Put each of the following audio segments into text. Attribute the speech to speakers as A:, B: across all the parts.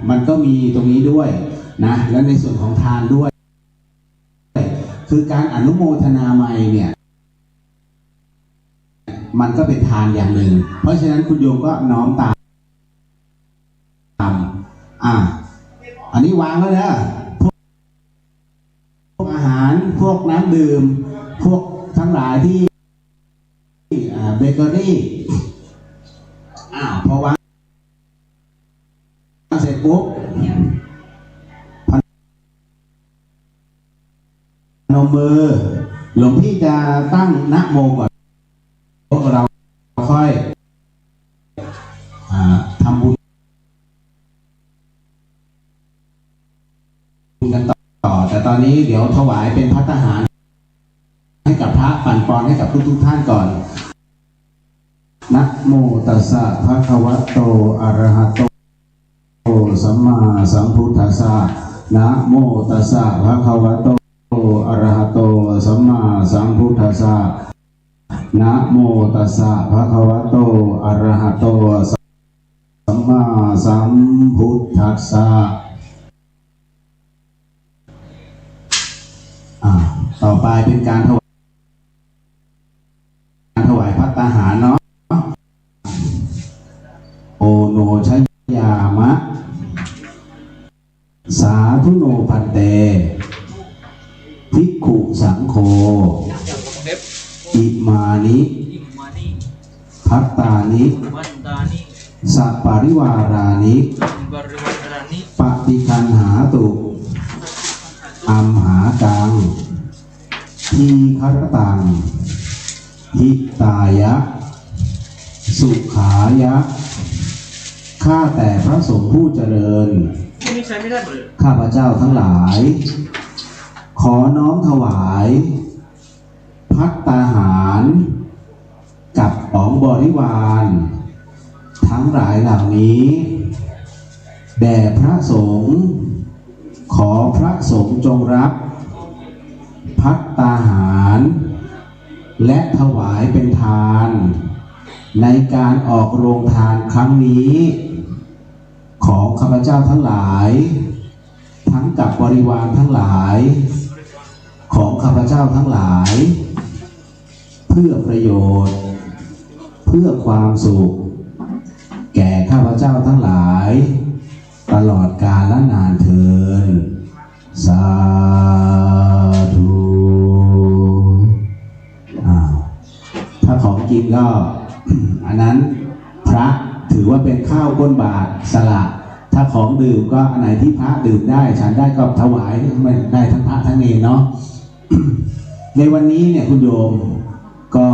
A: มันก็มีตรงนี้ด้วยนะและในส่วนของทานด้วยคือการอนุโมทนาไมเนี่ยมันก็เป็นทานอย่างหนึ่งเพราะฉะนั้นคุณโยมก็น้อมตามอันนี้วางแล้วนะพวกอาหารพวกน้ำดื่มพวกทั้งหลายที่เบเกอรี่พอวางเสร็จปุ๊บพนมมือหลวงพี่จะตั้งนะโมก่อนพวกเราค่อยทำบุญกันต่อแต่ตอนนี้เดี๋ยวถวายเป็นภัตตาหารให้กับพระปั่นปอนให้กับทุกท่านก่อนนะโมตัสสะภะคะวะโตอะระหะโตสัมมาสัมพุทธัสสะนะโมตัสสะภะคะวะโตอะระหะโตสัมมาสัมพุทธัสสะนะโมตัสสะภะคะวะโตอะระหะโตสัมมาสัมพุทธัสสะต่อไปเป็นการถวายภัตตาหารเนาะโอโนชยามะสาธุโนพันเตภิกขุสังโฆอิมานิภัตตานิสัปปริวารานิปฏิคันหาตุอัมหากังทีฆรตังหิตายะสุขายะข้าแต่พระสงฆ์ผู้เจริญข้าพเจ้าทั้งหลายขอน้อมถวายภัตตาหารกับของบริวารทั้งหลายเหล่านี้แด่พระสงฆ์ขอพระสงฆ์จงรับภัตตาหารและถวายเป็นทานในการออกโรงทานครั้งนี้ของข้าพเจ้าทั้งหลายทั้งกับบริวารทั้งหลายของข้าพเจ้าทั้งหลายเพื่อประโยชน์เพื่อความสุขแก่ข้าพเจ้าทั้งหลายตลอดกาลและนานเทอญสาธุถ้าของกินก็ อันนั้นพระถือว่าเป็นข้าวก้นบาตรสละถ้าของดื่มก็อันไหนที่พระดื่มได้ฉันได้ก็ถวายไม่ได้ทั้งพระทั้งเนรเนาะ ในวันนี้เนี่ยคุณโยมก็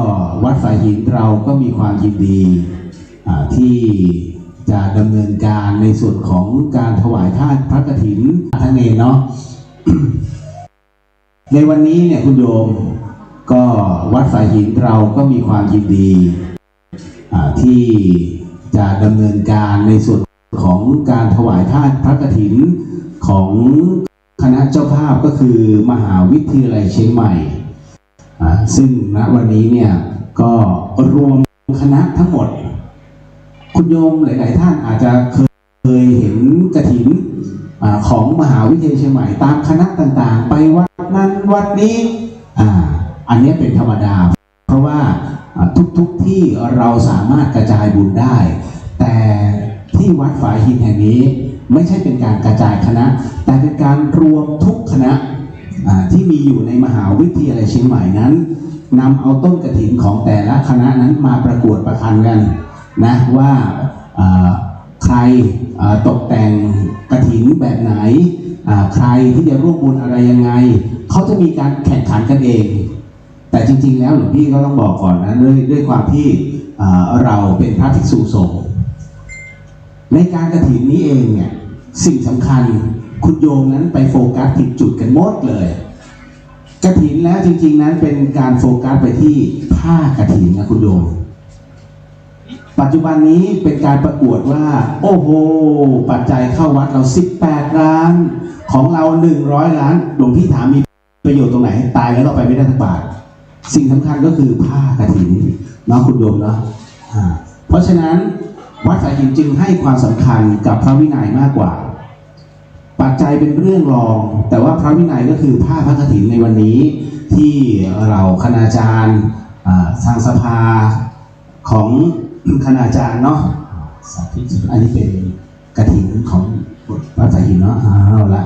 A: วัดฝ่ายหินเราก็มีความยินดีที่จะดำเนินการในส่วนของการถวายทานพระกฐินทั้งเนรเนาะ ในวันนี้เนี่ยคุณโยมก็วัดฝ่ายหินเราก็มีความยินดีที่จะดำเนินการในส่วนของการถวายทานพระกฐินของคณะเจ้าภาพก็คือมหาวิทยาลัยเชียงใหม่ซึ่งณวันนี้เนี่ยก็รวมคณะทั้งหมดคุณโยมหลายๆท่านอาจจะเคยเห็นกฐินของมหาวิทยาลัยเชียงใหม่ตามคณะต่างๆไปวัดนั้นวัดนี้อันนี้เป็นธรรมดาเพราะว่าทุกที่เราสามารถกระจายบุญได้แต่ที่วัดฝายหินแห่งนี้ไม่ใช่เป็นการกระจายคณะแต่เป็นการรวมทุกคณะที่มีอยู่ในมหาวิทยาลัยเชียงใหม่นั้นนำเอาต้นกฐินของแต่ละคณะนั้นมาประกวดประชันกันนะว่าใครตกแต่งกฐินแบบไหนใครที่จะร่วมบุญอะไรยังไงเขาจะมีการแข่งขันกันเองแต่จริงๆแล้วหลวงพี่ก็ต้องบอกก่อนนะด้วยความที่เราเป็นพระภิกษุสงฆ์ในการกฐินนี้เองเนี่ยสิ่งสำคัญคุณโยมนั้นไปโฟกัสผิดจุดกันหมดเลยกฐินแล้วจริงๆนั้นเป็นการโฟกัสไปที่ผ้ากฐินนะคุณโยมปัจจุบันนี้เป็นการประกวดว่าโอ้โหปัจจัยเข้าวัดเรา18 ล้านของเรา100 ล้านหลวงพี่ถามมีประโยชน์ตรงไหนตายแล้วเราไปไม่ได้สักบาทสิ่งสำคัญก็คือผ้ากฐินเนาะคุณโยมเนาะเพราะฉะนั้นวัดสายหินจึงให้ความสำคัญกับพระวินัยมากกว่า ปัจจัยเป็นเรื่องรองแต่ว่าพระวินัยก็คือผ้าพระกฐินในวันนี้ที่เราคณาจารย์ทางสภาของคณาจารย์เนาะสาธิตอันนี้เป็นกฐินของวัดสายหินเนาะเอาละ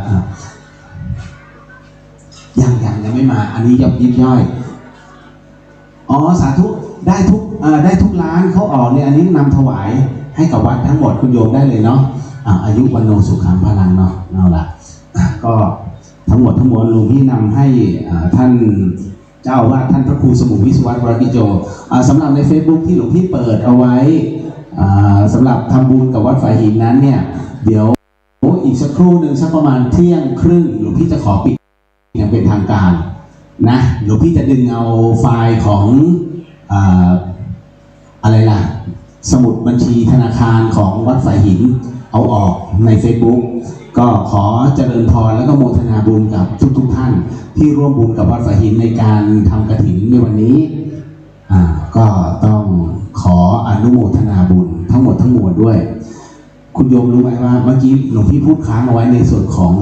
A: ยังไม่มาอันนี้ยิบย่อยอ๋อสาธุได้ทุกร้านเขาออกเนี่ยอันนี้นำถวายให้กับวัดทั้งหมดคุณโยมได้เลยเนาะอายุวันโนสุขังพลังเนาะเอาละก็ทั้งหมดหลวงพี่นำให้ท่านเจ้าอาวาสท่านพระครูสมุวิศวะวรกิโจสำหรับใน Facebook ที่หลวงพี่เปิดเอาไว้สำหรับทำบุญกับวัดฝายหินนั้นเนี่ยเดี๋ยวอีกสักครู่หนึ่งสักประมาณเที่ยงครึ่งหลวงพี่จะขอปิดอย่างเป็นทางการนะหลวงพี่จะดึงเอาไฟล์ของอะไรล่ะสมุดบัญชีธนาคารของวัดฝายหินเอาออกใน Facebook ก็ขอเจริญพรแล้วก็โมทนาบุญกับทุกท่านที่ร่วมบุญกับวัดฝายหินในการทำกฐินในวันนี้ก็ต้องขออนุโมทนาบุญทั้งหมดทั้งมวลด้วยคุณโยมรู้ไหมว่าเมื่อกี้หลวงพี่พูดค้างเอาไว้ในส่วนของ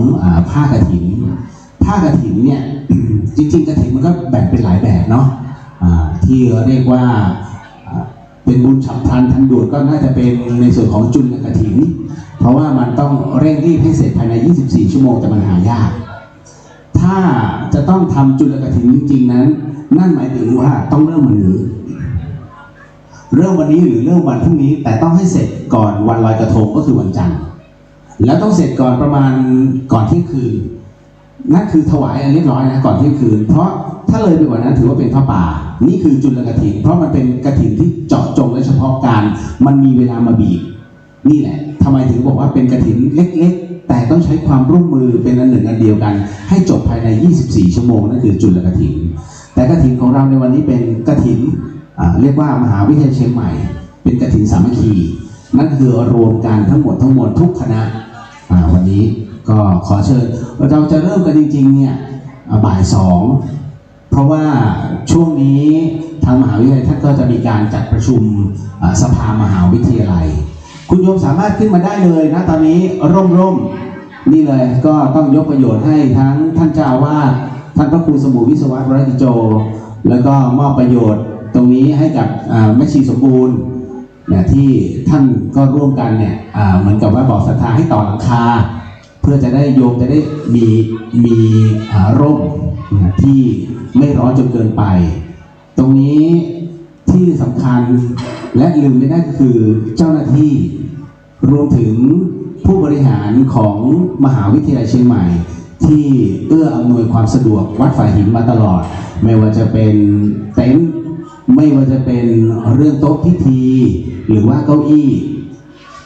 A: ผ้ากฐินเนี่ย จริงๆกฐินมันก็แบ่งเป็นหลายแบบเนาะที่เรียกว่าเป็นบุญฉับพลันทันด่วนก็น่าจะเป็นในส่วนของจุลกฐินเพราะว่ามันต้องเร่งรีบให้เสร็จภายใน24ชั่วโมงแต่มันหายากถ้าจะต้องทำจุลกฐินจริงๆนั้นนั่นหมายถึงว่าต้องเริ่มวันนี้หรือเริ่มวันพรุ่งนี้แต่ต้องให้เสร็จก่อนวันลอยกระทงก็คือวันจันทร์แล้วต้องเสร็จก่อนประมาณก่อนเที่ยงคืนนั่นคือถวายเรียบร้อยนะก่อนเที่ยงคืนเพราะถ้าเลยไปกว่านั้นถือว่าเป็นพระป่านี่คือจุลกฐินเพราะมันเป็นกฐินที่เจาะจงและเฉพาะการมันมีเวลามาบีบนี่แหละทำไมถึงบอกว่าเป็นกฐินเล็กๆแต่ต้องใช้ความร่วมมือเป็นอันหนึ่งอันเดียวกันให้จบภายใน24ชั่วโมงนั่นคือจุลกฐินแต่กฐินของเราในวันนี้เป็นกฐินเรียกว่ามหาวิทยาลัยเชียงใหม่เป็นกฐินสามัคคีนั่นคือรวมกันทั้งหมดทุกคณะวันนี้ก็ขอเชิญเราจะเริ่มกันจริงๆเนี่ยบ่าย 2เพราะว่าช่วงนี้ทางมหาวิทยาลัยท่านก็จะมีการจัดประชุมสภามหาวิทยาลัยคุณโยมสามารถขึ้นมาได้เลยนะตอนนี้ร่มนี่เลยก็ต้องยกประโยชน์ให้ทั้งท่านเจ้าอาวาสท่านพระครูสมุวิศวะวรกิโจแล้วก็มอบประโยชน์ตรงนี้ให้กับแม่ชีสมบูรณ์เนี่ยที่ท่านก็ร่วมกันเนี่ยเหมือนกับว่าบอกศรัทธาให้ต่อหลังคาเพื่อจะได้โยมจะได้มีร่มที่ไม่ร้อนจนเกินไปตรงนี้ที่สำคัญและลืมไม่ได้ก็คือเจ้าหน้าที่รวมถึงผู้บริหารของมหาวิทยาลัยเชียงใหม่ที่เอื้ออำนวยความสะดวกวัดฝายหินมาตลอดไม่ว่าจะเป็นเต็นท์ไม่ว่าจะเป็นเรื่องโต๊ะพิธีหรือว่าเก้าอี้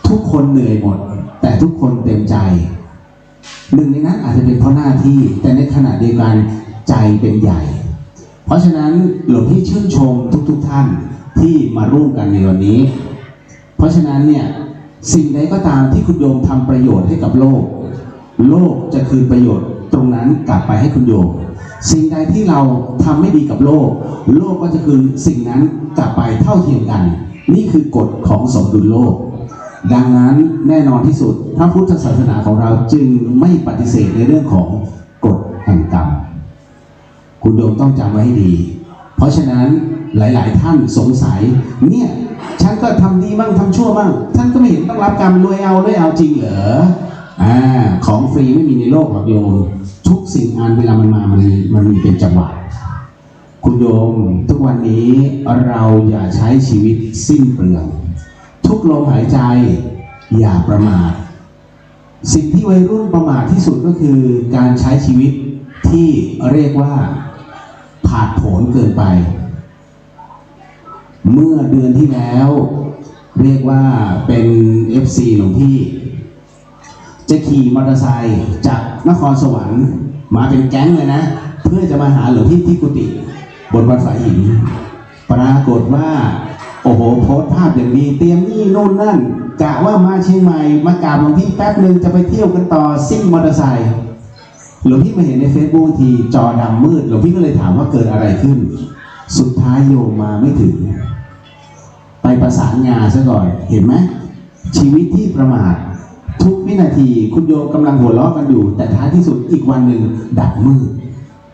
A: ทุกคนเหนื่อยหมดแต่ทุกคนเต็มใจหนึ่งในนั้นอาจจะเป็นเพราะหน้าที่แต่ในขณะเดียวกันใจเป็นใหญ่เพราะฉะนั้นหลวงพี่ชื่นชมทุกท่านที่มาร่วมกันในวันนี้เพราะฉะนั้นเนี่ยสิ่งใดก็ตามที่คุณโยมทำประโยชน์ให้กับโลกจะคืนประโยชน์ตรงนั้นกลับไปให้คุณโยมสิ่งใดที่เราทำไม่ดีกับโลกก็จะคืนสิ่งนั้นกลับไปเท่าเทียมกันนี่คือกฎของสมดุลโลกดังนั้นแน่นอนที่สุดพระพุทธศาสนาของเราจึงไม่ปฏิเสธในเรื่องของกฎแห่งกรรมคุณโยมต้องจำไว้ให้ดีเพราะฉะนั้นหลายๆท่านสงสัยเนี่ยฉันก็ทำดีบ้างทำชั่วบ้างท่านก็ไม่เห็นต้องรับกรรมรวยเอาจริงเหรอของฟรีไม่มีในโลกหรอกโยมทุกสิ่งงานเวลามันมามันมีเป็นจังหวะคุณโยมทุกวันนี้เราอย่าใช้ชีวิตสิ้นเปลืองทุกลมหายใจอย่าประมาทสิ่งที่วัยรุ่นประมาทที่สุดก็คือการใช้ชีวิตที่เรียกว่าผาดโผนเกินไปเมื่อเดือนที่แล้วเรียกว่าเป็น FC หลวงพี่จะขี่มอเตอร์ไซค์จากนครสวรรค์มาเป็นแก๊งเลยนะเพื่อจะมาหาหลวงพี่ที่กุฏิบนวัดฝายหินปรากฏว่าโอ้โหโพสต์ภาพอย่างดีเตรียมนี่โน่นนั่นกะว่ามาเชียงใหม่มากราบหลวงพี่แป๊บนึงจะไปเที่ยวกันต่อซิ่งมอเตอร์ไซค์หลวงพี่มาเห็นใน Facebook ทีจอดำมืดหลวงพี่ก็เลยถามว่าเกิดอะไรขึ้นสุดท้ายโยมมาไม่ถึงไปประสานงานซะก่อนเห็นไหมชีวิตที่ประมาท ทุกวินาทีคุณโยมกำลังหัวเราะกันอยู่แต่ท้ายที่สุดอีกวันหนึ่งดับมืด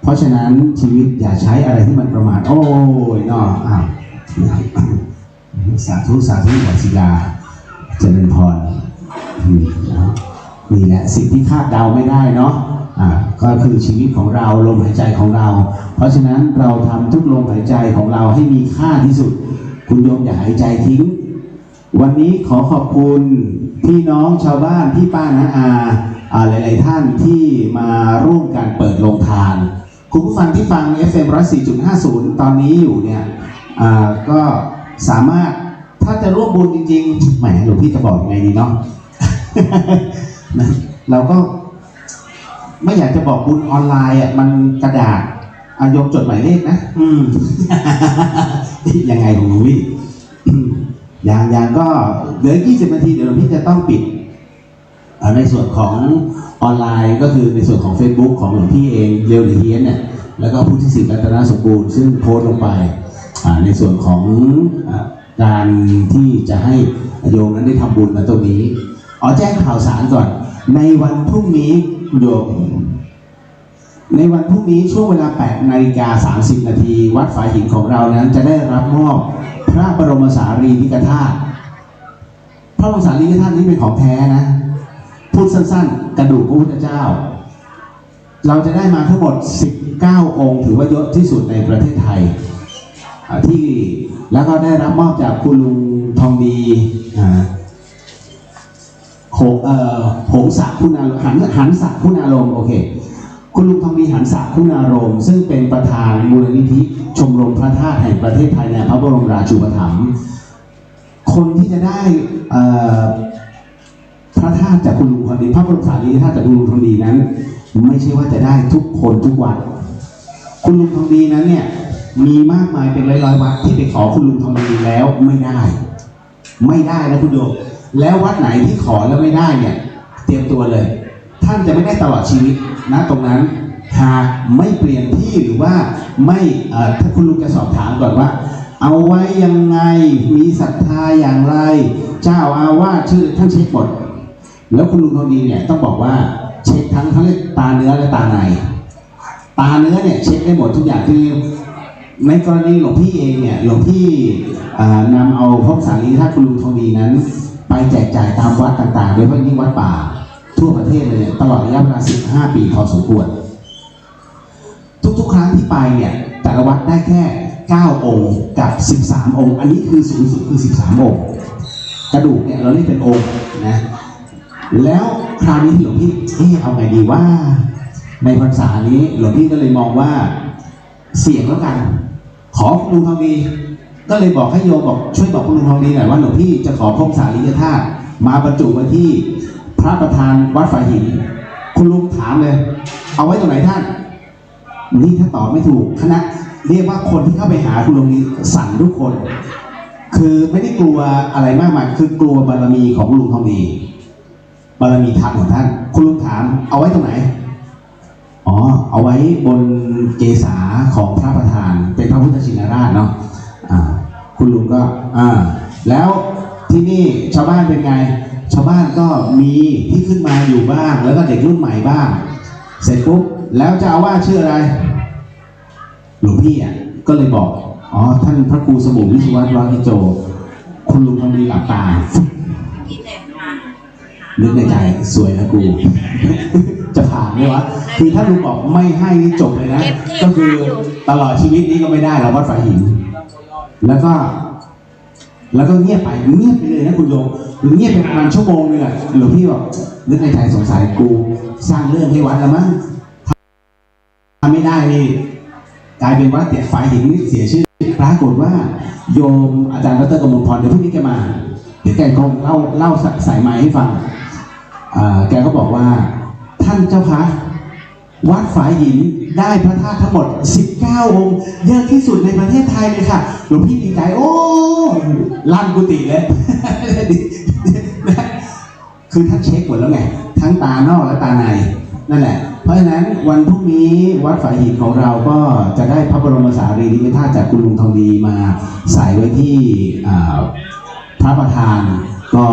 A: เพราะฉะนั้นชีวิตอย่าใช้อะไรที่มันประมาทโอ้ยเนาะสาธุสาธุศิลาเจริญพรนี่แหละสิ่งที่คาดเดาไม่ได้เนาะก็คือชีวิตของเราลมหายใจของเราเพราะฉะนั้นเราทำทุกลมหายใจของเราให้มีค่าที่สุดคุณโยมอย่าหายใจทิ้งวันนี้ขอขอบคุณพี่น้องชาวบ้านพี่ป้าน้าหลายๆท่านที่มาร่วมกันเปิดโรงทานคุณผู้ฟังที่ฟัง FM 104.50 ตอนนี้อยู่เนี่ยก็สามารถถ้าจะร่วมบุญจริงๆแหมหลวงพี่จะบอกยังไงดีเนาะ นะเราก็ไม่อยากจะบอกบุญออนไลน์มันกระดาษโยมจดหมายเลขนะ ยังไงของหลวงพี่ อย่างก็เหลือ20 นาทีเดี๋ยวหลวงพี่จะต้องปิดในส่วนของออนไลน์ก็คือในส่วนของ Facebook ของหลวงพี่เองเรียวหรือเฮียนเนี่ยแล้วก็พุทธิสิทธิ์รัตนสมบูรณ์ซึ่งโพสต์ลงไปในส่วนของการที่จะให้โยมนั้นได้ทำบุญมาตรงนี้แจ้งข่าวสารก่อนในวันพรุ่งนี้โยมในวันพรุ่งนี้ช่วงเวลา 8:30 นาทีวัดฝายหินของเรานั้นจะได้รับมอบพระบรมสารีริกธาตุพระบรมสารีริกธาตุนี้เป็นของแท้นะพูดสั้นๆกระดูกพระพุทธเจ้าเราจะได้มาทั้งหมด19 องค์ถือว่าเยอะที่สุดในประเทศไทยที่แล้วก็ได้รับมอบจากคุณลุงทองดีหงศักดิ์คุณาหันศักดิ์คุณารมณ์โอเคคุณลุงทองดีหันศักดิ์คุณารมณ์ซึ่งเป็นประธานมูลนิธิชมรมพระธาตุแห่งประเทศไทยในพระบรมราชูปถัมภ์คนที่จะได้พระธาตุจากคุณลุงทองดีพระบรมสารีริกธาตุจากคุณลุงทองดีนั้นไม่ใช่ว่าจะได้ทุกคนทุกวันคุณลุงทองดีนั้นเนี่ยมีมากมายเป็นร้อยๆวัดที่ไปขอคุณลุงทองดีแล้วไม่ได้นะคุณโยมแล้ววัดไหนที่ขอแล้วไม่ได้เนี่ยเตรียมตัวเลยท่านจะไม่ได้ตลอดชีวิตนะตรงนั้นหากไม่เปลี่ยนที่หรือว่าไม่ถ้าคุณลุงจะสอบถามก่อนว่าเอาไว้ยังไงมีศรัทธาอย่างไรเจ้าอาวาสชื่อท่านเช็คหมดแล้วคุณลุงทองดีเนี่ยต้องบอกว่าเช็คทั้งเรียกตาเนื้อและตาในตาเนื้อเนี่ยเช็คได้หมดทุกอย่างคือในกรณีหลวงพี่เองเนี่ยหลวงพี่นำเอาพระสารีริกธาตุคุณลุงทองดีนั้นไปแจกจ่ายตามวัดต่างๆโดยเฉพาะยิ่งวัดป่าทั่วประเทศเลยตลอดระยะเวลา15 ปีพอสมควรทุกๆครั้งที่ไปเนี่ยแต่ละวัดได้แค่9 องค์กับ13 องค์อันนี้คือสูงสุดคือ13 องค์กระดูกเนี่ยเราเรียกเป็นองค์นะแล้วคราวนี้หลวงพี่เอาไงดีว่าในพรรษานี้หลวงพี่ก็เลยมองว่าเสี่ยงแล้วกันขอคุณลุงทองดีก็เลยบอกให้โยมบอกช่วยบอกคุณลุงทองดีหน่อยว่าหลวงพี่จะขอพระสารีริกธาตุมาบรรจุไว้ที่พระประธานวัดฝายหินคุณลุงถามเลยเอาไว้ตรงไหนท่านนี่ถ้าตอบไม่ถูกคณะเรียกว่าคนที่เข้าไปหาคุณลุงนี้สั่นทุกคนคือไม่ได้กลัวอะไรมากมายคือกลัวบารมีของลุงทองดีบารมีธรรมของท่านคุณลุงถามเอาไว้ตรงไหนเอาไว้บนเกศาของพระประธานเป็นพระพุทธชินราชเนาะคุณลุงก็แล้วที่นี่ชาวบ้านเป็นไงชาวบ้านก็มีที่ขึ้นมาอยู่บ้างแล้วก็เด็กรุ่นใหม่บ้างเสร็จปุ๊บแล้วเจ้าอาวาสชื่ออะไรหลวงพี่ก็เลยบอกท่านพระครูสมุวิศวะวราธิโจคุณลุงทองดีหลับตานึกในใจสวยนะกู จะผ่านไหมวะคือถ้าลุงบอกไม่ให้นี่จบเลยนะก็คือตลอดชีวิตนี้ก็ไม่ได้เราวัดฝายหินแล้วก็เงียบไปเลยนะคุณโยมเงียบไปประมาณชั่วโมงนึงหลวงพี่บอกนึกในใจสงสัยกูสร้างเรื่องให้วัดแล้วมั้งทำไม่ได้นี่กลายเป็นวัดแต่ฝายหินนี่เสียชื่อปรากฏว่าโยมอาจารย์ดร.กมลพรเดี๋ยวพรุ่งนี้แกมาเดี๋ยวแกคงเล่าสายไม้ให้ฟังแกก็บอกว่าท่านเจ้าคะวัดฝายหินได้พระธาตุทั้งหมด19 องค์เยอะที่สุดในประเทศไทยเลยค่ะหลวงพี่ดีใจโอ้ลั่นกุฏิเลย คือท่านเช็คหมดแล้วไงทั้งตานอกและตาในนั่นแหละเพราะฉะนั้นวันพรุ่งนี้วัดฝายหินของเราก็จะได้พระบรมสารีริกธาตุจากคุณลุงทองดีมาใส่ไว้ที่พระประธานก็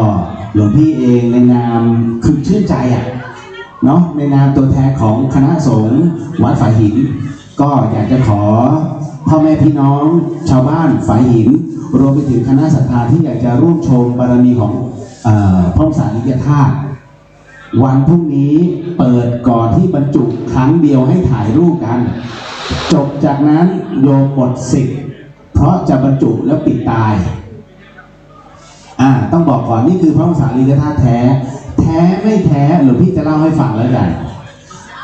A: หลวงพี่เองในนามคือชื่นใจเนาะในนามตัวแทนของคณะสงฆ์วัดฝายหินก็อยากจะขอพ่อแม่พี่น้องชาวบ้านฝายหินรวมไปถึงคณะศรัทธาที่อยากจะร่วมชมบารมีของพระสารีริกธาตุวันพรุ่งนี้เปิดก่อนที่บรรจุครั้งเดียวให้ถ่ายรูปกันจบจากนั้นโยมหมดสิทธิ์เพราะจะบรรจุแล้วปิดตายต้องบอกก่อนนี่คือพระสารีริกธาตุแท้ไม่แท้หลวงพี่จะเล่าให้ฟังแล้วกัน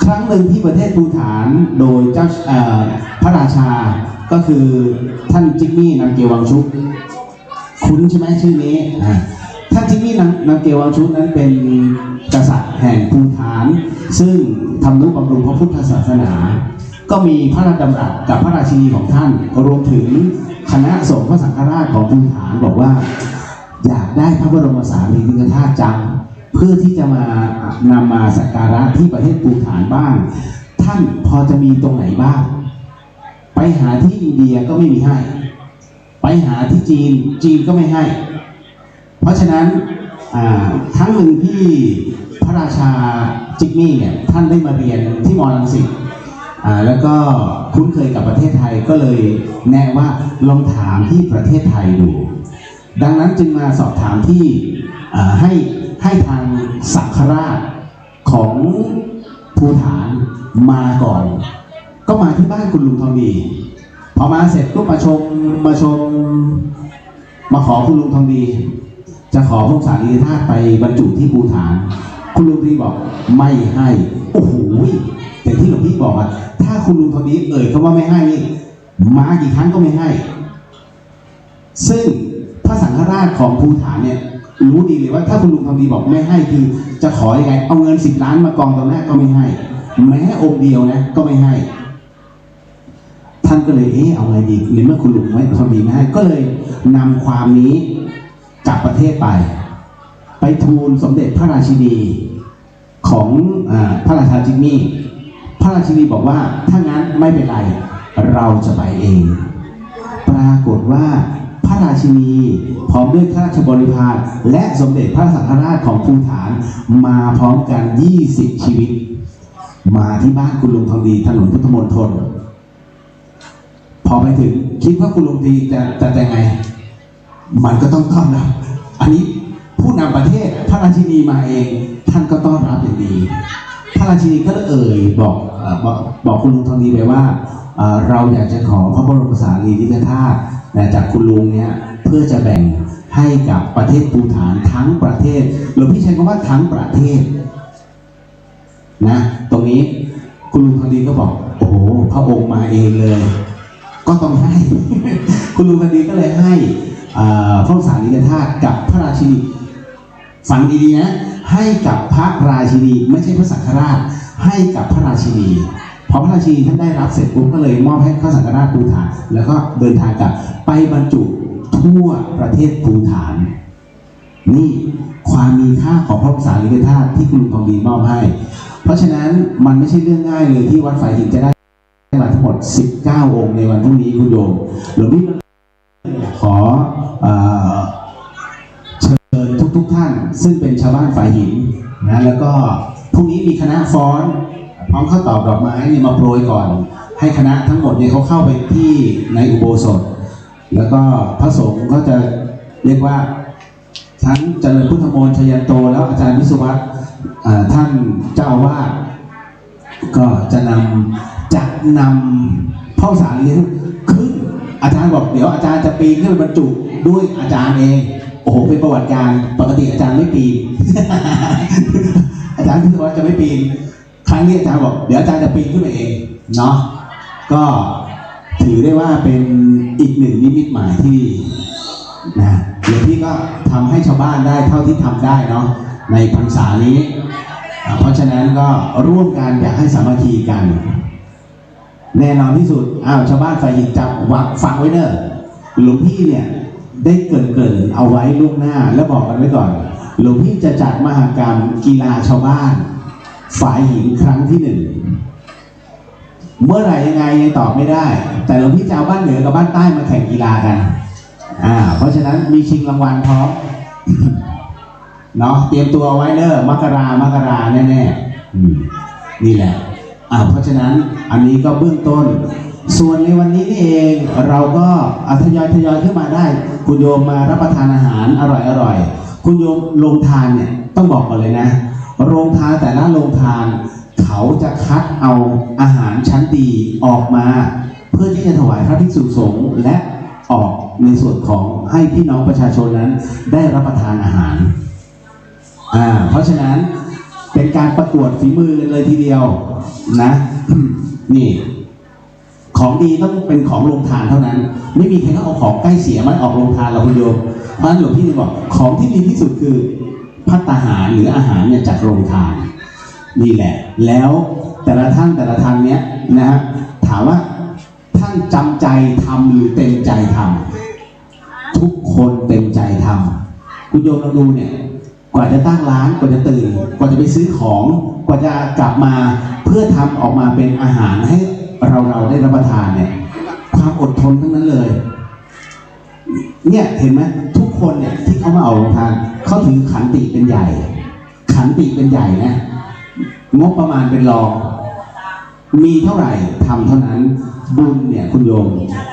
A: ครั้งหนึ่งที่ประเทศภูฏานโดยเจ้าพระราชาก็คือท่านจิกมี่นัมเกียววังชุกคุ้นใช่ไหมชื่อนี้ท่านจิกมี่นัมเกียววังชุกนั้นเป็นกษัตริย์แห่งภูฏานซึ่งทำนุบำรุงพระพุทธศาสนาก็มีพระราชดำรัสกับพระราชินีของท่านรวมถึงคณะสงฆ์พระสังฆราชของภูฏานบอกว่าอยากได้พระบรมสารีริกธาตุจังเพื่อที่จะมานำมาสักการะที่ประเทศภูฏานบ้างท่านพอจะมีตรงไหนบ้างไปหาที่อินเดียก็ไม่มีให้ไปหาที่จีนก็ไม่ให้เพราะฉะนั้นครั้งหนึ่งที่พระราชาจิกมี่เนี่ยท่านได้มาเรียนที่มอรังสิตแล้วก็คุ้นเคยกับประเทศไทยก็เลยแนะว่าลองถามที่ประเทศไทยดูดังนั้นจึงมาสอบถามที่ให้ทางสังฆราชของภูฏานมาก่อนก็มาที่บ้านคุณลุงทองดีพอมาเสร็จก็มาขอคุณลุงทองดีจะขอพระสารีริกธาตุไปบรรจุที่ภูฏานคุณลุงทองดีบอกไม่ให้โอ้โหแต่ที่หลวงพี่บอกว่าถ้าคุณลุงทองดีเขาว่าไม่ให้มากี่ครั้งก็ไม่ให้ซึ่งพระสังฆราชของภูฏานเนี่ยรู้ดีเลยว่าถ้าคุณลุงทองดีบอกไม่ให้คือจะขอยังไงเอาเงิน10 ล้านมากองตรงหน้าก็ไม่ให้แม้องค์เดียวนะก็ไม่ให้ท่านก็เลยเอาไงดีในเมื่อคุณลุงทองดีไม่ให้ก็เลยนำความนี้จากประเทศไปทูลสมเด็จพระราชินีของพระราชาจิกมี่พระราชินีบอกว่าถ้างั้นไม่เป็นไรเราจะไปเองปรากฏว่าพระราชินีพร้อมด้วยข้าราชบริพารและสมเด็จพระสังฆราชของภูฏานมาพร้อมกัน20 ชีวิตมาที่บ้านคุณลุงทองดีถนนพุทธมณฑลพอไปถึงคิดว่าคุณลุงทองดีจะยังไงมันก็ต้องต้อนรับอันนี้ผู้นำประเทศพระราชินีมาเองท่านก็ต้อนรับอย่างดีพระราชินีก็บอกคุณลุงทองดีไปว่าเราอยากจะขอพระบรมสารีริกธาตุจากคุณลุงเนี่ยเพื่อจะแบ่งให้กับประเทศภูฏานทั้งประเทศหลวงพี่ใช้คำว่าทั้งประเทศนะตรงนี้คุณลุงทองดีก็บอกโอ้โหพระองค์มาเองเลยก็ต้องให้ คุณลุงทองดีก็เลยให้พระสารีริกธาตุกับพระราชินีฟังดีๆนะให้กับพระราชินีไม่ใช่พระสังฆราชให้กับพระราชินีพอพระราชินีท่านได้รับเสร็จปุ๊บก็เลยมอบให้พระสังฆราชภูฏานแล้วก็เดินทางกลับไปบรรจุทั่วประเทศภูฏานนี่ความมีค่าของพระสารีริกธาตุที่คุณลุงทองดีมอบให้เพราะฉะนั้นมันไม่ใช่เรื่องง่ายเลยที่วัดฝายหินจะได้มาทั้งหมด19 องค์ในวันพรุ่งนี้คุณโยมหลวงพี่ขอเชิญทุกท่านซึ่งเป็นชาวบ้านฝายหินนะแล้วก็พรุ่งนี้มีคณะฟ้อนพร้อมข้าวตอกดอกไม้มาโปรยก่อนให้คณะทั้งหมดเนี่ยเขาเข้าไปที่ในอุโบสถแล้วก็พระสงฆ์ก็จะเรียกว่าทั้งเจริญพุทธมนต์ชยันโตแล้วอาจารย์วิศวัตรท่านเจ้าอาวาสก็จะนำพระสารีริกธาตุขึ้นอาจารย์บอกเดี๋ยวอาจารย์จะปีนขึ้นไปบรรจุด้วยอาจารย์เองโอ้โหเป็นประวัติการปกติอาจารย์ไม่ปีน อาจารย์วิศวัตรจะไม่ปีนครั้งนี้อาจารย์บอกเดี๋ยวอาจารย์จะปีนขึ้นไปเองเนาะก็ถือได้ว่าเป็นอีกหนึ่งนิมิตหมายที่นะเดี๋ยวพี่ก็ทำให้ชาวบ้านได้เท่าที่ทำได้เนาะในพรรษานี้เพราะฉะนั้นก็ร่วมกันอยากให้สามัคคีกันแน่นอนที่สุดชาวบ้านฝายหินจับวักฟังไว้เนอะหลวงพี่เนี่ยได้เกริ่นเอาไว้ล่วงหน้าแล้วบอกกันไว้ก่อนหลวงพี่จะจัดมหกรรมกีฬาชาวบ้านฝายหินครั้งที่ 1เมื่อไหร่ยังไงยังตอบไม่ได้แต่หลวงพี่จะเอาบ้านเหนือกับบ้านใต้มาแข่งกีฬากันเพราะฉะนั้นมีชิงรางวัลพร้อม เนาะเตรียมตัวไว้เนอะมกราแน่ๆนี่แหละเพราะฉะนั้นอันนี้ก็เบื้องต้นส่วนในวันนี้นี่เองเราก็ทยอยขึ้นมาได้คุณโยมมารับประทานอาหารอร่อยคุณโยมโรงทานเนี่ยต้องบอกก่อนเลยนะโรงทานแต่ละโรงทานเขาจะคัดเอาอาหารชั้นดีออกมาเพื่อที่จะถวายพระภิกษุสงฆ์และออกในส่วนของให้พี่น้องประชาชนนั้นได้รับประทานอาหารเพราะฉะนั้นเป็นการประกวดฝีมือเลยทีเดียวนะนี่ของดีต้องเป็นของโรงทานเท่านั้นไม่มีใครต้องเอาของใกล้เสียมันออกโรงทานเราคุณโยมเพราะฉะนั้นหลวงพี่เลยบอกของที่ดีที่สุดคือภัตตาหารหรืออาหารเนี่ยจากโรงทานนี่แหละแล้วแต่ละท่านเนี้ยนะฮะถามว่าท่านจำใจทำหรือเต็มใจทำทุกคนเต็มใจทำคุณโยมเราดูเนี่ยกว่าจะตั้งร้านกว่าจะตื่นกว่าจะไปซื้อของกว่าจะกลับมาเพื่อทำออกมาเป็นอาหารให้เราได้รับประทานเนี่ยความอดทนทั้งนั้นเลยเนี่ยเห็นไหมทุกคนเนี่ยที่เขามาเอาโรงทานเขาถือขันติเป็นใหญ่นะงบประมาณเป็นรองมีเท่าไหร่ทำเท่านั้นบุญเนี่ยคุณโยม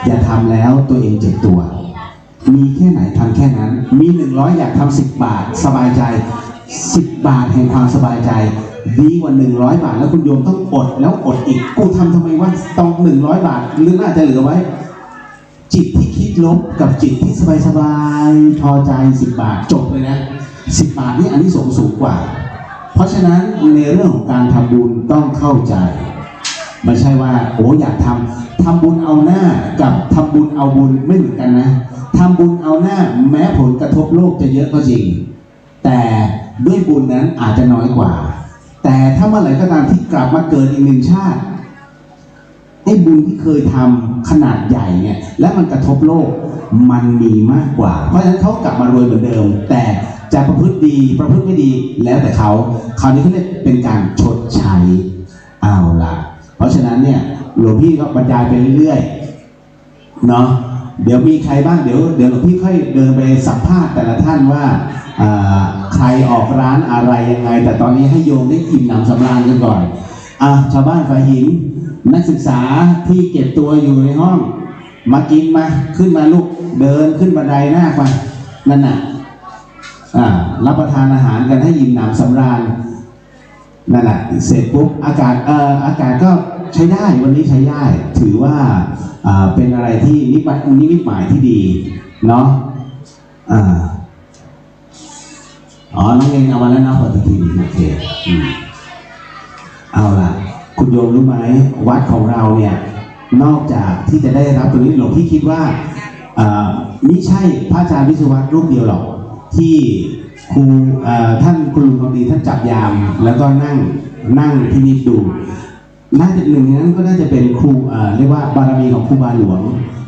A: อย่าทำแล้วตัวเองเจ็บตัวมีแค่ไหนทำแค่นั้นมี100อยากทำ10 บาทสบายใจ10 บาทแห่งความสบายใจดีกว่า100 บาทแล้วคุณโยมต้องอดแล้วอดอีกกูทำไมว่าต้อง100 บาทหรือน่าจะเหลือไว้จิตที่คิดลบกับจิตที่สบายพอใจ10 บาทจบเลยนะ10 บาทนี่อันนี้สูงกว่าเพราะฉะนั้นในเรื่องของการทำบุญต้องเข้าใจไม่ใช่ว่าโอ้อยากทำบุญเอาหน้ากับทำบุญเอาบุญไม่เหมือนกันนะทำบุญเอาหน้าแม้ผลกระทบโลกจะเยอะก็จริงแต่ด้วยบุญนั้นอาจจะน้อยกว่าแต่ถ้าเมื่อไหร่ก็ตามที่กลับมาเกิดอีก1 ชาติไอ้บุญที่เคยทำขนาดใหญ่เนี่ยและมันกระทบโลกมันมีมากกว่าเพราะฉะนั้นเขากลับมารวยเหมือนเดิมแต่จะประพฤติดีประพฤติไม่ดีแล้วแต่เขาคราวนี้เขาเรียกเป็นการชดใช้เอาละเพราะฉะนั้นเนี่ยหลวงพี่ก็บรรยายไปเรื่อยๆเนาะเดี๋ยวมีใครบ้างเดี๋ยวหลวงพี่ค่อยเดินไปสัมภาษณ์แต่ละท่านว่าใครออกร้านอะไรยังไงแต่ตอนนี้ให้โยมได้อิ่มหนำสำราญกันก่อนชาวบ้านฝายหินนักศึกษาที่เก็บตัวอยู่ในห้องมากินมาขึ้นมาลูกเดินขึ้นบันไดหน้าไปนั่นน่ะรับประทานอาหารกันให้อิ่มหนำสำราญนั่นแหละเสร็จปุ๊บอากาศก็ใช้ได้วันนี้ใช้ได้ถือว่าเป็นอะไรที่นิมิตหมายที่ดีเนาะน้องเองเอามาแล้วนะปฏิทินโอเคเอาล่ะคุณโยมรู้ไหมวัดของเราเนี่ยนอกจากที่จะได้รับตรงนี้หลวงพี่คิดว่าไม่ใช่พระอาจารย์วิศวะรูปเดียวหรอกที่ครูท่านครูทองดีท่านจับยามแล้วก็นั่งที่นี่ดูน่าจะหนึ่งในนั้นก็น่าจะเป็นครูเรียกว่าบารมีของครูบาหลวง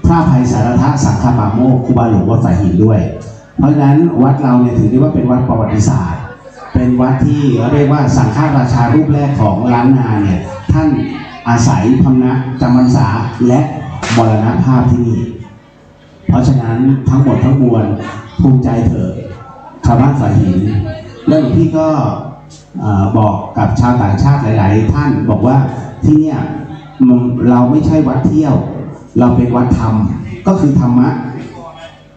A: พระอภัยสารทะสังฆปาโมกข์ครูบาหลวงวัดสายหินด้วยเพราะฉะนั้นวัดเราเนี่ยถือได้ว่าเป็นวัดประวัติศาสตร์เป็นวัดที่เรียกว่าสังฆราชารูปแรกของล้านนาเนี่ยท่านอาศัยพำนักจำพรรษาและมรณภาพที่นี่เพราะฉะนั้นทั้งหมดทั้งมวลภูมิใจเถอะชาวบ้านสายหินและหลวงพี่ก็บอกกับชาวต่างชาติหลายๆท่านบอกว่าที่เนี่ยเราไม่ใช่วัดเที่ยวเราเป็นวัดธรรมก็คือธรรมะ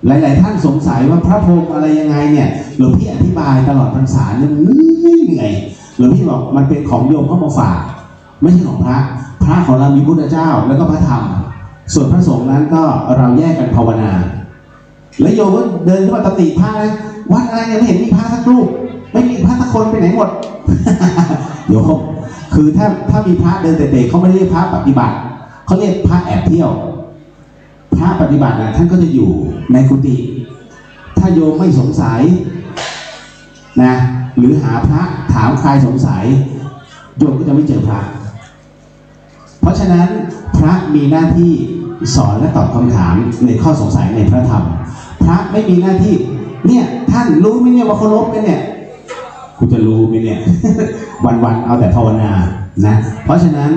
A: หลายๆท่านสงสัยว่าพระพรหมอะไรยังไงเนี่ยหลวงพี่อธิบายตลอดพรรษาเนี่ยเหนื่อยหลวงพี่บอกมันเป็นของโยมเข้ามาฝากไม่ใช่ของพระของเรามีพุทธเจ้าแล้วก็พระธรรมส่วนพระสงฆ์นั้นก็เราแยกกันภาวนาแล้วโยมก็เดินขึ้นมาตำหนิพระเลยวัดอะไรเนี่ยไม่เห็นมีพระสักรูปไม่มีพระสักคนไปไหนหมด โยมคือถ้ามีพระเดินเตะเขาไม่เรียกพระปฏิบัติเขาเรียกพระแอบเที่ยวพระปฏิบัตินะท่านก็จะอยู่ในกุฏิถ้าโยมไม่สงสัยนะหรือหาพระถามใครสงสัยโยมก็จะไม่เจอพระเพราะฉะนั้นพระมีหน้าที่สอนและตอบคำถามในข้อสงสัยในพระธรรมพระไม่มีหน้าที่เนี่ยท่านรู้ไหมเนี่ยว่าเคารพกันเนี่ยคุณจะรู้ไหมเนี่ย วันๆเอาแต่ภาวนานะเพราะฉะนั้น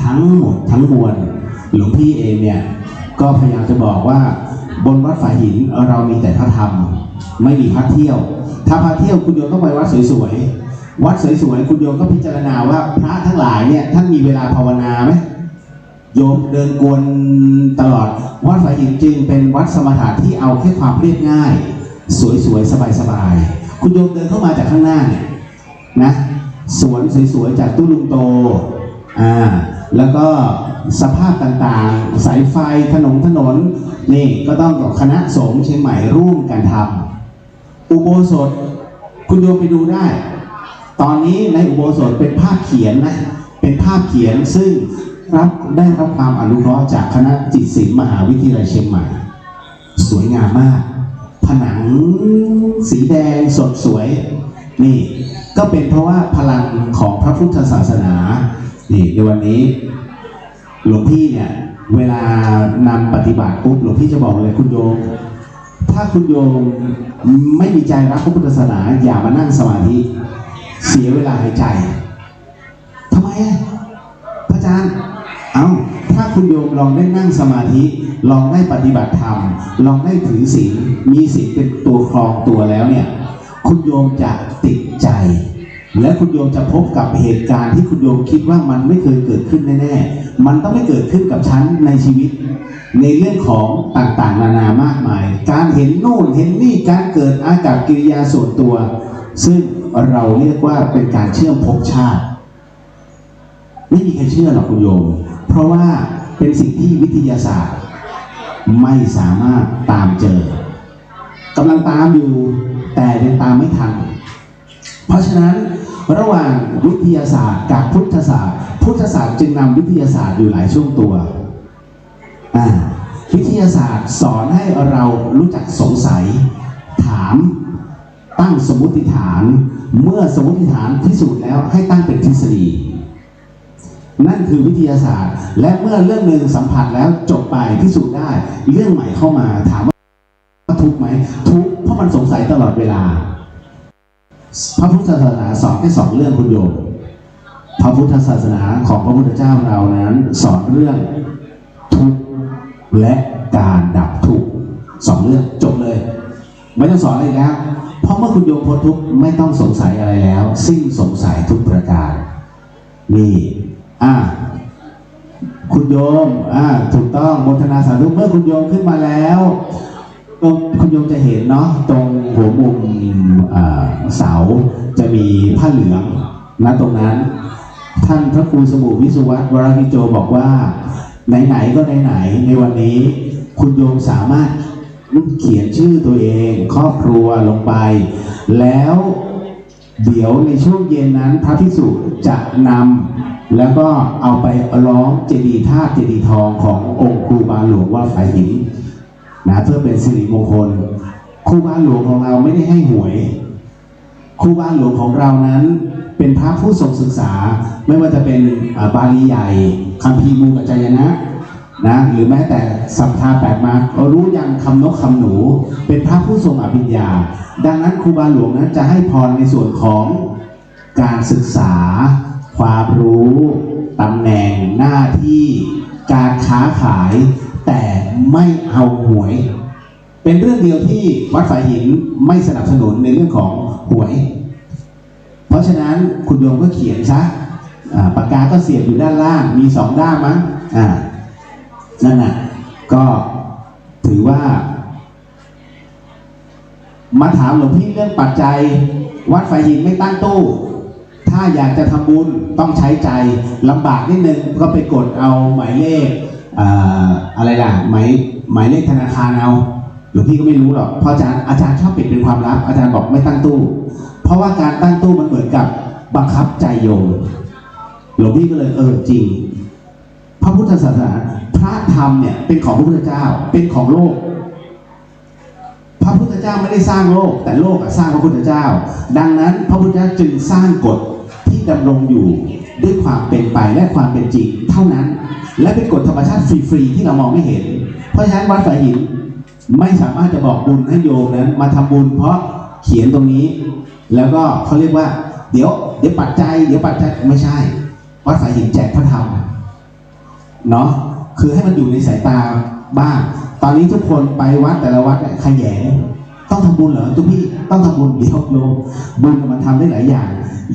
A: ทั้งหมดทั้งมวลหลวงพี่เองเนี่ยก็พยายามจะบอกว่าบนวัดฝายหินเรามีแต่พระธรรมไม่มีพระเที่ยว ถ้าพาเที่ยวคุณโยมต้องไปวัดสวยๆวัดสวยๆคุณโยมก็พิจารณาว่าพระทั้งหลายเนี่ยท่านมีเวลาภาวนาไหมโยมเดินกวนตลอดวัดฝายหินจึงเป็นวัดสมถะที่เอาแค่ความเรียบง่ายสวยๆสบายๆคุณโยมเดินเข้ามาจากข้างหน้าเนี่ยนะสวนสวยๆจากตู้ลุงโตแล้วก็สภาพต่างๆสายไฟถนนนี่ก็ต้องกับคณะสงฆ์เชียงใหม่ร่วมกันทำอุโบสถคุณโยมไปดูได้ตอนนี้ในอุโบสถเป็นภาพเขียนนะเป็นภาพเขียนซึ่งได้รับความอนุเคราะห์จากคณะจิตศิลป์มหาวิทยาลัยเชียงใหม่สวยงามมากผนังสีแดงสดสวยนี่ก็เป็นเพราะว่าพลังของพระพุทธศาสนานี่ในวันนี้หลวงพี่เนี่ยเวลานำปฏิบัติปุ๊บหลวงพี่จะบอกเลยคุณโยมถ้าคุณโยมไม่มีใจรักพระพุทธศาสนาอย่ามานั่งสมาธิเสียเวลาหายใจทำไมพระอาจารย์ถ้าคุณโยมลองได้นั่งสมาธิลองได้ปฏิบัติธรรมลองได้ถือศีลมีศีลเป็นตัวครองตัวแล้วเนี่ยคุณโยมจะติดใจและคุณโยมจะพบกับเหตุการณ์ที่คุณโยมคิดว่ามันไม่เคยเกิดขึ้นแน่ๆมันต้องไม่เกิดขึ้นกับฉันในชีวิตในเรื่องของต่างๆนานามากมายการเห็นโน่นเห็นนี่การเกิดอากัปกิริยาส่วนตัวซึ่งเราเรียกว่าเป็นการเชื่อมภพชาติไม่มีใครเชื่อหรอกคุณโยมเพราะว่าเป็นสิ่งที่วิทยาศาสตร์ไม่สามารถตามเจอกำลังตามอยู่แต่ยังตามไม่ทันเพราะฉะนั้นระหว่างวิทยาศาสตร์กับพุทธศาสตร์จึงนำวิทยาศาสตร์อยู่หลายช่วงตัววิทยาศาสตร์สอนให้เรารู้จักสงสัยถามตั้งสมมติฐานเมื่อสมมติฐานพิสูจน์แล้วให้ตั้งเป็นทฤษฎีนั่นคือวิทยาศาสตร์และเมื่อเรื่องหนึ่งสัมผัสแล้วจบไปพิสูจน์ได้เรื่องใหม่เข้ามาถามว่าทุกข์ไหมทุกข์เพราะมันสงสัยตลอดเวลาพระพุทธศาสนาสอนแค่2เรื่องคุณโยมพระพุทธศาสนาของพระพุทธเจ้าเรานั้นสอนเรื่องทุกข์และการดับทุกข์2เรื่องจบเลยไม่ต้องสอนอะไรแล้วเพราะเมื่อคุณโยมพ้นทุกข์ไม่ต้องสงสัยอะไรแล้วสิ้นสงสัยทุกประการนี่คุณโยมถูกต้องโมทนาสาธุเมื่อคุณโยมขึ้นมาแล้วคุณโยมจะเห็นเนาะตรงหัวมุมเสาจะมีผ้าเหลืองณตรงนั้นท่านพระครูสมุวิสุวัตรวรกิโจบอกว่าไหนๆก็ไหนๆในวันนี้คุณโยมสามารถเขียนชื่อตัวเองครอบครัวลงไปแล้วเดี๋ยวในช่วงเย็นนั้นพระภิกษุจะนำแล้วก็เอาไปร้องเจดีย์ธาตุเจดีย์ทองขององค์ครูบาหลวงวัดฝายหินนะเพื่อเป็นสิริมงคลครูบาหลวงของเราไม่ได้ให้หวยครูบาหลวงของเรานั้นเป็นพระผู้ทรงศึกษาไม่ว่าจะเป็นบาลีใหญ่คัมภีร์มูกัจจายนะหรือแม้แต่สัมภา8มารรู้ยังคำนกคำหนูเป็นพระผู้ทรงอภิญญาดังนั้นครูบาหลวงนั้นจะให้พรในส่วนของการศึกษาความรู้ตำแหน่งหน้าที่การค้าขายแต่ไม่เอาหวยเป็นเรื่องเดียวที่วัดฝายหินไม่สนับสนุนในเรื่องของหวยเพราะฉะนั้นคุณโยมก็เขียนซะปากกาก็เสียบอยู่ด้านล่างมี2ด้ามมั้งนั่นน่ะก็ถือว่ามาถามหลวงพี่เรื่องปัจจัยวัดฝายหินไม่ตั้งตู้ถ้าอยากจะทำบุญต้องใช้ใจลำบากนิดนึงก็ไปกดเอาหมายเลขอะไรล่ะหมายเลขธนาคารเอาหลวงพี่ก็ไม่รู้หรอกเพราะอาจารย์ชอบปิดเป็นความลับอาจารย์บอกไม่ตั้งตู้เพราะว่าการตั้งตู้มันเหมือนกับบังคับใจโยมหลวงพี่ก็เลยจริงพระพุทธศาสนาพระธรรมเนี่ยเป็นของพระพุทธเจ้าเป็นของโลกพระพุทธเจ้าไม่ได้สร้างโลกแต่โลกสร้างพระพุทธเจ้าดังนั้นพระพุทธเจ้าจึงสร้างกฎที่ดำรงอยู่ด้วยความเป็นไปและความเป็นจริงเท่านั้นและเป็นกฎธรรมชาติฟรีๆที่เรามองไม่เห็นเพราะฉะนั้นวัดฝายหินไม่สามารถจะบอกบุญให้โยมนั้นมาทำบุญเพราะเขียนตรงนี้แล้วก็เขาเรียกว่าเดี๋ยวปัจจัยไม่ใช่วัดฝายหินแจกพระธรรมเนาะคือให้มันอยู่ในสายตาบ้างตอนนี้ทุกคนไปวัดแต่ละวัดขยง ต้องทำบุญเหรอทุกพี่ต้องทำบุญเดี๋ยวโยมบุญมันทำได้หลายอย่าง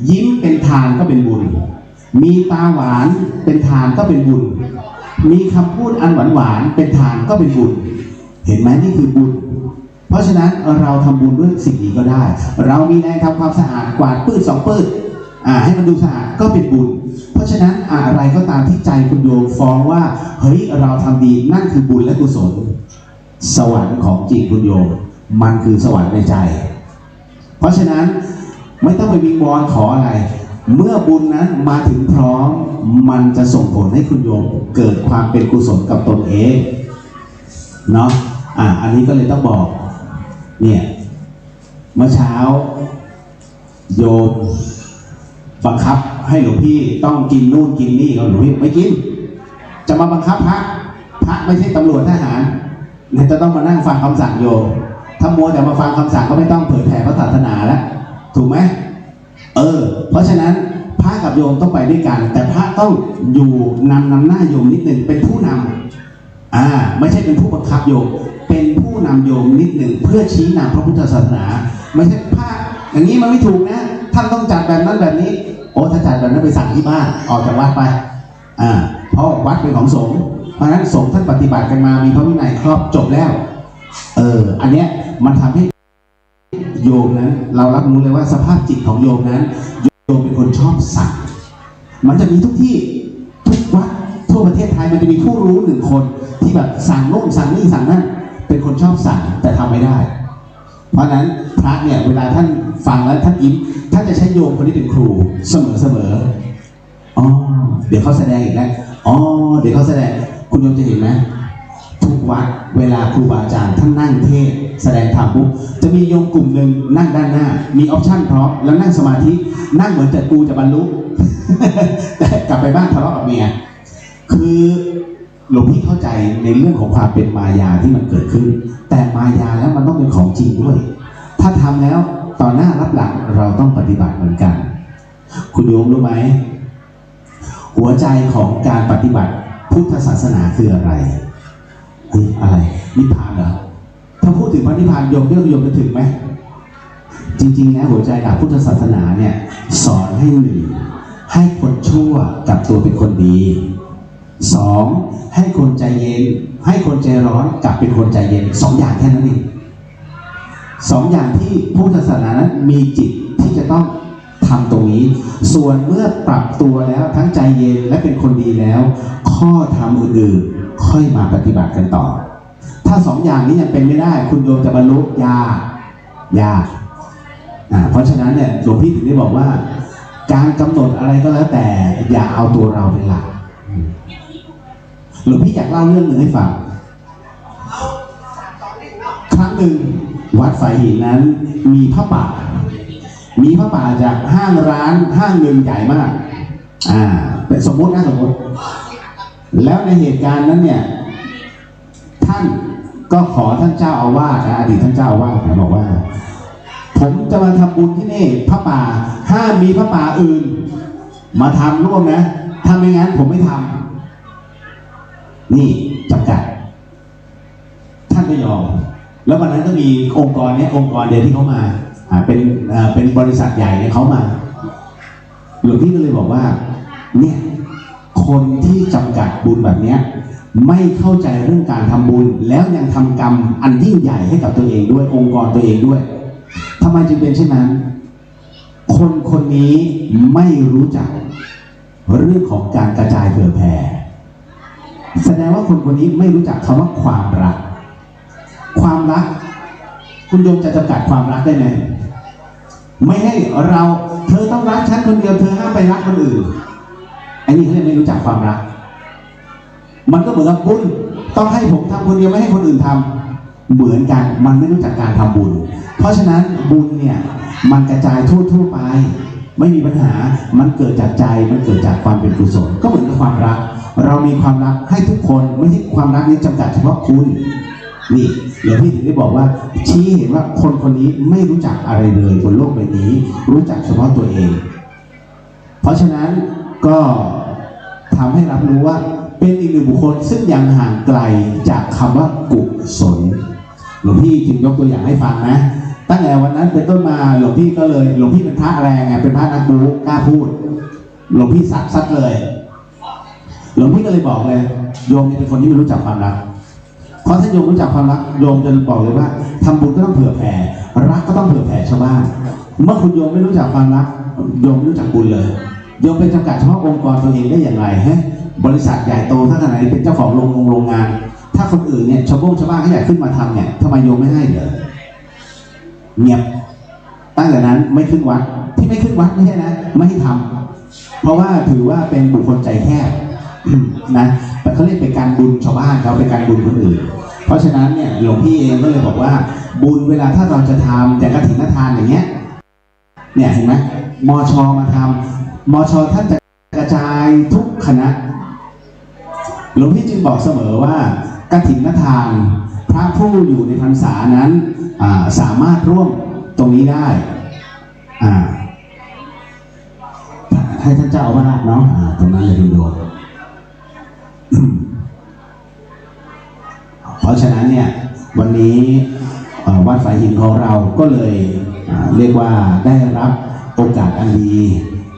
A: ยิ้มเป็นทานก็เป็นบุญมีตาหวานเป็นทานก็เป็นบุญมีคำพูดอันหวานเป็นทานก็เป็นบุญเห็นไหมนี่คือบุญเพราะฉะนั้นเราทำบุญด้วยสิ่งนี้ก็ได้เรามีแรงทำความสะอาดกวาดปื้ดสองปื้ดให้มันดูสะอาดก็เป็นบุญเพราะฉะนั้นอะไรก็ตามที่ใจคุณโยมฟ้องว่าเฮ้ยเราทำดีนั่นคือบุญและกุศลสวรรค์ของจริงคุณโยมมันคือสวรรค์ในใจเพราะฉะนั้นไม่ต้องไปวิงวอนขออะไรเมื่อบุญนั้นมาถึงพร้อมมันจะส่งผลให้คุณโยมเกิดความเป็นกุศลกับตนเองเนาะอันนี้ก็เลยต้องบอกเนี่ยเมื่อเช้าโยมบังคับให้หลวงพี่ต้องกินนู่นกินนี่หลวงพี่ไม่กินจะมาบังคับพระไม่ใช่ตำรวจทหารเนี่ยจะต้องมานั่งฟังคำสั่งโยมถ้ามัวแต่มาฟังคำสั่งก็ไม่ต้องเผยแผ่พระศาสนาแล้วถูกไหมเพราะฉะนั้นพระกับโยมต้องไปด้วยกันแต่พระต้องอยู่นำหน้าโยมนิดหนึ่งเป็นผู้นำไม่ใช่เป็นผู้บังคับโยมเป็นผู้นำโยมนิดหนึ่งเพื่อชี้นำพระพุทธศาสนาไม่ใช่พระอย่างนี้มันไม่ถูกนะท่านต้องจัดแบบนั้นแบบนี้ถ้าจัดแบบนั้นไปสั่งที่บ้านออกจากวัดไปเพราะวัดเป็นของสงฆ์เพราะฉะนั้นสงฆ์ท่านปฏิบัติกันมามีพระวินัยครอบจบแล้วอันเนี้ยมันทำให้โยมนั้นเรารับรู้เลยว่าสภาพจิตของโยมนั้นโยมเป็นคนชอบสั่งมันจะมีทุกที่ทุกวัดทั่วประเทศไทยมันจะมีผู้รู้หนึ่งคนที่แบบสั่งโน่นสั่งนี่สั่งนั่นเป็นคนชอบสั่งแต่ทำไม่ได้เพราะนั้นพระเนี่ยเวลาท่านฟังแล้วท่านยิ้มท่านจะใช้โยมคนนี้เป็นครูเสมอเดี๋ยวเขาแสดงอีกแล้วเดี๋ยวเขาแสดงคุณโยมจะเห็นไหมทุกวัดเวลาครูบาอาจารย์ท่านนั่งเทศแสดงธรรมปุ๊บจะมีโยมกลุ่มหนึ่งนั่งด้านหน้ามีออปชั่นพร้อมแล้วนั่งสมาธินั่งเหมือนจะกูจะบรรลุ แต่กลับไปบ้านทะเลาะกับเมียคือหลวงพี่เข้าใจในเรื่องของความเป็นมายาที่มันเกิดขึ้นแต่มายาแล้วมันต้องเป็นของจริงด้วยถ้าทำแล้วต่อหน้ารับหลังเราต้องปฏิบัติเหมือนกันคุณโยมรู้ไหมหัวใจของการปฏิบัติพุทธศาสนาคืออะไรอะไรนิพพานเหรอถ้าพูดถึงพระนิพพานโยมจะถึงไหมจริงๆนะหัวใจหลักพุทธศาสนาเนี่ยสอนให้หนึ่งให้คนชั่วกลับตัวเป็นคนดีสองให้คนใจเย็นให้คนใจร้อนกลับเป็นคนใจเย็นสองอย่างแค่นั้นเองสองอย่างที่พุทธศาสนานั้นมีจิตที่จะต้องทำตรงนี้ส่วนเมื่อปรับตัวแล้วทั้งใจเย็นและเป็นคนดีแล้วข้อธรรมอื่นๆค่อยมาปฏิบัติกันต่อถ้าสองอย่างนี้ยังเป็นไม่ได้คุณโยมจะบรรลุยากเพราะฉะนั้นเนี่ยหลวงพี่ถึงได้บอกว่าการกำหนดอะไรก็แล้วแต่อย่าเอาตัวเราเป็นหลักหลวงพี่อยากเล่าเรื่องหนึ่งให้ฟังครั้งหนึ่งวัดสายหินนั้นมีผ้าป่าจากห้างหนึ่งใหญ่มากเป็นสมมติแล้วในเหตุการณ์นั้นเนี่ยท่านก็ขอท่านเจ้าอาวาสอดีตท่านเจ้าอาวาสบอกว่าผมจะมาทำบุญที่นี่ผ้าป่าห้ามมีผ้าป่าอื่นมาทำร่วมนะถ้าไม่งั้นผมไม่ทำนี่จำกัดท่านก็ยอมแล้ววันนั้นก็มีองค์กรเดียวที่เขามาเป็นบริษัทใหญ่เนี่ยเขามาหลวงพี่ก็เลยบอกว่าเนี่ยคนที่จำกัดบุญแบบเนี้ยไม่เข้าใจเรื่องการทำบุญแล้วยังทำกรรมอันยิ่งใหญ่ให้กับตัวเองด้วยองค์กรตัวเองด้วยทำไมจึงเป็นเช่นนั้นคนนี้ไม่รู้จักเรื่องของการกระจายเผยแผ่แสดงว่าคนนี้ไม่รู้จักคำว่าความรักคุณโยมจะจำกัดความรักได้ไหมไม่ให้เธอต้องรักฉันคนเดียวเธอห้ามไปรักคนอื่นอันนี้เขาเรียกไม่รู้จักความรักมันก็เหมือนกับบุญต้องให้ผมทำคนเดียวไม่ให้คนอื่นทำเหมือนกันมันไม่รู้จักการทำบุญเพราะฉะนั้นบุญเนี่ยมันกระจายทั่วไปไม่มีปัญหามันเกิดจากใจมันเกิดจากความเป็นกุศลก็เหมือนกับความรักเรามีความรักให้ทุกคนไม่ใช่ความรักนี้จำกัดเฉพาะคุณนี่หลวงพี่ถึงได้บอกว่าชี้เห็นว่าคนนี้ไม่รู้จักอะไรเลยบนโลกใบนี้รู้จักเฉพาะตัวเองเพราะฉะนั้นก็ทำให้รับรู้ว่าเป็นอีกหนึ่งบุคคลซึ่งยังห่างไกลจากคำว่ากุศล หลวงพี่จึงยกตัวอย่างให้ฟังนะตั้งแต่วันนั้นเป็นต้นมาหลวงพี่เป็นพระแรงไงเป็นพระนักบู๊กล้าพูดหลวงพี่ซัดเลยหลวงพี่ก็เลยบอกเลยโยมเป็นคนที่ไม่รู้จักความรักเพราะถ้าโยมรู้จักความรักโยมจะบอกเลยว่าทำบุญก็ต้องเผื่อแผ่รักก็ต้องเผื่อแผ่ชาวบ้านเมื่อคุณโยมไม่รู้จักความรักโยมไม่รู้จักบุญเลยโยมเป็นจำกัดเฉพาะองค์กรตัวเองได้อย่างไรฮะบริษัทใหญ่โตถ้าขนาดนี้เป็นเจ้าของโรงงานถ้าคนอื่นเนี่ยชาวบ้านเขาอยากขึ้นมาทำเนี่ยทำไมโยมไม่ให้เหรอเงียบตั้งแต่นั้นไม่ขึ้นวัดที่ไม่ขึ้นวัดไม่ใช่นะไม่ให้ทำเพราะว่าถือว่าเป็นบุคคลใจแคบนะเขาเรียกเป็นการบุญชาวบ้านเขาเป็นการบุญคนอื่นเพราะฉะนั้นเนี่ยหลวงพี่เองก็เลยบอกว่าบุญเวลาถ้าเราจะทำแต่กฐินทานอย่างเงี้ยเนี่ยเห็นไหมมช.มาทำมช.ท่านจะกระจายทุกคณะหลวงพี่จึงบอกเสมอว่ากฐินทานพระผู้อยู่ในพรรษานั้นสามารถร่วมตรงนี้ได้ให้ท่านเจ้าอาวาสเนาะตรงนั้นเลยโดนเพราะฉะนั้นเนี่ยวันนี้วัดฝายหินของเราก็เลยเรียกว่าได้รับโอกาสอันดี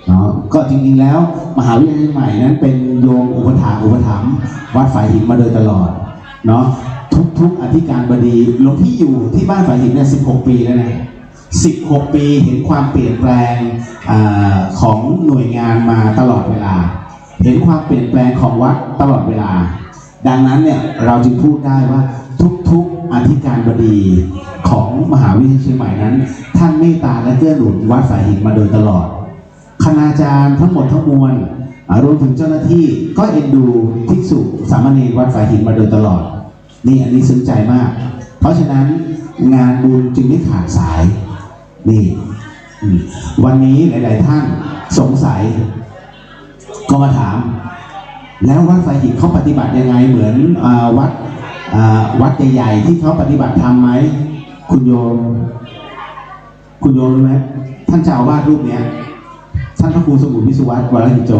A: เนาะก็จริงๆแล้วมหาวิทยาลัยใหม่นั้นเป็นโยมอุปถัมภ์วัดฝายหินมาโดยตลอดเนาะทุกอธิการบดีหลวงพี่อยู่ที่บ้านฝายหินเนี่ย16 ปีแล้วนะ16 ปีเห็นความเปลี่ยนแปลงของหน่วยงานมาตลอดเวลาเห็นความเปลี่ยนแปลงของวัดตลอดเวลาดังนั้นเนี่ยเราจึงพูดได้ว่าทุกอธิการบดีของมหาวิทยาลัยเชียงใหม่นั้นท่านเมตตาและเกื้อหนุนวัดฝายหินมาโดยตลอดคณาจารย์ทั้งหมดทั้งมวลรวมถึงเจ้าหน้าที่ก็เอ็นดูภิกษุสามเณรวัดฝายหินมาโดยตลอดนี่อันนี้ซึ้งใจมากเพราะฉะนั้นงานบุญจึงไม่ขาดสายนี่วันนี้หลายๆท่านสงสัยก็มาถามแล้ววัดฝายหินเขาปฏิบัติยังไงเหมือนวัดใหญ่ๆที่เขาปฏิบัติธรรมไหมคุณโยมรู้ไหมท่านเจ้าอาวาสรูปเนี้ยท่านพระครูสมุทรวิสุวัตรวรหิโจ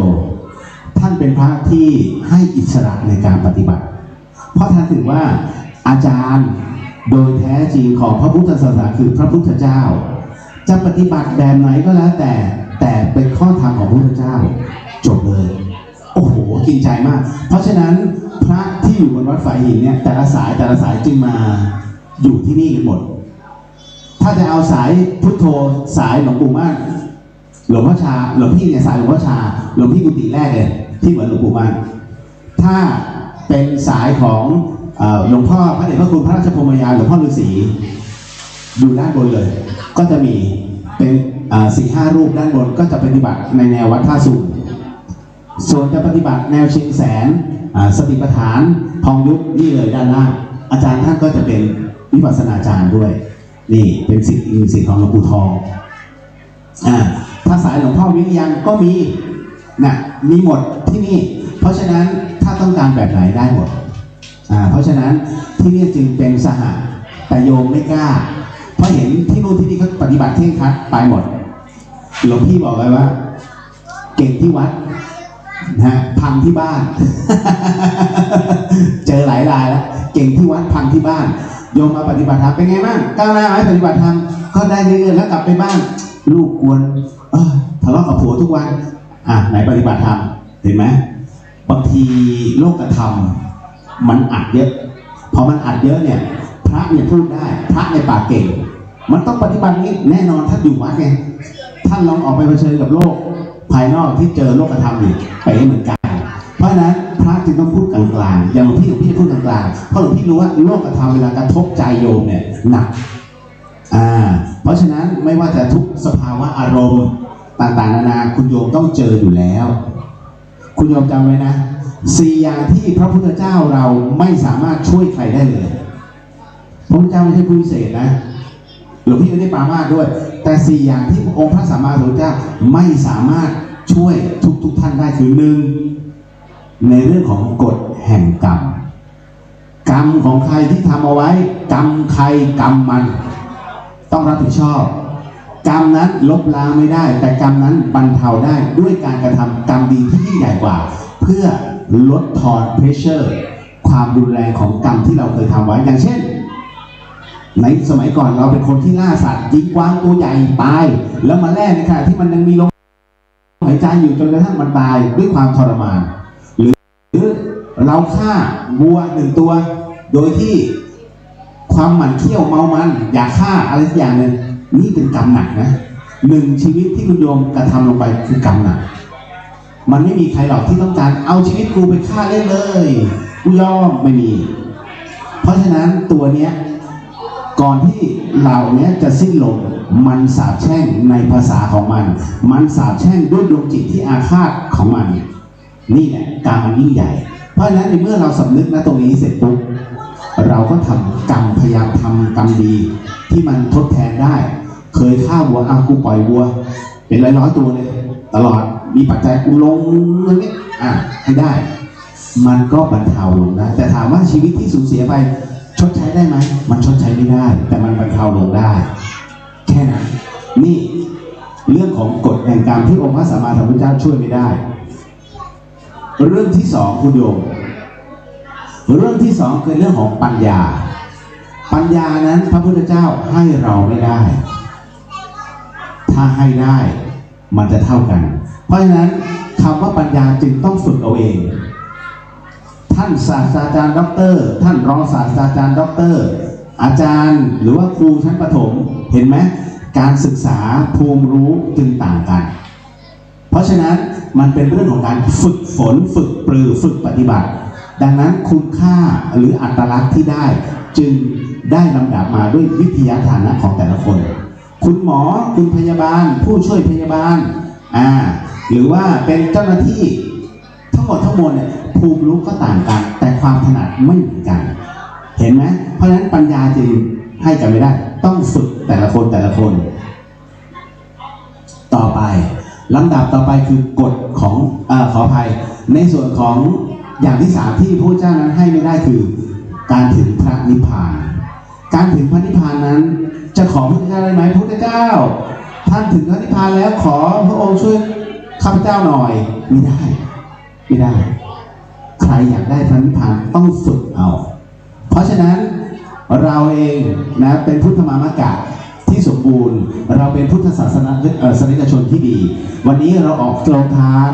A: ท่านเป็นพระที่ให้อิสระในการปฏิบัติเพราะท่านถือว่าอาจารย์โดยแท้จริงของพระพุทธศาสนาคือพระพุทธเจ้าจะปฏิบัติแบบไหนก็แล้วแต่เป็นข้อธรรมของพระพุทธเจ้าจบเลยโอ้โหกินใจมากเพราะฉะนั้นพระที่อยู่บนวัดฝายหินเนี่ยแต่ละสายจึงมาอยู่ที่นี่กันหมดถ้าจะเอาสายพุทโธสายหลวงปู่มั่นหลวงพ่อชาหลวงพี่เนี่ยสายหลวงพ่อชาหลวงพี่กุฏิแรกเลยที่เหมือนหลวงปู่มั่นถ้าเป็นสายของหลวงพ่อพระเดชพระคุณพระราชพรหมยานหลวงพ่อฤาษีดูด้านบนเลยก็จะมีเป็น4-5 รูปด้านบนก็จะปฏิบัติในแนววัดท่าสูงส่วนจะปฏิบัติแนวเชียงแสนสติปัฏฐานพองยุบนี่เลยด้านล่างอาจารย์ท่านก็จะเป็นวิปัสสนาจารย์ด้วยนี่เป็นศิษย์ของหลวงปู่ทองถ้าสายหลวงพ่อวิริยังก็มีหมดที่นี่เพราะฉะนั้นถ้าต้องการแบบไหนได้หมดเพราะฉะนั้นที่นี่จึงเป็นสหแต่โยมไม่กล้าเพราะเห็นที่นู่นที่นี่เขาปฏิบัติเท่งคัดไปหมดหลวงพี่บอกเลยว่าเก่งที่วัดนะพังที่บ้าน เจอหลายรายแล้วเก่งที่วัดพังที่บ้านโยมมาปฏิบัติธรรมเป็นไงบ้างก้าวหน้าไหมปฏิบัติธรรมก็ได้เรื่อยๆแล้วกลับไปบ้านลูกกวนทะเลาะกับผัวทุกวันไหนปฏิบัติธรรมเห็นไหมบางทีโลกธรรมมันอัดเยอะพอมันอัดเยอะเนี่ยพระเนี่ยพูดได้พระในปากเก่งมันต้องปฏิบัตินี้แน่นอนท่านอยู่วัดไงท่านลองออกไปเผชิญกับโลกภายนอกที่เจอโลกธรรมอยู่ไปเหมือนกันเพราะฉะนั้นพระจึงต้องพูดกลางๆอย่างหลวงพี่จะพูดกลางๆเพราะหลวงพี่รู้ว่าโลกธรรมเวลากระทบใจโยมเนี่ยหนักเพราะฉะนั้นไม่ว่าจะทุกสภาวะอารมณ์ต่างๆนานาคุณโยมต้องเจออยู่แล้วคุณโยมจำไว้นะ4 อย่างที่พระพุทธเจ้าเราไม่สามารถช่วยใครได้เลยพระพุทธเจ้าไม่ใช่ผู้พิเศษนะหลวงพี่ไม่ได้ปรามาสด้วยแต่4 อย่างที่องค์พระสัมมาสัมพุทธเจ้าไม่สามารถช่วยทุกท่านได้คือ1ในเรื่องของกฎแห่งกรรมของใครที่ทำเอาไว้กรรมใครกรรมมันต้องรับผิดชอบกรรมนั้นลบล้างไม่ได้แต่กรรมนั้นบรรเทาได้ด้วยการกระทำกรรมดีที่ยิ่งใหญ่กว่าเพื่อลดทอนเพรสเชอร์ความรุนแรงของกรรมที่เราเคยทำไว้อย่างเช่น ในสมัยก่อนเราเป็นคนที่ล่าสัตว์ยิงกวางตัวใหญ่ตายแล้วมาแล่ในขณะที่มันยังมีลมหายใจอยู่จนกระทั่งมันตายด้วยความทรมานหรือเราฆ่าวัวหนึ่งตัวโดยที่ความหมั่นเคี้ยวเมามันอยากฆ่าอะไรสักอย่างหนึ่งนี่เป็นกรรมหนักนะหนึ่งชีวิตที่คุณโยมกระทำลงไปคือกรรมหนักมันไม่มีใครหรอกที่ต้องการเอาชีวิตกูไปฆ่าเล่นเลยกูยอมไม่มีเพราะฉะนั้นตัวเนี้ยก่อนที่เหล่านี้จะสิ้นลมมันสาปแช่งในภาษาของมันสาปแช่งด้วยดวงจิตที่อาฆาตของมันนี่แหละกรรมมันยิ่งใหญ่เพราะฉะนั้นในเมื่อเราสำนึกนะตรงนี้เสร็จปุ๊บเราก็ทำกรรมพยายามทำกรรมดีที่มันทดแทนได้เคยฆ่าวัวเอากูปล่อยวัวเป็นร้อยๆตัวเลยตลอดมีปัจจัยกูลงเงินนี้ให้ได้มันก็บรรเทาลงได้แต่ถามว่าชีวิตที่สูญเสียไปชดใช้ได้ไหมมันชดใช้ไม่ได้แต่มันบรรเทาลงได้แค่นั้นนี่เรื่องของกฎแห่งกรรมที่องค์พระสัมมาสัมพุทธเจ้าช่วยไม่ได้เรื่องที่สองคุณโยมเรื่องที่สองคือเรื่องของปัญญานั้นพระพุทธเจ้าให้เราไม่ได้ถ้าให้ได้มันจะเท่ากันเพราะฉะนั้นคำว่าปัญญาจึงต้องฝึกเอาเองท่านศาสตราจารย์ด็อกเตอร์ท่านรองศาสตราจารย์ด็อกเตอร์อาจารย์หรือว่าครูชั้นประถมเห็นไหมการศึกษาภูมิรู้จึงต่างกันเพราะฉะนั้นมันเป็นเรื่องของการฝึกฝนฝึกปรือฝึกปฏิบัติดังนั้นคุณค่าหรืออัตลักษณ์ที่ได้จึงได้ลำดับมาด้วยวิทยาฐานะของแต่ละคนคุณหมอคุณพยาบาลผู้ช่วยพยาบาลหรือว่าเป็นเจ้าหน้าที่ทั้งหมดเนี่ยภูมิรู้ก็ต่างกันแต่ความถนัดไม่เหมือนกันเห็นไหมเพราะฉะนั้นปัญญาจึงให้กันไม่ได้ต้องฝึกแต่ละคนต่อไปลำดับต่อไปคือกฎของขออภัยในส่วนของอย่างที่สามที่พระเจ้านั้นให้ไม่ได้คือการถึงพระนิพพานการถึงพระนิพพานนั้นจะขอพระพุทธเจ้าได้ไหมพระพุทธเจ้าท่านถึงพระนิพพานแล้วขอพระองค์ช่วยข้าพเจ้าหน่อยไม่ได้ใครอยากได้พระนิพพานต้องฝึกเอาเพราะฉะนั้นเราเองนะเป็นพุทธมามกะที่สมบูรณ์เราเป็นพุทธศาสนิกชนที่ดีวันนี้เราออกโรงทาน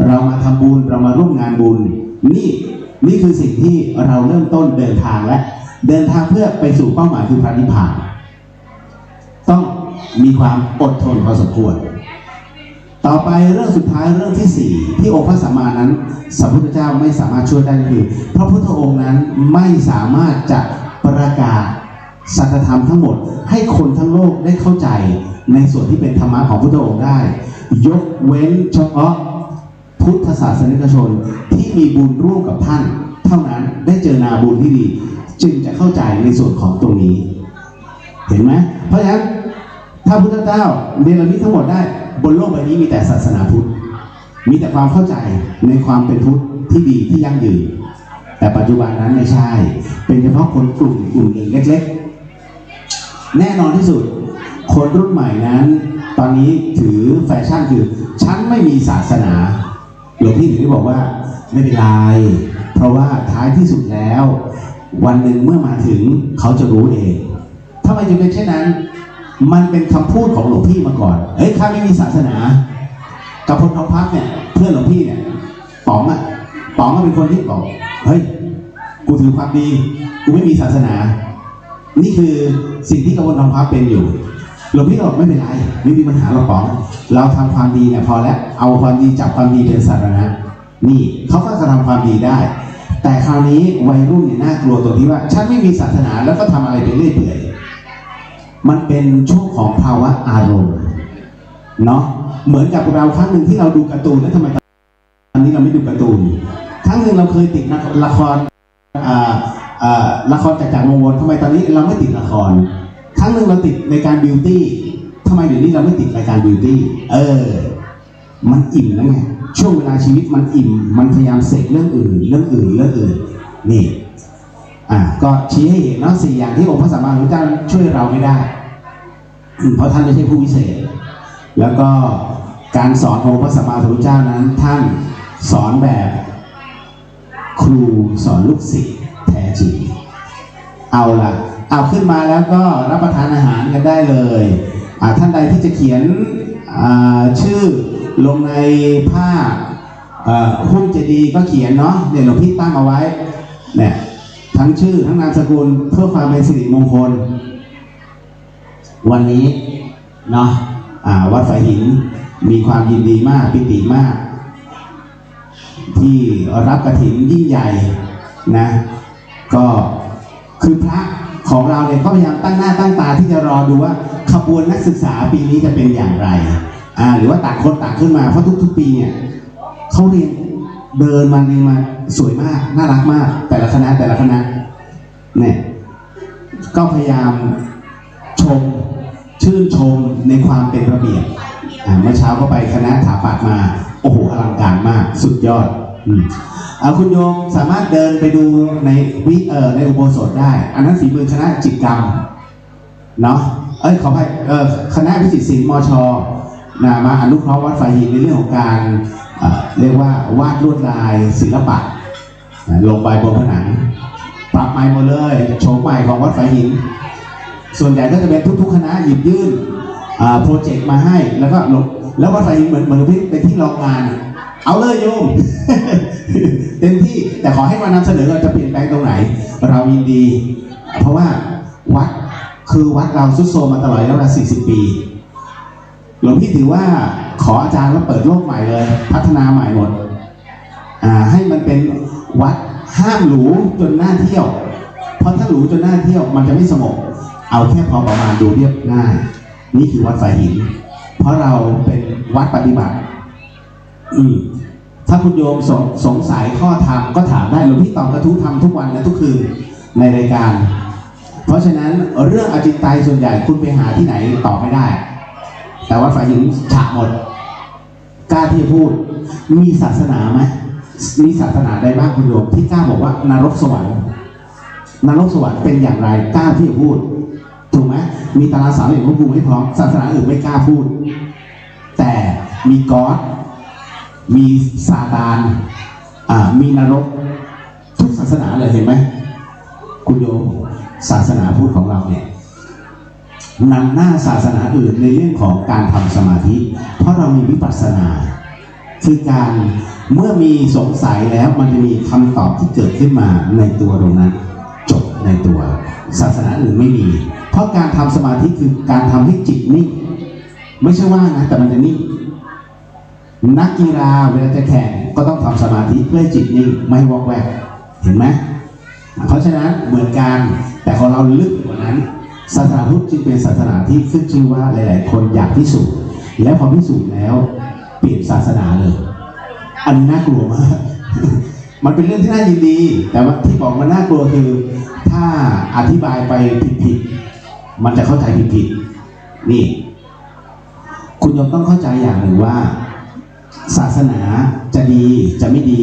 A: เรามาทำบุญเรามาร่วมงานบุญนี่คือสิ่งที่เราเริ่มต้นเดินทางเพื่อไปสู่เป้าหมายคือพระนิพพานต้องมีความอดทนพอสมควรต่อไปเรื่องสุดท้ายเรื่องที่สี่ที่องค์พระสัมมานั้นสัมพุทธเจ้าไม่สามารถช่วยได้คือพระพุทธองค์นั้นไม่สามารถจะประกาศสัจธรรมทั้งหมดให้คนทั้งโลกได้เข้าใจในส่วนที่เป็นธรรมะของพุทธองค์ได้ยกเว้นเฉพาะพุทธศาสนิกชนที่มีบุญร่วมกับท่านเท่านั้นได้เจอนาบุญที่ดีจึงจะเข้าใจในส่วนของตรงนี้เห็นไหมเพราะฉะนั้นถ้าพุทธเจ้าเนรมิตทั้งหมดได้บนโลกใบนี้มีแต่ศาสนาพุทธมีแต่ความเข้าใจในความเป็นพุทธที่ดีที่ยั่งยืนแต่ปัจจุบันนั้นไม่ใช่เป็นเฉพาะคนกลุ่มหนึ่งเล็กๆแน่นอนที่สุดคนรุ่นใหม่นั้นตอนนี้ถือแฟชั่นคือฉันไม่มีศาสนาหลวงพี่ถึงได้บอกว่าไม่เป็นไรเพราะว่าท้ายที่สุดแล้ววันหนึ่งเมื่อมาถึงเขาจะรู้เองถ้ามันยังเป็นเช่นนั้นมันเป็นคำพูดของหลวงพี่มาก่อนข้าไม่มีศาสนากับพลทองพักเนี่ยเพื่อนหลวงพี่เนี่ยป๋องก็เป็นคนที่บอกเฮ้ยกูถือความดีกูไม่มีศาสนานี่คือสิ่งที่กบฏทองพักเป็นอยู่หลวงพี่บอกไม่เป็นไรไม่มีปัญหาหรอกป๋องเราทำความดีเนี่ยพอแล้วเอาความดีจับความดีเป็นสาระนี่เขาก็จะทำความดีได้แต่คราวนี้วัยรุ่นเนี่ยน่ากลัวตรงที่ว่าฉันไม่มีศาสนาแล้วก็ทำอะไรไปเรื่อยเปื่อยมันเป็นช่วงของภาวะอารมณ์เนาะเหมือนกับเราครั้งหนึ่งที่เราดูการ์ตูนแล้วทำไมตอนนี้เราไม่ดูการ์ตูนครั้งหนึ่งเราเคยติดละครจากวงทำไมตอนนี้เราไม่ติดละครครั้งหนึ่งเราติดในการบิวตี้ทำไมเดี๋ยวนี้เราไม่ติดรายการบิวตี้มันอิ่มแล้วไงช่วงเวลาชีวิตมันอิ่มมันพยายามเสกเรื่องอื่นนี่ก็ชี้ให้เห็นเนาะ4อย่างที่องค์พระสัมมาสัมพุทธเจ้าช่วยเราไม่ได้เพราะท่านไม่ใช่ผู้วิเศษแล้วก็การสอนของพระสัมมาสัมพุทธเจ้านั้นท่านสอนแบบครูสอนลูกศิษย์แท้จริงเอาล่ะ เอาขึ้นมาแล้วก็รับประทานอาหารกันได้เลยท่านใดที่จะเขียนชื่อลงในผ้าหุ้มเจดีย์ก็เขียนเนาะเนี่ยหลวงพี่ตั้งเอาไว้เนี่ยทั้งชื่อทั้งนามสกุลเพื่อความเป็นสิริมงคลวันนี้เนาะวัดฝายหินมีความยินดีมากปิติมากที่รับกฐินยิ่งใหญ่นะก็คือพระของเราเนี่ยก็พยายามตั้งหน้าตั้งตาที่จะรอดูว่าขบวนนักศึกษาปีนี้จะเป็นอย่างไรหรือว่าต่างคนต่างขึ้นมาเพราะทุกปีเนี่ยเขาเรียนเดินมาสวยมากน่ารักมากแต่ละคณะเนี่ยก็พยายามชื่นชมในความเป็นระเบียบเมื่อเช้าก็ไปคณะถาปัตย์มาโอ้โหอลังการมากสุดยอดคุณโยมสามารถเดินไปดูในอุโบสถได้อันนั้นฝีมือคณะจิตรกรรมเนาะขออภัยคณะวิจิตรศิลป์มช.มาอนุเคราะห์วัดฝายหินในเรื่องของการเรียกว่าวาดลวดลายศิลปะลงไปบนผนังปรับใหม่หมดเลยโฉมใหม่ของวัดฝายหินส่วนใหญ่ก็จะเป็นทุกๆคณะหยิบยื่นโปรเจกต์มาให้แล้ววัดฝายหินเหมือนเป็นที่รองงานเอาเลยโยม เต็มที่แต่ขอให้มานำเสนอเราจะเปลี่ยนแปลงตรงไหนเรายินดีเพราะว่าวัดเราทรุดโทรมมาตลอดระยะเวลา40 ปีหลวงพี่ถือว่าขออาจารย์มาเปิดโลกใหม่เลยพัฒนาใหม่หมดให้มันเป็นวัดห้ามหรูจนน่าเที่ยวเพราะถ้าหรูจนน่าเที่ยวมันจะไม่สงบเอาแค่พอประมาณดูเรียบง่ายนี่คือวัดฝายหินเพราะเราเป็นวัดปฏิบัติถ้าคุณโยมสงสัยข้อธรรมก็ถามได้หลวงพี่ตอบกระทู้ธรรมทุกวันและทุกคืนในรายการเพราะฉะนั้นเรื่องอจินไตยส่วนใหญ่คุณไปหาที่ไหนตอบไม่ได้แต่ว่าฝ่ายหญิงฉะหมดกล้าที่จะพูดมีศาสนาไหมมีศาสนาใดบ้างคุณโยมที่กล้าบอกว่านรกสวรรค์เป็นอย่างไรกล้าที่จะพูดถูกไหมมีตารางสามเหลี่ยมพระภูมิให้พร้อมศาสนาอื่นไม่กล้าพูดแต่มีก๊อดมีซาตานมีนรกทุกศาสนาเลยเห็นไหมคุณโยมศาสนาพุทธของเราเนี่ยนำหน้าศาสนาอื่นในเรื่องของการทำสมาธิเพราะเรามีวิปัสสนาคือการเมื่อมีสงสัยแล้วมันจะมีคำตอบที่เกิดขึ้นมาในตัวตรงนั้นจบในตัวศาสนาอื่นไม่มีเพราะการทำสมาธิคือการทำให้จิตนิ่งไม่ใช่ว่านะแต่มันจะนิ่งนักกีฬาเวลาจะแข่งก็ต้องทำสมาธิเพื่อจิตนิ่งไม่วอกแวกเห็นไหมเพราะฉะนั้นเหมือนกันแต่ของเราลึกกว่านั้นศาสนาพุทธจึงเป็นศาสนาที่ขึ้นชื่อว่าหลายๆคนอยากพิสูจน์แล้วพอพิสูจน์แล้วเปลี่ยนศาสนาเลยอันน่ากลัวมาก มันเป็นเรื่องที่น่ายินดีแต่ว่าที่บอกมันน่ากลัวคือถ้าอธิบายไปผิดๆมันจะเข้าใจผิดๆนี่คุณยมต้องเข้าใจอย่างหนึ่งว่าศาสนาจะดีจะไม่ดี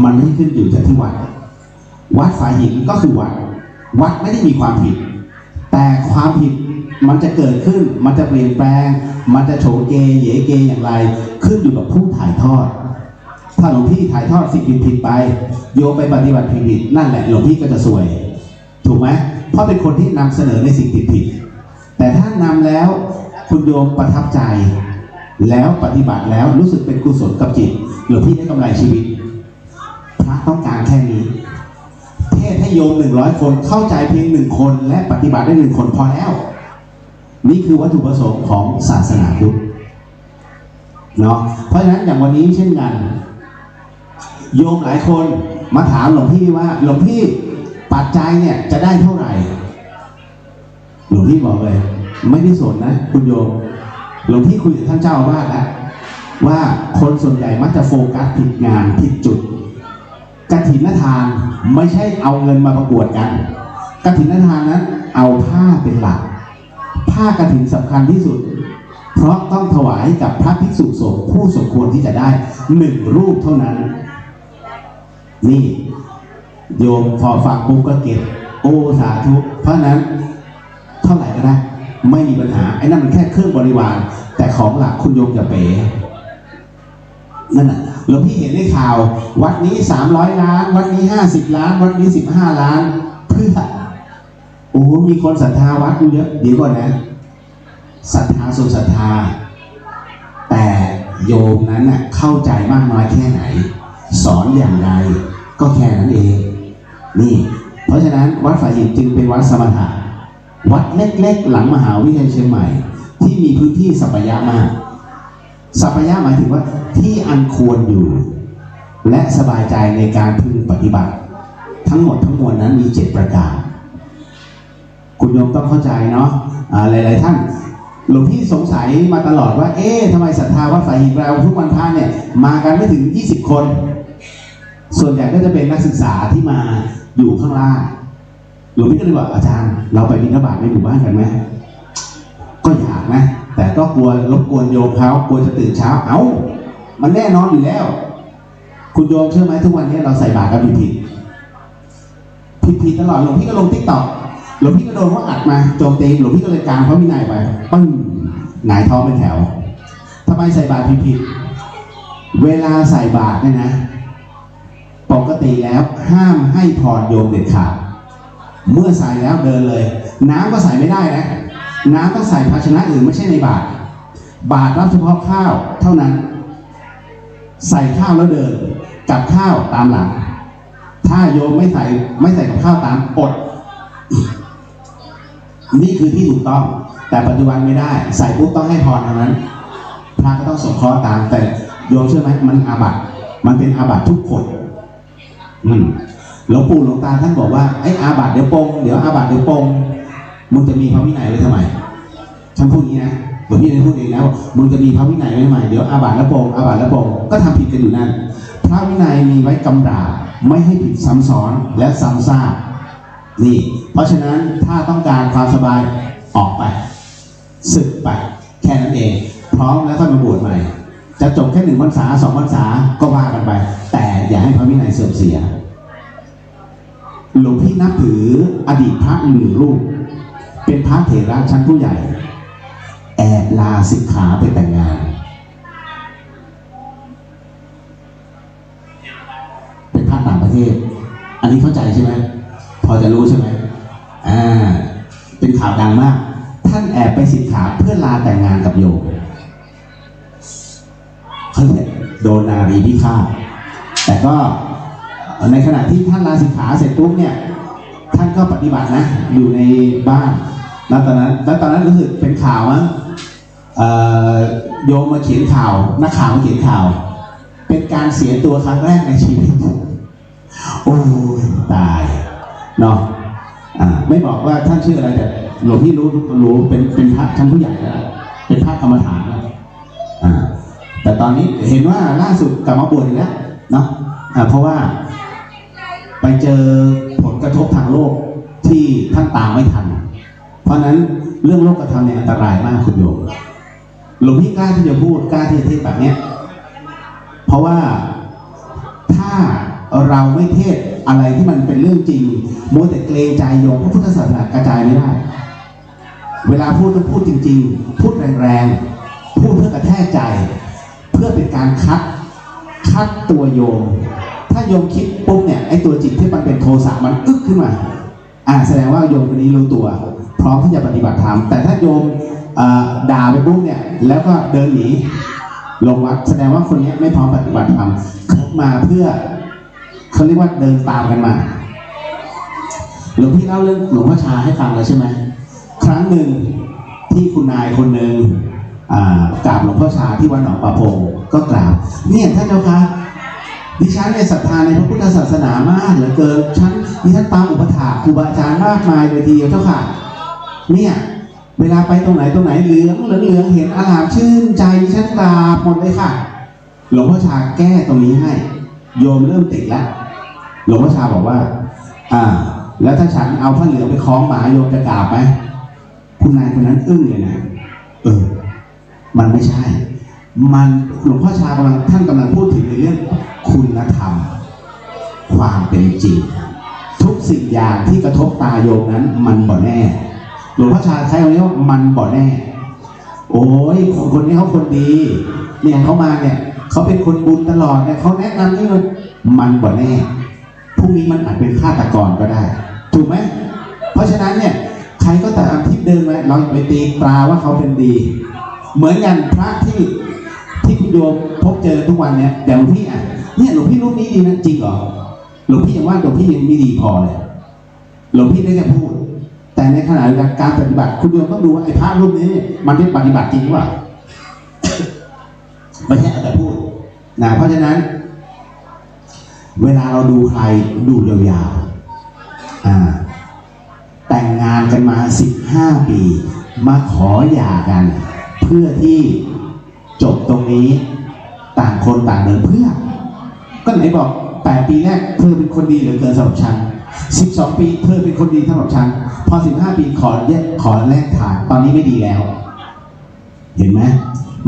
A: มันไม่ขึ้นอยู่จากที่วัดฝายหินก็คือวัดไม่ได้มีความผิดแต่ความผิดมันจะเกิดขึ้นมันจะเปลี่ยนแปลงมันจะโฉเกเยเกอย่างไรขึ้นอยู่กับผู้ถ่ายทอดถ้าหลวงพี่ถ่ายทอดสิ่งผิดไปโยมไปปฏิบัติผิดนั่นแหละหลวงพี่ก็จะซวยถูกไหมเพราะเป็นคนที่นำเสนอในสิ่งผิดแต่ถ้านำแล้วคุณโยมประทับใจแล้วปฏิบัติแล้วรู้สึกเป็นกุศลกับจิตหลวงพี่ได้กำไรชีวิตพระต้องการแค่นี้เทศให้โยม100 คนเข้าใจเพียง1 คนและปฏิบัติได้1 คนพอแล้วนี่คือวัตถุประสงค์ของศาสนาพุทธเนาะเพราะฉะนั้นอย่างวันนี้เช่นกันโยมหลายคนมาถามหลวงพี่ว่าหลวงพี่ปัจจัยเนี่ยจะได้เท่าไหร่หลวงพี่บอกเลยไม่ได้สนนะคุณโยมหลวงพี่คุยกับท่านเจ้าอาวาสแล้วว่าคนส่วนใหญ่มักจะโฟกัสผิดงานผิดจุดกฐินทานไม่ใช่เอาเงินมาประกวดกันกฐินทานนั้นเอาผ้าเป็นหลักผ้ากฐินสำคัญที่สุดเพราะต้องถวายกับพระภิกษุสงฆ์ผู้สมควรที่จะได้1 รูปเท่านั้นนี่โยมพอฟังปุ๊บก็เก็บโอ้สาธุเพราะนั้นเท่าไหร่ก็ได้ไม่มีปัญหาไอ้นั่นมันแค่เครื่องบริวารแต่ของหลักคุณโยมจะเป๋นั่นน่ะหลวงพี่เห็นในข่าววัดนี้300 ล้านวัดนี้50 ล้านวัดนี้15 ล้านเพื่อ อ้มีคนศรัทธาวัดกูเยอะเดี๋ยวก่อนนะศรัทธาส่วนศรัทธาแต่โยมนั้นน่ะเข้าใจมากน้อยแค่ไหนสอนอย่างไรก็แค่นั้นเองนี่เพราะฉะนั้นวัดฝ่ายหินจึงเป็นวัดสมถะวัดเล็กๆหลังมหาวิทยาลัยเชียงใหม่ที่มีพื้นที่สัปยะมากสัปยะหมายถึงว่าที่อันควรอยู่และสบายใจในการพึงปฏิบัติทั้งหมดทั้งมวลนั้นมี7ประการคุณโยมต้องเข้าใจเนาะหลายๆท่านหลวงพี่สงสัยมาตลอดว่าทำไมศรัทธาวัดฝ่ายหินเราทุกวันพระเนี่ยมากันไม่ถึง20 คนส่วนใหญ่ก็จะเป็นนักศึกษาที่มาอยู่ข้างล่างหลวงพี่ก็เลยบอกอาจารย์เราไปบิณฑบาตในหมู่บ้านกันไหมก็อยากนะแต่ก็กลัวรบกวนโยมเขากลัวจะตื่นเช้ามันแน่นอนอยู่แล้วคุณโยมเชื่อไหมทุกวันนี้เราใส่บาตรกันผิดตลอดหลวงพี่ก็ลงTikTokหลวงพี่ก็โดนว่าอัดมาโจมตีหลวงพี่ก็เลยกางพระวินัยไปปึ้งหงายท้องเป็นแถวทำไมใส่บาตรผิดเวลาใส่บาตรเนี่ยนะปกติแล้วห้ามให้พรโยมเด็ดขาดเมื่อใส่แล้วเดินเลยน้ำก็ใส่ไม่ได้นะน้ำต้องใส่ภาชนะอื่นไม่ใช่ในบาตรรับเฉพาะข้าวเท่านั้นใส่ข้าวแล้วเดินกับข้าวตามหลังถ้าโยมไม่ใส่กับข้าวตามอดนี่คือที่ถูกต้องแต่ปัจจุบันไม่ได้ใส่ปุ๊บต้องให้พรเท่านั้นพระก็ต้องสงเคราะห์ตามแต่โยมเชื่อไหมมันอาบัติมันเป็นอาบัติทุกคนหลวงปู่หลวงตาท่านบอกว่าอาบัติเดี๋ยวปงเดี๋ยวอาบัติเดี๋ยวปงมึงจะมีพระวินัยไว้ทำไมฉันพูดอย่างนี้นะหลวงพี่ได้พูดเองแล้วมึงจะมีพระวินัยไว้ทำไมเดี๋ยวอาบัติแล้วปงอาบัติแล้วปงก็ทำผิดกันอยู่นั่นพระวินัยมีไว้กำราบไม่ให้ผิดซ้ำซ้อนและซ้ำซากนี่เพราะฉะนั้นถ้าต้องการความสบายออกไปสึกไปแค่นั้นเองพร้อมแล้วค่อยมาบวชใหม่จะจบแค่1 พรรษา2 พรรษาก็ว่ากันไปแต่อย่าให้พระวินัยเสื่อมเสียหลวงพี่นับถืออดีตพระ1 รูปเป็นพระเถระชั้นผู้ใหญ่แอบลาสิกขาไปแต่งงานเป็นพระต่างประเทศอันนี้เข้าใจใช่ไหมพอจะรู้ใช่ไหมเป็นข่าวดังมากท่านแอบไปสิกขาเพื่อลาแต่งงานกับโยมเขาเรียกโดนนารีพิฆาตแต่ก็ในขณะที่ท่านลาสิกขาเสร็จปุ๊บเนี่ยท่านก็ปฏิบัตินะอยู่ในบ้านแล้วตอนนั้นรู้สึกเป็นข่าวมั้งโยมมาเขียนข่าวนักข่าวมาเขียนข่าวเป็นการเสียตัวครั้งแรกในชีวิตโอ้ยตายเนาะไม่บอกว่าท่านชื่ออะไรแต่หลวงพี่รู้เป็นพระชั้นผู้ใหญ่แล้วเป็นพระกรรมฐานแล้วแต่ตอนนี้เห็นว่าล่าสุดกลับมาบวชอีกแล้วเนาะเพราะว่าไปเจอผลกระทบทางโลกที่ท่านตามไม่ทันเพราะนั้นเรื่องโลกธรรมเนี่ยอันตรายมากคุณโยมหลวงพี่กล้าที่จะพูดกล้าที่จะเทศแบบนี้เพราะว่าถ้าเราไม่เทศอะไรที่มันเป็นเรื่องจริงมัวแต่เกรงใจโยมพระพุทธศาสนากระจายไม่ได้เวลาพูดต้องพูดจริงๆพูดแรงๆพูดเพื่อกระแทกใจเพื่อเป็นการคัดตัวโยมถ้าโยมคิดปุ๊บเนี่ยไอ้ตัวจิตที่มันเป็นโทสะมันอึกขึ้นมาแสดงว่าโยมคนนี้รู้ตัวพร้อมที่จะปฏิบัติธรรมแต่ถ้าโยมด่าไปปุ๊บเนี่ยแล้วก็เดินหนีลงวัดแสดงว่าคนนี้ไม่พร้อมปฏิบัติธรรมเขามาเพื่อเขาเรียกว่าเดินตามกันมาหลวงพี่เล่าเรื่องหลวงพ่อชาให้ฟังเลยใช่ไหมครั้งหนึ่งที่คุณนายคนหนึ่งกราบหลวงพ่อชาที่วัดหนองปะพงก็กราบเนี่ยท่านเจ้าค่ะดิฉันเนี่ยศรัทธาในพระพุทธศาสนามากเหลือเกินดิฉันตามอุปถากครูบาอาจารย์มากมายเลยทีเดียวเจ้าค่ะเนี่ยเวลาไปตรงไหนเหลืองเห็นอารามชื่นใจดิฉันกราบหมดเลยค่ะหลวงพ่อชาแก้ตรงนี้ให้โยมเริ่มติดแล้วหลวงพ่อชาบอกว่าแล้วถ้าฉันเอาผ้าเหลืองไปคล้องหมาโยมจะกราบไหมคุณนายคนนั้นอึ้งเลยนะมันไม่ใช่มันหลวงพ่อชท่านกำลังพูดถึงในเรื่องคุณธรรมความเป็นจริงทุกสิ่งอย่างที่กระทบตาโยมนั้นมันบ่แน่หลวงพ่อชาใช้คำนี้ว่ามันบ่แน่โอ้ยคนนี้เขาคนดีเนี่ยเขามาเนี่ยเขาเป็นคนบุญตลอดเนี่ยเขาแนะนำนี่มันบ่แน่พรุ่งนี้มันอาจเป็นฆาตกรก็ได้ถูกไหมเพราะฉะนั้นเนี่ย รก็ตามที่เดินมาเราอย่าไปตีตราว่าเขาเป็นดีเหมือนกันพระที่คุณโยมพบเจอทุกวันเนี่ยเดี๋ยวหลวงพี่อ่ะเนี่ยหลวงพี่รูปนี้ดีนะจริงเหรอหลวงพี่ยังว่าหลวงพี่ยังไม่ดีพอเลยหลวงพี่ได้แค่พูดแต่ในขณะเดียวกันการปฏิบัติคุณโยมต้องดูว่าไอ้พระรูปนี้มันได้ปฏิบัติจริงหรือเปล่า ไม่ใช่แต่พูดนะเพราะฉะนั้นเวลาเราดูใครดูยาวๆแต่งงานกันมา15 ปีมาขอหย่ากันเพื่อที่จบตรงนี้ต่างคนต่างเดินเพื่อก็ไหนบอก8 ปีแรกเธอเป็นคนดีเหลือเกินสำหรับฉัน12 ปีเธอเป็นคนดีสำหรับฉันพอ15 ปีขอแลกฐานตอนนี้ไม่ดีแล้วเห็นไหม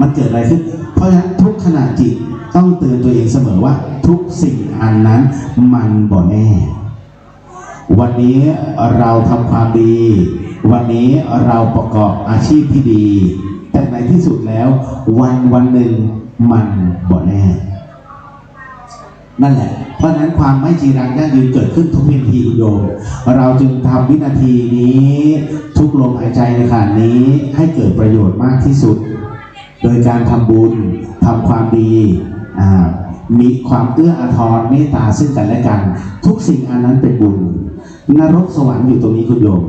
A: มันเกิดอะไรขึ้นเพราะฉะนั้นทุกขณะจิตต้องเตือนตัวเองเสมอว่าทุกสิ่งอันนั้นมันบ่แน่วันนี้เราทำความดีวันนี้เราประกอบอาชีพที่ดีแต่ในที่สุดแล้ววันหนึ่งมันบ่แน่นั่นแหละเพราะฉะนั้นความไม่จีรังยั่งยืนเกิดขึ้นทุกวินาทีคุณโยมเราจึงทำวินาทีนี้ทุกลมหายใจในขณะนี้ให้เกิดประโยชน์มากที่สุดโดยการทำบุญทำความดีมีความเอื้ออาทรเมตตาซึ่งกันและกันทุกสิ่งอันนั้นเป็นบุญนรกสวรรค์อยู่ตรงนี้คุณโยม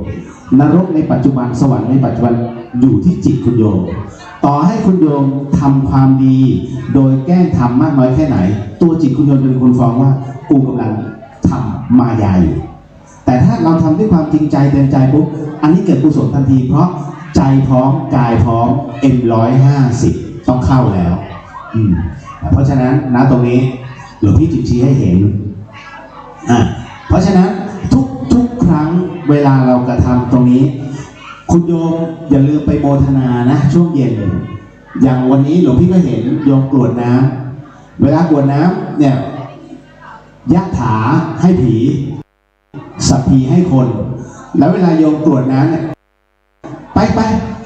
A: นรกในปัจจุบันสวรรค์ในปัจจุบันอยู่ที่จิตคุณโยมต่อให้คุณโยมทำความดีโดยแกล้งทำมากน้อยแค่ไหนตัวจิตคุณโยมจะเป็นคนฟ้องว่ากูกำลังทำมายาอยู่แต่ถ้าเราทำด้วยความจริงใจเต็มใจปุ๊บอันนี้เกิดกุศลทันทีเพราะใจพร้อมกายพร้อม M150 ต้องเข้าแล้วเพราะฉะนั้นณตรงนี้หลวงพี่จึงชี้ให้เห็นเพราะฉะนั้นทุกครั้งเวลาเรากระทำตรงนี้คุณโยมอย่าลืมไปโมทนานะช่วงเย็นอย่างวันนี้หลวงพี่ก็เห็นโยมกรวดน้ำเวลากรวดน้ำเนี่ยยะถาให้ผีสัพพีให้คนแล้วเวลาโยมกรวดน้ำเนี่ยไป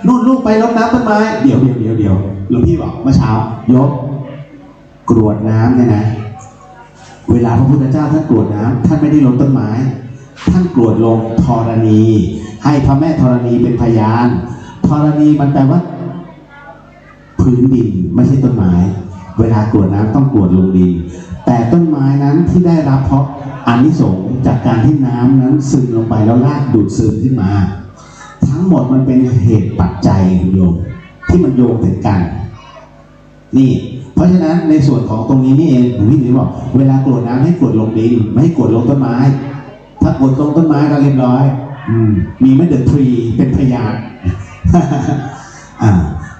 A: นู่นลูกไปรดน้ำต้นไม้เดี๋ยวหลวงพี่บอกเมื่อเช้าโยมกรวดน้ำเนี่ยนะเวลาพระพุทธเจ้าท่านกรวดน้ำท่านไม่ได้ลงต้นไม้ท่านกรวดลงธรณีให้พระแม่ธรณีเป็นพยานธรณีมันแปลว่าพื้นดินไม่ใช่ต้นไม้เวลากรวดน้ำต้องกรวดลงดินแต่ต้นไม้นั้นที่ได้รับเพราะอานิสงส์จากการที่น้ำนั้นซึมลงไปแล้วรากดูดซึมขึ้นมาทั้งหมดมันเป็นเหตุปัจจัยโยมที่มันโยงถึงกันนี่เพราะฉะนั้นในส่วนของตรงนี้นี่เองผมพี่หนุ่ยบอกเวลากรวดน้ำให้กรวดลงดินไม่ให้กรวดลงต้นไม้ถ้ากรวดลงต้นไม้ก็เรียบร้อยมีไม่เดือดทรีเป็นพยาน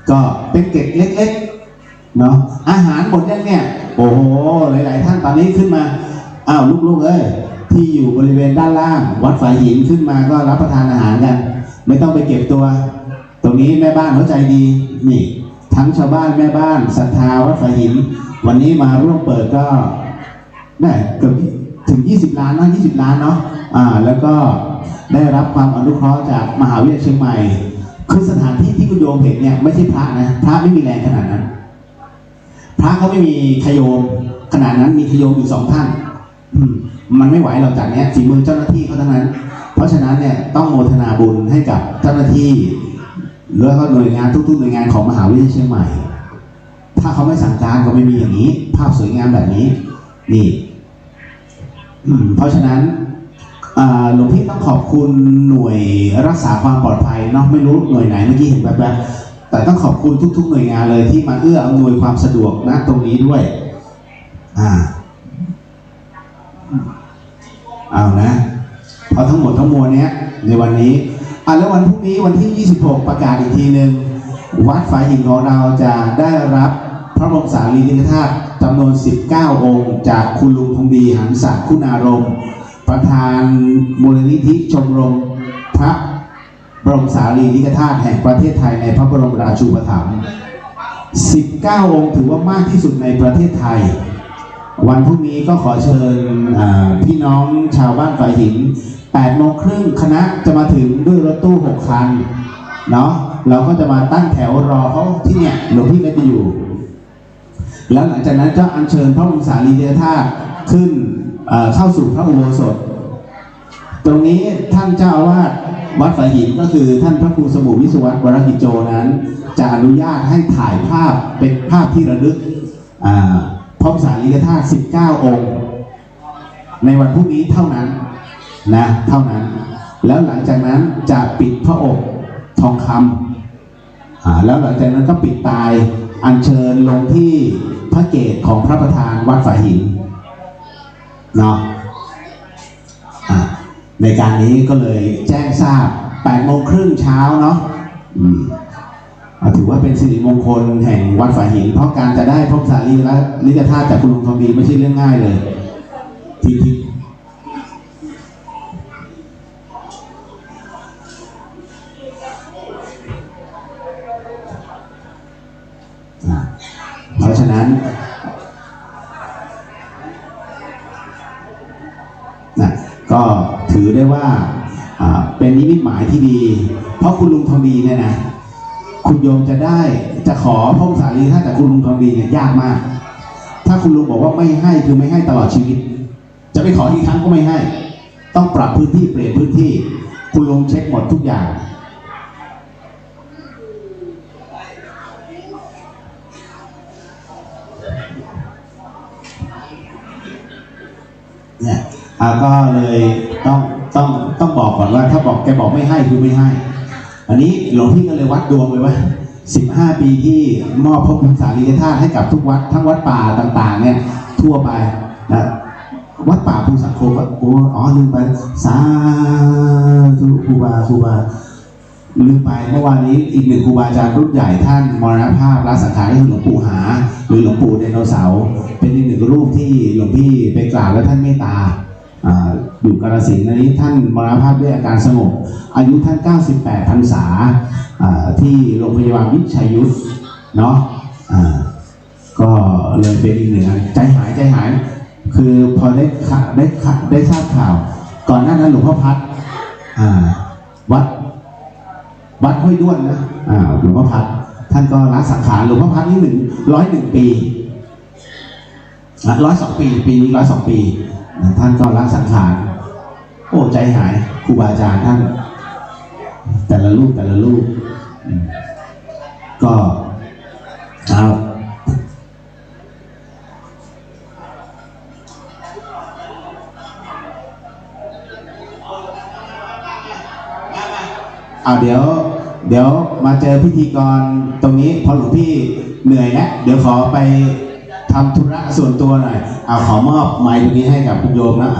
A: ก็เป็นเกร็ดเล็กๆเนาะอาหารหมดยังเนี่ยโอ้โหหลายๆท่านตอนนี้ขึ้นมาลูกๆเอ้ยที่อยู่บริเวณด้านล่างวัดฝายหินขึ้นมาก็รับประทานอาหารกันไม่ต้องไปเก็บตัวตรงนี้แม่บ้านเข้าใจดีนี่ทั้งชาวบ้านแม่บ้านศรัทธาวัดฝายหินวันนี้มาร่วมเปิดก็ได้เกือบถึง20 ล้านนะ20 ล้านเนาะแล้วก็ได้รับความอนุเคราะห์จากมหาวิทยาลัยเชียงใหม่คือสถานที่ที่คุณโยมเห็นเนี่ยไม่ใช่พระนะพระไม่มีแรงขนาดนั้นพระเขาไม่มีขโยมขนาดนั้นมีขโยมอยู่2 ท่านมันไม่ไหวหรอกจากนี้ฝีมือเจ้าหน้าที่เขาทั้งนั้นเพราะฉะนั้นเนี่ยต้องโมทนาบุญให้กับเจ้าหน้าที่แล้วก็หน่วยงานทุกๆหน่วยงานของมหาวิทยาลัยเชียงใหม่ถ้าเขาไม่สั่งการก็ไม่มีอย่างนี้ภาพสวยงามแบบนี้นี่เพราะฉะนั้นหลวงพี่ต้องขอบคุณหน่วยรักษาความปลอดภัยเนาะไม่รู้หน่วยไหนเมื่อกี้เห็นแบบแต่ต้องขอบคุณทุกๆหน่วยงานเลยที่มาเอื้ออำนวยความสะดวกณตรงนี้ด้วยเอานะเพราะทั้งหมดทั้งมวลเนี้ยในวันนี้แล้ววันพรุ่งนี้วันที่26ประกาศอีกทีหนึ่งวัดฝายหินของเราจะได้รับพระบรมสารีริกธาตุจำนวน19 องค์จากคุณลุงพงดีหันษคุณารมณ์ประธานมูลนิธิชมรมพระบรมสารีริกธาตุแห่งประเทศไทยในพระบรมราชูปถัมภ์19 องค์ถือว่ามากที่สุดในประเทศไทยวันพรุ่งนี้ก็ขอเชิญพี่น้องชาวบ้านฝายหิน8 โมงครึ่งคณะจะมาถึงด้วยรถตู้6 คันเนาะเราก็จะมาตั้งแถวรอเขาที่เนี่ยหลวงพี่ก็จะอยู่แล้วหลังจากนั้นก็อัญเชิญพระบรมสารีริกธาตุขึ้นเข้าสู่พระอุโบสถตรงนี้ท่านเจ้าอาวาส วัดสายหินก็คือท่านพระครูสมุวิศววรกิจโจนั้นจะอนุญาตให้ถ่ายภาพเป็นภาพที่ระลึกพระสารีริกธาตุ19 องค์ในวันพรุ่งนี้เท่านั้นนะเท่านั้นแล้วหลังจากนั้นจะปิดพระอบทองคำแล้วหลังจากนั้นก็ปิดตายอัญเชิญลงที่พระเกศของพระประธานวัดสายหินเนาะในการนี้ก็เลยแจ้งทราบ8 โมงครึ่งเช้าเนาะถือว่าเป็นสิริมงคลแห่งวัดสายหินเพราะการจะได้พบสารีริกธาตุจากคุณลุงทองดีไม่ใช่เรื่องง่ายเลยที่เพราะฉะนั้นก็ถือได้ว่าเป็นนิมิตหมายที่ดีเพราะคุณลุงทองดีเนี่ยนะคุณโยมจะขอพระสารีริกธาตุจากคุณลุงทองดีเนี่ยยากมากถ้าคุณลุงบอกว่าไม่ให้คือไม่ให้ตลอดชีวิตจะไปขออีกครั้งก็ไม่ให้ต้องปรับพื้นที่เปลี่ยนพื้นที่คุณลุงเช็คหมดทุกอย่างเนี่ยก็เลยต้องบอกก่อนว่าถ้าบอกแกบอกไม่ให้คือไม่ให้อันนี้หลวงพี่ก็เลยวัดดวงเลยว่า15 ปีที่มอบพระพุทธสารีริกธาตุให้กับทุกวัดทั้งวัดป่าต่างๆเนี่ยทั่วไปนะวัดป่าภูสังโฆก็ลืมไปสาธุครูบาลืมไปเมื่อวานนี้อีกหนึ่งครูบาอาจารย์รุ่นใหญ่ท่านมรณภาพละสังขารคือหลวงปู่หาหรือหลวงปู่ไดโนเสาร์เป็นอีกหนึ่งรูปที่หลวงพี่ไปกราบและท่านเมตตาอยู่กาฬสินธุ์นี้ท่านมรณภาพด้วยอาการสงบอายุท่าน98 พรรษาที่โรงพยาบาลวิชัยยุทธเนาะก็เลยเป็นอีกหนึ่งใจหายคือพอได้ทราบข่าวก่อนหน้านั้นหลวงพ่อพัดวัดห้วยด้วนนะหลวงพ่อพัดท่านก็ละสังขารหลวงพ่อพัดนี่101 ปี102 ปีปีนี้102 ปีท่านก็ละสังขารโอ้ใจหายครูบาอาจารย์ท่านแต่ละรูปก็เดี๋ยวมาเจอพิธีกรตรงนี้พอหลวงพี่เหนื่อยแล้วเดี๋ยวขอไปทำธุระส่วนตัวหน่อยขอมอบไมค์ตรงนี้ให้กับคุณโยมนะ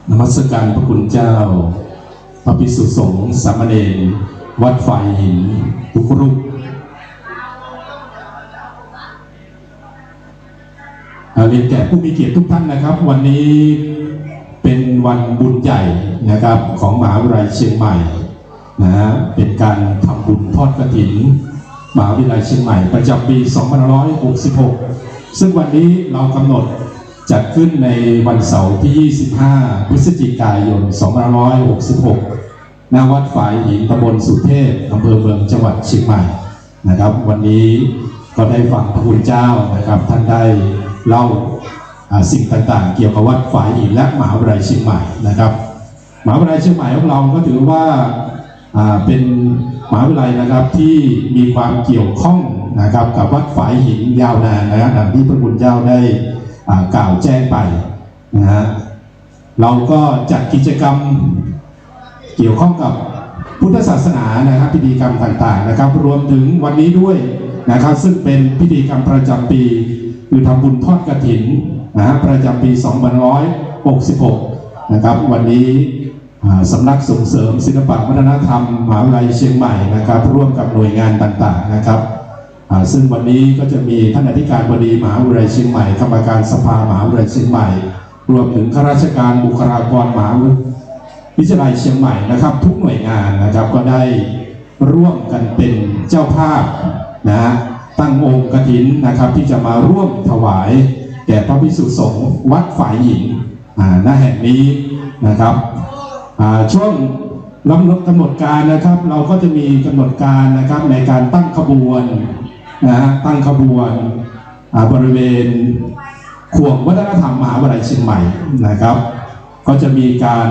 B: นมัสการพระคุณเจ้าพระภิกษุสงฆ์สามเณรวัดฝ่ายหินทุกรูปเรียนแก่ผู้มีเกียรติทุกท่านนะครับวันนี้เป็นวันบุญใหญ่นะครับของมหาวิทยาลัยเชียงใหม่นะฮะเป็นการทำบุญทอดกฐินมหาวิทยาลัยเชียงใหม่ประจำปี 2566 ซึ่งวันนี้เรากำหนดจัดขึ้นในวันเสาร์ที่ 25 พฤศจิกายน 2566 ณ วัดฝายหินตำบลสุเทพอำเภอเมืองจังหวัดเชียงใหม่นะครับวันนี้ก็ได้ฟังพระคุณเจ้านะครับท่านได้เล่าสิ่งต่างๆเกี่ยวกับวัดฝายหินและมหาวิทยาลัยเชียงใหม่นะครับมหาวิทยาลัยเชียงใหม่ของเราก็ถือว่าเป็นมหาวิทยาลัยนะครับที่มีความเกี่ยวข้องนะครับกับวัดฝายหินยาวนานนะครับดังที่พระคุณเจ้าได้กล่าวแจ้งไปนะฮะเราก็จัดกิจกรรมเกี่ยวข้องกับพุทธศาสนานะครับพิธีกรรมต่างๆนะครับรวมถึงวันนี้ด้วยนะครับซึ่งเป็นพิธีกรรมประจำปีคือทำบุญทอดกฐินนะประจำปี 2566 นะครับวันนี้สำนักส่งเสริมศิลปวัฒนธรรมมหาวิทยาลัยเชียงใหม่นะครับร่วมกับหน่วยงานต่างๆนะครับซึ่งวันนี้ก็จะมีท่านอธิการบดีมหาวิทยาลัยเชียงใหม่กรรมการสภามหาวิทยาลัยเชียงใหม่รวมถึงข้าราชการบุคลากรมหาวิทยาลัยเชียงใหม่นะครับทุกหน่วยงานนะครับก็ได้ร่วมกันเป็นเจ้าภาพนะตั้งองค์กฐินนะครับที่จะมาร่วมถวายแก่พระภิกษุสงฆ์วัดฝายหินณแห่งนี้นะครับช่วง กำหนดการนะครับ เราก็จะมีกำหนดการนะครับในการตั้งขบวนตั้งขบวนบริเวณขวงวัฒนธรรมมหาวิทยาลัยเชียงใหม่นะครับ ก็จะมีการ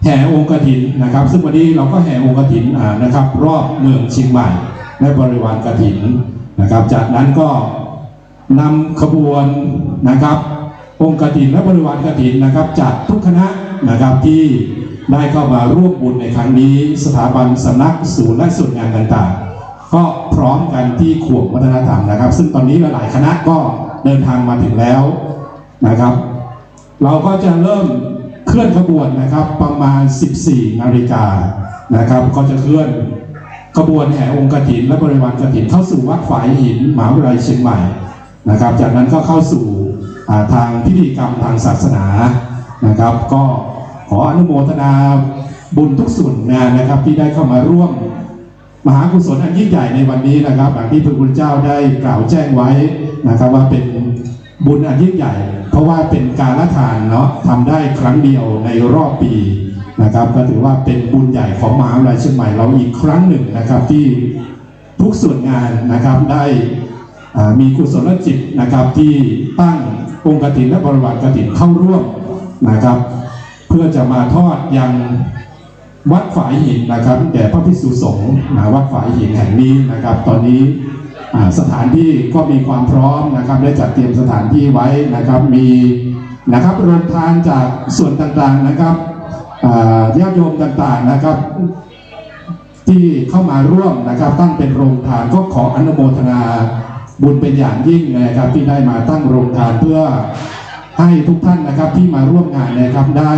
B: แห่องค์กฐินนะครับ ซึ่งวันนี้เราก็แห่องค์กฐินนะครับรอบเมืองเชียงใหม่และบริวารกฐินนะครับจากนั้นก็นำขบวนนะครับองค์กฐินและบริวารกฐินนะครับจากทุกคณะนะครับที่ได้เข้ามาร่วมบุญในครั้งนี้สถาบันสำนักศูนย์และส่วนงานต่างๆก็พร้อมกันที่ขวงวัฒนธรรมนะครับซึ่งตอนนี้หลายคณะก็เดินทางมาถึงแล้วนะครับเราก็จะเริ่มเคลื่อนขบวนนะครับประมาณ 14 นาฬิกานะครับก็จะเคลื่อนขบวนแห่องค์กฐินและบริวารกฐินเข้าสู่วัดฝายหินมหาวิทยาลัยเชียงใหม่นะครับจากนั้นก็เข้าสู่ทางพิธีกรรมทางศาสนานะครับก็ขออนุโมทนาบุญทุกส่วนงานนะครับที่ได้เข้ามาร่วมมหากุศลอันยิ่งใหญ่ในวันนี้นะครับอย่างที่พระคุณเจ้าได้กล่าวแจ้งไว้นะครับว่าเป็นบุญอันยิ่งใหญ่เพราะว่าเป็นการละทานเนาะทำได้ครั้งเดียวในรอบปีนะครับก็ถือว่าเป็นบุญใหญ่ของมหาวิทยาลัยเชียงใหม่เราอีกครั้งหนึ่งนะครับที่ทุกส่วนงานนะครับได้มีกุศลจิตนะครับที่ตั้งองค์กฐินและบริวารกฐินเข้าร่วมนะครับเพื่อจะมาทอดยังวัดฝายหินนะครับแด่พระภิกษุสงฆ์วัดฝายหินแห่งนี้นะครับตอนนี้สถานที่ก็มีความพร้อมนะครับได้จัดเตรียมสถานที่ไว้นะครับมีนะครับโรงทานจากส่วนต่างๆนะครับญาติโยมต่างๆนะครับที่เข้ามาร่วมนะครับตั้งเป็นโรงทานก็ขออนุโมทนาบุญเป็นอย่างยิ่งนะครับที่ได้มาตั้งโรงทานเพื่อให้ทุกท่านนะครับที่มาร่วมงานนะครับได้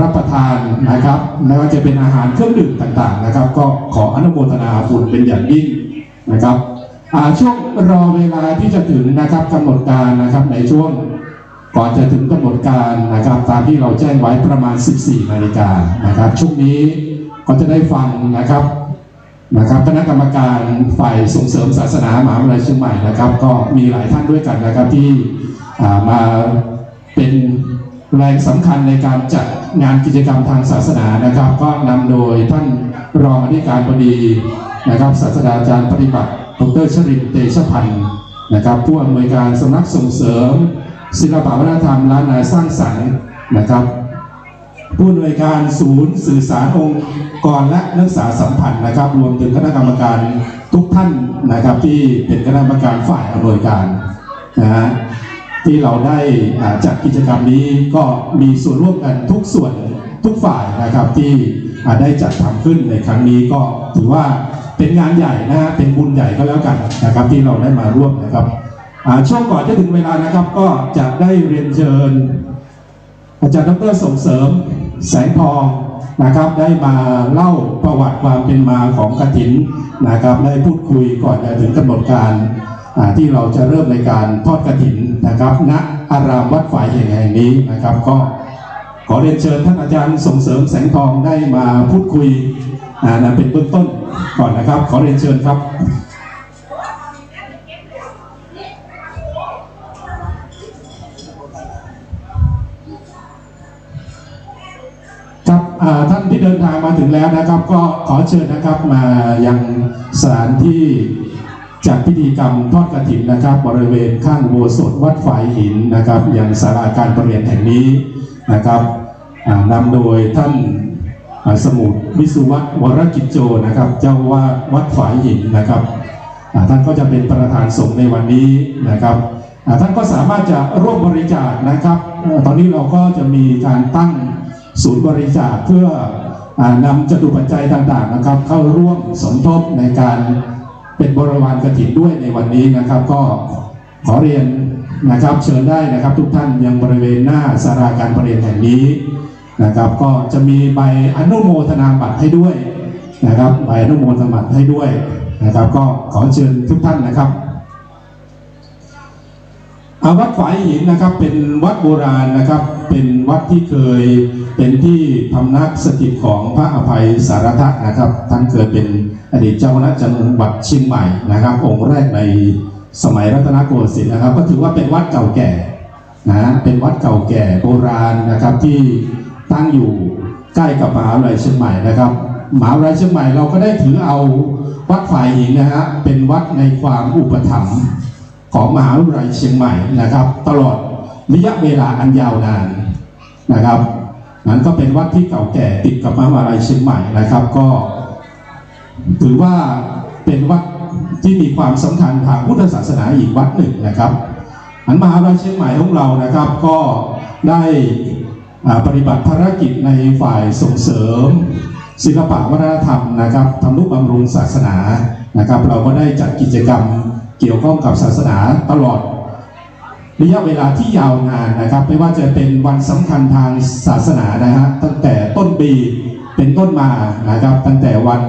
B: รับประทานนะครับไม่ว่าจะเป็นอาหารเครื่องดื่มต่างๆนะครับก็ขออนุโมทนาบุญเป็นอย่างยิ่งนะครับช่วงรอเวลาที่จะถึงนะครับกำหนดการนะครับในช่วงก่อนจะถึงกำหนดการนะครับตามที่เราแจ้งไว้ประมาณ 14 นาฬิกานะครับช่วงนี้ก็จะได้ฟังนะครับคณะกรรมการฝ่ายส่งเสริมศาสนามหาวิทยาลัยเชียงใหม่นะครับก็มีหลายท่านด้วยกันนะครับที่มาเป็นแรงสำคัญในการจัดงานกิจกรรมทางศาสนานะครับก็นำโดยท่านรองอธิการบดีนะครับศาสตราจารย์ปฏิบัติดร.ชรินทร์เตชะพันธ์นะครับผู้อำนวยการสำนักส่งเสริมศิลปวัฒนธรรมล้านนาสร้างสรรค์นะครับผู้อำนวยการศูนย์สื่อสารองค์กรและนักศึกษาสัมพันธ์นะครับรวมถึงคณะกรรมการทุกท่านนะครับที่เป็นคณะกรรมการฝ่ายอำนวยการนะฮะที่เราได้จัดกิจกรรมนี้ก็มีส่วนร่วมกันทุกส่วนทุกฝ่ายนะครับที่ได้จัดทำขึ้นในครั้งนี้ก็ถือว่าเป็นงานใหญ่นะฮะเป็นบุญใหญ่ก็แล้วกันนะครับที่เราได้มาร่วมนะครับช่วงก่อนจะถึงเวลานะครับก็จะได้เรียนเชิญอาจารย์ดร.ส่งเสริมแสงทองนะครับได้มาเล่าประวัติความเป็นมาของกฐินนะครับได้พูดคุยก่อนจะถึงกำหนดการที่เราจะเริ่มในการทอดกฐินนะครับณอารามวัดฝายแห่งนี้นะครับก็ขอเรียนเชิญท่านอาจารย์ส่งเสริมแสงทองได้มาพูดคุยเป็นเบื้องต้นก่อนนะครับขอเรียนเชิญครับท่านที่เดินทางมาถึงแล้วนะครับก็ขอเชิญนะครับมายังสถานที่จัดพิธีกรรมทอดกฐินนะครับบริเวณข้างอุโบสถวัดฝายหินนะครับยังศาลาการประเรียนแห่งนี้นะครับนำโดยท่านสมุทรวิสุวัฒน์วรกิจโจนะครับเจ้าวาดวัดฝายหินนะครับท่านก็จะเป็นประธานสงฆ์ในวันนี้นะครับท่านก็สามารถจะร่วมบริจาคนะครับตอนนี้เราก็จะมีการตั้งศูนย์บริจาคเพื่อนำจตุปัจจัยต่างๆนะครับเข้าร่วมสมทบในการเป็นบริวารกฐินด้วยในวันนี้นะครับก็ขอเรียนนะครับเชิญได้นะครับทุกท่านยังบริเวณหน้าศาลาการประเรียนแห่งนี้นะครับก็จะมีใบอนุโมทนาบัตรให้ด้วยนะครับใบอนุโมทนาบัตรให้ด้วยนะครับก็ขอเชิญทุกท่านนะครับวัดฝายหินนะครับเป็นวัดโบราณนะครับเป็นวัดที่เคยเป็นที่พำนักสถิตของพระอภัยสารทัตนะครับท่านเคยเป็นอดีตเจ้าคณะจังหวัดเชียงใหม่นะครับองค์แรกในสมัยรัตนโกสินทร์นะครับก็ถือว่าเป็นวัดเก่าแก่นะเป็นวัดเก่าแก่โบราณนะครับที่ตั้งอยู่ ใกล้กับมหาวิทยาลัยเชียงใหม่นะครับมหาวิทยาลัยเชียงใหม่เราก็ได้ถือเอาวัดฝ่ายหินนะฮะเป็นวัดในความอุปถัมภ์ของมหาวิทยาลัยเชียงใหม่นะครับตลอดระยะเวลาอันยาวนานนะครับนั้นก็เป็นวัดที่เก่าแก่ติดกับมหาวิทยาลัยเชียงใหม่นะครับก็ถือว่าเป็นวัดที่มีความสำคัญทางพุทธศาสนาอีกวัดหนึ่งนะครับอันมหาวิทยาลัยเชียงใหม่ของเรานะครับก็ได้ปฏิบัติภารกิจในฝ่ายส่งเสริมศิลปะวัฒนธรรมนะครับทำนุบำรุงศาสนานะครับเราก็ได้จัดกิจกรรมเกี่ยวข้องกับศาสนาตลอดระยะเวลาที่ยาวนานนะครับไม่ว่าจะเป็นวันสำคัญทางศาสนานะฮะตั้งแต่ต้นปีเป็นต้นมานะครับตั้งแต่วัน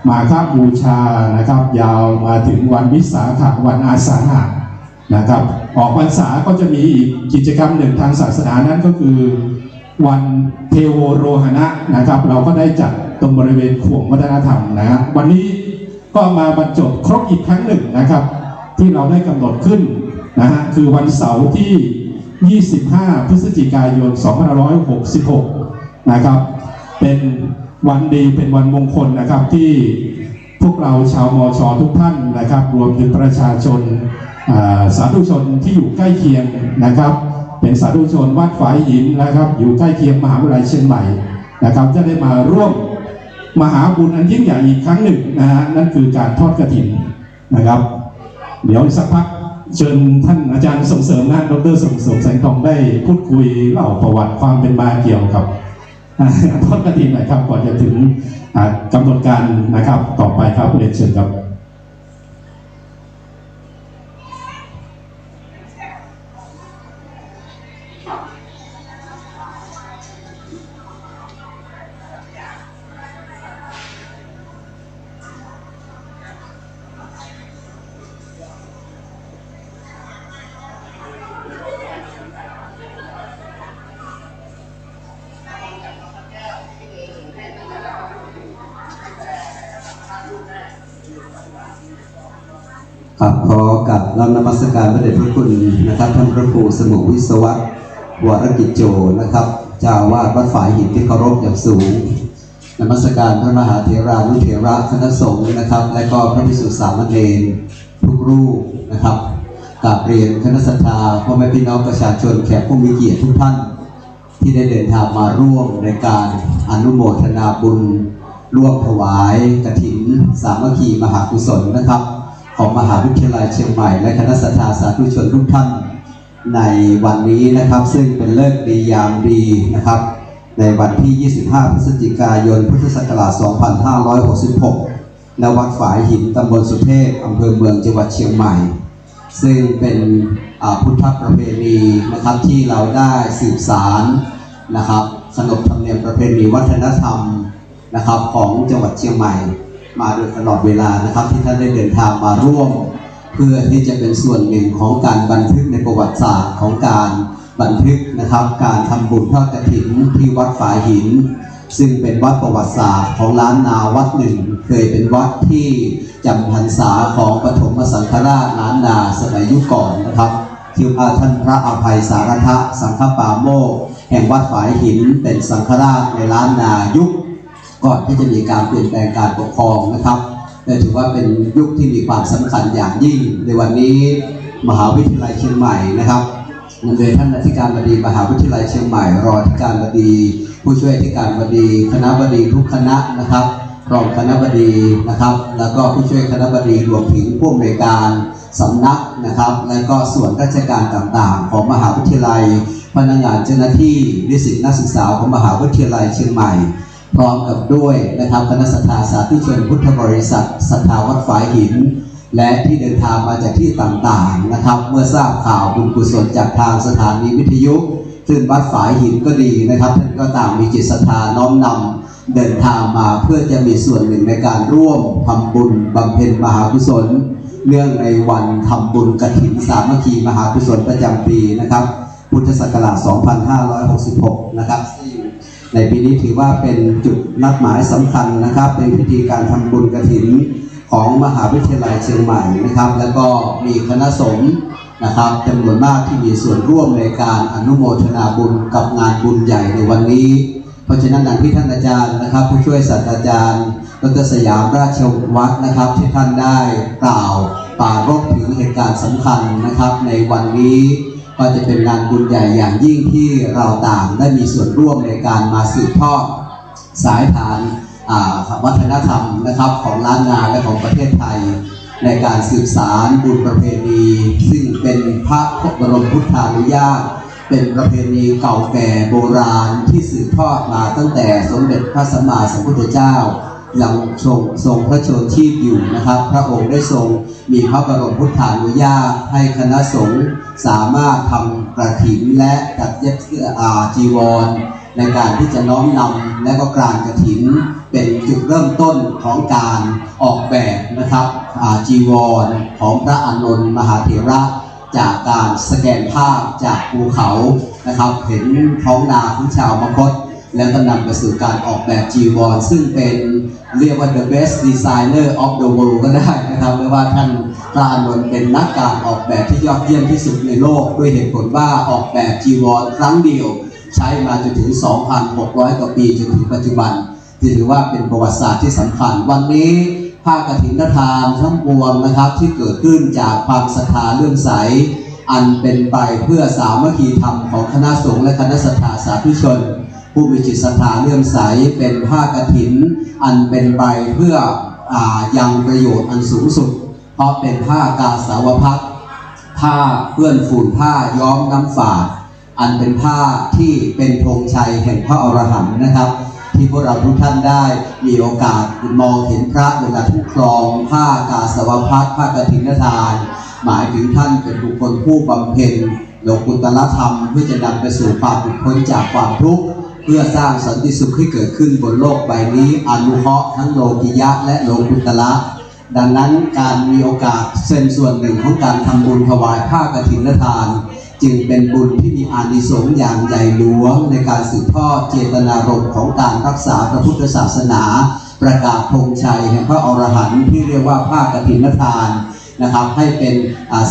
B: มาฆบูชานะครับยาวมาถึงวันวิสาขวันอาสาฬหะนะครับออกพรรษาก็จะมีอีกกิจกรรมหนึ่งทางศาสนานั้นก็คือวันเทโวโรหณะนะครับเราก็ได้จัดตรงบริเวณขวงวัฒนธรรมนะฮะวันนี้ก็มาบรรจบครบอีกครั้งหนึ่งนะครับที่เราได้กำหนดขึ้นนะฮะคือวันเสาร์ที่ 25 พฤศจิกายน 2566 นะครับเป็นวันดีเป็นวันมงคลนะครับที่พวกเราชาวมช.ทุกท่านนะครับรวมถึงประชาชนสาธุชนที่อยู่ใกล้เคียงนะครับเป็นสาธุชนวัดฝายหินนะครับอยู่ใกล้เคียงมหาวิทยาลัยเชียงใหม่นะครับจะได้มาร่วมมหาบุญอันยิ่งใหญ่อีกครั้งหนึ่งนะฮะนั่นคือการทอดกฐินนะครับเดี๋ยวสักพักเชิญท่านอาจารย์ส่งเสริมนะดร.ส่งเสริมแสงทองได้พูดคุยเล่าประวัติความเป็นมาเกี่ยวกับทอดกฐินหน่อยครับก่อนจะถึงกำหนดการนะครับต่อไปครับเรียนเชิญครับ
C: ครับขอกับน้อมนมัสการพระเดชพระคุณนะครับท่านพระครูสมุวิศวะวรกิจโจนะครับเจ้าอาวาสวัดฝายหินที่เคารพอย่างสูงนมัสการพระมหาเถรานุเถระคณะสงฆ์นะครับและก็พระภิกษุสามเณรทุกรูปนะครับกราบเรียนคณะสัตยาพ่อแม่พี่น้องประชาชนแขกผู้มีเกียรติทุกท่านที่ได้เดินทางมาร่วมในการอนุโมทนาบุญร่วมถวายกฐินสามัคคีมหากุศลนะครับของมหาวิทยาลัยเชียงใหม่และคณะสัตยาสาธุชนทุกท่านในวันนี้นะครับซึ่งเป็นฤกษ์ดียามดีนะครับในวันที่ 25 พฤศจิกายน พุทธศักราช 2566 ณ วัดฝายหิน ตำบลสุเทพ อำเภอเมือง จังหวัดเชียงใหม่ซึ่งเป็นพุทธประเพณีนะครับที่เราได้สืบสานนะครับขนบธรรมเนียมประเพณีวัฒนธรรมนะครับของจังหวัดเชียงใหม่มาโดยตลอดเวลานะครับที่ท่านได้เดินทางมาร่วมเพื่อที่จะเป็นส่วนหนึ่งของการบันทึกในประวัติศาสตร์ของการบันทึกนะครับการทำบุญทอดกฐินที่วัดฝายหินซึ่งเป็นวัดประวัติศาสตร์ของล้านนาวัดหนึ่งเคยเป็นวัดที่จำพรรษาของปฐมสังฆราชล้านนาสมัยยุคก่อนนะครับที่ว่าท่านพระอภัยสารทะสังฆปาโมกข์แห่งวัดฝายหินเป็นสังฆราชในล้านนายุคก่อนที่จะมีการเปลี่ยนแปลงการปกครองนะครับแต่ถือว่าเป็นยุคที่มีความสำคัญอย่างยิ่งในวันนี้มหาวิทยาลัยเชียงใหม่นะครับนำโดยท่านอธิการบดีมหาวิทยาลัยเชียงใหม่รองอธิการบดีผู้ช่วยอธิการบดีคณบดีทุกคณะนะครับรองคณบดีนะครับแล้วก็ผู้ช่วยคณบดีรวมถึงผู้อำนวยการสำนักนะครับและก็ส่วนราชการต่างๆของมหาวิทยาลัยพนักงานเจ้าหน้าที่นิสิตนักศึกษาของมหาวิทยาลัยเชียงใหม่พร้อมกับด้วยนะครับคณะสัตยาสาธุชนพุทธบริษัทศรัทธาวัดฝายหินและที่เดินทางมาจากที่ต่างๆนะครับเมื่อทราบข่าวบุญกุศลจากทางสถานีวิทยุซึ่งวัดฝายหินก็ดีนะครับท่านก็ต่างมีจิตศรัทธาน้อมนำเดินทางมาเพื่อจะมีส่วนหนึ่งในการร่วมทำบุญบำเพ็ญมหากุศลเนื่องในวันทำบุญกฐินสามัคคีมหากุศลประจำปีนะครับพุทธศักราช 2566 นะครับในปีนี้ถือว่าเป็นจุดนัดหมายสำคัญนะครับเป็นพิธีการทำบุญกฐินของมหาวิทยาลัยเชียงใหม่นะครับแล้วก็มีคณะสงฆ์นะครับจำนวนมากที่มีส่วนร่วมในการอนุโมทนาบุญกับงานบุญใหญ่ในวันนี้ ราะฉะนั้นดังที่ท่านอาจารย์นะครับผู้ช่วยศาสตราจารย์ดร.สยามราชวัฒน์นะครับที่ท่านได้กล่าวปรารภถึงเหตุการณ์สำคัญนะครับในวันนี้ก็จะเป็นงานบุญใหญ่อย่างยิ่งที่เราต่างได้มีส่วนร่วมในการมาสืบทอดสายฐานวัฒนธรรมนะครับของล้านนาและของประเทศไทยในการสืบสานบุญประเพณีซึ่งเป็นพระบรมพุทธานุญาตเป็นประเพณีเก่าแก่โบราณที่สืบทอดมาตั้งแต่สมเด็จพระสัมมาสัมพุทธเจ้ายังทรงพระชนชีพอยู่นะครับพระองค์ได้ทรงมีพระบรมพุทธานุญาตให้คณะสงฆ์สามารถทำกฐินและจัดเย็บจีวรในการที่จะน้อมนำและก็กรานกฐินเป็นจุดเริ่มต้นของการออกแบบนะครับจีวรของพระอานนท์มหาเถระจากการสแกนภาพจากภูเขานะครับเห็นท้องนาของชาวมคธแล้วก็นำไปสู่การออกแบบจีวรซึ่งเป็นเรียกว่า the best designer of the world ก็ได้นะครับไม่ว่าท่านพระอานนท์เป็นนักการออกแบบที่ยอดเยี่ยมที่สุดในโลกด้วยเหตุผลว่าออกแบบจีวรครั้งเดียวใช้มาจนถึง 2,600 กว่าปีจนถึงปัจจุบันถือว่าเป็นประวัติศาสตร์ที่สำคัญวันนี้ผ้ากฐินทานทั้งปวงนะครับที่เกิดขึ้นจากความศรัทธาเลื่อมใสอันเป็นไปเพื่อสามัคคีธรรมของคณะสงฆ์และคณะศรัทธาสาธุชนผู้มีจิตศรัทธาเลื่อมใสเป็นผ้ากฐินอันเป็นไปเพื่อยังประโยชน์อันสูงสุดเพราะเป็นผ้ากาสาวพัสผ้าเปื้อนฝุ่นผ้าย้อมน้ำฝาดอันเป็นผ้าที่เป็นธงชัยแห่งพระอรหันต์นะครับที่พวกเราทุกท่านได้มีโอกาสมองเห็นพระเวลาทุกครองผ้ากาสาวพัสผ้ากฐินทานหมายถึงท่านเป็นบุคคลผู้บำเพ็ญโลกุตตรธรรมเพื่อจะนำไปสู่ความหลุดพ้นจากความทุกข์เพื่อสร้างสันติสุขให้เกิดขึ้นบนโลกใบนี้อนุเคราะห์ทั้งโลกิยะและโลกุตตระดังนั้นการมีโอกาสเป็นส่วนหนึ่งของการทำบุญถวายผ้ากฐินทานจึงเป็นบุญที่มีอานิสงส์อย่างใหญ่หลวงในการสืบทอดเจตนารมณ์ของการรักษาพระพุทธศาสนาประกาศธงชัยแห่งพระอรหันต์ที่เรียกว่าผ้ากฐินทานนะครับให้เป็น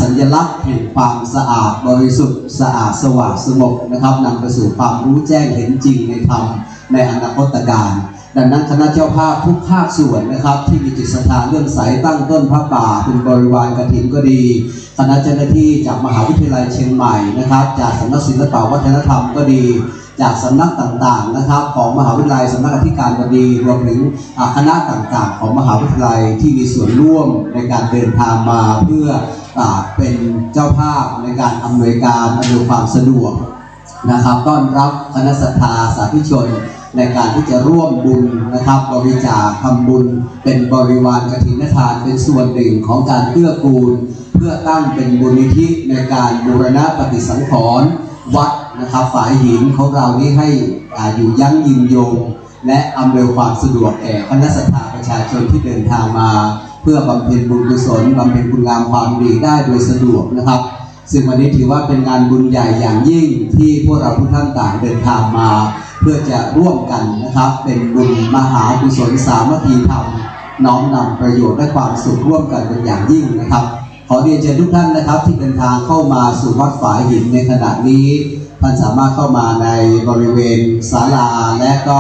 C: สัญลักษณ์แห่งความสะอาดบริสุทธิ์สะอาดสว่างสงบนะครับนำไปสู่ความรู้แจ้งเห็นจริงในธรรมในอนาคตการดังนั้นคณะเจ้าภาพทุกภาคส่วนนะครับที่มีจิตศรัทธาเลื่อมใสตั้งต้นพระป่าเป็นบริวารกฐินก็ดีคณะเจ้าหน้าที่จากมหาวิทยาลัยเชียงใหม่นะครับจากสำนักศิลปวัฒนธรรมก็ดีจากสำนักต่างๆนะครับของมหาวิทยาลัยสำนักอธิการบดีรวมถึงคณะต่างๆของมหาวิทยาลัยที่มีส่วนร่วมในการเดินทางมาเพื่อเป็นเจ้าภาพในการอำนวยการอำนวยความสะดวกนะครับต้อนรับคณะศรัทธาสาธุชนในการที่จะร่วมบุญนะครับบริจาคทำบุญเป็นบริวารกฐินทานเป็นส่วนหนึ่งของการเกื้อกูลเพื่อตั้งเป็นมูลนิธิในการบูรณะปฏิสังขรณ์วัดนะครับฝายหินของเรานี้ให้อยู่ยั่งยืนยงและอำนวยความสะดวกแก่คณะศรัทธาประชาชนที่เดินทางมาเพื่อบำเพ็ญบุญกุศลบำเพ็ญคุณงามความดีได้โดยสะดวกนะครับซึ่งวันนี้ถือว่าเป็นงานบุญใหญ่อย่างยิ่งที่พวกเราทุกท่านต่างเดินทางมาเพื่อจะร่วมกันนะครับเป็นบุญมหากุศลสามัคคีธรรมน้อมนำประโยชน์และความสุขร่วมกันเป็นอย่างยิ่งนะครับขอเรียนเชิญทุกท่านนะครับที่เดินทางเข้ามาสู่วัดฝายหินในขณะนี้ท่านสามารถเข้ามาในบริเวณศาลาและก็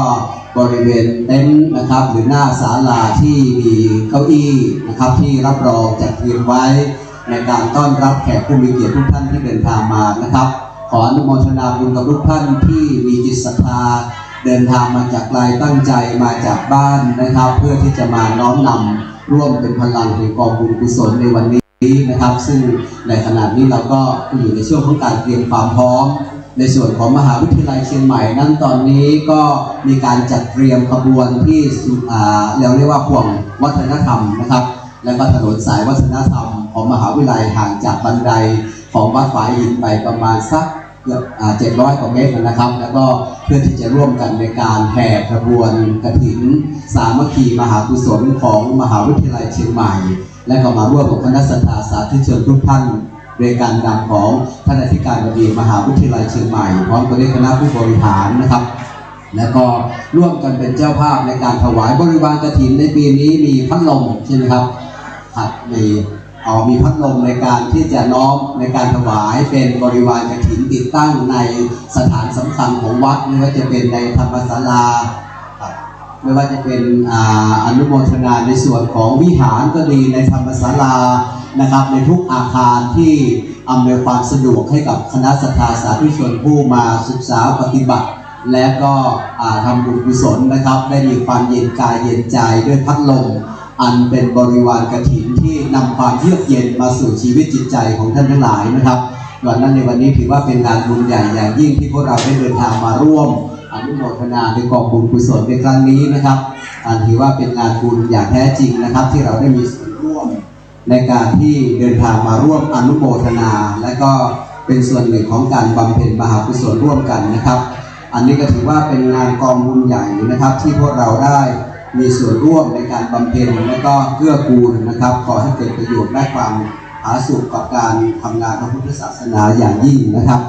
C: บริเวณเต็นท์นะครับหรือหน้าศาลาที่มีเก้าอี้นะครับที่รับรองจัดเตรียมไว้ในการต้อนรับแขกผู้มีเกียรติทุกท่านที่เดินทางมานะครับขออนุโมทนาบุญกับทุกท่านที่มีจิตศรัทธาเดินทางมาจากไกลตั้งใจมาจากบ้านนะครับเพื่อที่จะมาน้อมนำร่วมเป็นพลังแห่งกองบุญกุศลในวันนี้นะครับซึ่งในขณะนี้เราก็อยู่ในช่วงของการเตรียมความพร้อมในส่วนของมหาวิทยาลัยเชียงใหม่นั้นตอนนี้ก็มีการจัดเตรียมขบวนที่เราเรียกว่าพวงวัฒนธรรมนะครับและก็ถนนสายวัฒนธรรมของมหาวิทยาลัยห่างจากบันไดของวัดฝายหินไปประมาณสักเกือบ700 กว่าเมตรนะครับแล้วก็เพื่อที่จะร่วมกันในการแห่ขบวนกฐินสามัคคีมหากุศลของมหาวิทยาลัยเชียงใหม่และก็มาร่วมกับคณะศรัทธาสาธุชนทุกท่านโดยการนำของท่านอธิการบดีมหาวิทยาลัยเชียงใหม่พร้อมกับคณะผู้บริหารนะครับและก็ร่วมกันเป็นเจ้าภาพในการถวายบริวารกฐินในปีนี้มีพัดลมใช่ไหมครับมี มีพัดลมในการที่จะน้อมในการถวายเป็นบริวารกฐินติดตั้งในสถานสำคัญของวัดไม่ว่าจะเป็นในธรรมศาลาไม่ว่าจะเป็นอนุโมทนาในส่วนของวิหารก็ดีในธรรมศาลานะครับในทุกอาคารที่อำนวยความสะดวกให้กับคณะศรัทธาสาธุชนผู้มาศึกษาปฏิบัติและก็ทำบุญกุศลนะครับได้มีความเย็นกายเย็นใจด้วยพัดลมอันเป็นบริวารกฐินที่นำความเยือกเย็นมาสู่ชีวิตจิตใจของท่านทั้งหลายนะครับดังนั้นในวันนี้ถือว่าเป็นงานบุญใหญ่อย่างยิ่งที่พวกเราได้เดินทางมาร่วมอนุโมทนาในกองบุญกุศลในครั้งนี้นะครับถือว่าเป็นงานบุญอย่างแท้จริงนะครับที่เราได้มีส่วนร่วมในการที่เดินทางมาร่วมอนุโมทนาและก็เป็นส่วนหนึ่งของการบำเพ็ญมหากุศลร่วมกันนะครับอันนี้ก็ถือว่าเป็นงานกองบุญใหญ่นะครับที่พวกเราได้มีส่วนร่วมในการบำเพ็ญและก็เกื้อกูลนะครับขอให้เกิดประโยชน์และความผาสุกกับการทำงานพระพุทธศาสนาอย่างยิ่งนะครับ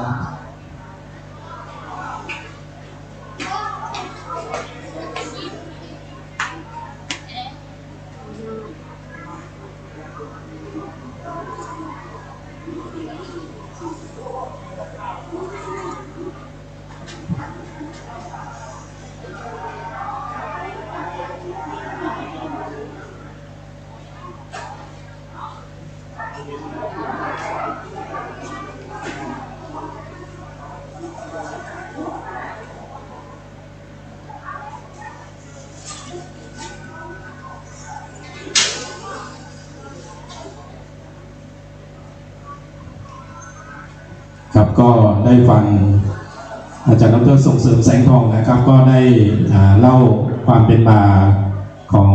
B: ครับก็ได้ฟังอาจารย์ดร.ส่งเสริมแสงทองนะครับก็ได้เล่าความเป็นมาของ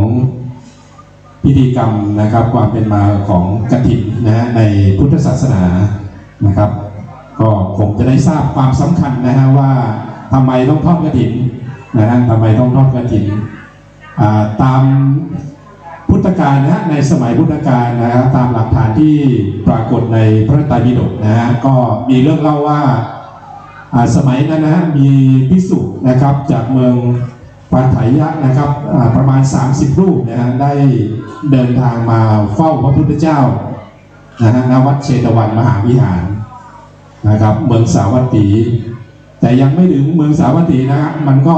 B: พิธีกรรมนะครับความเป็นมาของกฐินนะในพุทธศาสนานะครับก็คงจะได้ทราบความสำคัญนะฮะว่าทำไมต้องทอดกฐินนะฮะทำไมต้องทอดกฐินตามพุทธกาลนะในสมัยพุทธกาลนะครับตามหลักฐานที่ปรากฏในพระไตรปิฎกนะฮะก็มีเรื่องเล่าว่าสมัยนั้นนะมีภิกษุนะครับจากเมืองปาฐายะนะครับประมาณ30รูปนะฮะได้เดินทางมาเฝ้าพระพุทธเจ้านะฮะณวัดเชตวันมหาวิหารนะครับเมืองสาวัตถีแต่ยังไม่ถึงเมืองสาวัตถีนะฮะมันก็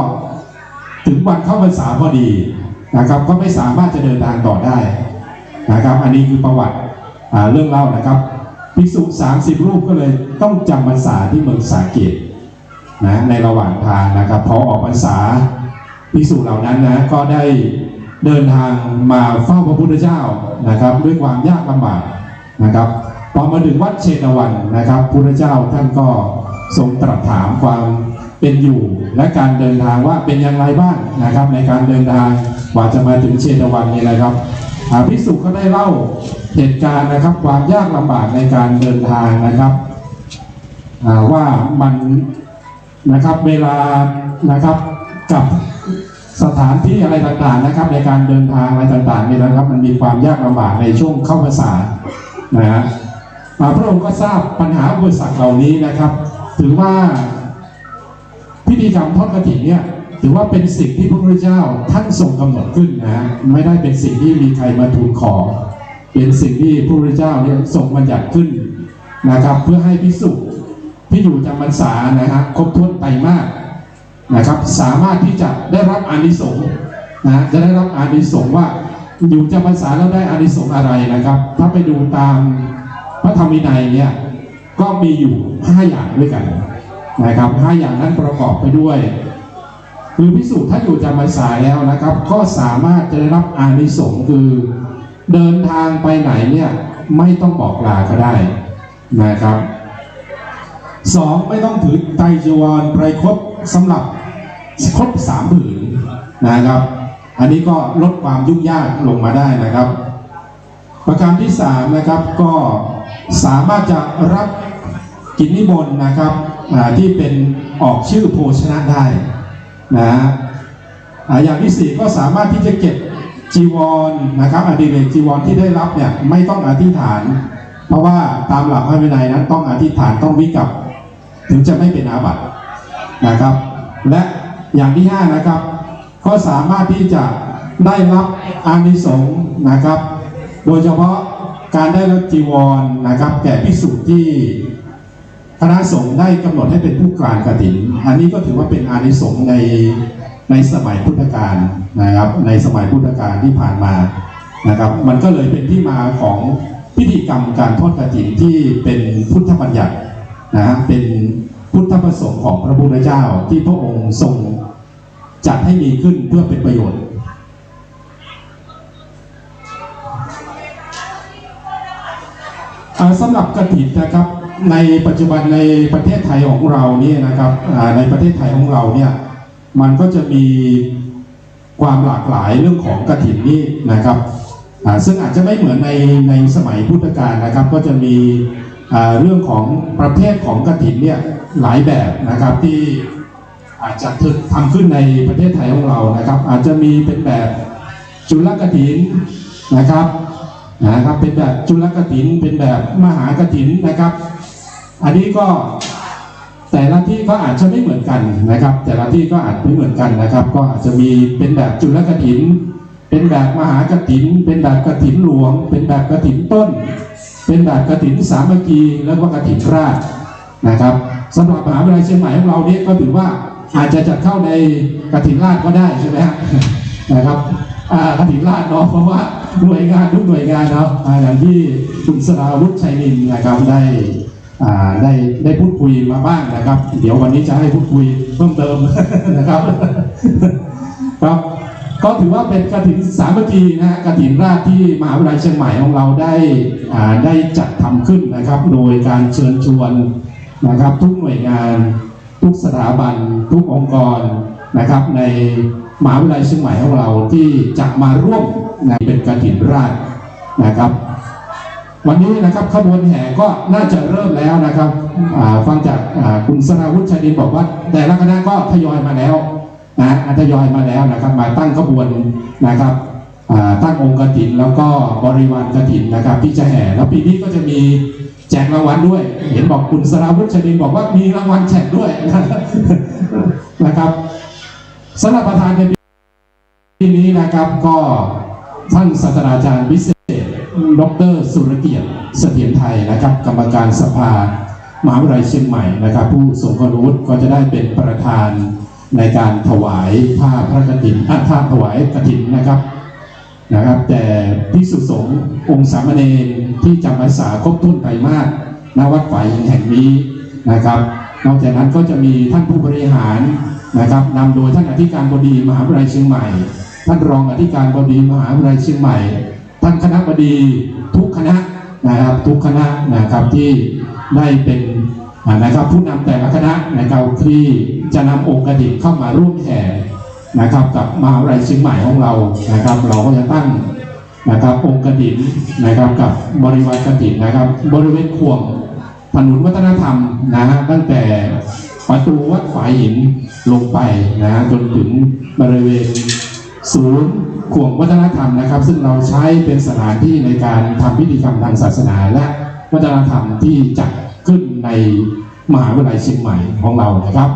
B: ถึงวันเข้าพรรษาพอดีนะครับก็ไม่สามารถจะเดินทางต่อได้นะครับอันนี้คือประวัติเรื่องเล่านะครับภิกษุ30รูปก็เลยต้องจำพรรษาที่เมืองสาเกตนะในระหว่างทางนะครับพอออกพรรษาภิกษุเหล่านั้นนะก็ได้เดินทางมาเฝ้าพระพุทธเจ้านะครับด้วยความยากลำบากนะครับพอมาถึงวัดเชตวันนะครับพระพุทธเจ้าท่านก็ทรงตรัสถามความเป็นอยู่และการเดินทางว่าเป็นอย่างไรบ้างนะครับในการเดินทางกว่าจะมาถึงเชตวันนี่นะครับภิกษุก็ได้เล่าเหตุการณ์นะครับความยากลำบากในการเดินทางนะครับว่ามันนะครับเวลานะครับกับสถานที่อะไรต่างๆนะครับในการเดินทางอะไรต่างๆนี่นะครับมันมีความยากลำบากในช่วงเข้าพรรษานะฮะพระองค์ก็ทราบปัญหาอุปสรรคเหล่านี้นะครับถือว่าพิธีกรรมทอดกฐินเนี่ยถือว่าเป็นสิ่งที่พระพุทธเจ้าท่านทรงกำหนดขึ้นนะไม่ได้เป็นสิ่งที่มีใครมาทูลขอเป็นสิ่งที่พระพุทธเจ้าเนี่ยทรงบัญญัติขึ้นนะครับเพื่อให้ภิกษุที่อยู่จำพรรษานะครับครบถ้วนไตรมาสนะครับสามารถที่จะได้รับอานิสงส์นะจะได้รับอานิสงส์ว่าอยู่จำพรรษาแล้วได้อานิสงส์อะไรนะครับถ้าไปดูตามพระธรรมวินัยเนี่ยก็มีอยู่5อย่างด้วยกันนะครับ5อย่างนั้นประกอบไปด้วยคือภิกษุถ้าอยู่จำพรรษาแล้วนะครับก็สามารถจะได้รับอานิสงส์คือเดินทางไปไหนเนี่ยไม่ต้องบอกลาก็ได้นะครับ2ไม่ต้องถือไตรจีวรไตรครบสำหรับครบ3ผืนนะครับอันนี้ก็ลดความยุ่งยากลงมาได้นะครับประการที่3นะครับก็สามารถจะรับกิจนิมนต์นะครับที่เป็นออกชื่อโภชนะได้นะอย่างที่4ก็สามารถที่จะเก็บจีวรนะครับอดิเรกจีวรที่ได้รับเนี่ยไม่ต้องอธิษฐานเพราะว่าตามหลักพระวินัยนั้นต้องอธิษฐานต้องวิกัปถึงจะไม่เป็นอาบัตินะครับและอย่างที่5นะครับก็สามารถที่จะได้รับอานิสงส์นะครับโดยเฉพาะ การได้รับจีวรนะครับแก่ภิกษุที่คณะสงฆ์ได้กำหนดให้เป็นผู้กลางกฐินอันนี้ก็ถือว่าเป็นอานิสงส์ในสมัยพุทธกาลนะครับในสมัยพุทธกาลที่ผ่านมานะครับมันก็เลยเป็นที่มาของพิธีกรรมการทอดกฐินที่เป็นพุทธบัญญัตินะฮะเป็นพุทธประสงค์ของพระพุทธเจ้าที่พระองค์ทรงจัดให้มีขึ้นเพื่อเป็นประโยชน์สำหรับกฐินนะครับในปัจจุบันในประเทศไทยของเราเนี่ยนะครับในประเทศไทยของเราเนี่ยมันก็จะมีความหลากหลายเรื่องของกฐินนี่นะครับซึ่งอาจจะไม่เหมือนในสมัยพุทธกาลนะครับก็จะมีเรื่องของประเภทของกฐินเนี่ยหลายแบบนะครับที่อาจจะทำขึ้นในประเทศไทยของเรานะครับอาจจะมีเป็นแบบจุลกฐินนะครับเป็นแบบจุลกฐินเป็นแบบมหากฐินนะครับอันนี้ก็แต่ละที่ก็อาจจะไม่เหมือนกันนะครับแต่ละที่ก็อาจไม่เหมือนกันนะครับก็อาจจะมีเป็นแบบจุลกฐินเป็นแบบมหากฐินเป็นแบบกฐินหลวงเป็นแบบกฐินต้นเป็นแบบกฐินสามัคคีแล้วก็กฐินราชนะครับสำหรับมหาวิทยาลัยเชียงใหม่ของเราเนี่ยก็ถือว่าอาจจะจัดเข้าในกฐินราชก็ได้ใช่ไหมฮะนะครับกฐินราชเนาะเพราะว่าหน่วยงานทุกหน่วยงานเนาะอย่างที่คุณสราวุฒิชัยนินนะครับได้พูดคุยมาบ้างนะครับเดี๋ยววันนี้จะให้พูดคุยเพิ่มเติมนะครับครับก็ถือว่าเป็นกฐินสามัคคีนะฮะกฐินราชที่มหาวิทยาลัยเชียงใหม่ของเราได้จัดทำขึ้นนะครับโดยการเชิญชวนนะครับทุกหน่วยงานทุกสถาบันทุกองค์กรนะครับในมหาวิทยาลัยเชียงใหม่ของเราที่จะมาร่วมในเป็นกฐินราชนะครับวันนี้นะครับขบวนแห่ก็น่าจะเริ่มแล้วนะครับฟังจากคุณสราวุฒิชัยดินบอกว่าแต่ละคณะก็ทยอยมาแล้วทยอยมาแล้วนะครับมาตั้งขบวนนะครับตั้งองค์กฐินแล้วก็บริวารกฐินนะครับที่จะแห่แล้วปีนี้ก็จะมีแจกรางวัลด้วยเห็นบอกคุณสราวุฒิชัยดินบอกว่ามีรางวัลแจกด้วยนะครับสำหรับประธานในปีนี้นะครับก็ท่านศาสตราจารย์พิเศษดร.สุรเกียรติเสถียรไทยนะครับกรรมการสภามหาวิทยาลัยเชียงใหม่นะครับผู้ทรงคุณวุฒิก็จะได้เป็นประธานในการถวายผ้าพระกฐินผ้าถวายกฐินนะครับแต่ภิกษุสงฆ์องค์สามเณรที่จำพรรษาครบถ้วนไตรมาสณวัดฝ่ายหินแห่งนี้นะครับนอกจากนั้นก็จะมีท่านผู้บริหารนะครับนำโดยท่านอธิการบดีมหาวิทยาลัยเชียงใหม่ท่านรองอธิการบดีมหาวิทยาลัยเชียงใหม่ท่านคณบดีทุกคณะนะครับทุกคณะนะครับที่ได้เป็นนะครับผู้นำแต่ละคณะนะครับที่จะนำองค์กฐินเข้ามาร่วมแห่นะครับกับมหาวิทยาลัยเชียงใหม่ของเรานะครับเราก็จะตั้งนะครับองค์กฐินนะครับกับบริวารกฐินนะครับบริเวณขวงถนนวัฒนธรรมนะฮะตั้งแต่ประตูวัดฝายหินลงไปนะจนถึงบริเวณศูนย์ขวงวัฒนธรรมนะครับซึ่งเราใช้เป็นสถานที่ในการทำพิธีกรรมทางศาสนาและวัฒนธรรมที่จัดขึ้นในมหาวิทยาลัยเชียงใหม่ของเรานะครับ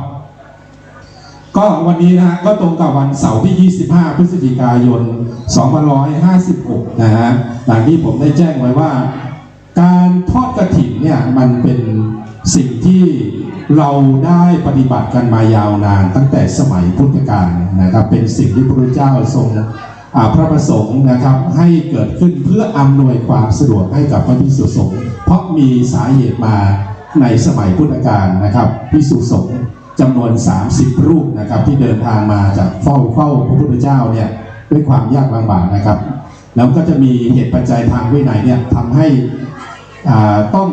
B: ก็วันนี้นะก็ตรงกับวันเสาร์ที่25พฤศจิกายน2556นะฮะอย่างที่ผมได้แจ้งไว้ว่าการทอดกฐินเนี่ยมันเป็นสิ่งที่เราได้ปฏิบัติกันมายาวนานตั้งแต่สมัยพุทธกาลนะครับเป็นสิ่งที่พระพุทธเจ้าทรงพระประสงค์นะครับให้เกิดขึ้นเพื่ออำนวยความสะดวกให้กับพระภิกษุสงฆ์เพราะมีสาเหตุมาในสมัยพุทธกาลนะครับภิกษุสงฆ์จำนวน30รูปนะครับที่เดินทางมาจากเฝ้าพระพุทธเจ้าเนี่ยด้วยความยากลำบากนะครับแล้วก็จะมีเหตุปัจจัยทางวินัยเนี่ยทำให้ต้อง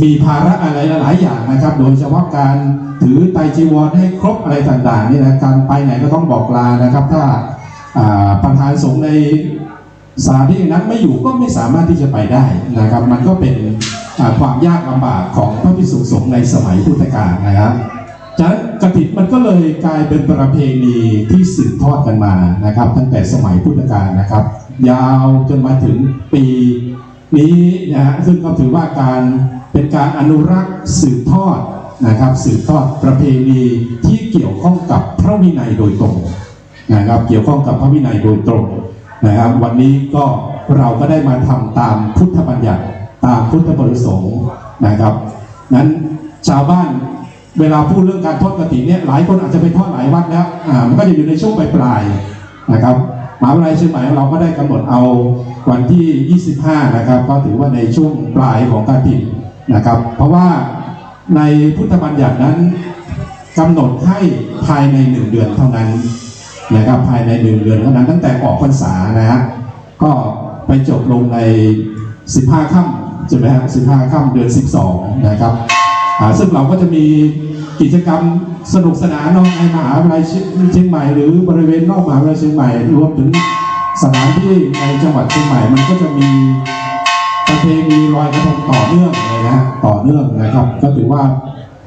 B: มีภาระอะไรหลายอย่างนะครับโดยเฉพาะการถือไตรจีวรให้ครบอะไรต่างๆนี่นะการไปไหนก็ต้องบอกลานะครับถ้าประธานสงฆ์ในสถานที่นั้นไม่อยู่ก็ไม่สามารถที่จะไปได้นะครับมันก็เป็นความยากลำบากของพระภิกษุสงฆ์ในสมัยพุทธกาลนะครับจากนั้นกฐินมันก็เลยกลายเป็นประเพณีที่สืบทอดกันมานะครับตั้งแต่สมัยพุทธกาลนะครับยาวจนมาถึงปีนี้นะฮะซึ่งก็ถือว่าเป็นการอนุรักษ์สืบทอดนะครับสืบทอดประเพณีที่เกี่ยวข้องกับพระวินัยโดยตรงนะครับเกี่ยวข้องกับพระวินัยโดยตรงนะครับวันนี้ก็ เราก็ได้มาทำตามพุทธบัญญัติตามพุทธบริสงฆ์นะครับนั้นชาวบ้านเวลาพูดเรื่องการทอดกฐินเนี่ยหลายคนอาจจะไปทอดหลายวัดแล้วมันก็จะอยู่ในช่วงปลายๆนะครับมหาวิทยาลัยเชียงใหม่เราก็ได้กำหนดเอาวันที่ 25 นะครับก็ถือว่าในช่วงปลายของกฐินนะครับเพราะว่าในพุทธบัญญัตินั้นกำหนดให้ภายใน1 เดือนเท่านั้นนะครับภายใน1 เดือนเท่านั้นตั้งแต่ออกพรรษานะฮะก็ไปจบลงใน15 ค่ำใช่ไหมครับ15 ค่ำเดือน 12 นะครับซึ่งเราก็จะมีกิจกรรมสนุกสนานในมหาวิทยาลัยเชียงใหม่หรือบริเวณนอกมหาวิทยาลัยเชียงใหม่รวมถึงสถานที่ในจังหวัดเชียงใหม่มันก็จะมีประเพณีลอยกระทงต่อเนื่องเลยนะต่อเนื่องนะครับก็ถือว่า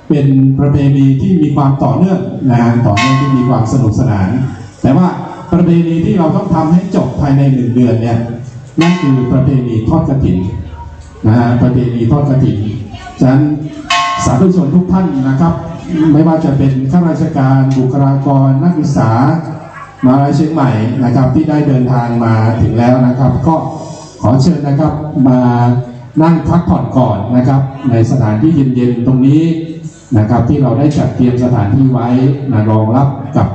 B: เป็นประเพณีที่มีความต่อเนื่องต่อเนื่องที่มีความสนุกสนานแต่ว่าประเพณีที่เราต้องทำให้จบภายใน1 เดือนเนี่ยนั่นคือประเพณีทอดกฐินประเพณีทอดกฐินฉะนั้นสาธุชนทุกท่านนะครับไม่ว่าจะเป็นข้าราชการบุคลากรนักศึกษามหาวิทยาลัยเชียงใหม่นะครับที่ได้เดินทางมาถึงแล้วนะครับก็ขอเชิญนะครับมานั่งพักผ่อนก่อนนะครับในสถานที่เย็นๆตรงนี้นะครับที่เราได้จัดเตรียมสถานที่ไว้รองรับกับ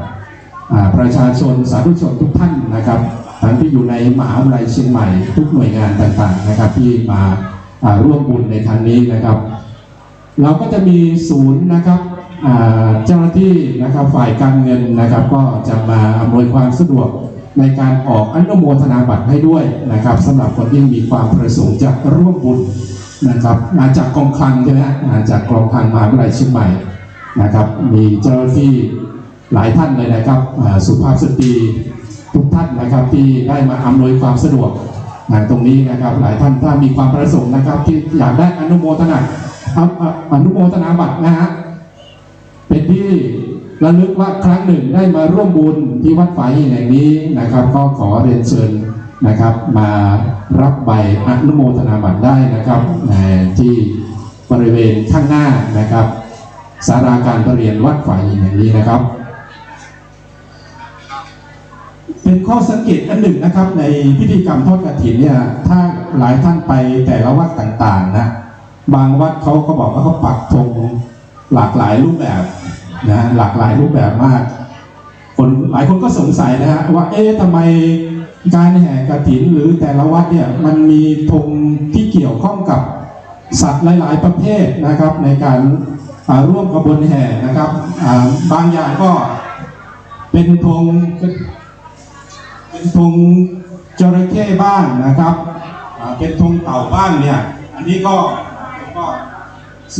B: ประชาชนสาธุชนทุกท่านนะครับทั้งที่อยู่ในมหาวิทยาลัยเชียงใหม่ทุกหน่วยงานต่างๆนะครับที่มาร่วมบุญในครั้งนี้นะครับเราก็จะมีศูนย์นะครับเจ้าหน้าที่นะครับฝ่ายการเงินนะครับก็จะมาอำนวยความสะดวกในการออกอนุโมทนาบัตรให้ด้วยนะครับสำหรับคนที่มีความประสงค์จะร่วมบุญนะครับมาจากกองคลังใช่ไหมมาจากกองคลังมหาวิทยาลัยเชียงใหม่นะครับมีเจ้าหน้าที่หลายท่านเลยนะครับสุภาพสตรีทุกท่านนะครับที่ได้มาอำนวยความสะดวกตรงนี้นะครับหลายท่านถ้ามีความประสงค์นะครับที่อยากได้อนุโมทนาบัตรนะฮะเป็นที่ระลึกว่าครั้งหนึ่งได้มาร่วมบุญที่วัดฝายหินแห่งนี้นะครับก็ขอเรียนเชิญนะครับมารับใบอนุโมทนาบัตรได้นะครับที่บริเวณข้างหน้านะครับศาลาการประเรียนวัดฝายหินแห่งนี้นะครับเป็นข้อสังเกตอันหนึ่งนะครับในพิธีกรรมทอดกฐินเนี่ยถ้าหลายท่านไปแต่ละวัดต่างๆนะบางวัดเขาก็บอกว่าเขาปักธงหลากหลายรูปแบบนะหลากหลายรูปแบบมากหลายคนก็สงสัยนะฮะว่าทำไมการแห่กฐินหรือแต่ละวัดเนี่ยมันมีธงที่เกี่ยวข้องกับสัตว์หลายๆประเภทนะครับในการร่วมขบวนแห่นะครับบางอย่างก็เป็นธงจระเข้บ้างนะครับเป็นธงเต่าบ้างเนี่ยอันนี้ก็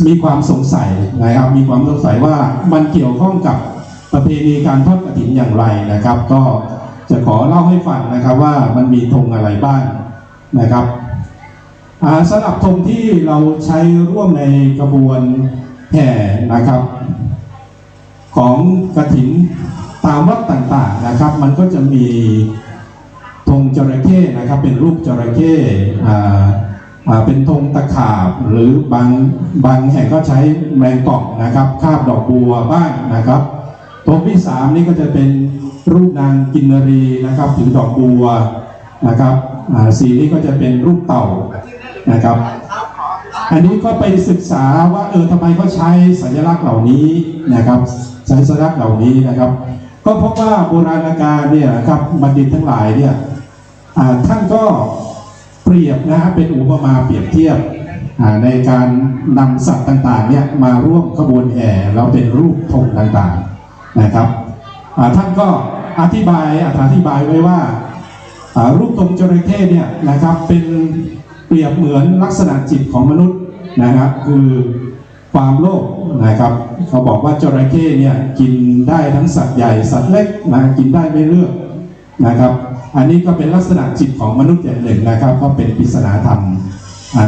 B: มีความสงสัยนะครับมีความสงสัยว่ามันเกี่ยวข้องกับประเพณีการทอดกฐินอย่างไรนะครับก็จะขอเล่าให้ฟังนะครับว่ามันมีธงอะไรบ้างนะครับสำหรับธงที่เราใช้ร่วมในกระบวนแห่นะครับของกฐินตามวัดต่างๆนะครับมันก็จะมีธงจระเข้นะครับเป็นรูปจระเข้เป็นธงตะขาบหรือบางแห่งก็ใช้แมงป่องนะครับคาบดอกบัวบ้างนะครับธงที่3นี่ก็จะเป็นรูปนางกินนรีนะครับถือดอกบัวนะครับสีนี้ก็จะเป็นรูปเต่านะครับอันนี้ก็ไปศึกษาว่าทำไมเขาใช้สัญลักษณ์เหล่านี้นะครับใช้สัญลักษณ์เหล่านี้นะครับก็พบว่าโบราณกาลเนี่ยครับบัณฑิตทั้งหลายเนี่ยท่านก็เปรียบนะฮะเป็นอุปมาเปรียบเทียบในการนำสัตว์ต่างๆเนี่ยมาร่วมขบวนแห่เราเป็นรูปธงต่างๆนะครับท่านก็อธิบายไว้ว่ารูปธงจระเข้เนี่ยนะครับเป็นเปรียบเหมือนลักษณะจิตของมนุษย์นะครับคือความโลภนะครับเขาบอกว่าจระเข้เนี่ยกินได้ทั้งสัตว์ใหญ่สัตว์เล็กนะกินได้ไม่เลือกนะครับอันนี้ก็เป็นลักษณะจิตของมนุษย์อย่างหนึ่งนะครับก็เป็นปริศนาธรรม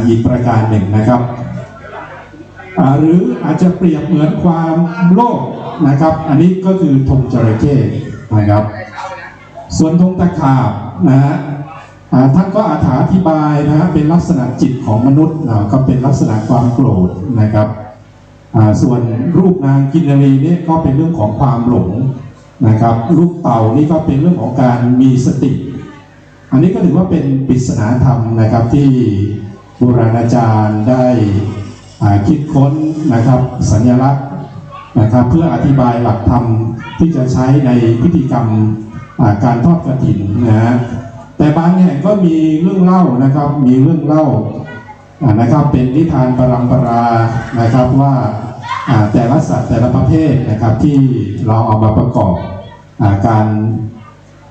B: อีกประการหนึ่งนะครับหรืออาจจะเปรียบเหมือนความโลภนะครับอันนี้ก็คือธงจระเข้นะครับส่วนธงตะขาบนะฮะท่านก็อธิบายนะฮะเป็นลักษณะจิตของมนุษย์ก็เป็นลักษณะความโกรธนะครับส่วนรูปนางกินนรีนี่ก็เป็นเรื่องของความหลงนะครับรูปเต่านี่ก็เป็นเรื่องของการมีสติ อันนี้ก็ถือว่าเป็นปริศนาธรรมนะครับที่โบราณอาจารย์ได้คิดค้นนะครับสัญลักษณ์นะครับเพื่ออธิบายหลักธรรมที่จะใช้ในพิธีกรรมการทอดกฐินนะฮะแต่บางแห่งก็มีเรื่องเล่านะครับมีเรื่องเล่านะครับเป็นนิทานปรัมปรานะครับว่าแต่ละสัตว์แต่ละประเภทนะครับที่เราเอามาประกอบการ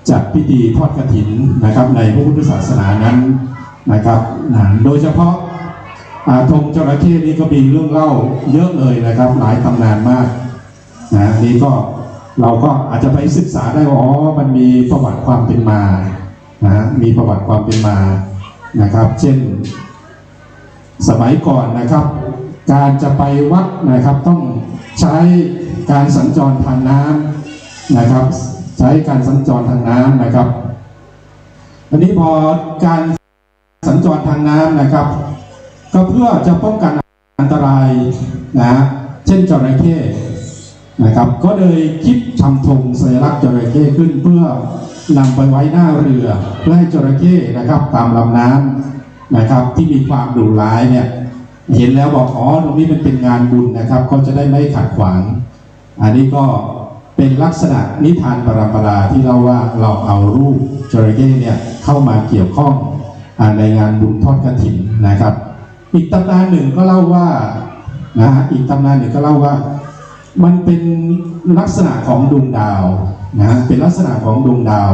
B: จัดพิธีทอดกฐินนะครับในพระพุทธศาสนานั้นนะครับโดยเฉพาะธงจระเข้นี้ก็มีเรื่องเล่าเยอะเลยนะครับหลายตำนานมากนะนี่ก็เราก็อาจจะไปศึกษาได้ว่าอ๋อมันมีประวัติความเป็นมานะมีประวัติความเป็นมานะครับเช่นสมัยก่อนนะครับการจะไปวัดนะครับต้องใช้การสัญจรทางน้ำนะครับใช้การสัญจรทางน้ำนะครับอันนี้พอการสัญจรทางน้ำนะครับก็เพื่อจะป้องกันอันตรายนะเช่นจระเข้นะครับก็เลยคิดทำธงสัญลักษณ์จระเข้ขึ้นเพื่อนำไปไว้หน้าเรือเพื่อให้จระเข้นะครับตามลำน้ำนะครับที่มีความดุร้ายเนี่ยเห็นแล้วบอกอ๋อตรงนี้มันเป็นงานบุญนะครับเขาจะได้ไม่ขัดขวางอันนี้ก็เป็นลักษณะนิทานปรัมปราที่เราว่าเราเอารูปจระเข้เนี่ยเข้ามาเกี่ยวข้องในงานบุญทอดกฐินนะครับอีกตำนานหนึ่งก็เล่าว่าอีกตำนานหนึ่งก็เล่าว่ามันเป็นลักษณะของดวงดาวเป็นลักษณะของดวงดาว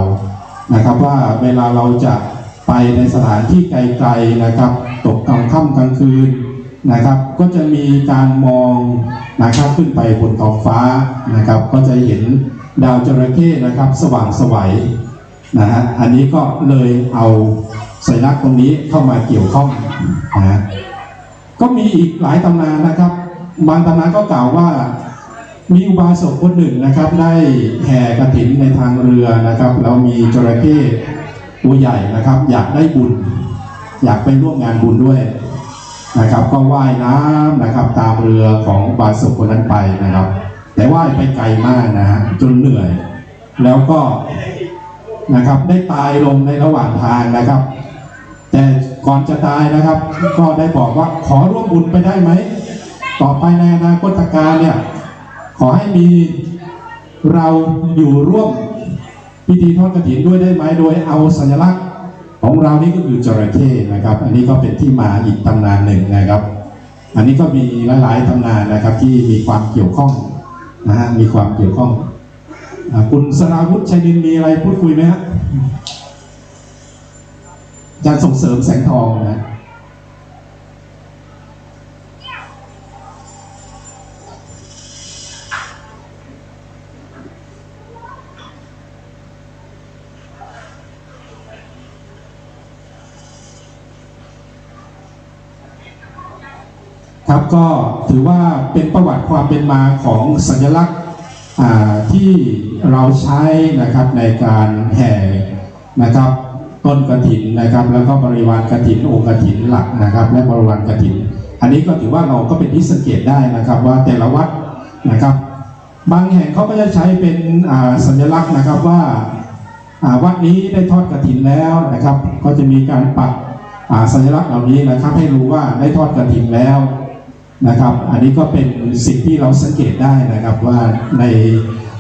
B: นะครับว่าเวลาเราจะไปในสถานที่ไกลๆนะครับตกกลางค่ำกลางคืนนะครับก็จะมีการมองนะครับขึ้นไปบนท้องฟ้านะครับก็จะเห็นดาวจระเข้นะครับสว่างไสวนะฮะอันนี้ก็เลยเอาสัญลักษณ์ตรงนี้เข้ามาเกี่ยวข้องนะก็มีอีกหลายตำนานนะครับบางตำนานก็กล่าวว่ามีอุบาสกคนหนึ่งนะครับได้แห่กฐินในทางเรือนะครับแล้วมีจระเข้ตัวใหญ่นะครับอยากได้บุญอยากไปร่วมงานบุญด้วยนะครับก็ว่ายน้ำนะครับตามเรือของอุบาสกคนนั้นไปนะครับแต่ว่ายไปไกลมากนะจนเหนื่อยแล้วก็นะครับได้ตายลงในระหว่างทางนะครับแต่ก่อนจะตายนะครับก็ได้บอกว่าขอร่วมบุญไปได้ไหมต่อไปในอนาคตการเนี่ยขอให้มีเราอยู่ร่วมพิธีทอดกฐินด้วยได้ไหมโดยเอาสัญลักษณ์ของเรานี่ก็คือจระเข้นะครับอันนี้ก็เป็นที่มาอีกตำนานหนึ่งนะครับอันนี้ก็มีหลายๆตำนานนะครับที่มีความเกี่ยวข้องนะฮะมีความเกี่ยวข้องคุณสราวุฒิชัยนินมีอะไรพูดคุยไหมฮะอาจารย์ส่งเสริมแสงทองนะครับก็ถือว่าเป็นประวัติความเป็นมาของสัญลักษณ์ที่เราใช้นะครับในการแห่นะครับต้นกฐินนะครับแล้วก็บริวารกฐินองค์กฐินหลักนะครับและบริวารกฐินอันนี้ก็ถือว่าเราก็เป็นที่สังเกตได้นะครับว่าแต่ละวัดนะครับบางแห่งเขาก็จะใช้เป็นสัญลักษณ์นะครับว่าวัดนี้ได้ทอดกฐินแล้วนะครับก็จะมีการปักสัญลักษณ์เหล่านี้นะครับให้รู้ว่าได้ทอดกฐินแล้วนะครับอันนี้ก็เป็นสิ่งที่เราสังเกตได้นะครับว่าใน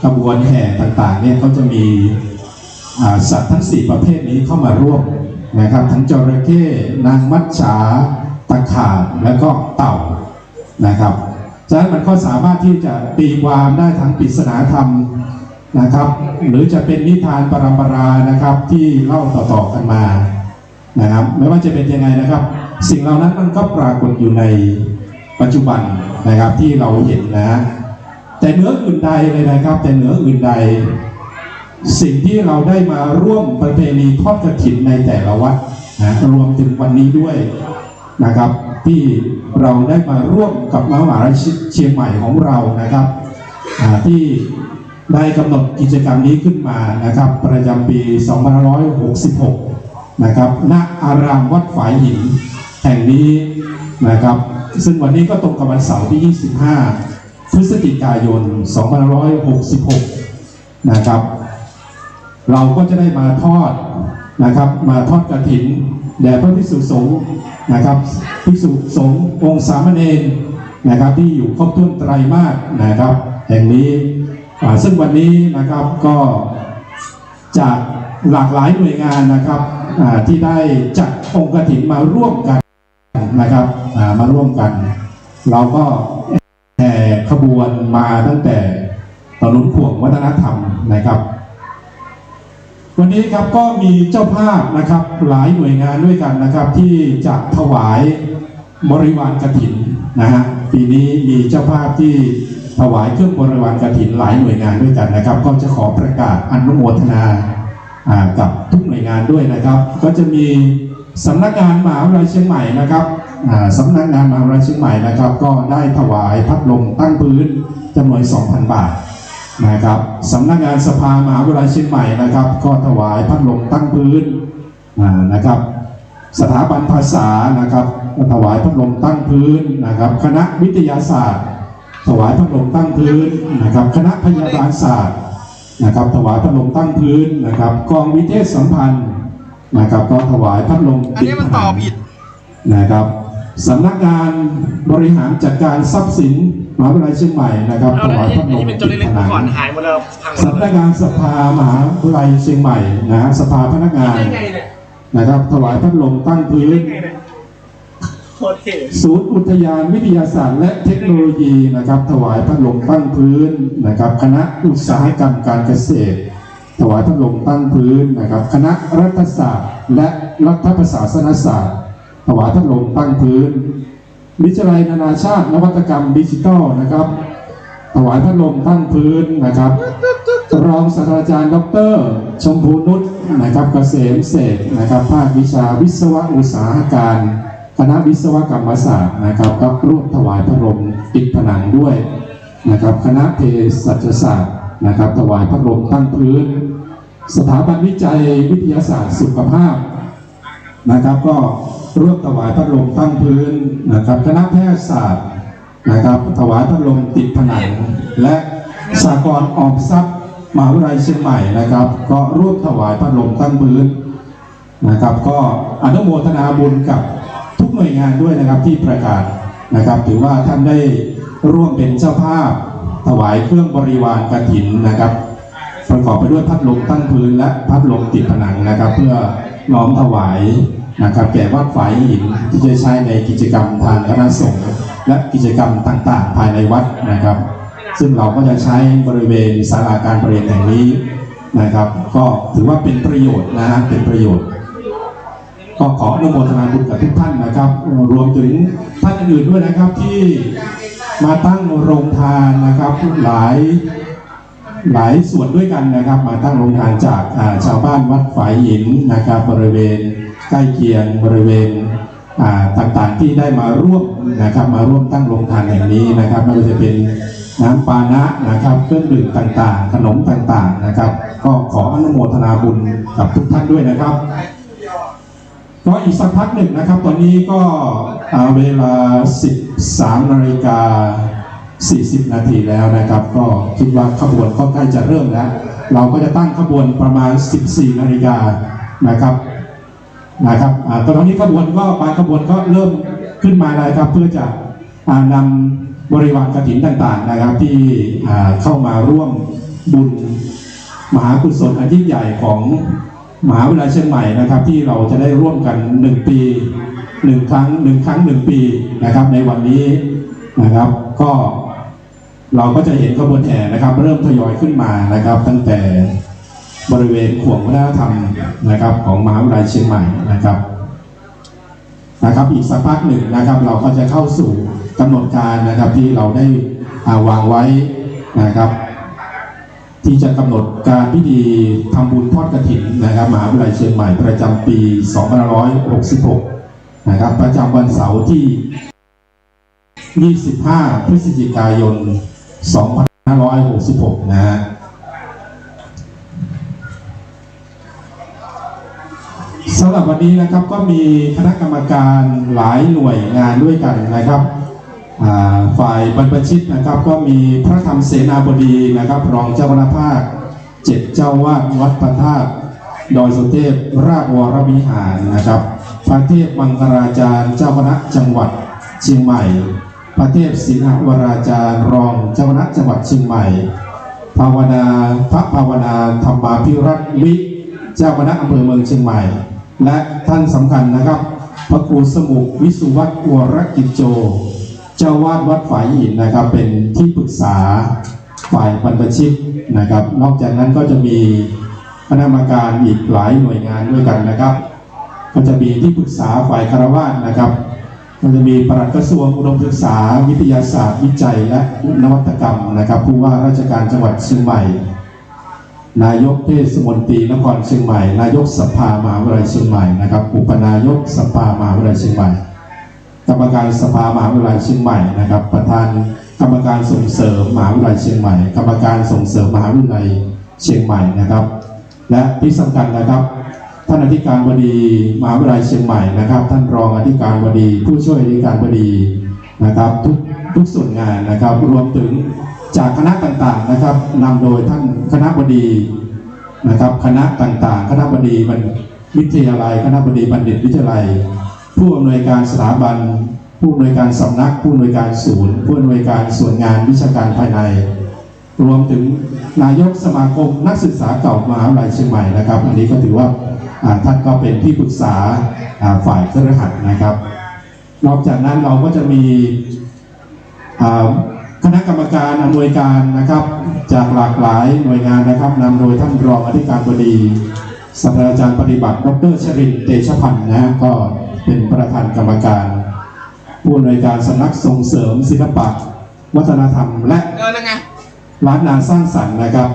B: ขบวนแห่ต่างๆเนี่ยเขาจะมีสัตว์ทั้ง4ประเภทนี้เข้ามาร่วมนะครับทั้งจระเข้นางมัจฉาตะขาบและก็เต่านะครับฉะนั้นมันก็สามารถที่จะตีความได้ทั้งปริศนาธรรมนะครับหรือจะเป็นนิทานปรัมปรานะครับที่เล่าต่อๆกันมานะครับไม่ว่าจะเป็นยังไงนะครับสิ่งเหล่านั้นมันก็ปรากฏอยู่ในปัจจุบันนะครับที่เราเห็นนะแต่เหนืออื่นใดเลยนะครับแต่เหนืออื่นใดสิ่งที่เราได้มาร่วมประเพณีทอดกฐินในแต่ละวัดนะรวมถึงวันนี้ด้วยนะครับที่เราได้มาร่วมกับมหาวิทยาลัยเชียงใหม่ของเรานะครับที่ได้กำหนดกิจกรรมนี้ขึ้นมานะครับประจำปี 2566 นะครับณอารามวัดฝายหินแห่งนี้นะครับซึ่งวันนี้ก็ตรงกับวันเสาร์ที่ 25 พฤศจิกายน 2566 นะครับเราก็จะได้มาทอด นะครับมาทอดกฐินแด่พระภิกษุสงฆ์นะครับภิกษุสงฆ์องค์สามเณรนะครับที่อยู่ครบถ้วนไตรมาสนะครับแห่งนี้ซึ่งวันนี้นะครับก็จากหลากหลายหน่วยงานนะครับที่ได้จัดองค์กฐินมาร่วมกันนะครับมาร่วมกันเราก็แห่ขบวนมาตั้งแต่ถนนขวงวัฒนธรรมนะครับวันนี้ครับก็มีเจ้าภาพนะครับหลายหน่วยงานด้วยกันนะครับที่จะถวายบริวารกฐินนะฮะปีนี้มีเจ้าภาพที่ถวายเครื่องบริวารกฐินหลายหน่วยงานด้วยกันนะครับก็จะขอประกาศอนุโมทนากับทุกหน่วยงานด้วยนะครับก็จะมีสำนักงานมหาวิทยาลัยเชียงใหม่นะครับสำนักงานมหาวิทยาลัยเชียงใหม่นะครับก็ได้ถวายพัดลมตั้งพื้นจำนวน 2,000 บาทนะครับสำนักงานสภามหาวิทยาลัยเชียงใหม่นะครับก็ถวายพัดลมตั้งพื้นนะครับสถาบันภาษานะครับถวายพัดลมตั้งพื้นนะครับคณะวิทยาศาสตร์ถวายพัดลมตั้งพื้นนะครับคณะพยาบาลศาสตร์นะครับถวายพัดลมตั้งพื้นนะครับกองวิเทศสัมพันธ์นะครับก็ถวายพัดลมอันนี้มันตอบผิดนะครับสำนักงานบริหารจัดการทรัพย์สินมหาวิทยาลัยเชียงใหม่นะครับถวายพัดลมติดผนังสำนักงานสภามหาวิทยาลัยเชียงใหม่นะฮะสภาพนักงานนะครับถวายพัดลมตั้งพื้นศูนย์อุทยานวิทยาศาสตร์และเทคโนโลยีนะครับถวายพัดลมตั้งพื้นนะครับคณะอุตสาหกรรมการเกษตรถวายพัดลมตั้งพื้นนะครับคณะรัฐศาสตร์และรัฐประศาสนศาสตร์ถวายพัดลมตั้งพื้นวิทยาลัยนานาชาตินวัตกรรมดิจิทัลนะครับถวายพัดลมตั้งพื้นนะครับรองศาสตราจารย์ดร.ชมพูนุชนะครับเกษมเศรษฐ์นะครับภาควิชาวิศวะอุตสาหการคณะวิศวกรรมศาสตร์นะครับก็ร่วมถวายพัดลมติดผนังด้วยนะครับคณะเภสัชศาสตร์นะครับถวายพัดลมตั้งพื้นสถาบันวิจัยวิทยาศาสตร์สุขภาพนะครับก็ร่วมถวายพัดลมตั้งพื้นนะครับคณะแพทยศาสตร์นะครับถวายพัดลมติดผนังและสหกรณ์ออมทรัพย์มหาวิทยาลัยเชียงใหม่นะครับก็ร่วมถวายพัดลมตั้งพื้นนะครับก็อนุโมทนาบุญกับทุกหน่วยงานด้วยนะครับที่ประกาศนะครับถือว่าท่านได้ร่วมเป็นเจ้าภาพถวายเครื่องบริวารกฐินนะครับประกอบไปด้วยพัดลมตั้งพื้นและพัดลมติดผนังนะครับเพื่อน้อมถวายนะครับแก่วัดฝายหินที่จะใช้ในกิจกรรมทางคณะสงฆ์และกิจกรรมต่างๆภายในวัดนะครับซึ่งเราก็จะใช้บริเวณศาลาการประเรียนแห่งนี้นะครับก็ถือว่าเป็นประโยชน์นะเป็นประโยชน์ก็ขออนุโมทนาบุญกับทุกท่านนะครับรวมถึงท่านอื่นด้วยนะครับที่มาตั้งโรงทานนะครับหลายส่วนด้วยกันนะครับมาตั้งโรงทานจากชาวบ้านวัดฝายหินนะครับบริเวณใกล้เคียงบริเวณต่างๆที่ได้มาร่วมนะครับมาร่วมตั้งโรงทานแห่งนี้นะครับไม่ว่าจะเป็นน้ำปานะนะครับเครื่องดื่มต่างๆขนมต่างๆนะครับก็ขออนุโมทนาบุญกับทุกท่านด้วยนะครับก็อีกสักพักหนึ่งนะครับตอนนี้ก็เวลา 13:40 นาทีแล้วนะครับก็คิดว่าขบวนก็ใกล้จะเริ่มแล้วเราก็จะตั้งขบวนประมาณ 14 นาฬิกานะครับตอนนี้ขบวนก็บางขบวนก็เริ่มขึ้นมาแล้วครับเพื่อจะนำบริวารกฐินต่างๆนะครับที่เข้ามาร่วมบุญมหากุศลอันยิ่งใหญ่ของมหาวิทยาลัยเชียงใหม่นะครับที่เราจะได้ร่วมกัน1 ปี1 ครั้ง1 ปีนะครับในวันนี้นะครับก็เราก็จะเห็นขบวนแห่นะครับเริ่มทยอยขึ้นมานะครับตั้งแต่บริเวณขวงวัฒนธรรมนะครับของมหาวิทยาลัยเชียงใหม่นะครับอีกสักพักหนึ่งนะครับเราก็จะเข้าสู่กำหนดการนะครับที่เราได้วางไว้นะครับที่จะกำหนดการพิธีทำบุญทอดกฐินนะครับมหาวิทยาลัยเชียงใหม่ประจำปี 2566นะครับประจำวันเสาร์ที่ 25 พฤศจิกายน 2566นะฮะสำหรับวันนี้นะครับก็มีคณะกรรมการหลายหน่วยงานด้วยกันนะครับฝ่ายบรรพชิตนะครับก็มีพระธรรมเสนาบดีนะครับรองเจ้าคณะภาค7 เจ้าวาดวัดพระธาตุ ดอยสุเทพราชวรวิหารนะครับพระเทพมังคลาจารย์เจ้าคณะจังหวัดเชียงใหม่พระเทพศรีหวราจารย์รองเจ้าคณะจังหวัดเชียงใหม่พระภาวนาธรรมาภิรัตน์วิเจ้าคณะอำเภอเมืองเชียงใหม่และท่านสำคัญนะครับพระครูสมุขวิสุวัตรวรกิจโจเจ้าวาดวัดฝายหินนะครับเป็นที่ปรึกษาฝ่ายบรรพชิตนะครับนอกจากนั้นก็จะมีคณะกรรมการอีกหลายหน่วยงานด้วยกันนะครับก็จะมีที่ปรึกษาฝ่ายคฤหัสถ์นะครับก็จะมีปลัดกระทรวงอุดมศึกษาวิทยาศาสตร์วิจัยและนวัตกรรมนะครับผู้ว่าราชการจังหวัดเชียงใหม่นายกเทศมนตรีนครเชียงใหม่นายกสภามหาวิทยาลัยเชียงใหม่นะครับอุปนายกสภามหาวิทยาลัยเชียงใหม่กรรมการสภามหาวิทยาลัยเชียงใหม่นะครับประธานกรรมการส่งเสริมมหาวิทยาลัยเชียงใหม่กรรมการส่งเสริมมหาวิทยาลัยเชียงใหม่นะครับและที่สำคัญนะครับท่านอธิการบดีมหาวิทยาลัยเชียงใหม่นะครับท่านรองอธิการบดีผู้ช่วยอธิการบดีนะครับทุกส่วนงานนะครับรวมถึงจากคณะต่างๆนะครับนำโดยท่านคณะบดีนะครับคณะต่างๆคณะบดีวิทยาลัยคณะบดีบัณฑิตวิทยาลัยผู้อำนวยการสถาบันผู้อำนวยการสำนักผู้อำนวยการศูนย์ผู้อำนวยการส่วนงานวิชาการภายในรวมถึงนายกสมาคมนักศึกษาเก่ามหาวิทยาลัยเชียงใหม่นะครับอันนี้ก็ถือว่าท่านก็เป็นที่ปรึกษาฝ่ายคฤหัสถ์นะครับนอกจากนั้นเราก็จะมีคณะกรรมการอำนวยการนะครับจากหลากหลายหน่วยงานนะครับนำโดยท่านรองอธิการบดีศาสตราจารย์ปฏิบัติดร.ชรินทร์เตชะพันธ์นะก็เป็นประธานกรรมการผู้อำนวยการสำนักส่งเสริมศิลปะวัฒนธรรมและล้านนาสร้างสรรค์นะครับ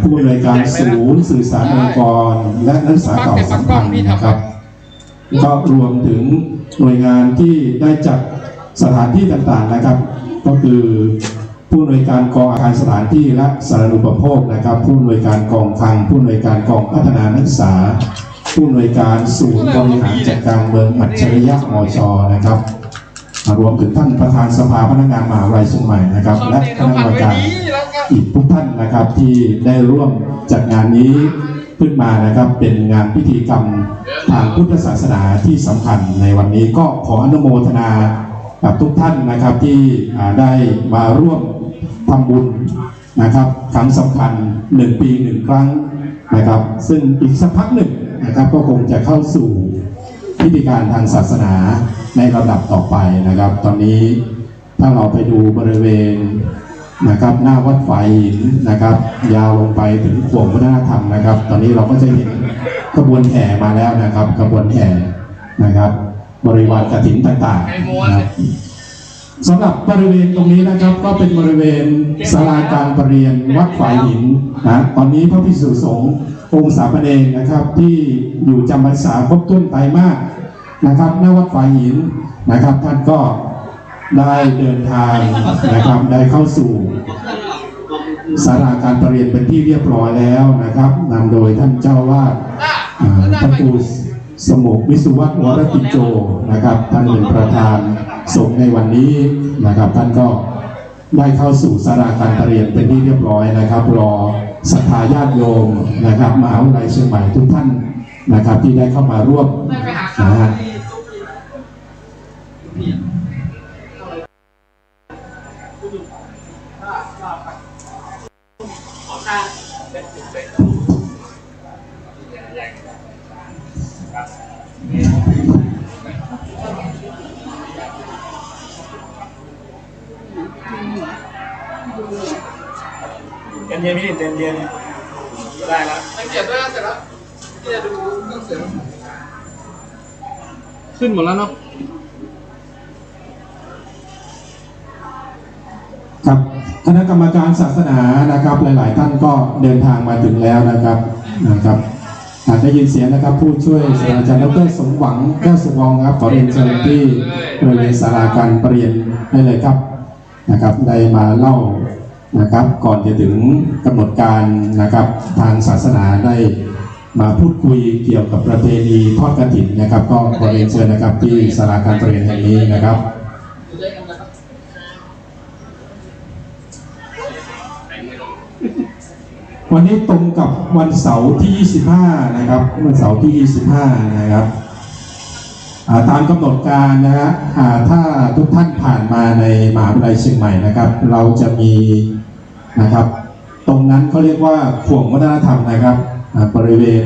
B: ผู้อำนวยการศูนย์สื่อสารองค์กรและนักศึกษาเก่าสัมพันธ์นะครับก็รวมถึงหน่วยงานที่ได้จัดสถานที่ต่างๆนะครับก็คือผู้อำนวยการกองอาคารสถานที่และสาธารณูปโภคนะครับผู้อำนวยการกองคลังผู้อำนวยการกองพัฒนานักศึกษาผู้อำนวยการศูนย์บริหารจัดการเมืองอัจฉริยะมช.นะครับรวมถึงท่านประธานสภาพนักงานมหาวิทยาลัยเชียงใหม่นะครับและคณะกรรมการอีกทุกท่านนะครับที่ได้ร่วมจัดงานนี้ขึ้นมานะครับเป็นงานพิธีกรรมทางพุทธศาสนาที่สำคัญในวันนี้ก็ขออนุโมทนากับทุกท่านนะครับที่ได้มาร่วมทำบุญนะครับครั้งสำคัญ1 ปี 1 ครั้งนะครับซึ่งอีกสักพักหนึ่งนะครับก็คงจะเข้าสู่พิธีการทางศาสนาในระดับต่อไปนะครับตอนนี้ถ้าเราไปดูบริเวณนะครับหน้าวัดฝายหินนะครับยาวลงไปถึงขวงวัฒนธรรมนะครับตอนนี้เราก็จะเห็นขบวนแห่มาแล้วนะครับขบวนแห่นะครับบริวารกฐินต่างๆนะครับสำหรับบริเวณตรงนี้นะครับก็เป็นบริเวณศาลาการประเรียนวัดฝายหินนะตอนนี้พระภิกษุสงฆ์องค์สามเณรนะครับที่อยู่จำพรรษาครบถ้วนไตรมาสนะครับหน้าวัดฝายหินนะครับท่านก็ได้เดินทางนะครับได้เข้าสู่ศาลาการประเรียนเป็นที่เรียบร้อยแล้วนะครับนำโดยท่านเจ้าวาดพระครูสมุขวิสุวัตรวรกิจโจนะครับท่านเป็นประธานสงฆ์ในวันนี้นะครับท่านก็ได้เข้าสู่ศาลาการประเรียนเป็นที่เรียบร้อยนะครับรอศรัทธาญาติโยมนะครับมหาวิทยาลัยเชียงใหม่ทุกท่านนะครับที่ได้เข้ามาร่วมนะฮะ
D: เย็นพี่เย็นได้แล้วไม่เก็บด้วยเสร็จแล้วที่จะดูเครื่องเสียงขึ้นหมดแล้วเนาะ
B: ครับคณะกรรมการศาสนานะครับหลายๆท่านก็เดินทางมาถึงแล้วนะครับได้ยินเสียงนะครับผู้ช่วยศาสตราจารย์ดร.สมหวังแก้วสุวรรณครับขอเรียนเชิญที่บริเวณศาลาการประเรียนได้เลยครับนะครับได้มาเล่านะครับก่อนจะถึงกำหนดการนะครับทางศาสนาได้มาพูดคุยเกี่ยวกับประเพณีทอดกฐินนะครับก็ขอเรียนเชิญนะครับที่ศาลาการประเรียนแห่งนี้นะครับ วันนี้ตรงกับวันเสาร์ที่ 25 นะครับวันเสาร์ที่ 25 นะครับตามกำหนดการนะฮะถ้าทุกท่านผ่านมาในมหาวิทยาลัยเชียงใหม่นะครับเราจะมีนะครับตรงนั้นเขาเรียกว่าข่วงวัฒนธรรมนะครับบริเวณ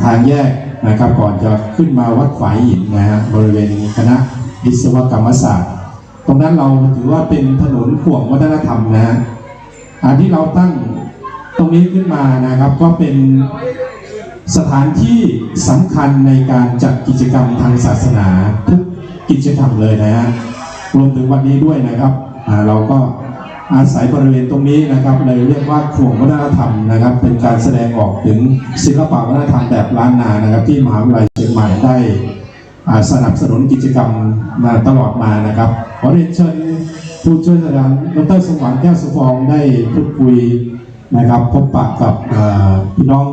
B: ทางแยกนะครับก่อนจะขึ้นมาวัดฝายหินนะฮะบริเวณคณะวิศวกรรมศาสตร์ตรงนั้นเราถือว่าเป็นถนนข่วงวัฒนธรรมนะฮะที่เราตั้งตรงนี้ขึ้นมานะครับก็เป็นสถานที่สำคัญในการจัดกิจกรรมทางศาสนาทุกกิจกรรมเลยนะฮะรวมถึงวันนี้ด้วยนะครับเราก็อาศัยบริเวณตรงนี้นะครับเลยเรียกว่าข่วงวัฒนธรรมนะครับเป็นการแสดงออกถึงศิลปะวัฒนธรรมแบบล้านนานะครับที่มหาวิทยาลัยเชียงใหม่ได้สนับสนุนกิจกรรมมาตลอดมานะครับขอเรียนเชิญผู้ช่วยศาสตราจารย์ดร.สมหวังแก้วสุฟองได้พูดคุยนะครับพบปะกับพี่น้อง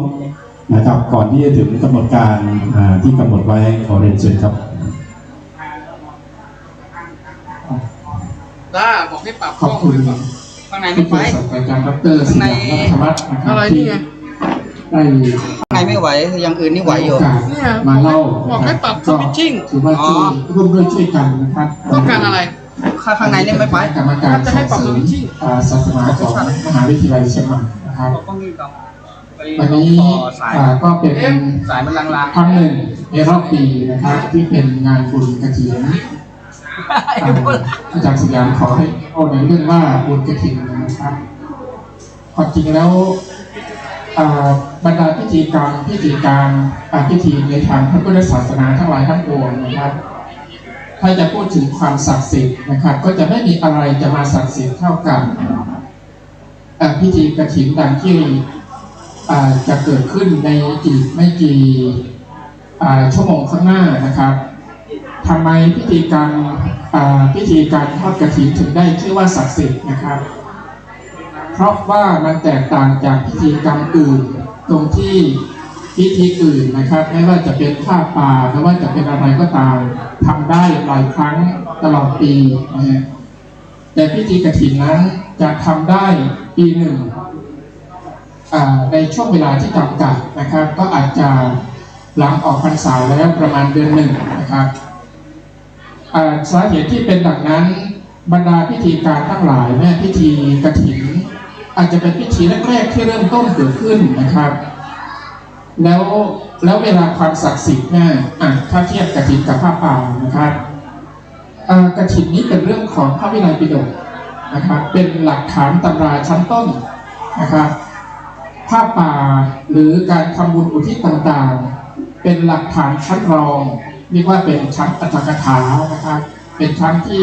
B: นะครับก่อนที่จะถึงกำหนดการที่กำหนดไว้ขอเรียนเชิญครับ
D: ได้บอกให้ปรับ
B: ขอบคุณ
D: ข้างในไม่ไป
B: อาจารย์ดร.สมหวังนัทวัฒน์นะครับ
D: อะไรนี่ไง
B: ได้
E: ข้างในไม่ไหวอย่างอื่นนี่ไหวอยู่
B: โอกาสมาเล่า
D: บอกให้ปรับสวิตชิ่ง
B: ถือว่าร่วมด้วยช่วยกันนะครับ
D: ต้องการอะไร
E: ข้างในนี่ไม่ไป
B: กรรมการ
D: จะให้ปรับสวิตชิ่ง
B: ศาสนาของมหาวิทยาลัยเชียงใหม่นะครับ
E: ก็มีกับไป
B: วันนี้
E: ต่อสาย
B: ก็เป็น
E: สายมันลาง
B: ครั้งหนึ่งในรอบปีนะครับที่เป็นงานบุญกฐินอาจารย์สยามขอให้เอาในเรื่องว่าบุญกฐินนะครับความจริงแล้วบรรดาพิธีกรรมพิธีการพิธีในทางพระพุทธศาสนาทั้งหลายทั้งปวงนะครับถ้าจะพูดถึงความศักดิ์สิทธิ์นะครับก็จะไม่มีอะไรจะมาศักดิ์สิทธิ์เท่ากับพิธีกฐินดังที่จะเกิดขึ้นในอีกไม่กี่ชั่วโมงข้างหน้านะครับทำไมพิธีการทอดกฐินถึงได้ชื่อว่าศักดิ์สิทธิ์นะครับเพราะว่ามันแตกต่างจากพิธีกรรมอื่นตรงที่พิธีอื่นนะครับไม่ว่าจะเป็นผ้าป่าไม่ว่าจะเป็นอะไรก็ตามทำได้หลายครั้งตลอดปีนะฮะแต่พิธีกฐินนั้นจะทำได้ปีหนึ่งในช่วงเวลาที่จำกัดนะครับก็อาจจะหลังออกพรรษาแล้วประมาณเดือนหนึ่งนะครับสาเหตุที่เป็นดังนั้นบรรดาพิธีการทั้งหลายแม้พิธีกฐินอาจจะเป็นพิธีแรกๆที่เริ่มต้นเกิดขึ้นนะครับแล้วเวลาความศักดิ์สิทธิ์เนี่ยถ้าเทียบกฐินกับผ้าป่านะครับกฐินนี้เป็นเรื่องของพระวินัยปิฎกนะครับเป็นหลักฐานตำราชั้นต้นนะครับผ้าป่าหรือการทำบุญอุทิศต่างๆเป็นหลักฐานชั้นรองเรียกว่าเป็นชั้นอัตถกถานะครับเป็นชั้นที่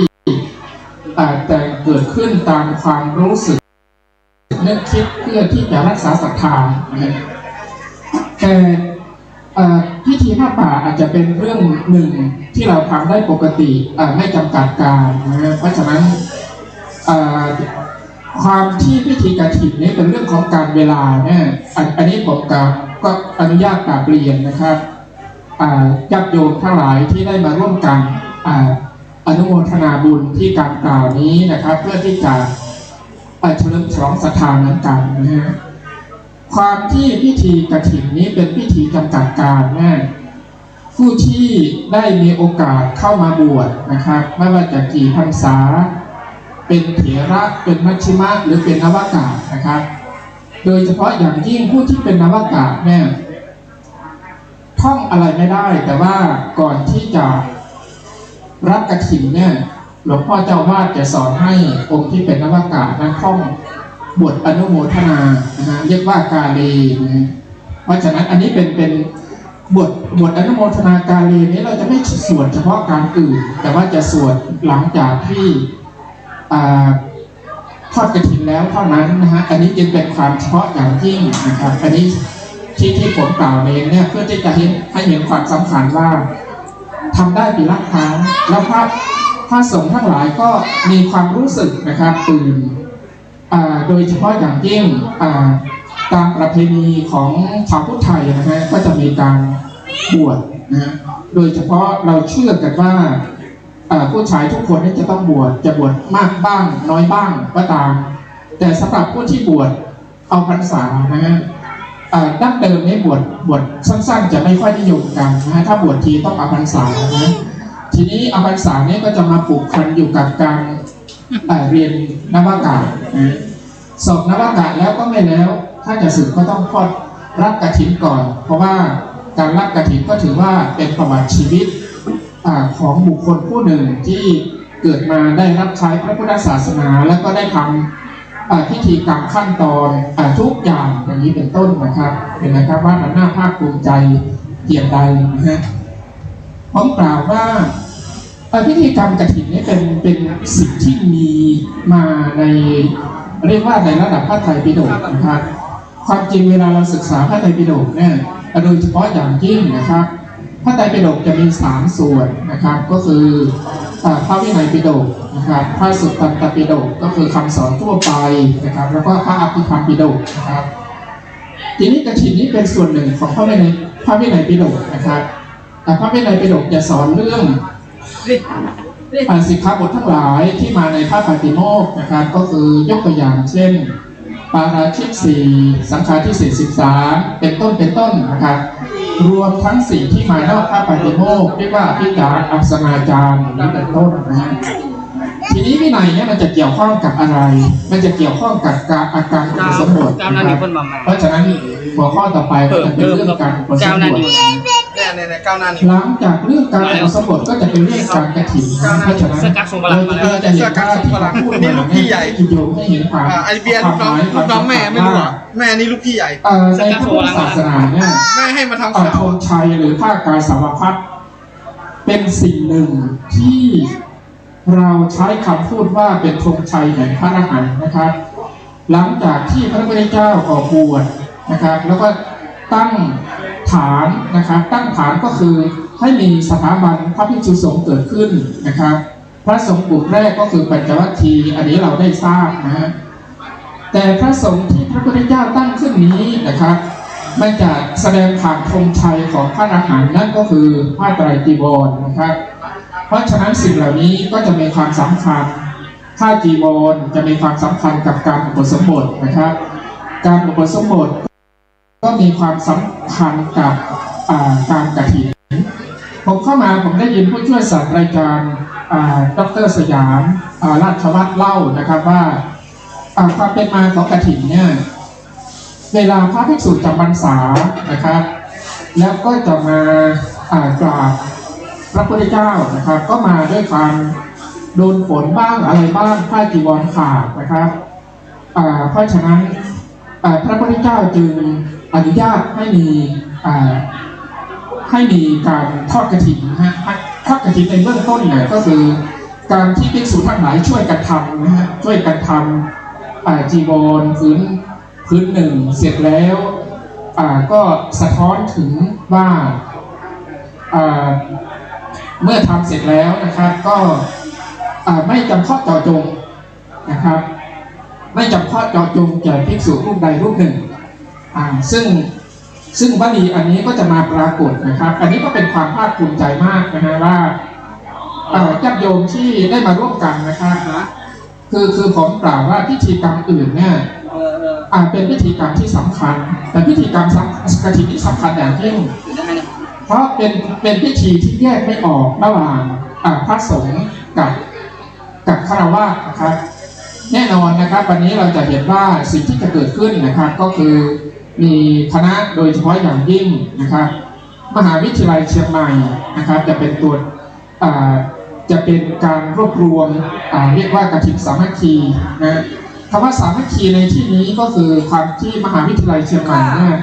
B: แต่เกิดขึ้นตามความรู้สึกนึกคิดเพื่อที่จะรักษาศรัทธาแต่พิธีผ้าป่าอาจจะเป็นเรื่องหนึ่งที่เราทำได้ปกติไม่จำกัดการนะเพราะฉะนั้นความที่พิธีกฐินนี้เป็นเรื่องของการเวลาเนี่ยอันนี้ผมก็อนุญาตกราบเรียนนะครับญาติโยมทั้งหลายที่ได้มาร่วมกันอนุโมทนาบุญที่การกล่าวนี้นะครับเพื่อที่จะเฉลิมฉลองศรัทธานั้นกันนะฮะความที่พิธีกฐินนี้เป็นพิธีจำกัดการนะผู้ที่ได้มีโอกาสเข้ามาบวชนะครับไม่ว่าจะกี่พรรษาเป็นเถระเป็นมัชฌิมะหรือเป็นนวากานะครับโดยเฉพาะอย่างยิ่งผู้ที่เป็นนวากาเนี่ยท่องอะไรไม่ได้แต่ว่าก่อนที่จะรับกฐินเนี่ยหลวงพ่อเจ้าวาดจะสอนให้องค์ที่เป็นนวากานั้นท่องบทอนุโมทนานะฮะเรียกว่ากาลีนะเพราะฉะนั้นอันนี้เป็นบทอนุโมทนากาลีนี้เราจะไม่สวดเฉพาะการอื่นแต่ว่าจะสวดหลังจากที่ทอดกฐินแล้วเท่านั้นนะฮะอันนี้จึงเป็นความเฉพาะอย่างยิ่งนะครับอันนี้ที่ผมกล่าวเองเนี่ยเพื่อที่จะให้เห็นความสำคัญว่าทำได้ปีละครั้งแล้วพระสงฆ์ทั้งหลายก็มีความรู้สึกนะครับตื่นโดยเฉพาะอย่างยิ่งตามประเพณีของชาวพุทธไทยนะฮะก็จะมีการบวชนะโดยเฉพาะเราเชื่อกันว่าผู้ชายทุกคนนี่จะต้องบวชจะบวชมากบ้างน้อยบ้างก็ตามแต่สำหรับผู้ที่บวช
F: เอาพรรษานะฮะดั้งเดิมเนี่ยบวชสั้นๆจะไม่ค่อยนิยมกันนะฮะถ้าบวชทีต้องเอาพรรษานะทีนี้เอาพรรษาเนี่ยก็จะมาผูกพันอยู่กับการเรียนนวากาศนะสอบนวากาศแล้วก็ไม่แล้วถ้าจะสึกก็ต้องทอดรับกฐินก่อน เพราะว่าการรับกฐินก็ถือว่าเป็นประวัติชีวิตของบุคคลผู้หนึ่งที่เกิดมาได้รับใช้พระพุทธศาสนาแล้วก็ได้ทำพิธีกรรมขั้นตอนทุกอย่างอย่างนี้เป็นต้นนะครับเห็นไหมครับว่ามันน่าภาคภูมิใจเพียงใดนะฮะผมกล่าวว่าพิธีกรรมกฐินนี้เป็นสิ่งที่มีมาในเรียกว่าในระดับพระไตรปิฎกนะครับความจริงเวลาเราศึกษาพระไตรปิฎกเนี่ยโดยเฉพาะอย่างยิ่งนะครับพระไตรปิฎกจะมี3ส่วนนะครับก็คือพระวินัยปิฎกนะครับพระสุตตันตปิฎกก็คือคำสอนทั่วไปนะครับแล้วก็พระอภิธรรมปิฎกนะครับทีนี้กฐินนี้เป็นส่วนหนึ่งของพระวินัยปิฎกนะครับแต่พระวินัยปิฎกจะสอนเรื่องสิกขาบททั้งหลายที่มาในพระปาติโมกข์นะครับก็คือยกตัวอย่างเช่นปาราชิก4สังฆาทิเศษ13เป็นต้นนะครับรวมทั้งสิ่งที่มานอกพระปาติโมกข์เรียกว่าอภิจารอัปสนาจารนี้เป็นต้นนะฮะทีนี้วินัยเนี่ยมันจะเกี่ยวข้องกับอะไรมันจะเกี่ยวข้องกับอาการอุปสมบทนะครับเพราะฉะนั้นหัวข้อต่อไปก็จะเป็นเรื่องการอุปสมบทหลังจากเรื่องการอุปสมบทก็จะเป็นเรื่องการกฐินเพราะฉะนั้นเราจะเห็นว่าที่เราพูดมาเนี่ยที่โยมให้เห็นความ
D: ไอเบียร์ลูกน้องแม่ไม่รู้อ่ะแม่นี่ลูกพี่ใหญ่
F: ในพระพุทธศาสนาเนี่ย
D: แม่ให้มาทำข่าว
F: ธงชัยหรือผ้ากายสาวพัดเป็นสิ่งหนึ่งที่เราใช้คำพูดว่าเป็นธงชัยแห่งพระอรหันต์นะครับหลังจากที่พระพุทธเจ้าออกบวชนะครับแล้วก็ตั้งฐานนะครับตั้งฐานก็คือให้มีสถาบันพระภิกษุสงฆ์เกิดขึ้นนะครับพระสงฆ์กลุ่มแรกก็คือปัญจวัคคีย์อันนี้เราได้ทราบนะฮะแต่พระสงฆ์ที่พระพุทธเจ้าตั้งขึ้นนี้นะครับมันจะแสดงผ่านธงชัยของพระอรหันต์นั่นก็คือผ้าไตรจีวรนะครับเพราะฉะนั้นสิ่งเหล่านี้ก็จะมีความสำคัญผ้าจีวรจะมีความสำคัญกับการอุปสมบทนะครับการอุปสมบทก็มีความสำคัญกับการกฐินผมเข้ามาผมได้ยินผู้ช่วยศาสตราจารย์ดร.สยามราชวัฒน์เล่านะครับว่าความเป็นมาของกฐินเนี่ยเวลาพระภิกษุจำพรรษานะครับแล้วก็จะมากราบพระพุทธเจ้านะครับก็มาด้วยความโดนฝนบ้างอะไรบ้างผ้าจีวรขาดนะครับเพราะฉะนั้นพระพุทธเจ้าจึงอนุญาตให้มีการทอดกฐินนะฮะทอดกฐินในเบื้องต้นเนี่ยก็คือการที่ภิกษุทั้งหลายช่วยกันทำนะฮะช่วยกันทำจีวรพื้นหนึ่งเสร็จแล้วก็สะท้อนถึงว่าเมื่อทำเสร็จแล้วนะครับก็ไม่จำเพาะเจาะจงนะครับไม่จำเพาะเจาะจงแก่ภิกษุรูปใดรูปหนึ่งซึ่งวลีอันนี้ก็จะมาปรากฏนะครับอันนี้ก็เป็นความภาคภูมิใจมากนะฮะว่าญาติโยมที่ได้มาร่วมกันนะครับคือผมกล่าวว่าพิธีกรรมอื่นเนี่ยเป็นพิธีกรรมที่สำคัญแต่พิธีกรรมกฐินที่สำคัญอย่างยิ่งเพราะเป็นพิธีที่แยกไม่ออกระหว่างพระสงฆ์กับฆราวาสนะครับแน่นอนนะครับวันนี้เราจะเห็นว่าสิ่งที่จะเกิดขึ้นนะครับก็คือมีคณะโดยเฉพาะอย่างยิ่งนะครับมหาวิทยาลัยเชียงใหม่นะครับจะเป็นตัวจะเป็นการรวบรวมเรียกว่ากฐินสามัคคีนะคำว่าสามัคคีในที่นี้ก็คือความที่มหาวิทยาลัยเชียงใหม่เนี่ย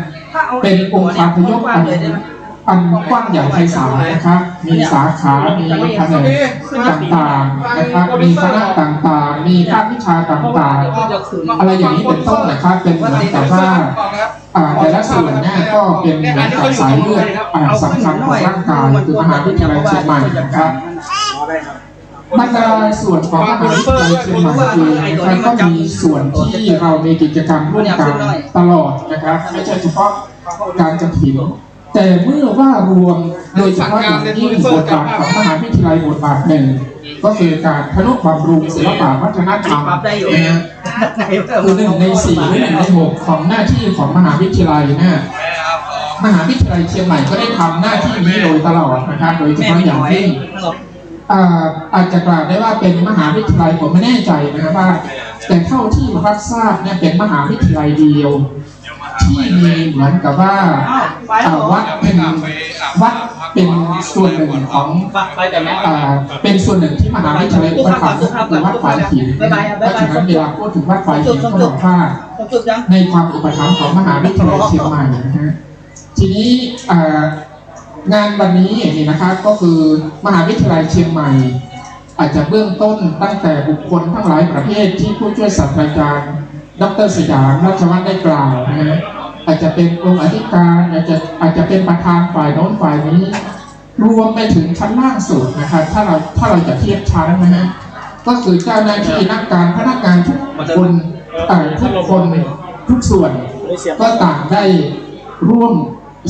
F: เป็นองค์การพยพอันกว้างใหญ่ไพศาลนะครับมีสาขามีแผนกต่างๆนะครับมีคณะต่างๆมีภาควิชาต่างๆอะไรอย่างนี้เป็นต้นนะครับเป็นเหมือนแต่ว่าแต่ละส่วนเนี่ยก็เป็นเหมือนกับสายเลือดสำคัญของร่างกายคือมหาวิทยาลัยเชียงใหม่นะครับบรรดาส่วนของมหาวิทยาลัยเชียงใหม่เองนะครับก็มีส่วนที่เรามีกิจกรรมร่วมกันตลอดนะครับไม่ใช่เฉพาะการกฐิน แต่เมื่อว่ารวมโดยเฉพาะอย่างยิ่งบทบาทของมหาวิทยาลัยบทบาทหนึ่งก็คือการทนุบำรุงศิลปวัฒนธรรมนะฮะคือ1 ใน 4หรือ1 ใน 6ของหน้าที่ของมหาวิทยาลัยนะมหาวิทยาลัยเชียงใหม่ก็ได้ทำหน้าที่นี้โดยตลอดนะครับโดยเฉพาะอย่างยิ่งอาจจะกล่าวได้ว่าเป็นมหาวิทยาลัยผมไม่แน่ใจนะครับว่าแต่เท่าที่รับทราบเนี่ยเป็นมหาวิทยาลัยเดียวที่มีเหมือนกับว่าวัดเป็นส่วนหนึ่งของเป็นส่วนหนึ่งที่มหาวิทยาลัยอุปถัมภ์คือวัดฝ่ายหินเพราะฉะนั้นเวลาพูดถึงวัดฝ่ายหินก็บอกว่าในความอุปถัมภ์ของมหาวิทยาลัยเชียงใหม่นะฮะทีนี้งานวันนี้นี่นะครับก็คือมหาวิทยาลัยเชียงใหม่อาจจะเบื้องต้นตั้งแต่บุคคลทั้งหลายประเภทที่ผู้ช่วยศาสตราจารย์ดร.สยามราชวัฒน์ได้กล่าวนะฮะอาจจะเป็นองค์อธิการอาจจะเป็นประธานฝ่ายโน้นฝ่ายนี้รวมไปถึงชั้นล่างสุดนะครับถ้าเราจะเทียบชั้นนะฮะก็คือเจ้าหน้าที่นักการพนักงานทุกคนทุกส่วนก็ต่างได้ร่วม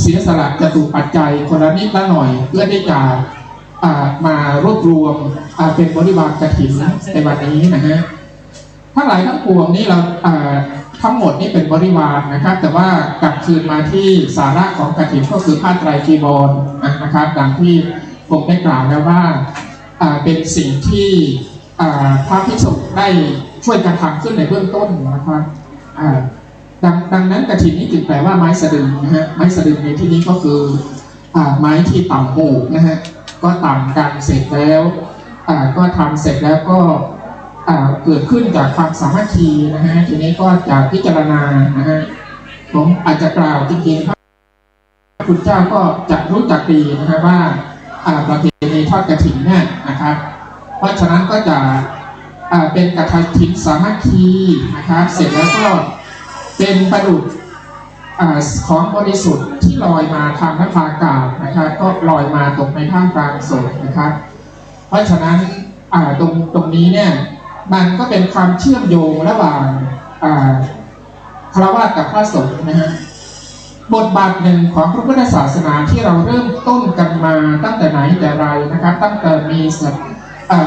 F: เสียสละจตุปัจจัยคนละนิดละหน่อยเพื่อที่จะมารวบรวมเป็นบริวารกฐินในวันนี้นะฮะทั้งหลายทั้งปวงนี้เราทั้งหมดนี่เป็นบริวารนะครับแต่ว่ากลับคืนมาที่สาระของกฐินก็คือผ้าไตรจีวรนะครับดังที่ผมได้กล่าวแล้วว่าเป็นสิ่งที่พระภิกษุได้ช่วยกันทำขึ้นในเบื้องต้นนะครับดังนั้นกฐินนี้จึงแปลว่าไม้สะดึงนะฮะไม้สะดึงในที่นี้ก็คือไม้ที่ต่ำหมู่นะฮะก็ต่ำกันเสร็จแล้วก็ทำเสร็จแล้วก็เกิดขึ้นจากความสามัคคีนะฮะทีนี้ก็จะพิจารณานะฮะผมอาจจะกล่าวจริงๆพระคุณเจ้าก็จะรู้จักดีนะฮะว่าประเพณีทอดกฐินเนี่ยนะครับเพราะฉะนั้นก็จะเป็นกฐินสามัคคีนะครับเสร็จแล้วก็เป็นประดุจของบริสุทธิ์ที่ลอยมาทางนภาอากาศนะครับก็ลอยมาตกในท่ามกลางสงฆ์นะครับเพราะฉะนั้นตรงนี้เนี่ยมันก็เป็นความเชื่อมโยงระหว่างฆราวาสกับพระสงฆ์นะฮะบทบาทหนึ่งของพระพุทธศาสนาที่เราเริ่มต้นกันมาตั้งแต่ไหนแต่ไรนะครับตั้งแต่มี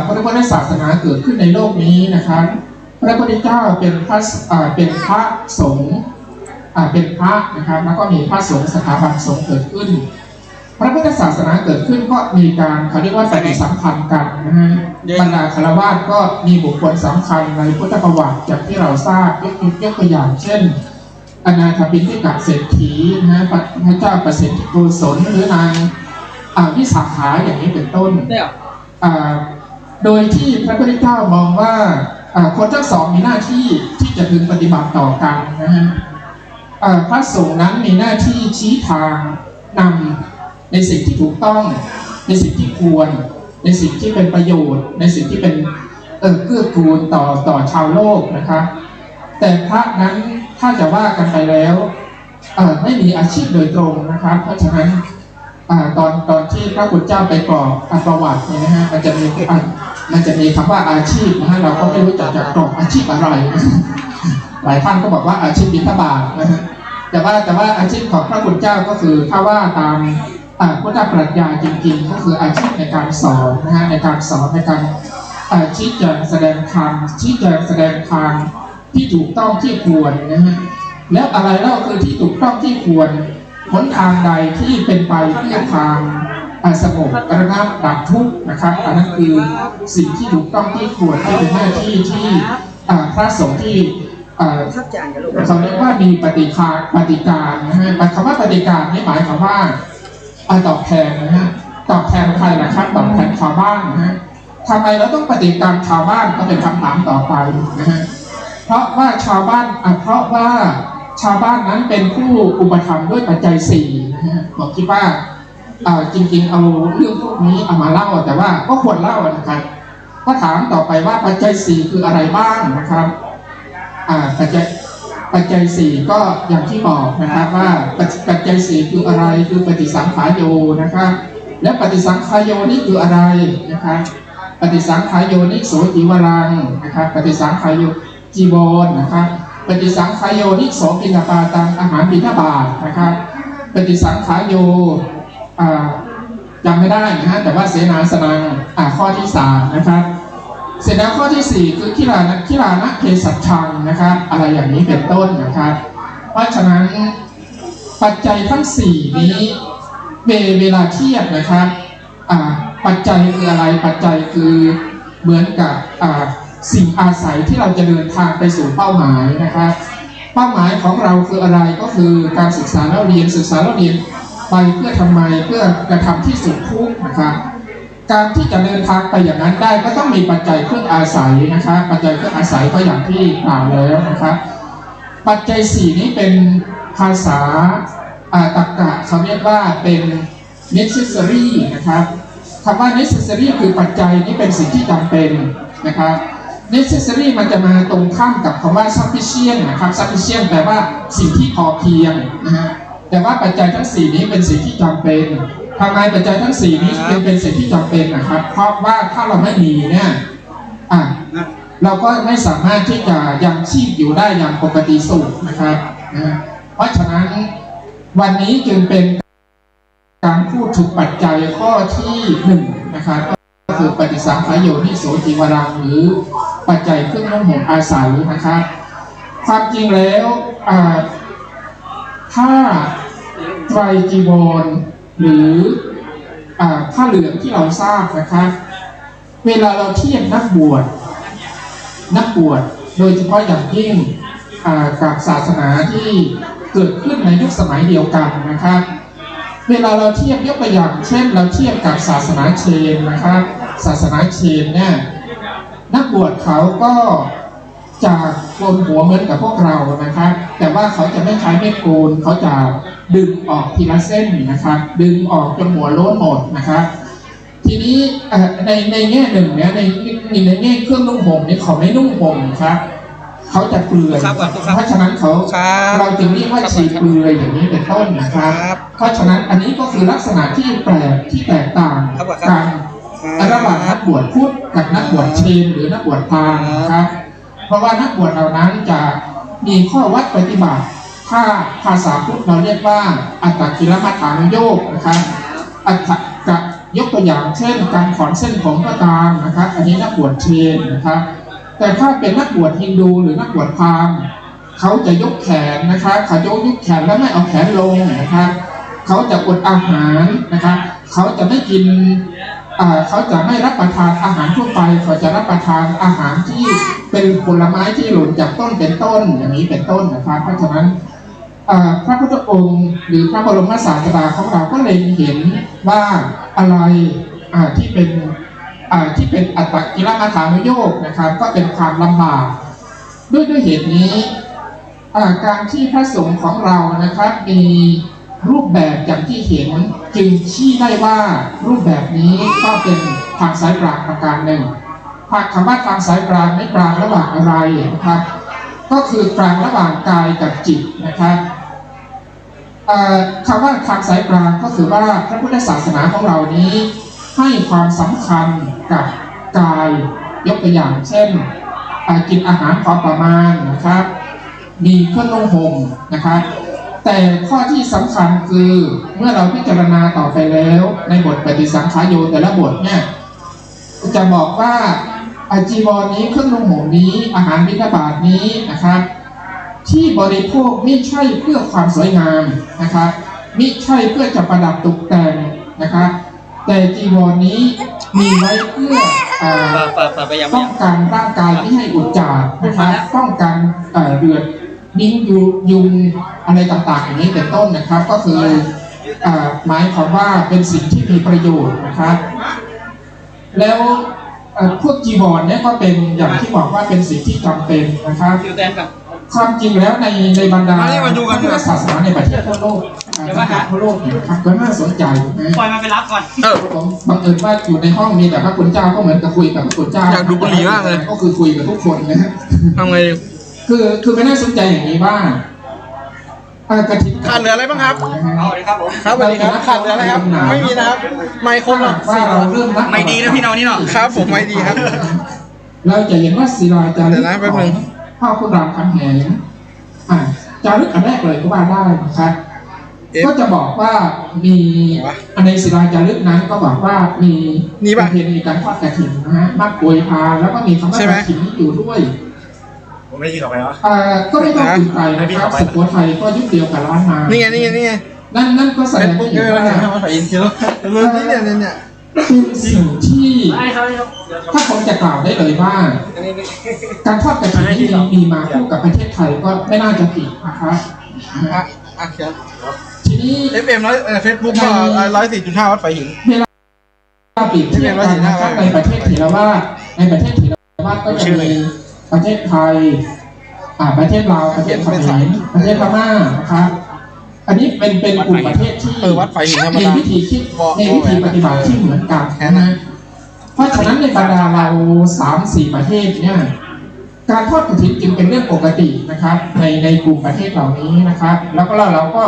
F: พระพุทธศาสนาเกิดขึ้นในโลกนี้นะครับพระพุทธเจ้าเป็นพระสงฆ์เป็นพระนะครับแล้วก็มีพระสงฆ์สถาบันสงฆ์เกิดขึ้นพระพุทธศาสนาเกิดขึ้นก็มีการเขาเรียกว่าปฏิสัมพันธ์กันนะฮะบรรดาฆราวาสก็มีบุคคลสำคัญในพุทธประวัติจากที่เราทราบยกตัวอย่างเช่นอนาถบิณฑิกะเศรษฐีนะฮะพระเจ้าประสิทธิโกศลหรือนางวิสาขาอย่างนี้เป็นต้นโดยที่พระพุทธเจ้ามองว่าคนทั้งสองมีหน้าที่ที่จะพึงปฏิบัติต่อกันนะฮะพระสงฆ์นั้นมีหน้าที่ชี้ทางนำในสิ่งที่ถูกต้องในสิ่งที่ควรในสิ่งที่เป็นประโยชน์ในสิ่งที่เป็นเกื้อกูลต่อชาวโลกนะครับแต่พระนั้นถ้าจะว่ากันไปแล้วไม่มีอาชีพโดยตรงนะครับเพราะฉะนั้นตอนที่พระพุทธเจ้าไปกรอกประวัติเนี่ยนะฮะมันจะมีคำว่าอาชีพนะฮะเราก็ไม่รู้จักจะกรอกอาชีพอะไรหลายท่านก็บอกว่าอาชีพบิณฑบาตนะฮะแต่ว่าอาชีพของพระพุทธเจ้าก็คือถ้าว่าตามพุทธปรัชญาจริงๆก็คืออาชีพในการสอนนะฮะในการสอนในการชี้แจงแสดงธรรมชี้แจงแสดงทางที่ถูกต้องที่ควรนะฮะแล้วอะไรเล่าคือที่ถูกต้องที่ควรหนทางใดที่เป็นไปเพื่อทางสงบระงับดับทุกข์นะครับอันนั้นคือสิ่งที่ถูกต้องที่ควรที่เป็นหน้าที่ที่พระสงฆ์ที่เขาเรียกว่ามีปฏิการนะฮะคำว่าปฏิการนี่หมายความว่าตอบแทนนะฮะตอบแทนใครนะครับตอบแทนชาวบ้านนะฮะทำไมเราต้องปฏิการชาวบ้านก็เป็นคำถามต่อไปนะฮะเพราะว่าชาวบ้านนั้นเป็นผู้อุปถัมภ์ด้วยปัจจัย4นะฮะผมคิดว่าจริงๆเอาเรื่องพวกนี้เอามาเล่าแต่ว่าก็ควรเล่านะครับก็ถามต่อไปว่าปัจจัย4คืออะไรบ้างนะครับปัจจัย4ก็อย่างที่บอกนะครับว่าปัจจัย4คืออะไรคือปฏิสังขารโยนะครับและปฏิสังขารโยนี่คืออะไรนะครับปฏิสังขารโยนิโสจีวรังนะครับปฏิสังขารโยจีวรนะครับปฏิสังขารโยนิโสปิณปาตังอาหารบิณฑบาตนะครับ ปฏิสังขายโยจำไม่ได้นะฮะแต่ว่าเสนาสนังข้อที่3นะครับเสร็จแล้วข้อที่4คือคิรานะเภสัชชังนะครับอะไรอย่างนี้เป็นต้นนะครับเพราะฉะนั้นปัจจัยทั้ง4นี้เวลาเทียบนะครับปัจจัยคืออะไรปัจจัยคือเหมือนกับสิ่งอาศัยที่เราจะเดินทางไปสู่เป้าหมายนะครับเป้าหมายของเราคืออะไรก็คือการศึกษาแล้วเรียนไปเพื่อทำไมเพื่อกระทำที่สุดทุกข์นะครับการที่จะเดินทางไปอย่างนั้นได้ก็ต้องมีปัจจัยเครื่องอาศัยนะครับปัจจัยเครื่องอาศัยก็อย่างที่กล่าวแล้วนะครับปัจจัย4นี้เป็นภาษาตรรกะเขาเรียกว่าเป็น necessary นะครับคำว่า necessary คือปัจจัยนี้เป็นสิ่งที่จำเป็นนะครับ necessary มันจะมาตรงข้ามกับคำว่า sufficient นะครับ sufficient แปลว่าสิ่งที่พอเพียงนะฮะแต่ว่าปัจจัยทั้ง4นี้เป็นสิ่งที่จำเป็นทำไมปัจจัยทั้ง4นี้เป็นสิ่งที่จำเป็นนะครับเพราะว่าถ้าเราไม่มีเนี่ยเราก็ไม่สามารถที่จะยังชีพอยู่ได้อย่างปกติสุขนะครับเพราะฉะนั้นวันนี้จึงเป็นการพูดถึงปัจจัยข้อที่1นะครับก็คือปฏิสังขายโยนิโสจีวรังหรือปัจจัยเครื่องนุ่งห่มอาศัยนะครับความจริงแล้วถ้าไตรจีวรหรือผ้าเหลืองที่เราทราบนะครับเวลาเราเทียบนักบวชโดยเฉพาะอย่างยิ่งกับศาสนาที่เกิดขึ้นในยุคสมัยเดียวกันนะครับเวลาเราเทียบยกตัวอย่างเช่นเราเทียบกับศาสนาเชนนะครับศาสนาเชนเนี่ยนักบวชเขาก็จะโกนหัวเหมือนกับพวกเรานะครับแต่ว่าเขาจะไม่ใช้ไม้โกนเขาจะดึงออกทีละเส้นนะครับดึงออกจนหัวโล้นหมดนะครับทีนี้ในแง่หนึ่งเนี่ยในแง่เครื่องนุ่งห่มเนี่ยเขาไม่นุ่งห่มครับเขาจะเปลือยเพราะฉะนั้นเราจึงเรียกว่าฉีกเปลือยอย่างนี้เป็นต้นนะครับเพราะฉะนั้นอันนี้ก็คือลักษณะที่แปลกที่แตกต่างกันระหว่างนักบวชพุทธกับนักบวชเชนหรือนักบวชพราหมณ์นะครับเพราะว่านักบวชเหล่านั้นจะมีข้อวัดปฏิบัติถ้าภาษาพุทธเราเรียกว่าอัตตกิลมัฏฐานุโยคนะครับอัตถกะยกตัวอย่างเช่นการถอนเส้นผมก็ตามนะครับอันนี้นักบวชเชนนะครับแต่ถ้าเป็นนักบวชฮินดูหรือนักบวชพราหมณ์เขาจะยกแขนนะครับเขายกแขนแล้วไม่เอาแขนลงนะครับเขาจะอดอาหารนะครับเขาจะไม่กินเขาจะไม่รับประทานอาหารทั่วไปเขาจะรับประทานอาหารที่เป็นผลไม้ที่หล่นจากต้นเป็นต้นอย่างนี้เป็นต้นนะครับเพราะฉะนั้นพระพุทธองค์หรือพระบรมศาสดาของเราก็เลยเห็นว่าอะไรที่เป็นอัตตกิลมัฏฐานุโยคนะครับก็เป็นความลำบากด้วยเหตุนี้การที่พระสงฆ์ของเรานะครับมีรูปแบบอย่างที่เห็นจึงชี้ได้ว่ารูปแบบนี้ก็เป็นทางสายกลางประการหนึ่งคำว่าทางสายกลางไม่กลางระหว่างอะไรนะครับก็คือกลางระหว่างกายกับจิตนะครับคำว่าทางสายกลางก็คือว่าพระพุทธศาสนาของเรานี้ให้ความสำคัญกับกายยกตัวอย่างเช่นกินอาหารพอประมาณนะครับมีเครื่องนุ่งห่มนะครับแต่ข้อที่สำคัญคือเมื่อเราพิจารณาต่อไปแล้วในบทปฏิสังขายโยแต่ละบทเนี่ยจะบอกว่าจีวรนี้เครื่องนุ่งห่มนี้อาหารบิณฑบาตนี้นะครับที่บริโภคไม่ใช่เพื่อความสวยงามนะครับไม่ใช่เพื่อจะประดับตกแต่งนะครับแต่จีวรนี้มีไว้เพื่อป้องกันร่างกายไม่ให้อุจจาระนะครับป้องกันเลือดนิ้งยุงอะไรต่างๆอย่างนี้เป็นต้นนะครับก็คือหมายความว่าเป็นสิ่งที่มีประโยชน์นะครับแล้วพวกจีวรเนี่ยก็เป็นอย่างที่บอกว่าเป็นสิ่งที่จำเป็นนะครับความจริงแล้วในบรรดาพุทธศาสนาในประเทศทั่วโลกทั่วโลกนะครับก็น่าสนใจนะปล่อยมาไปรับก่อนผมบังเอิญว่าอยู่ในห้องมีแต่พระคุณเจ้าก็เหมือนกับคุยกับพระคุณเจ้าอยากดูบุหรี่มากเลยก็คือคุยกับทุกคนนะฮะทำไงคือไม่น่าสนใจอย่างนี้ว่ากระถิ่นขาดเหลืออะไรบ้างครับเอาเลยครับผมครับสวัสดีครับขาดเหลืออะไรครับไม่มีนะครับไม่ครบหรอกว่าเราเริ่มไม่ดีนะพี่น้องนี่เนาะครับผมไม่ดีครับเราจะเห็นว่าศิลาจารึกของพ่อคุณรามคำแหงจารึกอันแรกเลยก็ว่าได้นะครับ ก็จะบอกว่ามีในศิลาจารึกนั้นก็บอกว่ามีประเพณีการทอดกฐินนะฮะมักโวยพาแล้วก็มีคำว่ากฐินอยู่ด้วย
D: ผมไม่ได้ยินออกไปวะ
F: ก็ไม่ต้องตื่นใจนะครับสุโขทัยก็ยุคเดียวกับล้านนานี่ไงนั่นก็แสดงให้เห็นว่าเป็นสิ่งที่ถ้าผมจะกล่าวได้เลยว่าการทอดกฐินที่มีมาคู่กับประเทศไทยก็ไม่น่าจะผิดนะครับทีนี้
D: FM เฟซบุ๊กก็104.5 วัดไฟหิน
F: เวลาเปรียบเทียบกันนะครับในประเทศเถรวาทก็จะมีประเทศไทยประเทศลาวประเทศเขมรประเทศพม่านะครับอันนี้เป็นกลุ่มประเทศที่มีวิธีคิดมีวิธีปฏิบัติที่เหมือนกันนะเพราะฉะนั้นในบรรดาเรา 3-4 ประเทศเนี่ยการทอดกฐินจึงเป็นเรื่องปกตินะครับในกลุ่มประเทศเหล่านี้นะครับแล้วก็เราก็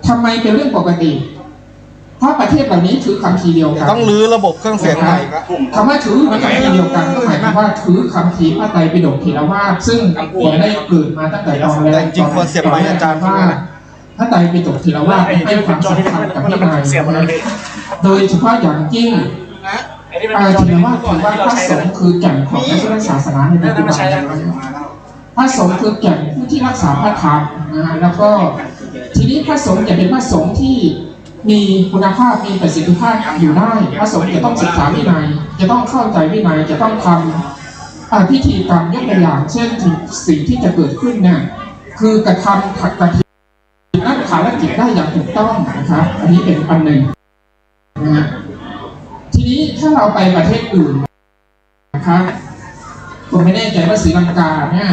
F: ทำไมเป็นเรื่องปกติเพราะประเทศเหล่านี้ถือคำพีเดียวกัน
D: ต้องรื้อระบบเครื่องเสียงใหม่
F: คำว่าถือคำพีเดียวกันก็หมายความว่าถือคำพีพระไตรปิฎกเถรวาทซึ่งได้เกิดมาตั้งแต่ตอนแรก
D: จริงควรเสียบไม้อาจารย์
F: ว่าพระไตรปิฎกเถรวาทให้ความสำคัญกับวินัยโดยเฉพาะอย่างยิ่งเถรวาทถือว่าพระสงฆ์คือแก่นของพระพุทธศาสนาในปัจจุบันพระสงฆ์คือแก่นผู้ที่รักษาพระธรรมนะแล้วก็ทีนี้พระสงฆ์จะเป็นพระสงฆ์ที่มีคุณภาพมีประสิทธิภาพอยู่ได้พระสงฆ์จะต้องศึกษาวินัยจะต้องเข้าใจวินัยจะต้องทำพิธีกรรมยกตัวอย่างเช่นสิ่งที่จะเกิดขึ้นเนี่ยคือกระทำกฐินนั่นภารกิจได้อย่างถูกต้องนะครับอันนี้เป็นอันหนึ่งนะทีนี้ถ้าเราไปประเทศอื่นนะครับผมไม่แน่ใจว่าศรีลังกาเนี่ย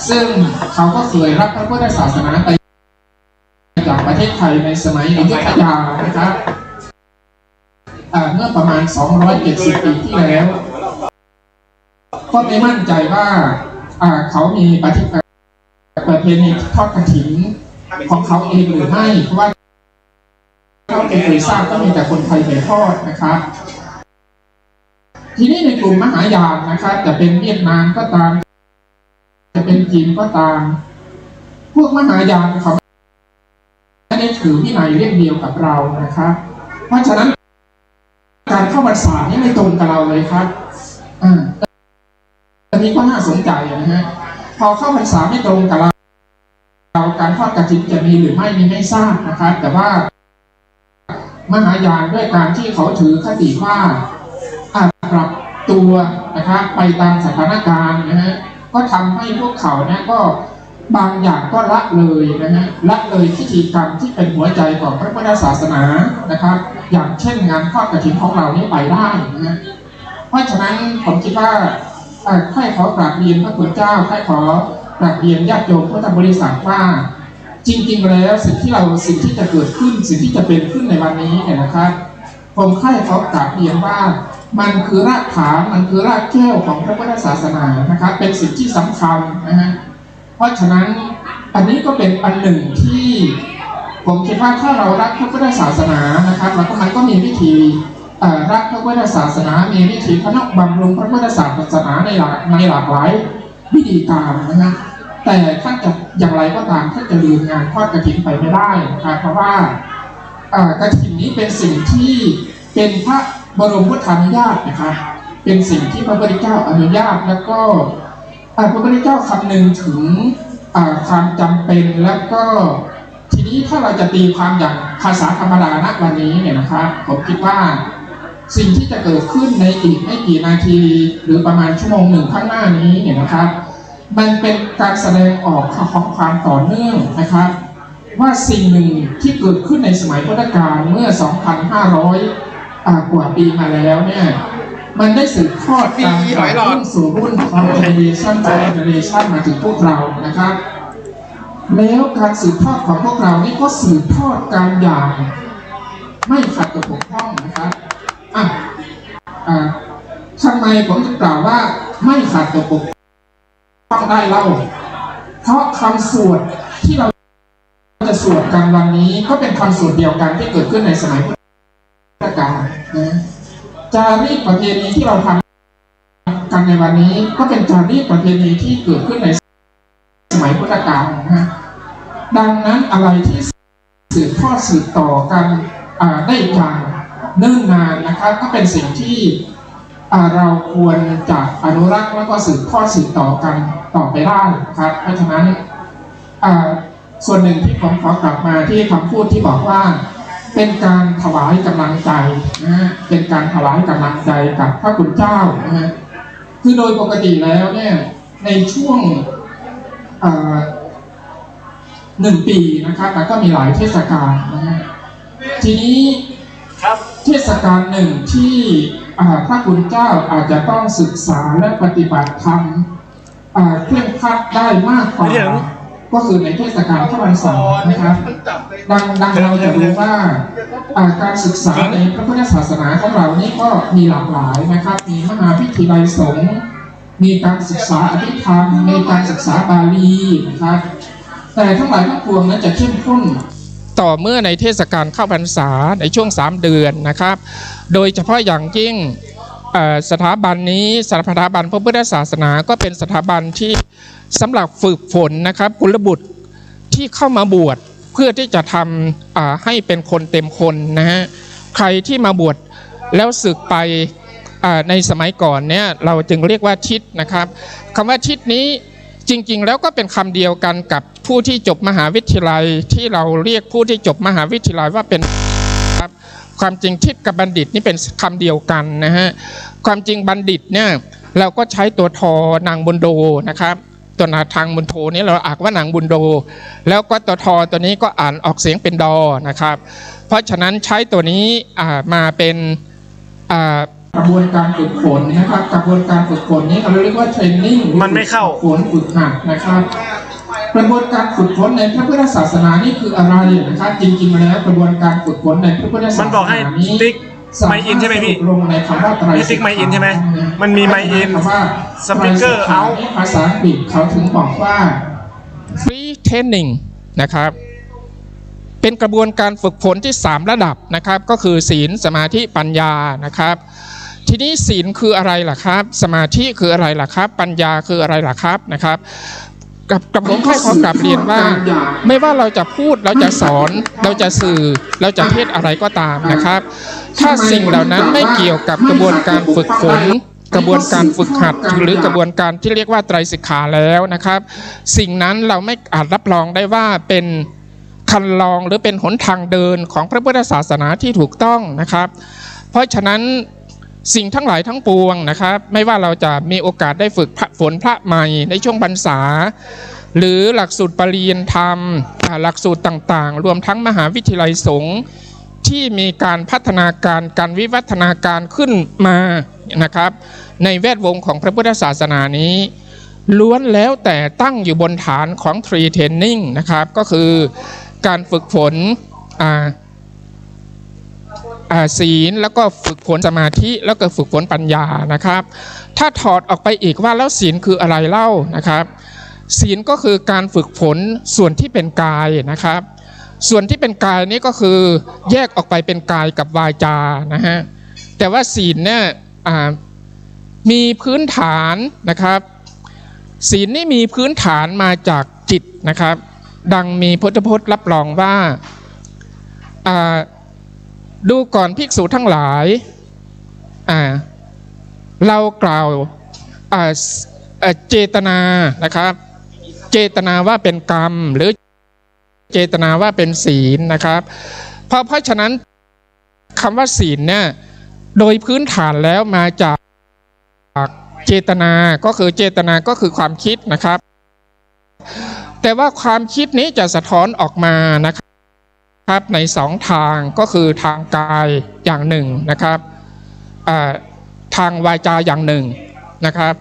F: ซึ่งเขาก็เคยรับพระพุทธศาสนาไปจากประเทศไทยในสมัยอยุธยานะครับเมื่อประมาณ270 ปีที่แล้วก็ไม่มั่นใจว่าเขามีประเพณีทอดกฐินของเขาเองหรือไม่เพราะว่าเขาเคยทราบก็มีแต่คนไทยไปทอดนะครับทีนี้ในกลุ่มมหายานนะครับจะเป็นเวียดนามก็ตามจะเป็นจีนก็ตามพวกมหายานเขาไม่ได้ถือวินัยเล่มเดียวกับเรานะครับเพราะฉะนั้นการเข้าพรรษานี่ไม่ตรงกับเราเลยครับอันนี้ก็น่าสนใจนะฮะพอเข้าพรรษาไม่ตรงกับเราการทอดกฐินจะมีหรือไม่นี่ไม่ทราบนะครับแต่ว่ามหายานด้วยการที่เขาถือคติว่าปรับตัวนะครับไปตามสถานการณ์นะฮะก็ทำให้พวกเขาเนี่ยก็บางอย่างก็ละเลยนะฮะละเลยพิธีกรรมที่เป็นหัวใจของพระพุทธศาสนานะครับอย่างเช่นงานทอดกฐินของเรานี่ไปได้นะฮะเพราะฉะนั้นผมคิดว่าให้ขอกราบเรียนพระคุณเจ้าให้ขอกราบเรียนญาติโยมพุทธบริษัทว่าจริงๆแล้วสิ่งที่จะเกิดขึ้นสิ่งที่จะเป็นขึ้นในวันนี้เนี่ยนะครับผมให้ขอกราบเรียนว่ามันคือรากฐานมันคือรากแก้วของพระพุทธศาสนานะครับเป็นสิ่งที่สำคัญนะฮะเพราะฉะนั้นอันนี้ก็เป็นอันหนึ่งที่ผมคิดว่าถ้าเรารักพระพุทธศาสนานะครับแล้วก็มันก็มีวิธีรักพระพุทธศาสนามีวิธีพนบำรุงพระพุทธศาสนาในหลากหลายวิธีการนะฮะแต่ท่านจะอย่างไรก็ตามท่านจะลืมงานทอดกฐินไปไม่ได้นะครับเพราะว่ากฐินนี้เป็นสิ่งที่เป็นพระบรมพุทธานุญาตนะครับเป็นสิ่งที่พระพุทธเจ้าอนุญาตแล้วก็พระพุทธเจ้าคำนึงถึงความจำเป็นแล้วก็ทีนี้ถ้าเราจะตีความอย่างภาษาธรรมดาณวันนี้เนี่ยนะครับผมคิดว่าสิ่งที่จะเกิดขึ้นในอีกไม่กี่นาทีหรือประมาณชั่วโมงหนึ่งข้างหน้านี้เนี่ยนะครับมันเป็นการแสดงออกของความต่อเนื่องนะครับว่าสิ่งหนึ่งที่เกิดขึ้นในสมัยพุทธกาลเมื่อ 2,500 กว่าปีมาแล้วเนี่ยมันได้สืบทอดการรุ่นสู่รุ่นของเจเนอเรชันมาถึงพวกเรานะครับแล้วการสืบทอดของพวกเรานี่ก็สืบทอดการอย่างไม่ขัดกับบกพร่องนะครับทำไมผมจะกล่าวว่าไม่ขัดกับบกพร่องได้เล่าเพราะคำสวดที่เราจะสวดกันวันนี้ก็เป็นคำสวดเดียวกันที่เกิดขึ้นในสมัยพุทธกาลนะจารีตประเพณีที่เราทำกันในวันนี้ก็เป็นจารีตประเพณีที่เกิดขึ้นในสมัยพุทธกาลนะ ดังนั้นอะไรที่สืบทอดสืบต่อกันได้อย่างเนิ่นนานนะครับก็เป็นสิ่งที่เราควรจะอนุรักษ์แล้วก็สืบทอดสืบต่อกันต่อไปได้ครับเพราะฉะนั้นส่วนหนึ่งที่ผมขอกลับมาที่คำพูดที่บอกว่าเป็นการถวายกำลังใจนะฮะเป็นการถวายกำลังใจกับพระคุณเจ้านะฮะคือโดยปกติแล้วเนี่ยในช่วง1 ปีนะครับมันก็มีหลายเทศกาลนะฮะทีนี้เทศกาลหนึ่งที่พระคุณเจ้าอาจจะต้องศึกษาและปฏิบัติธรรมเคร่งครัดได้มากกว่าก็คือในเทศกาลเข้าพรรษานะครับดังเราจะรู้ว่าการศึกษาในพระพุทธศาสนาของเรานี่ก็มีหลากหลายนะครับมีมหาวิทยาลัยสงฆ์มีการศึกษาอภิธรรมมีการศึกษาบาลีนะครับแต่ทั้งหลายทั้งปวงนั้นจะเข้มข้นต่อเมื่อในเทศกาลเข้าพรรษาในช่วง3 เดือนนะครับโดยเฉพาะอย่างยิ่งสถาบันนี้สถาบันพระพุทธศาสนาก็เป็นสถาบันที่สำหรับฝึกฝนนะครับกุลบุตรที่เข้ามาบวชเพื่อที่จะทำให้เป็นคนเต็มคนนะฮะใครที่มาบวชแล้วสึกไปในสมัยก่อนเนี่ยเราจึงเรียกว่าทิศนะครับคำว่าทิศนี้จริงๆแล้วก็เป็นคำเดียวกันกับผู้ที่จบมหาวิทยาลัยที่เราเรียกผู้ที่จบมหาวิทยาลัยว่าเป็นความจริงทิศกับบัณฑิตนี่เป็นคำเดียวกันนะฮะความจริงบัณฑิตเนี่ยเราก็ใช้ตัวทอนางบุญโดนะครับตัวนาทางบุญโทนี้เราอ่านว่านางบุญโดแล้วก็ตัวทอตัวนี้ก็อ่านออกเสียงเป็นดอนะครับเพราะฉะนั้นใช้ตัวนี้มาเป็นกระบวนการฝึกฝนนะครับกระบวนการฝึกฝนนี้เราเรียกว่าเทรนนิ่งมันไม่เข้าฝนฝึกหัดนะครับกระบวนการฝึกฝนในพระพุทธศาสนานี่คืออะไรนะครับจริงๆแล้วกระบวนการฝึกฝนในพระพุทธศาสนามันบอกให้ติ๊กไมอินใช่ไหมพี่ลงในคำว่าไตรสิกขาติ๊กไมอินใช่ไหมมันมีไมอินสปีกเกอร์เอาภาษาอังกฤษเขาถึงบอกว่า free training นะครับเป็นกระบวนการฝึกฝนที่3 ระดับนะครับก็คือศีลสมาธิปัญญานะครับทีนี้ศีลคืออะไรล่ะครับสมาธิคืออะไรล่ะครับปัญญาคืออะไรล่ะครับนะครับกับผมขอกลับเรียนว่าไม่ว่าเราจะพูดเราจะสอนเราจะสื่อเราจะเทศอะไรก็ตามนะครับถ้าสิ่งเหล่านั้นไม่เกี่ยวกับกระบวนการฝึกฝนกระบวนการฝึกหัดหรือกระบวนการที่เรียกว่าไตรสิกขาแล้วนะครับสิ่งนั้นเราไม่อาจรับรองได้ว่าเป็นคันลองหรือเป็นหนทางเดินของพระพุทธศาสนาที่ถูกต้องนะครับเพราะฉะนั้นสิ่งทั้งหลายทั้งปวงนะครับไม่ว่าเราจะมีโอกาสได้ฝึกฝนพระใหม่ในช่วงพรรษาหรือหลักสูตรปริญญาธรรมหลักสูตรต่างๆรวมทั้งมหาวิทยาลัยสงฆ์ที่มีการพัฒนาการวิวัฒนาการขึ้นมานะครับในแวดวงของพระพุทธศาสนานี้ล้วนแล้วแต่ตั้งอยู่บนฐานของ Tree Training นะครับก็คือการฝึกฝนศีลแล้วก็ฝึกฝนสมาธิแล้วก็ฝึกฝนปัญญานะครับถ้าถอดออกไปอีกว่าแล้วศีลคืออะไรเล่านะครับศีลก็คือการฝึกฝนส่วนที่เป็นกายนะครับส่วนที่เป็นกายนี้ก็คือแยกออกไปเป็นกายกับวาจานะฮะแต่ว่าศีลเนี่ยมีพื้นฐานนะครับศีลนี่มีพื้นฐานมาจากจิตนะครับดังมีพุทธพจน์รับรองว่าดูก่อนภิกษุทั้งหลายเรากล่าวเจตนานะครับเจตนาว่าเป็นกรรมหรือเจตนาว่าเป็นศีลนะครับเพราะฉะนั้นคำว่าศีลเนี่ยโดยพื้นฐานแล้วมาจากเจตนาก็คือเจตนาก็คือความคิดนะครับแต่ว่าความคิดนี้จะสะท้อนออกมานะครับใน2 ทางก็คือทางกายอย่างหนึ่งนะครับทางวาจาอย่างหนึ่งนะครับ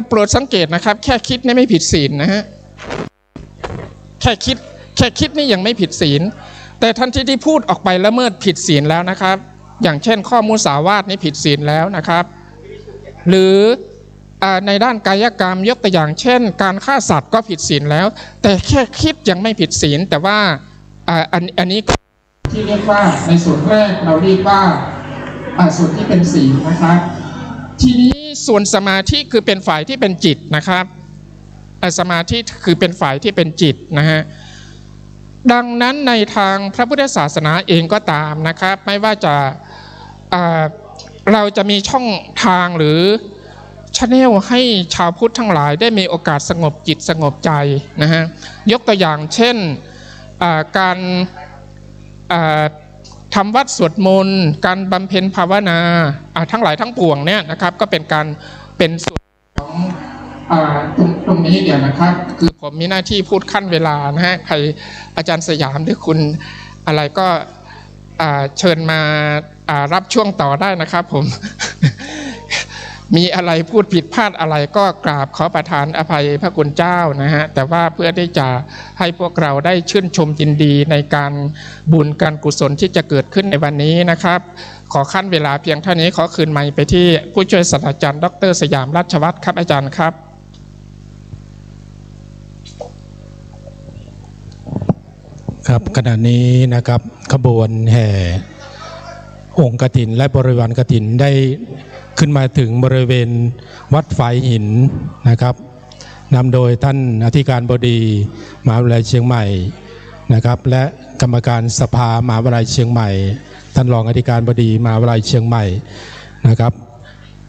F: โปรดสังเกตนะครับแค่คิดนี่ไม่ผิดศีลนะฮะแค่คิดนี่ยังไม่ผิดศีลแต่ทันทีที่พูดออกไปละเมิดผิดศีลแล้วนะครับอย่างเช่นข้อมุสาวาทนี่ผิดศีลแล้วนะครับหรือในด้านกายกรรมยกตัวอย่างเช่นการฆ่าสัตว์ก็ผิดศีลแล้วแต่แค่คิดยังไม่ผิดศีลแต่ว่าอันนี้ที่เรียกว่าในส่วนแรกเราเรียกว่าส่วนที่เป็นศีลนะครับทีนี้ส่วนสมาธิคือเป็นฝ่ายที่เป็นจิตนะครับสมาธิคือเป็นฝ่ายที่เป็นจิตนะฮะ ดังนั้นในทางพระพุทธศาสนาเองก็ตามนะครับไม่ว่าจะเราจะมีช่องทางหรือchannel ให้ชาวพุทธทั้งหลายได้มีโอกาสสงบจิตสงบใจนะฮะยกตัวอย่างเช่นการทำวัดสวดมนต์การบำเพ็ญภาวนาทั้งหลายทั้งปวงเนี่ยนะครับก็เป็นการเป็นส่วนของตรงนี้เดี๋ยวนะครับคือผมมีหน้าที่พูดขั้นเวลานะฮะใครอาจารย์สยามหรือคุณอะไรก็เชิญมารับช่วงต่อได้นะครับผม มีอะไรพูดผิดพลาดอะไรก็กราบขอประทานอภัยพระคุณเจ้านะฮะแต่ว่าเพื่อที่จะให้พวกเราได้ชื่นชมยินดีในการบุญการกุศลที่จะเกิดขึ้นในวันนี้นะครับขอขั้นเวลาเพียงเท่านี้ขอคืนไมค์ไปที่ผู้ช่วยศาสตราจารย์ดร.สยามราชวัฒน์ครับอาจารย์ครับ
G: ครับขณะนี้นะครับขบวนแห่องค์กฐินและบริวารกฐินได้ขึ้นมาถึงบริเวณวัดฝายหินนะครับนำโดยท่านอธิการบดีมหาวิทยาลัยเชียงใหม่นะครับและกรรมการสภามหาวิทยาลัยเชียงใหม่ท่านรองอธิการบดีมหาวิทยาลัยเชียงใหม่นะครับ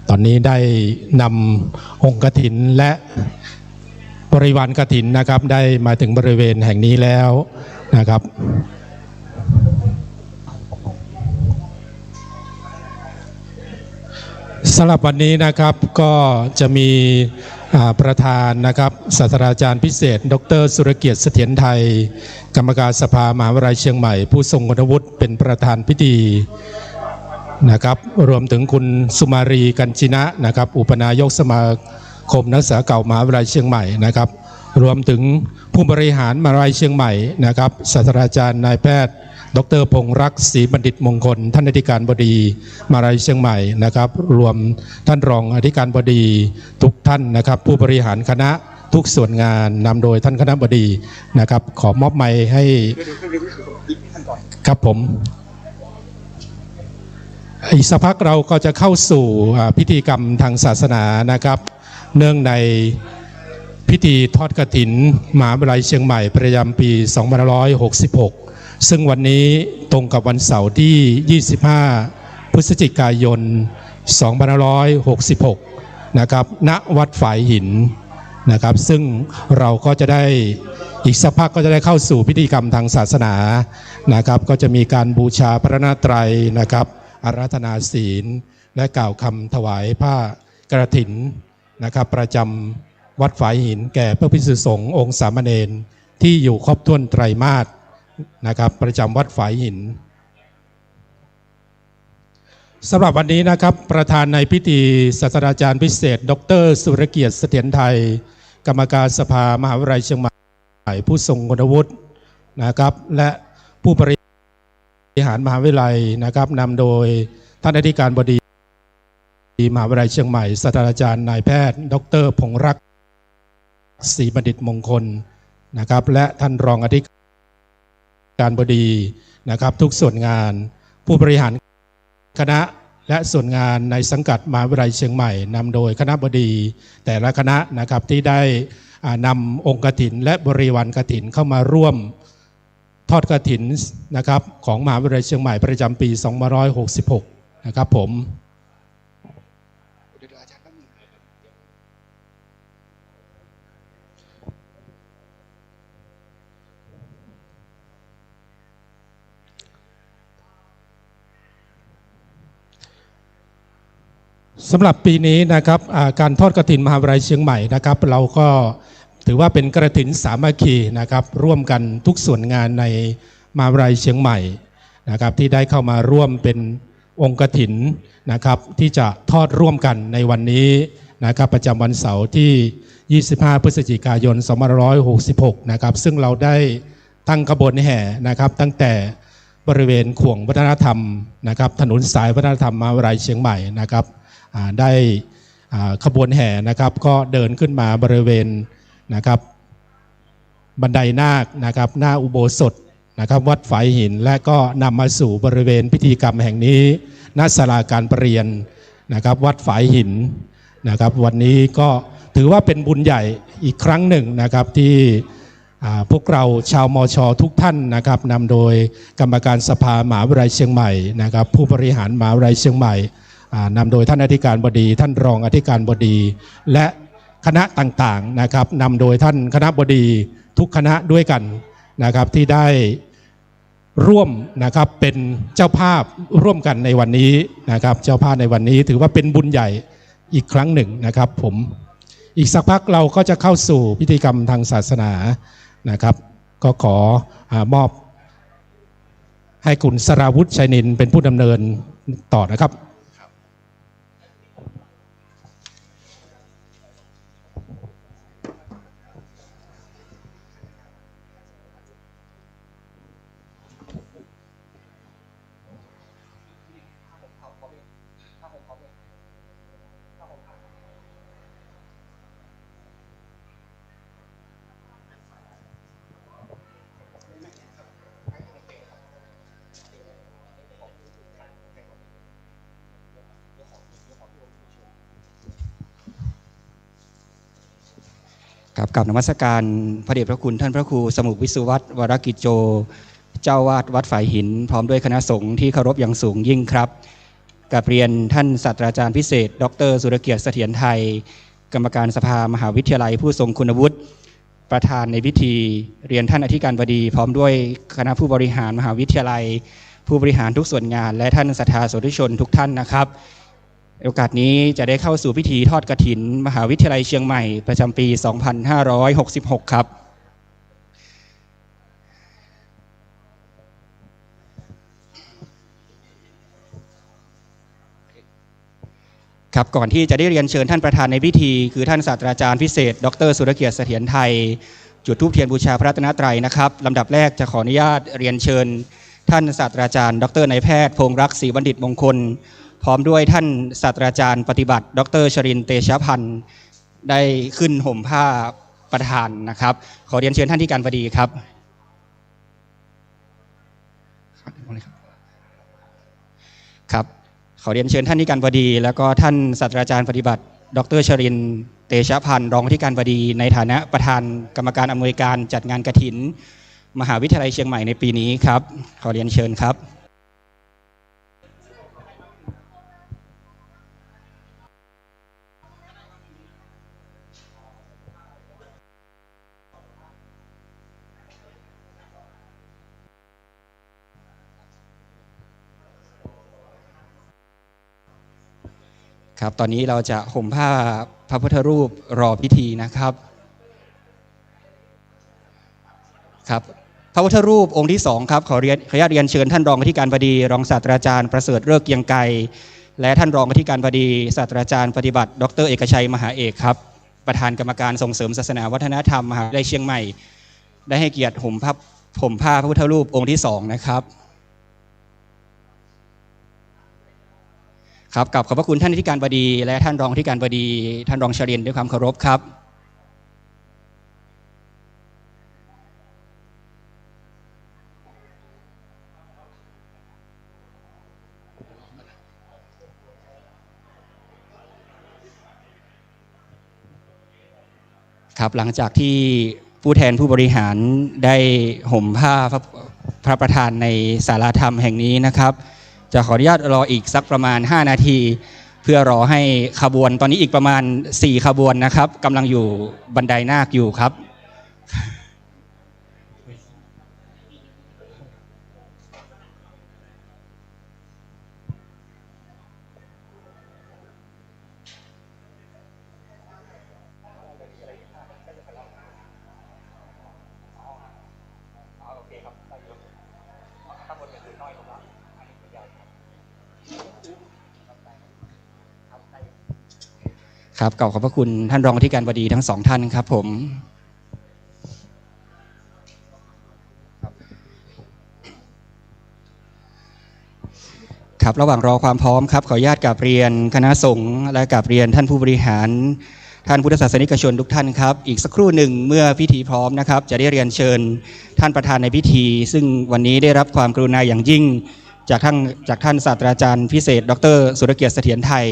G: ตอนนี้ได้นำองค์กฐินและบริวารกฐินนะครับได้มาถึงบริเวณแห่งนี้แล้วนะครับสำหรับวันนี้นะครับก็จะมีประธานนะครับศาสตราจารย์พิเศษดร.สุรเกียรติเสถียรไทยกรรมการสภามหาวิทยาลัยเชียงใหม่ผู้ทรงคุณวุฒิเป็นประธานพิธีนะครับรวมถึงคุณสุมารีกัญจินะนะครับอุปนายกสมาคมนักศึกษาเก่ามหาวิทยาลัยเชียงใหม่นะครับรวมถึงผู้บริหารมหาวิทยาลัยเชียงใหม่นะครับศาสตราจารย์นายแพทย์ดร.พงษ์รักศรีบัณฑิตมงคลท่านอธิการบดีมหาวิทยาลัยเชียงใหม่นะครับรวมท่านรองอธิการบดีทุกท่านนะครับผู้บริหารคณะทุกส่วนงานนำโดยท่านคณบดีนะครับขอมอบไมค์ให้ครับผมอีกสักพักเราก็จะเข้าสู่พิธีกรรมทางศาสนานะครับเนื่องในพิธีทอดกฐินมหาวิทยาลัยเชียงใหม่ประจำปี2566ซึ่งวันนี้ตรงกับวันเสาร์ที่25พฤศจิกายน2566นะครับณวัดฝายหินนะครับซึ่งเราก็จะได้อีกสักพักก็จะได้เข้าสู่พิธีกรรมทางศาสนานะครับก็จะมีการบูชาพระนาไตรัยนะครับอาราธนาศีลและกล่าวคำถวายผ้ากฐินนะครับประจำวัดฝายหินแก่พระภิกษุสงฆ์องค์สามเณรที่อยู่ครบถ้วนไตรมาสนะครับประจำวัดฝายหินสำหรับวันนี้นะครับประธานในพิธีศาสตราจารย์พิเศษดร.สุรเกียรติเสถียรไทยกรรมการสภามหาวิทยาลัยเชียงใหม่ผู้ทรงคุณวุฒินะครับและผู้บริหารมหาวิทยาลัยนะครับนำโดยท่านอธิการบดีมหาวิทยาลัยเชียงใหม่ศาสตราจารย์นายแพทย์ดร.พงษ์รักศรีบัณฑิตมงคลนะครับและท่านรองอธิการบดีนะครับทุกส่วนงานผู้บริหารคณะและส่วนงานในสังกัดมหาวิทยาลัยเชียงใหม่นำโดยคณบดีแต่ละคณะนะครับที่ได้นำองค์กฐินและบริวารกฐินเข้ามาร่วมทอดกฐินนะครับของมหาวิทยาลัยเชียงใหม่ประจำปี2566นะครับผมสำหรับปีนี้นะครับการทอดกฐินมหาวิทยาลัยเชียงใหม่นะครับเราก็ถือว่าเป็นกฐินสามัคคีนะครับร่วมกันทุกส่วนงานในมหาวิทยาลัยเชียงใหม่นะครับที่ได้เข้ามาร่วมเป็นองค์กฐินนะครับที่จะทอดร่วมกันในวันนี้นะครับประจำวันเสาร์ที่25พฤศจิกายน2566นะครับซึ่งเราได้ตั้งขบวนแห่นะครับตั้งแต่บริเวณขวงวัฒนธรรมนะครับถนนสายวัฒนธรรมมหาวิทยาลัยเชียงใหม่นะครับได้ขบวนแห่นะครับก็เดินขึ้นมาบริเวณนะครับบันไดนาคนะครับหน้าอุโบสถนะครับวัดฝายหินและก็นำมาสู่บริเวณพิธีกรรมแห่งนี้ณศาลาการประเรียนนะครับวัดฝายหินนะครับวันนี้ก็ถือว่าเป็นบุญใหญ่อีกครั้งหนึ่งนะครับที่ พวกเราชาวมช.ทุกท่านนะครับนำโดยกรรมการสภามหาวิทยาลัยเชียงใหม่นะครับผู้บริหารมหาวิทยาลัยเชียงใหม่นำโดยท่านอธิการบดีท่านรองอธิการบดีและคณะต่างๆนะครับนำโดยท่านคณะบดีทุกคณะด้วยกันนะครับที่ได้ร่วมนะครับเป็นเจ้าภาพร่วมกันในวันนี้นะครับเจ้าภาพในวันนี้ถือว่าเป็นบุญใหญ่อีกครั้งหนึ่งนะครับผมอีกสักพักเราก็จะเข้าสู่พิธีกรรมทางศาสนานะครับก็ขอมอบให้คุณสราวุฒิชัยนินเป็นผู้ดำเนินต่อนะครับ
E: ครับกับนมัสการพระเดชพระคุณท่านพระครูสมุวิสุวัตรวรกิจโจเจ้าวาดวัดฝ่ายหินพร้อมด้วยคณะสงฆ์ที่เคารพอย่างสูงยิ่งครับกับเรียนท่านศาสตราจารย์พิเศษดร.สุรเกียรติเสถียรไทยกรรมการสภามหาวิทยาลัยผู้ทรงคุณวุฒิประธานในพิธีเรียนท่านอธิการบดีพร้อมด้วยคณะผู้บริหารมหาวิทยาลัยผู้บริหารทุกส่วนงานและท่านศรัทธาสาธุชนทุกท่านนะครับโอกาสนี้จะได้เข้าสู่พิธีทอดกฐินมหาวิทยาลัยเชียงใหม่ประจำปี 2566 ครับครับก่อนที่จะได้เรียนเชิญท่านประธานในพิธีคือท่านศาสตราจารย์พิเศษดร.สุรเกียรติเสถียรไทยจุดธูปเทียนบูชาพระรัตนตรัยนะครับลำดับแรกจะขออนุญาตเรียนเชิญท่านศาสตราจารย์ดร.นายแพทย์พงษ์รักษ์ศรีบัณฑิตมงคลพร้อมด้วยท่านศาสตราจารย์ปฏิบัติดร.ชรินทร์เตชะพันธ์ได้ขึ้นห่มผ้าประธานนะครับขอเรียนเชิญท่านที่การบดีครับครับขอเรียนเชิญท่านที่การบดีแล้วก็ท่านศาสตราจารย์ปฏิบัติดร.ชรินทร์เตชะพันธ์รองที่การบดีในฐานะประธานกรรมการอำนวยการจัดงานกฐินมหาวิทยาลัยเชียงใหม่ในปีนี้ครับขอเรียนเชิญครับครับตอนนี้เราจะห่มผ้าพระพุทธรูปรอพิธีนะครับครับพระพุทธรูปองค์ที่2ครับขออนุญาตเรียนเชิญท่านรองอธิการบดีรองศาสตราจารย์ประเสริฐเลิกเกียงไกรและท่านรองอธิการบดีศาสตราจารย์ปฏิบัติดร.เอกชัยมหาเอกครับประธานกรรมการส่งเสริมศาสนาวัฒนธรรมมหาวิทยาลัยเชียงใหม่ได้ให้เกียรติห่มผ้าพระพุทธรูปองค์ที่2นะครับครับกับขอบพระคุณท่านอธิการบดีและท่านรองอธิการบดีท่านรองชรินทร์ด้วยความเคารพครับครับหลังจากที่ผู้แทนผู้บริหารได้ห่มผ้าพระประธานในศาลาธรรมแห่งนี้นะครับจะขออนุญาตรออีกสักประมาณ5นาทีเพื่อรอให้ขบวนตอนนี้อีกประมาณ4ขบวนนะครับกำลังอยู่บันไดนาคอยู่ครับครับขอบพระคุณท่านรองอธิการบดีทั้ง2ท่านครับผมครับระหว่างรอความพร้อมครับขออนุญาตกราบเรียนคณะสงฆ์และกราบเรียนท่านผู้บริหารท่านพุทธศาสนิกชนทุกท่านครับอีกสักครู่หนึ่งเมื่อพิธีพร้อมนะครับจะได้เรียนเชิญท่านประธานในพิธีซึ่งวันนี้ได้รับความกรุณาอย่างยิ่งจากท่านศาสตราจารย์พิเศษดร.สุรเกียรติเสถียรไทย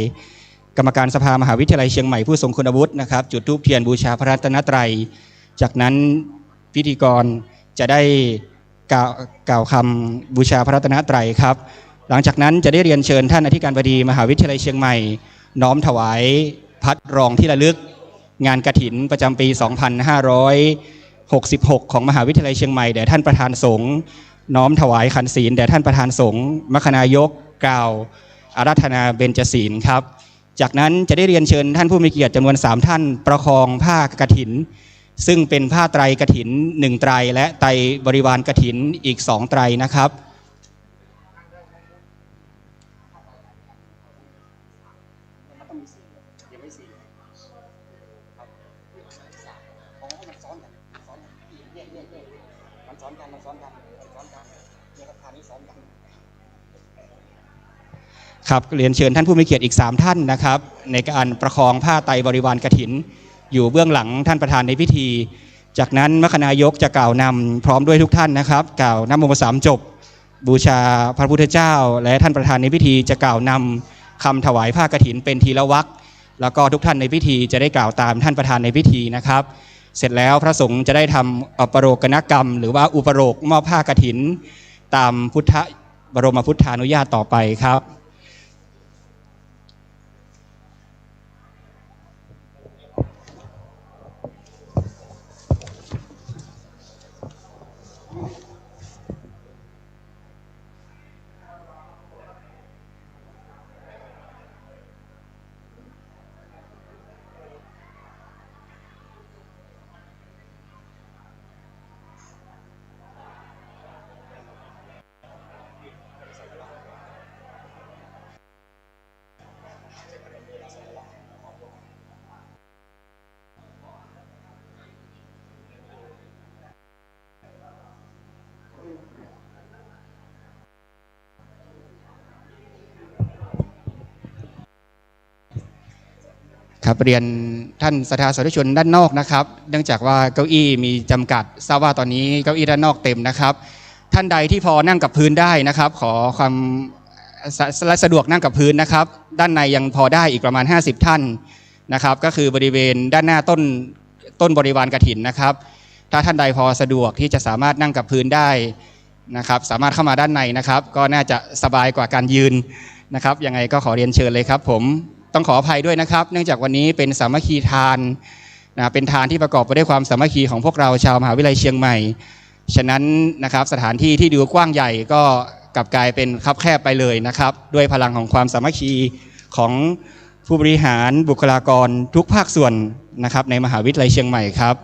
E: กรรมการสภามหาวิทยาลัยเชียงใหม่ผู้ทรงคุณวุฒินะครับจุดธูปเทียนบูชาพระรัตนตรัยจากนั้น พิธีกรจะได้กล่าวคำบูชาพระรัตนตรัยครับหลังจากนั้นจะได้เรียนเชิญท่านอธิการบดีมหาวิทยาลัยเชียงใหม่น้อมถวายพัดรองที่ระลึกงานกฐินประจำปี 2566 ของมหาวิทยาลัยเชียงใหม่แด่ท่านประธานสงฆ์น้อมถวายขันศีลแด่ท่านประธานสงฆ์มคณายกกล่าวอาราธนาเบญจศีลครับจากนั้นจะได้เรียนเชิญท่านผู้มีเกียรติจำนวน3ท่านประคองผ้ากฐินซึ่งเป็นผ้าไตรกฐิน1ไตรและไตรบริวารกฐินอีก2ไตรนะครับครับเรียนเชิญท่านผู้มีเกียรติอีก3ท่านนะครับในการประคองผ้าไตรบริวารกฐินอยู่เบื้องหลังท่านประธานในพิธีจากนั้นมคณายกจะกล่าวนำพร้อมด้วยทุกท่านนะครับกล่าวนโม3จบบูชาพระพุทธเจ้าและท่านประธานในพิธีจะกล่าวนำคำถวายผ้ากฐินเป็นทีละวรรคแล้วก็ทุกท่านในพิธีจะได้กล่าวตามท่านประธานในพิธีนะครับเสร็จแล้วพระสงฆ์จะได้ทำอุปโรกนกรรมหรือว่าอุปโรกมอบผ้ากฐินตามพุทธบรมพุทธานุญาตต่อไปครับครับเรียนท่านสาธารณชนด้านนอกนะครับเนื่องจากว่าเก้าอี้มีจำกัดทราบว่าตอนนี้เก้าอี้ด้านนอกเต็มนะครับท่านใดที่พอนั่งกับพื้นได้นะครับขอความสะดวกนั่งกับพื้นนะครับด้านในยังพอได้อีกประมาณ50ท่านนะครับก็คือบริเวณด้านหน้าต้นบริวารกฐินนะครับถ้าท่านใดพอสะดวกที่จะสามารถนั่งกับพื้นได้นะครับสามารถเข้ามาด้านในนะครับก็น่าจะสบายกว่าการยืนนะครับยังไงก็ขอเรียนเชิญเลยครับผมต้องขออภัยด้วยนะครับเนื่องจากวันนี้เป็นสามัคคีทานเป็นทานที่ประกอบไปด้วยความสามัคคีของพวกเราชาวมหาวิทยาลัยเชียงใหม่ฉะนั้นนะครับสถานที่ที่ดูกว้างใหญ่ก็กลับกลายเป็นคับแคบไปเลยนะครับด้วยพลังของความสามัคคีของผู้บริหารบุคลากรทุกภาคส่วนนะครับในมหาวิทยาลัยเชียงใหม่ครับ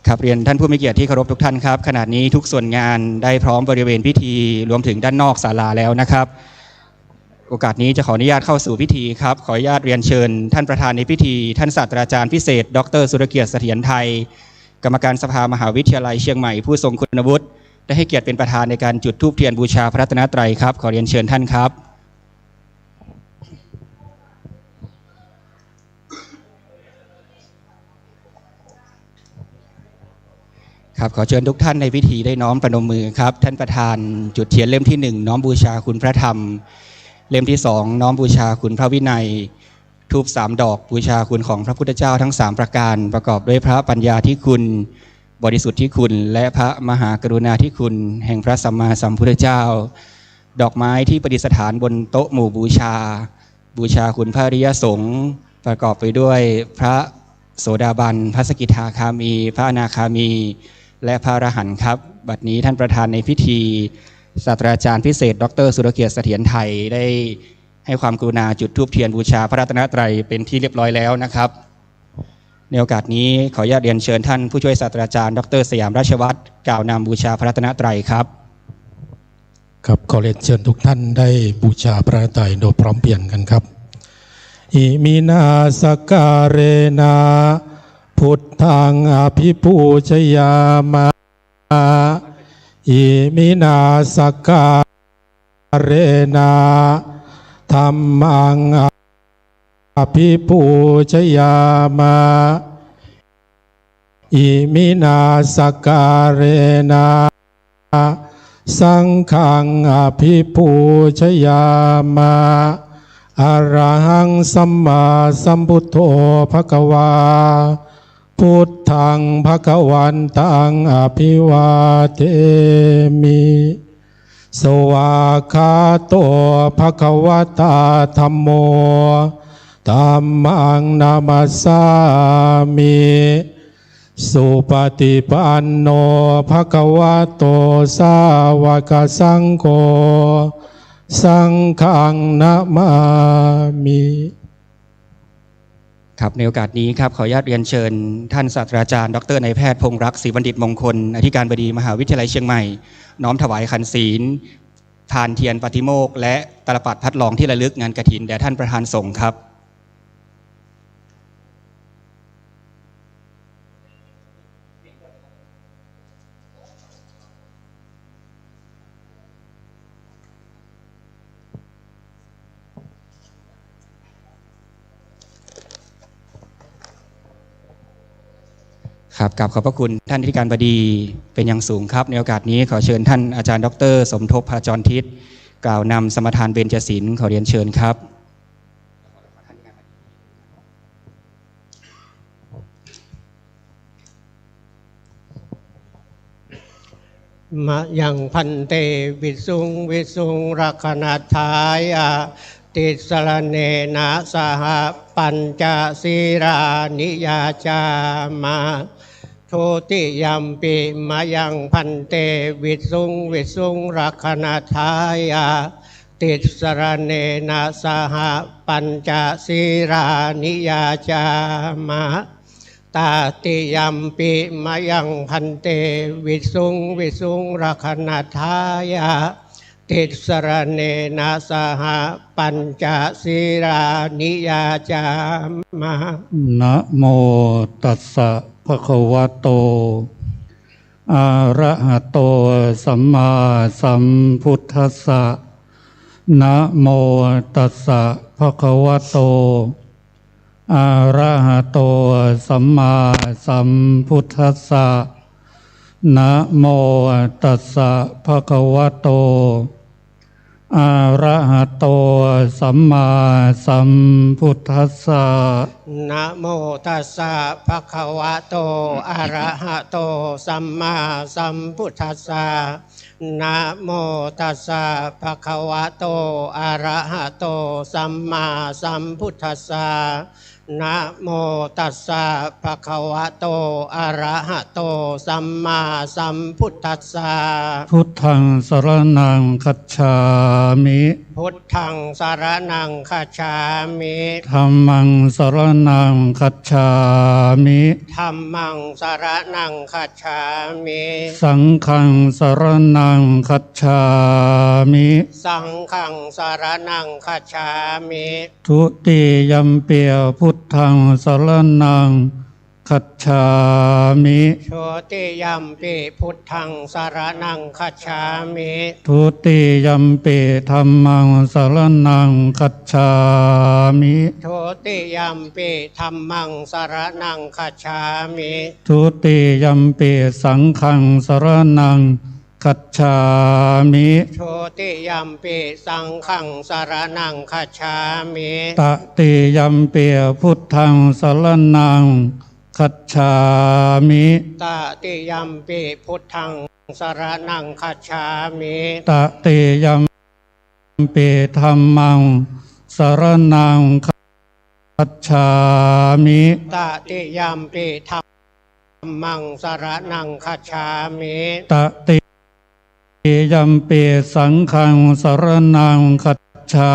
E: ครับเรียนท่านผู้มีเกียรติที่เคารพทุกท่านครับขณะนี้ทุกส่วนงานได้พร้อมบริเวณพิธีรวมถึงด้านนอกศาลาแล้วนะครับโอกาสนี้จะขออนุญาตเข้าสู่พิธีครับขออนุญาตเรียนเชิญท่านประธานในพิธีท่านศาสตราจารย์พิเศษดร.สุรเกียรติเสถียรไทยกรรมการสภามหาวิทยาลัยเชียงใหม่ผู้ทรงคุณวุฒิได้ให้เกียรติเป็นประธานในการจุดธูปเทียนบูชาพระรัตนตรัยครับขอเรียนเชิญท่านครับ ครับขอเชิญทุกท่านในพิธีได้น้อมประนมมือครับท่านประธานจุดเทียนเล่มที่1น้อมบูชาคุณพระธรรมเล่มที่2น้อมบูชาคุณพระวินัยธูป3ดอกบูชาคุณของพระพุทธเจ้าทั้ง3ประการประกอบด้วยพระปัญญาธิคุณบริสุทธิคุณและพระมหากรุณาธิคุณแห่งพระสัมมาสัมพุทธเจ้าดอกไม้ที่ประดิษฐานบนโต๊ะหมู่บูชาคุณพระอริยสงฆ์ประกอบไปด้วยพระโสดาบันพระสกิทาคามีพระอนาคามีและพระอรหันต์ครับบัดนี้ท่านประธานในพิธีศาสตราจารย์พิเศษดร.สุรเกียรติเสถียรไทยได้ให้ความกรุณาจุดธูปเทียนบูชาพระรัตนตรัยเป็นที่เรียบร้อยแล้วนะครับในโอกาสนี้ขออนุญาตเรียนเชิญท่านผู้ช่วยศาสตราจารย์ดร.สยามราชวัฒน์กล่าวนำบูชาพระรัตนตรัยครับ
G: ครับขอเรียนเชิญทุกท่านได้บูชาพระรัตนตรัยโดยพร้อมเพรียงกันครับอิมินาสการเรนะพุทธังอภิปูชยามะอิมินาสการเรนะธัมมังอภิปูชยามะอิมินาสการเรนะสังฆังอภิปูชยามะอะระหังสัมมาสัมพุทโธภควาพุทธังภควันตังอภิวาเทมิสวากขาโตภควตาธัมโมธัมมังนามัสสามิสุปฏิปันโนภควโตสาวกสังโฆสังฆังนะมามิ
E: ครับในโอกาสนี้ครับขออนุญาตเรียนเชิญท่านศาสตราจารย์ดร.นายแพทย์พงษ์รักษ์ศรีบัณฑิตมงคลอธิการบดีมหาวิทยาลัยเชียงใหม่น้อมถวายขันศีลทานเทียนปฏิโมกข์และตลปัดพัดลองที่ระลึกงานกฐินแด่ท่านประธานสงฆ์ครับครับกราบขอบพระคุณท่านอธิการบดีเป็นอย่างสูงครับในโอกาสนี้ขอเชิญท่านอาจารย์ดร.สมทบพาจรทิศกล่าวนำสมทานเบญจศีลขอเรียนเชิญครับ
H: มะยังพันเตวิสุงรักนัทายาติสรเนนะสหปัญจศีรานิยาจามาทุติยัมปิมะยังพันเตวิสุงรักนัทายาติสรเนนะสหปัญจศีรานิยาจามาตาติยัมปิมะยังพันเตวิสุงรักนัทายาติสรเนนะสหปัญจศีรานิยาจามะ
I: นะโมตัสสะภะคะวะโตอะระหะโตสัมมาสัมพุทธัสสะนะโมตัสสะภะคะวะโตอะระหะโตสัมมาสัมพุทธัสสะนะโมตัสสะภะคะวะโตอะระหะโตสัมมาสัมพุทธัสสะ
H: นะโมตัสสะภะคะวะโตอะระหะโตสัมมาสัมพุทธัสสะนะโมตัสสะภะคะวะโตอะระหะโตสัมมาสัมพุทธัสสะนะโมตัสสะภะคะวะโตอะระหะโตสัมมาสัมพุทธัสสะ
I: พุทธังสรณังคัจฉามิ
H: พุทธังสรณังคัจฉามิ
I: ธัมมังสรณังคัจฉามิ
H: ธัมมังสรณังคัจฉามิ
I: สังฆังสรณังคัจฉามิ
H: สังฆังสรณังคัจฉามิ
I: ทุติยัมเปียพุทธังสรณัง คัจฉามิ
H: โชติยัมปิพุทธังสรณังคัจฉามิ
I: ทุติยัมปิธัมมังสรณังคัจฉามิ
H: โชติยัมปิธัมมังสรณังคัจฉามิ
I: ทุติยัมปิสังฆังสรณังคัจฉามิ
H: โชติยัมปิสังฆังสรณังคัจฉามิ
I: ตติยัมปิพุทธังสรณังคัจฉามิ
H: ตติยัมปิพุทธังสรณังคัจฉามิ
I: ตติยัมปิธัมมังสรณังคัจฉามิ
H: ตติยัมปิธัมมังสรณังคัจฉามิ
I: ตติยัมปิสังฆังสรณังคัจฉา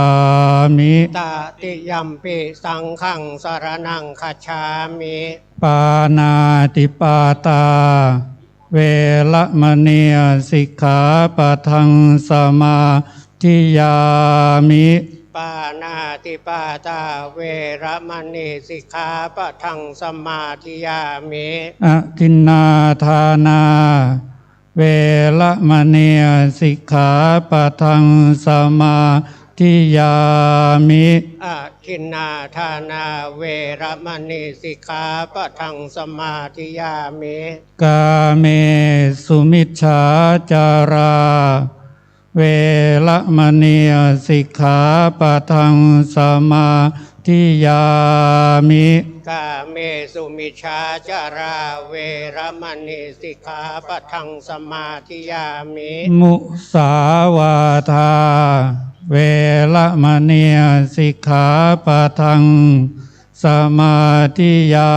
I: มิ
H: ตติยัมปิสังฆังสรณังคัจฉามิ
I: ปานาติปาตาเวระมณีสิกขาปะทังสมาธิยามิ
H: ปานาติปาตาเวระมณีสิกขาปะทังสมาธิยามิ
I: อทินนาทานาเวระมณีสิกขาปะทังสมาธิยามิ
H: อาทินนาทานาเวระมณีสิกขาปะทังสมาธิยามิ
I: กาเมสุมิจฉาจาราเวระมณีสิกขาปะทังสมาธิยามิ
H: กาเมสุมิชฌาจาราเวระมณีสิกขาปะทังสมาธิยามิ
I: มุสาวาทาเวระมณีสิกขาปะทังสมาธิยา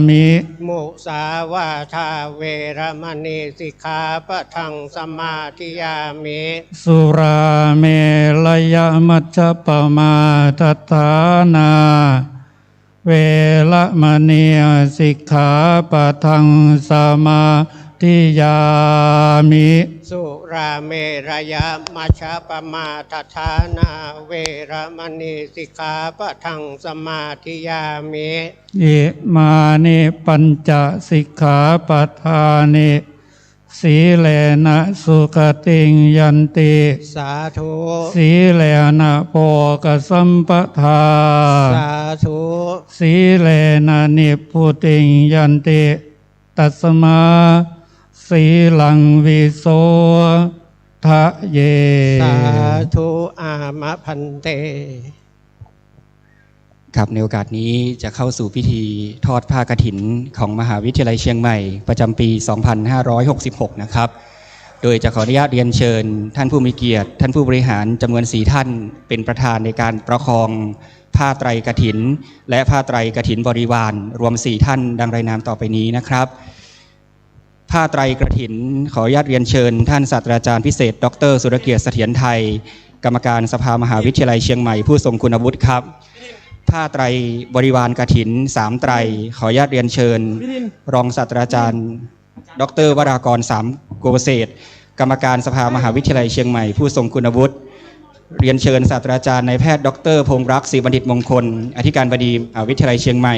I: มิ
H: มุสาวาทาเวระมณีสิกขาปะทังสมาธิยามิ
I: สุราเมรยมัชฌัปปมาทัฏฐานาเวระมณีสิกขาปะทังสมาธิยามิ
H: สุราเมรยมัชฌัปปมาทัฏฐานาเวระมณีสิกขาปะทังสมาธิยามิ
I: อิมานิปัญจสิกขาปทานิสีเลนะสุขติงยันติ
H: สาธุ
I: สีเลนะโภคสัมปทา
H: สาธุ
I: สีเลนะนิพพุติงยันติตัสมาสีลังวิโสทะเย
H: สาธุอามะพันเต
E: ครับในโอกาสนี้จะเข้าสู่พิธีทอดผ้ากฐินของมหาวิทยาลัยเชียงใหม่ประจำปี 2566 นะครับ โดยจะขออนุญาตเรียนเชิญท่านผู้มีเกียรติท่านผู้บริหารจำนวน4ท่านเป็นประธานในการประคองผ้าไตรกฐินและผ้าไตรกฐินบริวารรวม4ท่านดังรายนามต่อไปนี้นะครับผ้าไตรกฐินขออนุญาตเรียนเชิญท่านศาสตราจารย์พิเศษดร.สุรเกียรติเสถียรไทยกรรมการสภามหาวิทยาลัยเชียงใหม่ผู้ทรงคุณวุฒิครับผ้าไตรบริวารกฐิน3ไตรขออนุญาตเรียนเชิญรองศาสตราจารย์ดร.วรากร3 โกเศษกรรมการสภามหาวิทยาลัยเชียงใหม่ผู้ทรงคุณวุฒิเรียนเชิญศาสตราจารย์นายแพทย์ดร.พงษ์รักษ์ศรีบัณฑิตมงคลอธิการบดีมหาวิทยาลัยเชียงใหม่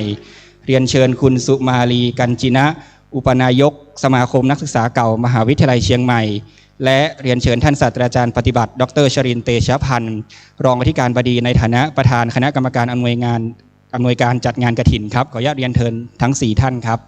E: เรียนเชิญคุณสุมาลีกัญจินะอุปนายกสมาคมนักศึกษาเก่ามหาวิทยาลัยเชียงใหม่และเรียนเชิญท่านศาสตราจารย์ปฏิบัติดร.ชรินทร์เตชะพันธ์รองอธิการบดีในฐานะประธานคณะกรรมการอำนวยการจัดงานกฐินครับขออนุญาตเรียนเชิญทั้ง4ท่านครับ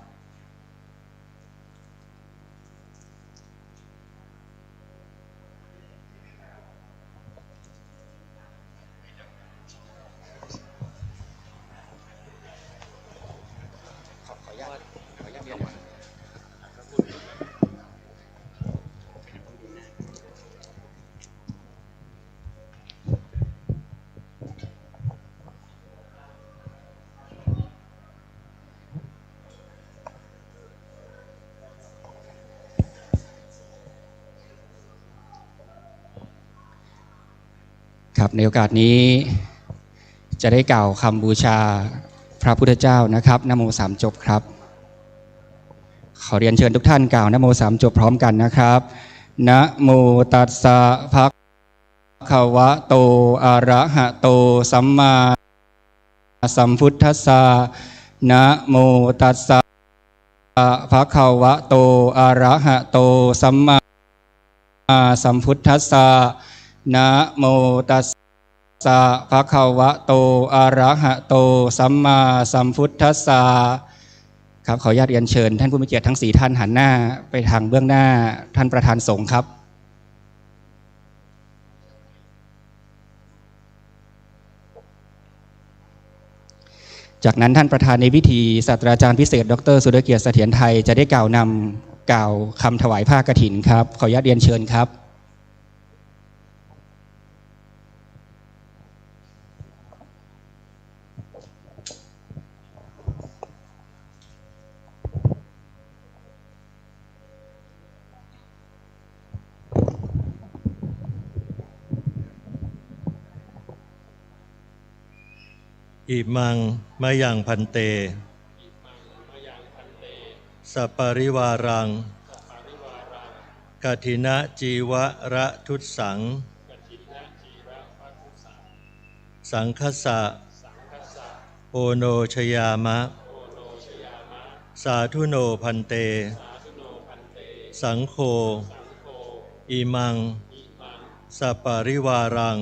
E: ครับในโอกาสนี้จะได้กล่าวคำบูชาพระพุทธเจ้านะครับนะโม3จบครับขอเรียนเชิญทุกท่านกล่าวนะโม3จบพร้อมกันนะครับนะโมตัสสะภะคะวะโตอะระหะโตสัมมาสัมพุทธัสสะนะโมตัสสะ ภะคะวะโตอะระหะโตสัมมาสัมพุทธัสสะนะโมตัสสะภะคะวะโตอะระหะโตสัมมาสัมพุทธัสสะครับขออนุญาตเรียนเชิญท่านผู้มีเกียรติทั้ง4ท่านหันหน้าไปทางเบื้องหน้าท่านประธานสงฆ์ครับจากนั้นท่านประธานในพิธีศาสตราจารย์พิเศษดร.สุรเกียรติเสถียรไทยจะได้กล่าวคำถวายผ้ากฐินครับขออนุญาตเรียนเชิญครับ
J: อิมังมะยังพันเตสัปปริวารังกฐินะจีวระทุตสังสังคสะโอโนชยามะสาธุโนพันเตสังโฆอิมังสัปปริวารัง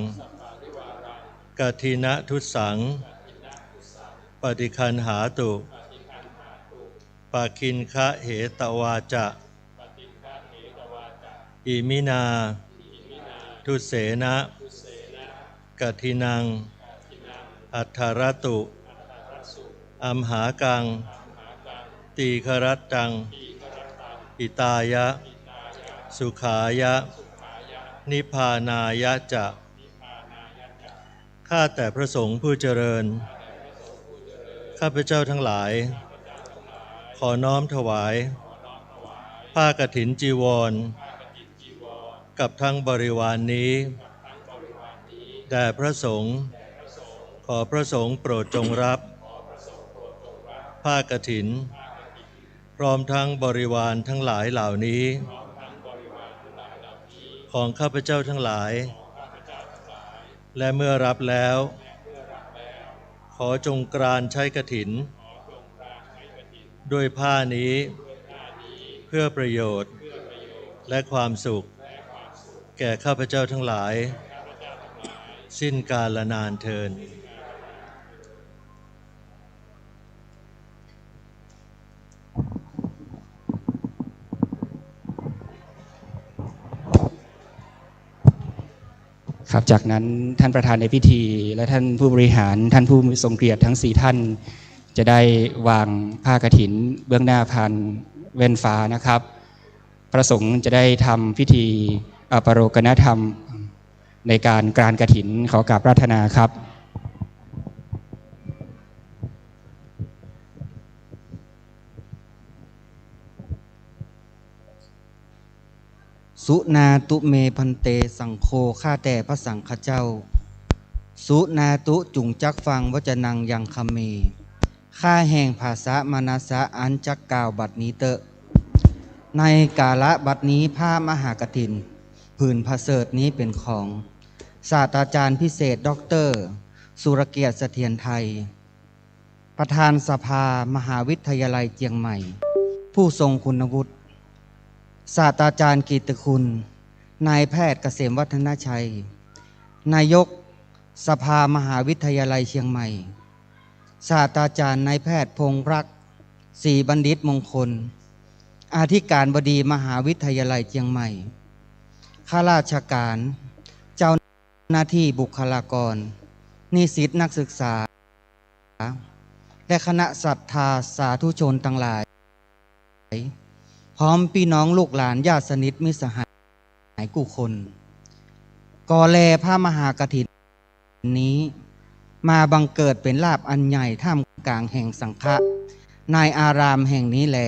J: กฐินะทุตสังปฏิคันหาตุปาคินคะเหตวาจะอิมินาทุเสนะกฐินังอัทธรตุอัมหากังตีครัตตังอิตายะสุขายะนิพพานายะจะข้าแต่พระสงฆ์ผู้เจริญข้าพเจ้าทั้งหลายขอน้อมถวายผ้ากฐินจีวรกับทั้งบริวารนี้แด่พระสงฆ์ขอพระสงฆ์โปรดจงรับผ้ากฐินพร้อมทั้งบริวารทั้งหลายเหล่านี้ของข้าพเจ้าทั้งหลายและเมื่อรับแล้วขอจงกรานใช้กฐินด้วยผ้านี้เพื่อประโยชน์และความสุขแก่ข้าพเจ้าทั้งหลายสิ้นกาลนานเทิน
E: ครับจากนั้นท่านประธานในพิธีและท่านผู้บริหารท่านผู้ทรงเกียรติทั้ง4ท่านจะได้วางผ้ากฐินเบื้องหน้าพานแว่นฟ้านะครับพระสงฆ์จะได้ทำพิธีอปโรกนธรรมในการกรานกฐินขอกราบปรารถนาครับ
K: สุนาตุเมพันเตสังโฆข้าแต่พระสังฆเจ้าสุนาตุจุงจักฟังวจนังยังคเมข้าแห่งภาษามนัสสะอันจักกล่าวบัดนี้เตอะในกาละบัดนี้ผ้ามหากฐินผืนพระเสริฐนี้เป็นของศาสตราจารย์พิเศษดร.สุรเกียรติเสถียรไทยประธานสภามหาวิทยาลัยเจียงใหม่ผู้ทรงคุณวุฒิศาสตราจารย์กิตติคุณนายแพทย์เกษมวัฒนชัยนายกสภามหาวิทยาลัยเชียงใหม่ศาสตราจารย์นายแพทย์พงษ์รักศรีบัณฑิตมงคลอธิการบดีมหาวิทยาลัยเชียงใหม่ข้าราชการเจ้าหน้าที่บุคลากรนิสิตนักศึกษาและคณะศรัทธาสาธุชนทั้งหลายพร้อมพี่น้องลูกหลานญาติสนิทมิตรสหายกุคนก่อแลพระมหากฐินนี้มาบังเกิดเป็นลาภอันใหญ่ท่ามกลางแห่งสังฆะนายอารามแห่งนี้แล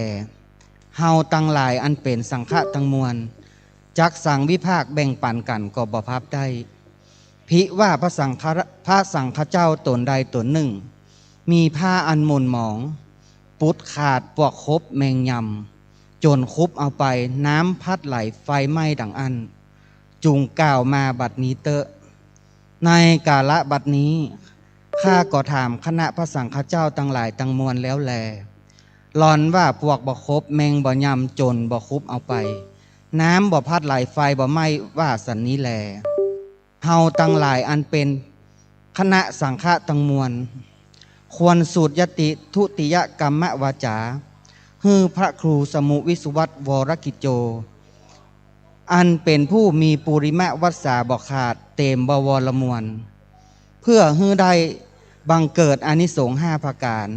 K: เฮาตั้งหลายอันเป็นสังฆะทั้งมวลจักสังวิภาคแบ่งปันกันก็บ่พับได้พิว่าพระสังฆเจ้าตนใดตนหนึ่งมีผ้าอันมนหมองปุดขาดปวกคบแมงยำจนคุบเอาไปน้ำพัดไหลไฟไหม้ดังอันจุงกล่าวมาบัดนี้เตอะในกาละบัดนี้ข้าก็ถามคณะพระสังฆเจ้าตั้งหลายตั้งมวลแล้วแล หลอนว่าพวกบ่ครบแมงบ่ยำจนบ่คุบเอาไปน้ำบ่พัดไหลไฟบ่ไหม้ว่าสันนี้แลเฮาตั้งหลายอันเป็นคณะสังฆะตังมวลควรสูตรยติทุติยกรรมวาจาฮือพระครูสมุวิสุวัตวรกิจโจอันเป็นผู้มีปุริมะวัสสาบ่ขาดเต็มบวรมวลเพื่อฮือได้บังเกิดอานิสงส์5ประการ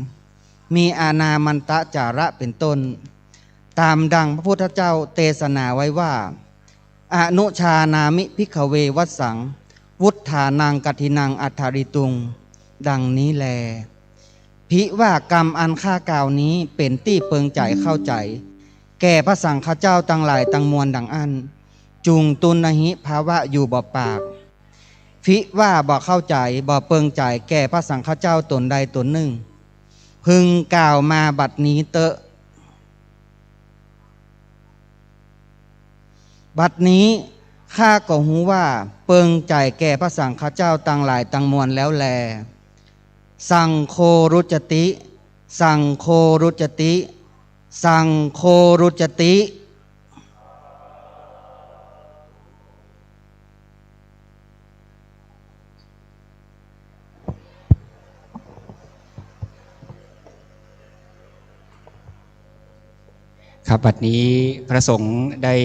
K: มีอาณามันตะจาระเป็นต้นตามดังพระพุทธเจ้าเทศนาไว้ว่าอนุชานามิภิกขเววัสสังวุฒานังกัทินังอัฏฐาริตุงดังนี้แลพิว่ากรรมอันข้ากล่าวนี้เป็นที่เปิงใจเข้าใจแก่พระสังฆเจ้าตั้งหลายตั้งมวลดังอันจุงตุนหิภาวะอยู่บ่ปากพิว่าบ่เข้าใจบ่เปิงใจแก่พระสังฆเจ้าตนใดตนหนึ่งพึงกล่าวมาบัดนี้เตอะบัดนี้ข้าก็หูว่าเปิงใจแก่พระสังฆเจ้าตั้งหลายตั้งมวลแล้วแลสังโฆรุจติสังโฆรุจติสังโฆรุจติ
E: ครับบัดนี้พระสงฆ์ได้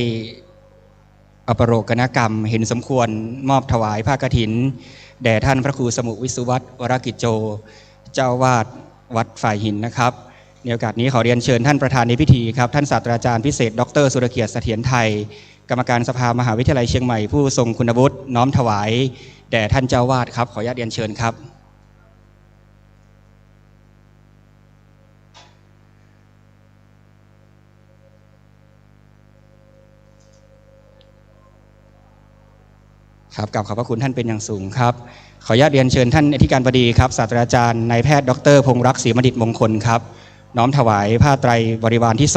E: อปโรกนกรรมเห็นสมควรมอบถวายผ้ากฐินแด่ท่านพระครูสมุวิสุวัตวรกิจโจเจ้าวาดวัดฝ่ายหินนะครับในโอกาสนี้ขอเรียนเชิญท่านประธานในพิธีครับท่านศาสตราจารย์พิเศษดรสุรเกียรติเสถียรไทยกรรมการสภามหาวิทยาลัยเชียงใหม่ผู้ทรงคุณวุฒิน้อมถวายแด่ท่านเจ้าวาดครับขออนุญาตเรียนเชิญครับครับกราบขอบพระคุณท่านเป็นอย่างสูงครับขออนุญาตเรียนเชิญท่านอธิการบดีครับศาสตราจารย์นายแพทย์ดรพงษ์รักษ์ศรีมดิษฐ์มงคลครับน้อมถวายผ้าไตรบริวารที่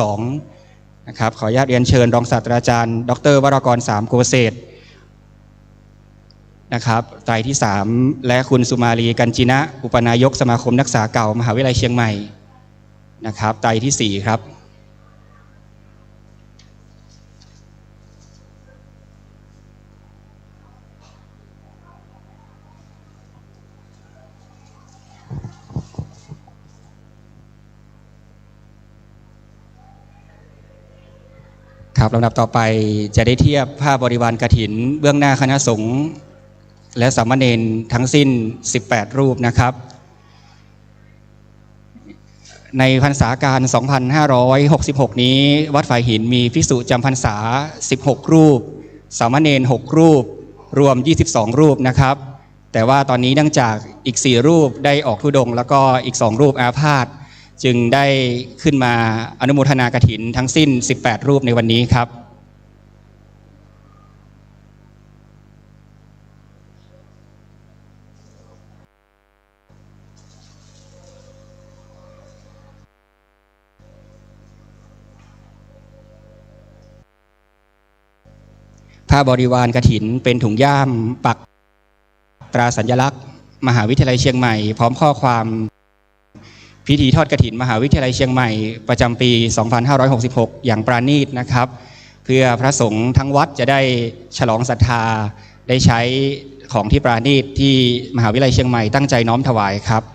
E: 2นะครับขออนุญาตเรียนเชิญรองศาสตราจารย์ดรวรกรสามโกเศษนะครับไตรที่3และคุณสุมาลีกัญจินะอุปนายกสมาคมนักศึกษาเก่ามหาวิทยาลัยเชียงใหม่นะครับไตรที่4ครับครับลำดับต่อไปจะได้เทียบผ้าบริวารกฐินเบื้องหน้าคณะสงฆ์และสามเณรทั้งสิ้น18รูปนะครับในพรรษาการ 2566 นี้วัดฝ่ายหินมีภิกษุจำพรรษา16รูปสามเณร6รูปรวม22รูปนะครับแต่ว่าตอนนี้เนื่องจากอีก4รูปได้ออกธุดงค์แล้วก็อีก2รูปอาพาธจึงได้ขึ้นมาอนุโมทนากฐินทั้งสิ้น18รูปในวันนี้ครับผ้าบริวารกฐินเป็นถุงย่ามปักตราสัญลักษณ์มหาวิทยาลัยเชียงใหม่พร้อมข้อความพิธีทอดกฐินมหาวิทยาลัยเชียงใหม่ประจำปี 2566 อย่างปราณีตนะครับเพื่อพระสงฆ์ทั้งวัดจะได้ฉลองศรัทธาได้ใช้ของที่ปราณีตที่มหาวิทยาลัยเชียงใหม่ตั้งใจน้อมถวายครับ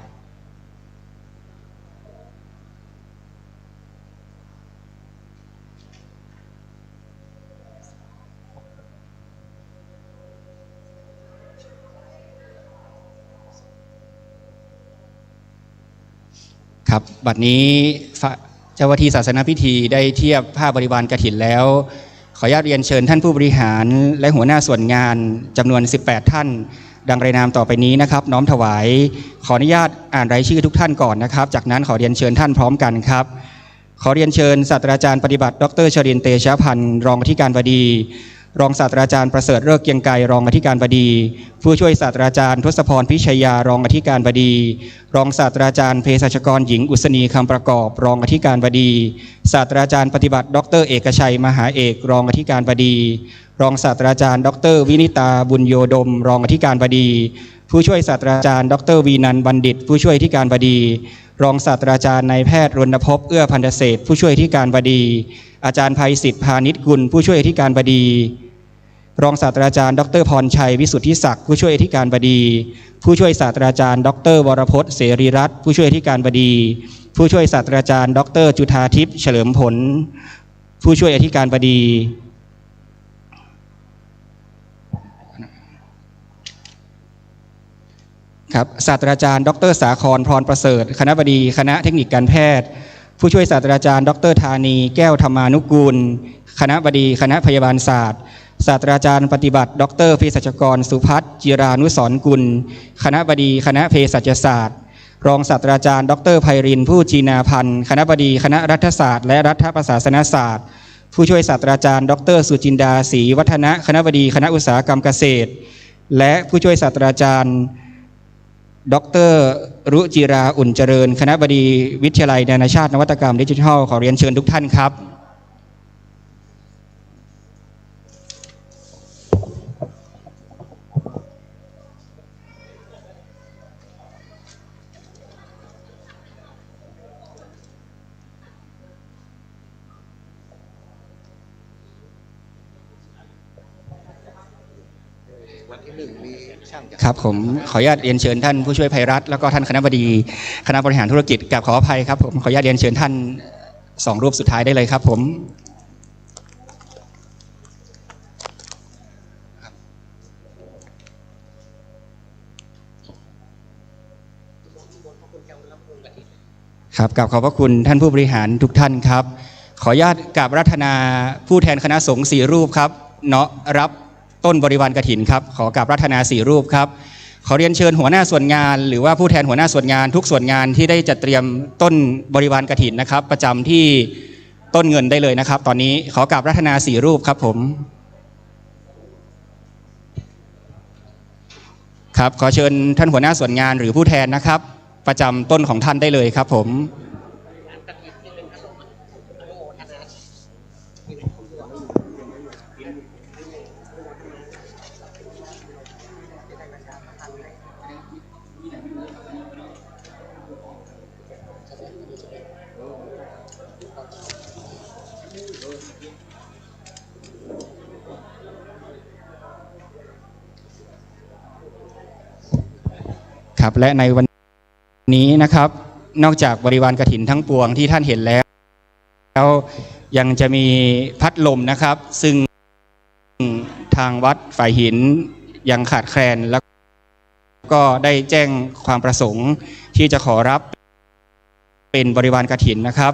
E: ครับบัดนี้เจ้าหน้าที่ศาสนพิธีได้เทียบผ้าบริวารกฐินแล้วขออนุญาตเรียนเชิญท่านผู้บริหารและหัวหน้าส่วนงานจำนวน18ท่านดังรายนามต่อไปนี้นะครับน้อมถวายขออนุญาตอ่านรายชื่อทุกท่านก่อนนะครับจากนั้นขอเรียนเชิญท่านพร้อมกันครับขอเรียนเชิญศาสตราจารย์ปฏิบัติดร.ชรินทร์เตชะพันธ์รองอธิการบดีรองศาสตราจารย์ประเสริฐฤกษ์เกียงไกรรองอธิการบดีผู้ช่วยศาสตราจารย์ทศพรพิชยารองอธิการบดีรองศาสตราจารย์เภสัชกรหญิงอุศนีคำประกอบรองอธิการบดีศาสตราจารย์ปฏิบัติดร.เอกชัยมหาเอกรองอธิการบดีรองศาสตราจารย์ดร.วินิตาบุญโยดมรองอธิการบดีผู้ช่วยศาสตราจารย์ดร.วีนันท์บัณฑิตผู้ช่วยอธิการบดี รองศาสตราจารย์นายแพทย์รณภพเอื้อพันธเศษผู้ช่วยอธิการบดีอาจารย์ไพศิษฐ์พานิชกุลผู้ช่วยอธิการบดีรองศาสตราจารย์ดรพรชัยวิสุทธิศักดิ์ผู้ช่วยอธิการบดีผู้ช่วยศาสตราจารย์ดรวรพจน์เสรีรัตน์ผู้ช่วยอธิการบดีผู้ช่วยศาสตราจารย์ดรจุฑาทิพย์เฉลิมผลผู้ช่วยอธิการบดีครับศาสตราจารย์ดรสาครพรประเสริฐคณบดีคณะเทคนิคการแพทย์ผู้ช่วยศาสตราจารย์ดรธานีแก้วธรรมานุกูลคณบดีคณะพยาบาลศาสตร์ศาสตราจารย์ปฏิบัติดรเภสัชกรสุพัฒน์จิรานุสรณ์กุลคณบดีคณะเภสัชศาสตร์รองศาสตราจารย์ดรไพรินทร์ผู้จีนาพันธ์คณบดีคณะรัฐศาสตร์และรัฐประศาสนศาสตร์ผู้ช่วยศาสตราจารย์ดรสุจินดาศรีวัฒนะคณบดีคณะอุตสาหกรรมเกษตรและผู้ช่วยศาสตราจารย์ดร.รุจิราอุ่นเจริญคณบดีวิทยาลัยนานาชาตินวัตกรรมดิจิทัลขอเรียนเชิญทุกท่านครับครับผมขออนุญาตเรียนเชิญท่านผู้ช่วยไพรัตน์แล้วก็ท่านคณบดีคณะบริหารธุรกิจกับขออภัยครับผมขออนุญาตเรียนเชิญท่าน2รูปสุดท้ายได้เลยครับผมครับกราบขอบพระคุณท่านผู้บริหารทุกท่านครับขออนุญาตกราบอาราธนาผู้แทนคณะสงฆ์4รูปครับเนาะรับต้นบริวารกฐินครับขอกราบอาราธนา4รูปครับขอเรียนเชิญหัวหน้าส่วนงานหรือว่าผู้แทนหัวหน้าส่วนงานทุกส่วนงานที่ได้จัดเตรียมต้นบริวารกฐินนะครับประจำที่ต้นเงินได้เลยนะครับตอนนี้ขอกราบอาราธนา4รูปครับผมครับขอเชิญท่านหัวหน้าส่วนงานหรือผู้แทนนะครับประจำต้นของท่านได้เลยครับผมครับและในวันนี้นะครับนอกจากบริวารกฐินทั้งปวงที่ท่านเห็นแล้วยังจะมีพัดลมนะครับซึ่งทางวัดฝ่ายหินยังขาดแคลนแล้วก็ได้แจ้งความประสงค์ที่จะขอรับเป็นบริวารกฐินนะครับ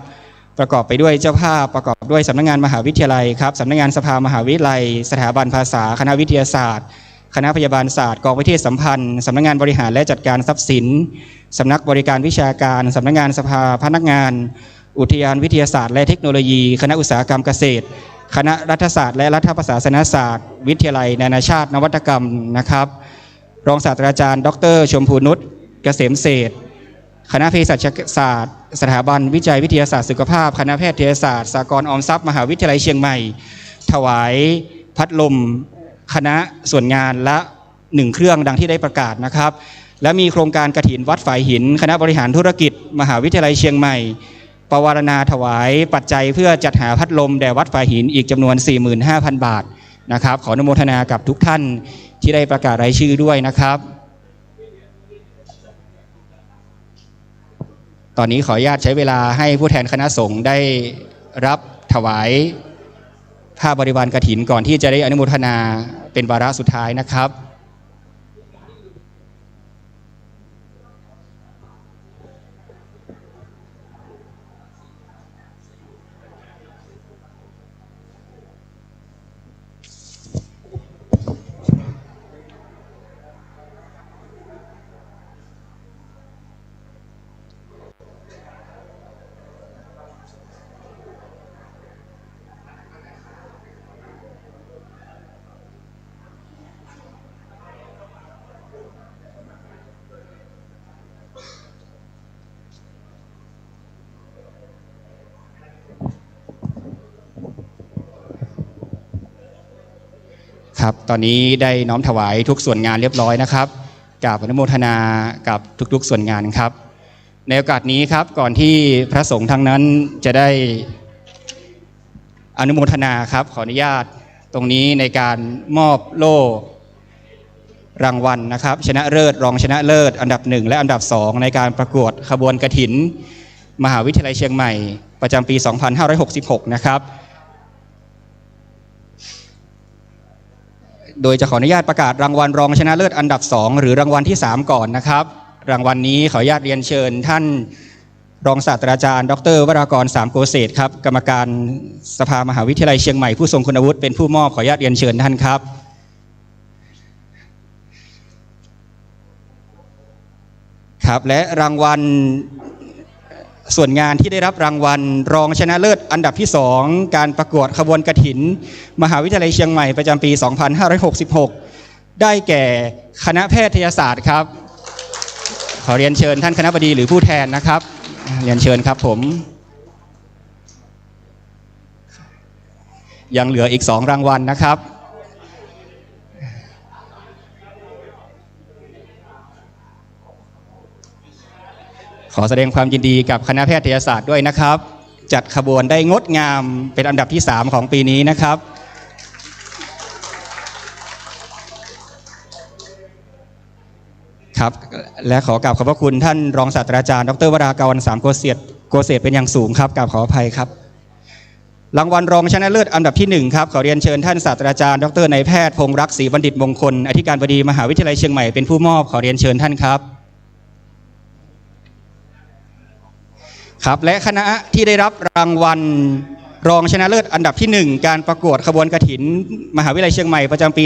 E: ประกอบไปด้วยเจ้าภาพประกอบด้วยสำนักงานมหาวิทยาลัยครับสำนักงานสภามหาวิทยาลัยสถาบันภาษาคณะวิทยาศาสตร์คณะพยาบาลศาสตร์กองวิเทศสัมพันธ์สำนักงานบริหารและจัดการทรัพย์สินสำนักบริการวิชาการสำนักงานสภาพนักงานอุทยานวิทยาศาสตร์และเทคโนโลยีคณะอุตสาหกรรมเกษตรคณะรัฐศาสตร์และรัฐประศาสนศาสตร์วิทยาลัยนานาชาตินวัตกรรมนะครับรองศาสตราจารย์ดร.ชมพูนุชเกษมเศรษฐ์คณะเภสัชศาสตร์สถาบันวิจัยวิทยาศาสตร์สุขภาพคณะแพทยศาสตร์สหกรณ์ออมทรัพย์มหาวิทยาลัยเชียงใหม่ถวายพัดลมคณะส่วนงานละ1 เครื่องดังที่ได้ประกาศนะครับและมีโครงการกฐินวัดฝ่ายหินคณะบริหารธุรกิจมหาวิทยาลัยเชียงใหม่ปวารณาถวายปัจจัยเพื่อจัดหาพัดลมแด่วัดฝ่ายหินอีกจำนวน 45,000 บาทนะครับขออนุโมทนากับทุกท่านที่ได้ประกาศรายชื่อด้วยนะครับตอนนี้ขออนุญาตใช้เวลาให้ผู้แทนคณะสงฆ์ได้รับถวายผ้าบริวารกฐินก่อนที่จะได้อนุโมทนาเป็นวาระสุดท้ายนะครับครับตอนนี้ได้น้อมถวายทุกส่วนงานเรียบร้อยนะครับกราบอนุโมทนากับทุกๆส่วนงานครับ ในโอกาสนี้ครับก่อนที่พระสงฆ์ทั้งนั้นจะได้อนุโมทนาครับขออนุญาตตรงนี้ในการมอบโล่รางวัลนะครับชนะเลิศรองชนะเลิศอันดับ1และอันดับ2ในการประกวดขบวนกฐินมหาวิทยาลัยเชียงใหม่ประจำปี 2566 นะครับโดยจะขออนุญาตประกาศรางวัลรองชนะเลิศอันดับ2หรือรางวัลที่3ก่อนนะครับรางวัลนี้ขออนุญาตเรียนเชิญท่านรองศาสตราจารย์ดร.วรากรสามโกเศษครับกรรมการสภามหาวิทยาลัยเชียงใหม่ผู้ทรงคุณวุฒิเป็นผู้มอบขออนุญาตเรียนเชิญท่านครับครับและรางวัลส่วนงานที่ได้รับรางวัลรองชนะเลิศอันดับที่2การประกวดขบวนกฐินมหาวิทยาลัยเชียงใหม่ประจำปี 2566 ได้แก่คณะแพทยศาสตร์ครับขอเรียนเชิญท่านคณบดีหรือผู้แทนนะครับเรียนเชิญครับผมยังเหลืออีก2รางวัลนะครับขอแสดงความยินดีกับคณะแพทยศาสตร์ด้วยนะครับจัดขบวนได้งดงามเป็นอันดับที่3ของปีนี้นะครับครับและขอกราบขอบพระคุณท่านรองศาสตราจารย์ดร.วรากรสามโกเศษเป็นอย่างสูงครับกราบขออภัยครับรางวัลรองชนะเลิศอันดับที่1ครับขอเรียนเชิญท่านศาสตราจารย์ดร.นายแพทย์พงษ์รักศรีบัณฑิตมงคลอธิการบดีมหาวิทยาลัยเชียงใหม่เป็นผู้มอบขอเรียนเชิญท่านครับครับและคณะที่ได้รับรางวัลรองชนะเลิศอันดับที่1การประกวดขบวนกฐินมหาวิทยาลัยเชียงใหม่ประจำปี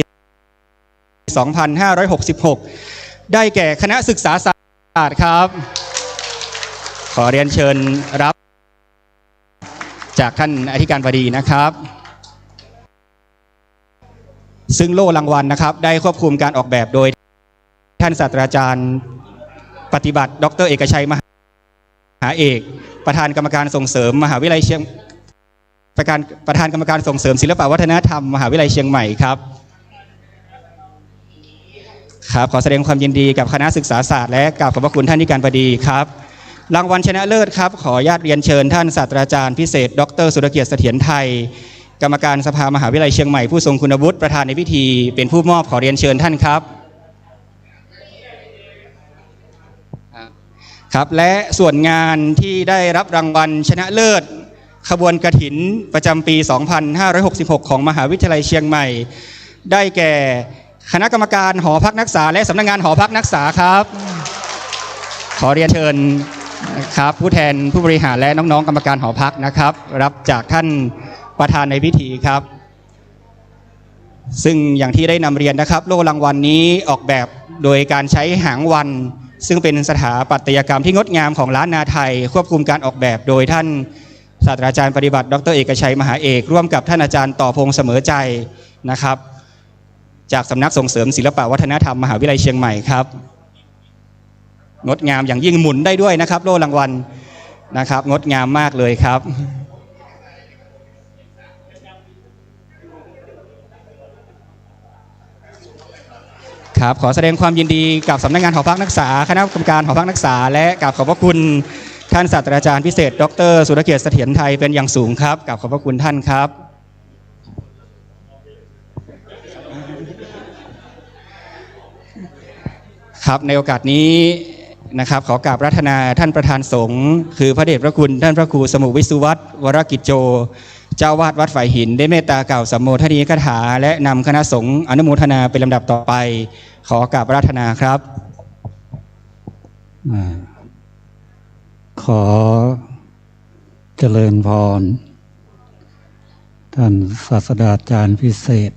E: 2566 ได้แก่คณะศึกษาศาสตร์ครับขอเรียนเชิญรับจากท่านอธิการบดีนะครับซึ่งโล่รางวัลนะครับได้ควบคุมการออกแบบโดยท่านศาสตราจารย์ปฏิบัติดร.เอกชัยมหาเอกประธานกรรมการส่งเสริมมหาวิทยาลัยเชียงประธานกรรมการส่งเสริมศิลปวัฒนธรรมมหาวิทยาลัยเชียงใหม่ครับขอแสดงความยินดีกับคณะศึกษาศาสตร์และกราบขอบพระคุณท่านอธิการบดีครับรางวัลชนะเลิศครับขออนุญาตเรียนเชิญท่านศาสตราจารย์พิเศษดร.สุรเกียรติเสถียรไทยกรรมการสภามหาวิทยาลัยเชียงใหม่ผู้ทรงคุณวุฒิประธานในพิธีเป็นผู้มอบขอเรียนเชิญท่านครับครับและส่วนงานที่ได้รับรางวัลชนะเลิศขบวนกฐินประจำปี 2566 ของมหาวิทยาลัยเชียงใหม่ได้แก่คณะกรรมการหอพักนักศึกษาและสำนักงานหอพักนักศึกษาครับขอเรียนเชิญครับผู้แทนผู้บริหารและน้องๆกรรมการหอพักนะครับรับจากท่านประธานในพิธีครับซึ่งอย่างที่ได้นำเรียนนะครับโล่รางวัลนี้ออกแบบโดยการใช้หางวันซึ่งเป็นสถาปัตยกรรมที่งดงามของล้านนาไทยควบคุมการออกแบบโดยท่านศาสตราจารย์ปฏิบัติดร.เอกชัยมหาเอกร่วมกับท่านอาจารย์ต่อพงษ์เสมอใจนะครับจากสำนักส่งเสริมศิลปวัฒนธรรมมหาวิทยาลัยเชียงใหม่ครับงดงามอย่างยิ่งหมุนได้ด้วยนะครับโล่รางวัลนะครับงดงามมากเลยครับครับขอแสดงความยินดีกับสำนักงานหอพักนักศึกษาคณะกรรมการหอพักนักศึกษาและกราบขอบพระคุณท่านศาสตราจารย์พิเศษดร.สุรเกียรติเสถียรไทยเป็นอย่างสูงครับกราบขอบพระคุณท่านครับครับในโอกาสนี้นะครับขอกราบรัตนาท่านประธานสงฆ์คือพระเดชพระคุณท่านพระครูสมุวิสุวัตรวรกิจโจเจ้าวาดวัดฝ่ายหินได้เมตตากล่าวสัมโมทนีคาถาและนำคณะสงฆ์อนุโมทนาเป็นลำดับต่อไปขอกราบรัตนาครับ
I: ขอเจริญพรท่านศาสตราจารย์พิเศษ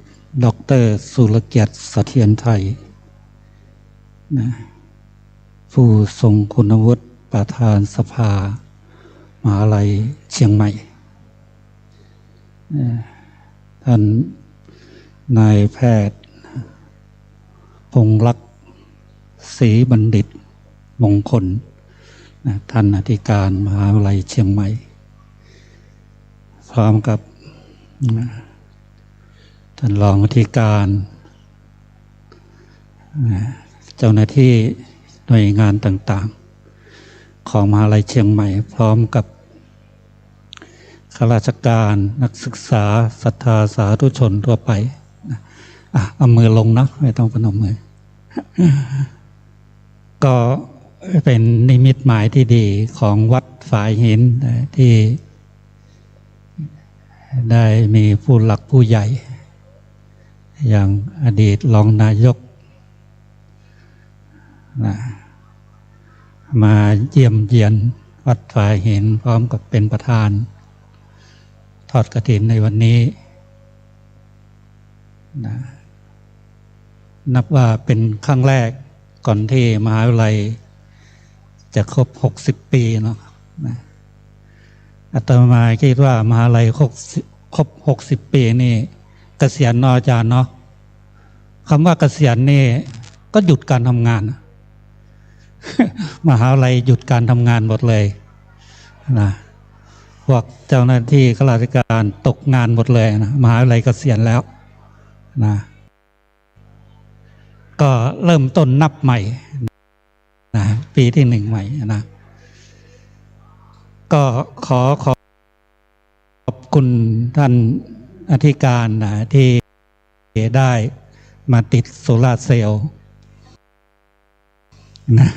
I: ดร.สุรเกียรติเสถียรไทยผู้ทรงคุณวุฒิประธานสภามหาวิทยาลัยเชียงใหม่ท่านนายแพทย์พงษ์รักศรีบัณฑิตมงคลท่านอธิการมหาวิทยาลัยเชียงใหม่พร้อมกับท่านรองอธิการเจ้าหน้าที่หน่วยงานต่าง ของมหาลัยเชียงใหม่พร้อมกับข้าราชการนักศึกษาศรัทธาสาธุชนทั่วไปเอามือลงนะไม่ต้องพนมมือ ก็เป็นนิมิตหมายที่ดีของวัดฝายหินที่ได้มีผู้หลักผู้ใหญ่อย่างอดีตรองนายกมาเยี่ยมเยียนวัดฝายหินพร้อมกับเป็นประธานทอดกฐินในวันนี้นับว่าเป็นครั้งแรกก่อนที่มหาวิทยาลัยจะครบ60 ปีเนาะอาตมาคิดว่ามหาวิทยาลัยครบ60 ปีนี่เกษียณเนาะอาจารย์เนาะคำว่าเกษียณนี่ก็หยุดการทำงาน มหาวิทยาลัยหยุดการทำงานหมดเลยนะพวกเจ้าหน้าที่ข้าราชการตกงานหมดเลยนะมหาวิทยาลัยเกษียณแล้วนะก็เริ่มต้นนับใหม่นะปีที่1ใหม่นะก็ขอบคุณท่านอธิการนะที่ได้มาติดโซลาร์เซลล์นะ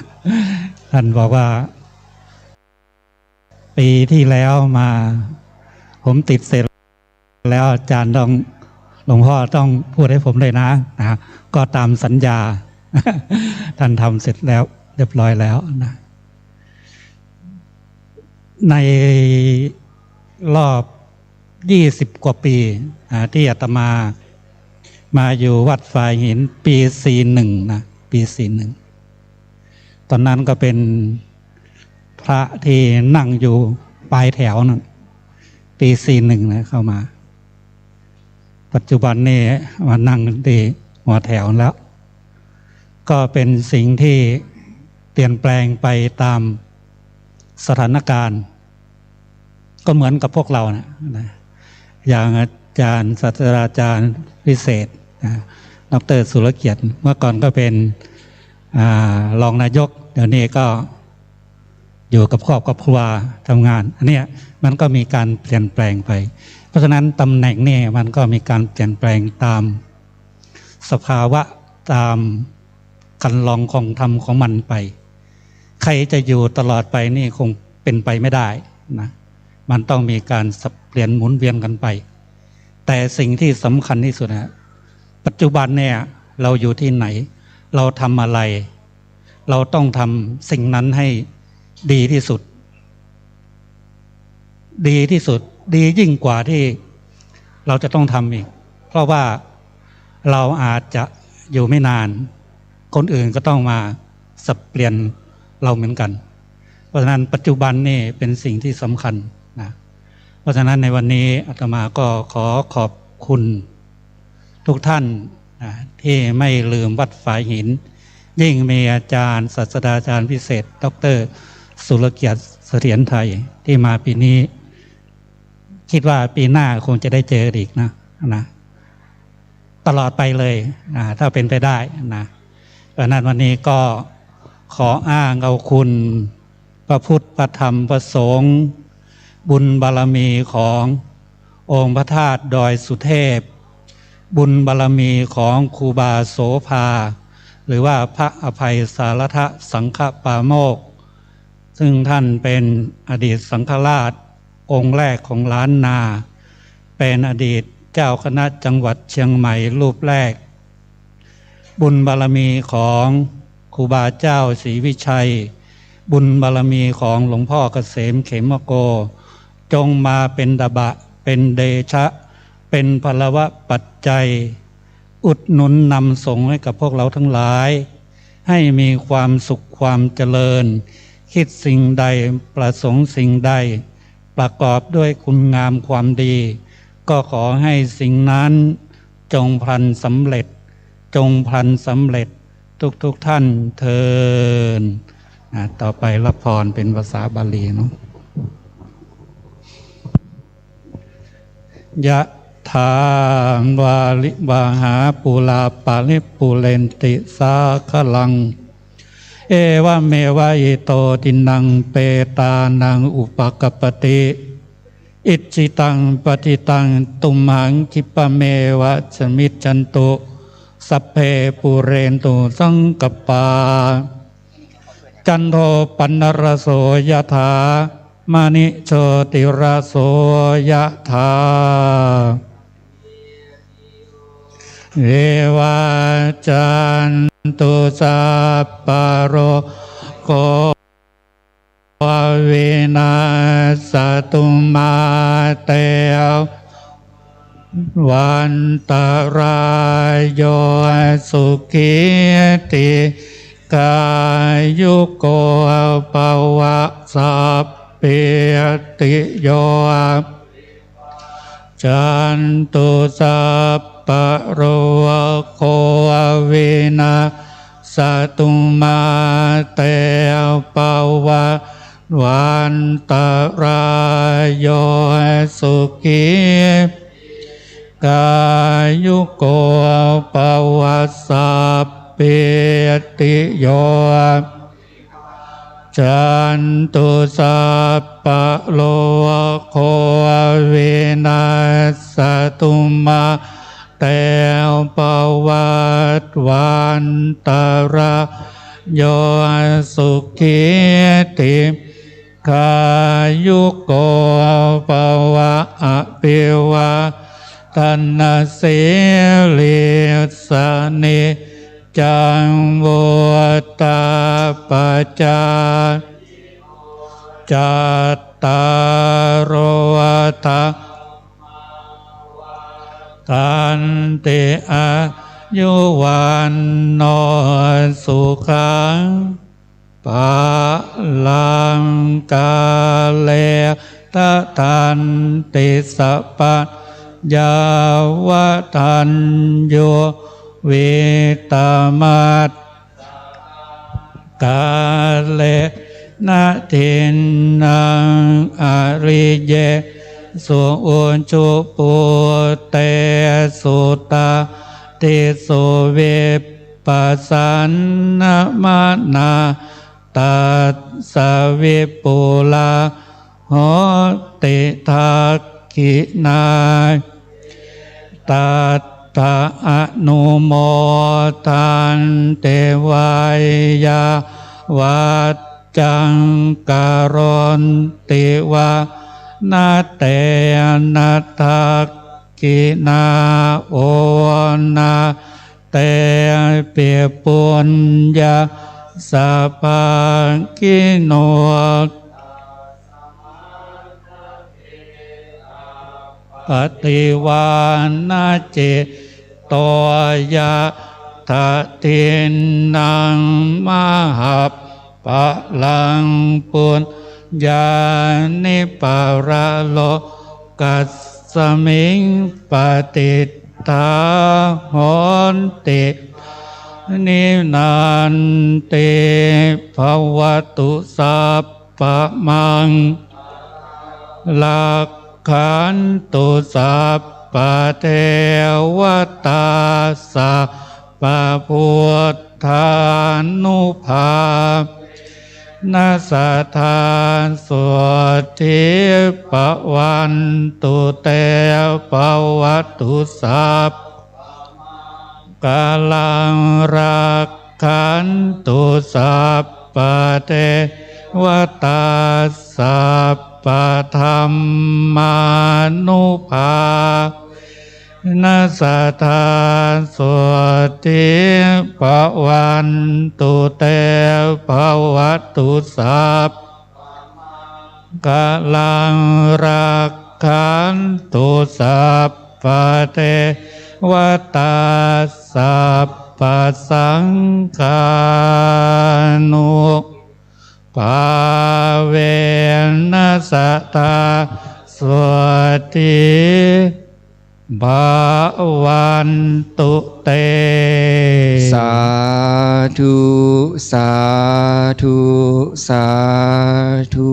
I: ท่านบอกว่าปีที่แล้วมาผมติดเสร็จแล้วอาจารย์หลวงพ่อต้องพูดให้ผมเลยนะก็ตามสัญญา ท่านทำเสร็จแล้วเรียบร้อยแล้วนะในรอบ20 กว่าปีที่อาตมาอยู่วัดฝายหินปี41นะปี41ตอนนั้นก็เป็นพระที่นั่งอยู่ปลายแถวนั่นปี41นะเข้ามาปัจจุบันนี้มานั่งที่หัวแถวแล้วก็เป็นสิ่งที่เปลี่ยนแปลงไปตามสถานการณ์ก็เหมือนกับพวกเรานะอย่างอาจารย์ศาสตราจารย์พิเศษดร.สุรเกียรติเมื่อก่อนก็เป็นรองนายกเดี๋ยวนี้ก็อยู่กับครอบครัวทำงานอันนี้มันก็มีการเปลี่ยนแปลงไปเพราะฉะนั้นตำแหน่งนี่มันก็มีการเปลี่ยนแปลงตามสภาวะตามกันลองของธรรมของมันไปใครจะอยู่ตลอดไปนี่คงเป็นไปไม่ได้นะมันต้องมีการสับเปลี่ยนหมุนเวียนกันไปแต่สิ่งที่สำคัญที่สุดนะปัจจุบันเนี่ยเราอยู่ที่ไหนเราทำอะไรเราต้องทำสิ่งนั้นให้ดีที่สุดดีที่สุดดียิ่งกว่าที่เราจะต้องทำอีกเพราะว่าเราอาจจะอยู่ไม่นานคนอื่นก็ต้องมาสับเปลี่ยนเราเหมือนกันเพราะฉะนั้นปัจจุบันนี่เป็นสิ่งที่สำคัญนะเพราะฉะนั้นในวันนี้อาตมาก็ขอขอบคุณทุกท่านนะที่ไม่ลืมวัดฝายหินยิ่งมีอาจารย์ศาสตราจารย์พิเศษดร.สุรเกียรติเสถียรไทยที่มาปีนี้คิดว่าปีหน้าคงจะได้เจออีกนะตลอดไปเลยถ้าเป็นไปได้นะเพราะนั้นวันนี้ก็ขออ้างเอาคุณพระพุทธพระธรรมพระสงฆ์บุญบารมีขององค์พระธาตุดอยสุเทพบุญบารมีของครูบาโสภาหรือว่าพระอภัยสารทสังฆปาโมกข์ซึ่งท่านเป็นอดีตสังฆราชองค์แรกของล้านนาเป็นอดีตเจ้าคณะจังหวัดเชียงใหม่รูปแรกบุญบารมีของครูบาเจ้าศรีวิชัยบุญบารมีของหลวงพ่อเกษมเขมโกจงมาเป็นดาบะเป็นเดชะเป็นพลวะปัจจัยอุดหนุนนำส่งให้กับพวกเราทั้งหลายให้มีความสุขความเจริญคิดสิ่งใดประสงค์สิ่งใดประกอบด้วยคุณงามความดีก็ขอให้สิ่งนั้นจงพลันสำเร็จจงพลันสำเร็จทุกท่านเทินต่อไปรับพรเป็นภาษาบาลีเนาะยะถาวาลิวาหาปุลาปาลิปุเรนติสาคลัง เอวะเมวะอิโตตินังเปตานังอุปกัปปติอิจิตังปฏิตังตุมหังคิปะเมวะสมิจจันตุสัพเพปุเรนตุสังกปาจันโทปันนรโสยถามานิโชติรโสยถาเอวาจันตุสัพพะโรโควินาศตุมาเตวันตรายโยสุขิติกายุโกภวะสัพพิติโยจันตุสัพพะโรโควินาศตุมาเตภวะวันตรายโยสุขิกายุโกภวะสัพพิติโยจันตุสัพพะโลโควินาศตุมาเตภวัตวันตรายโยสุขิติกายุโกภวะอภิวาทนาสิลิสเนจังวุตาปจาจัตตารโอทาตันติอายุวันโนสุขังปะลังกาเลตะทันติสัพพะยาวะทันโยวิตามัตกาเลนะทินนังอริเยสุอุจุปุเตสุตาติสุเวปัสสันนะมานาตัสสะวิปุลาโหติทักขินาตัตตะอนุโมทันเตวายยาวัจจังการนติวานาเตนะทักขินาโอนาเตเปียปุญญาสัพพังกิโนปฏิวานาเจโตยะทะทินนังมหัปปะลังปุญญานิปาระโลกัสสมิงปฏิทาโหนตินินันติภวตุสัพพะมังลักขันตุสัพพะเทวตาสัพพะพุทธานุภานาสทานสวดทิปวันตุเตปวัตตุสัพกาลังรักขันตุสัพพะเทวตาสัพพะธรรมานุภานาสทานสวดทิปวันตุเตปวัตตุสัพกาลังรักขันตุสัพพะเทวตาสัพพะสังฆานุภาเวนัสตาสวดทิภวันตุเต
E: สาธุสาธุสาธุ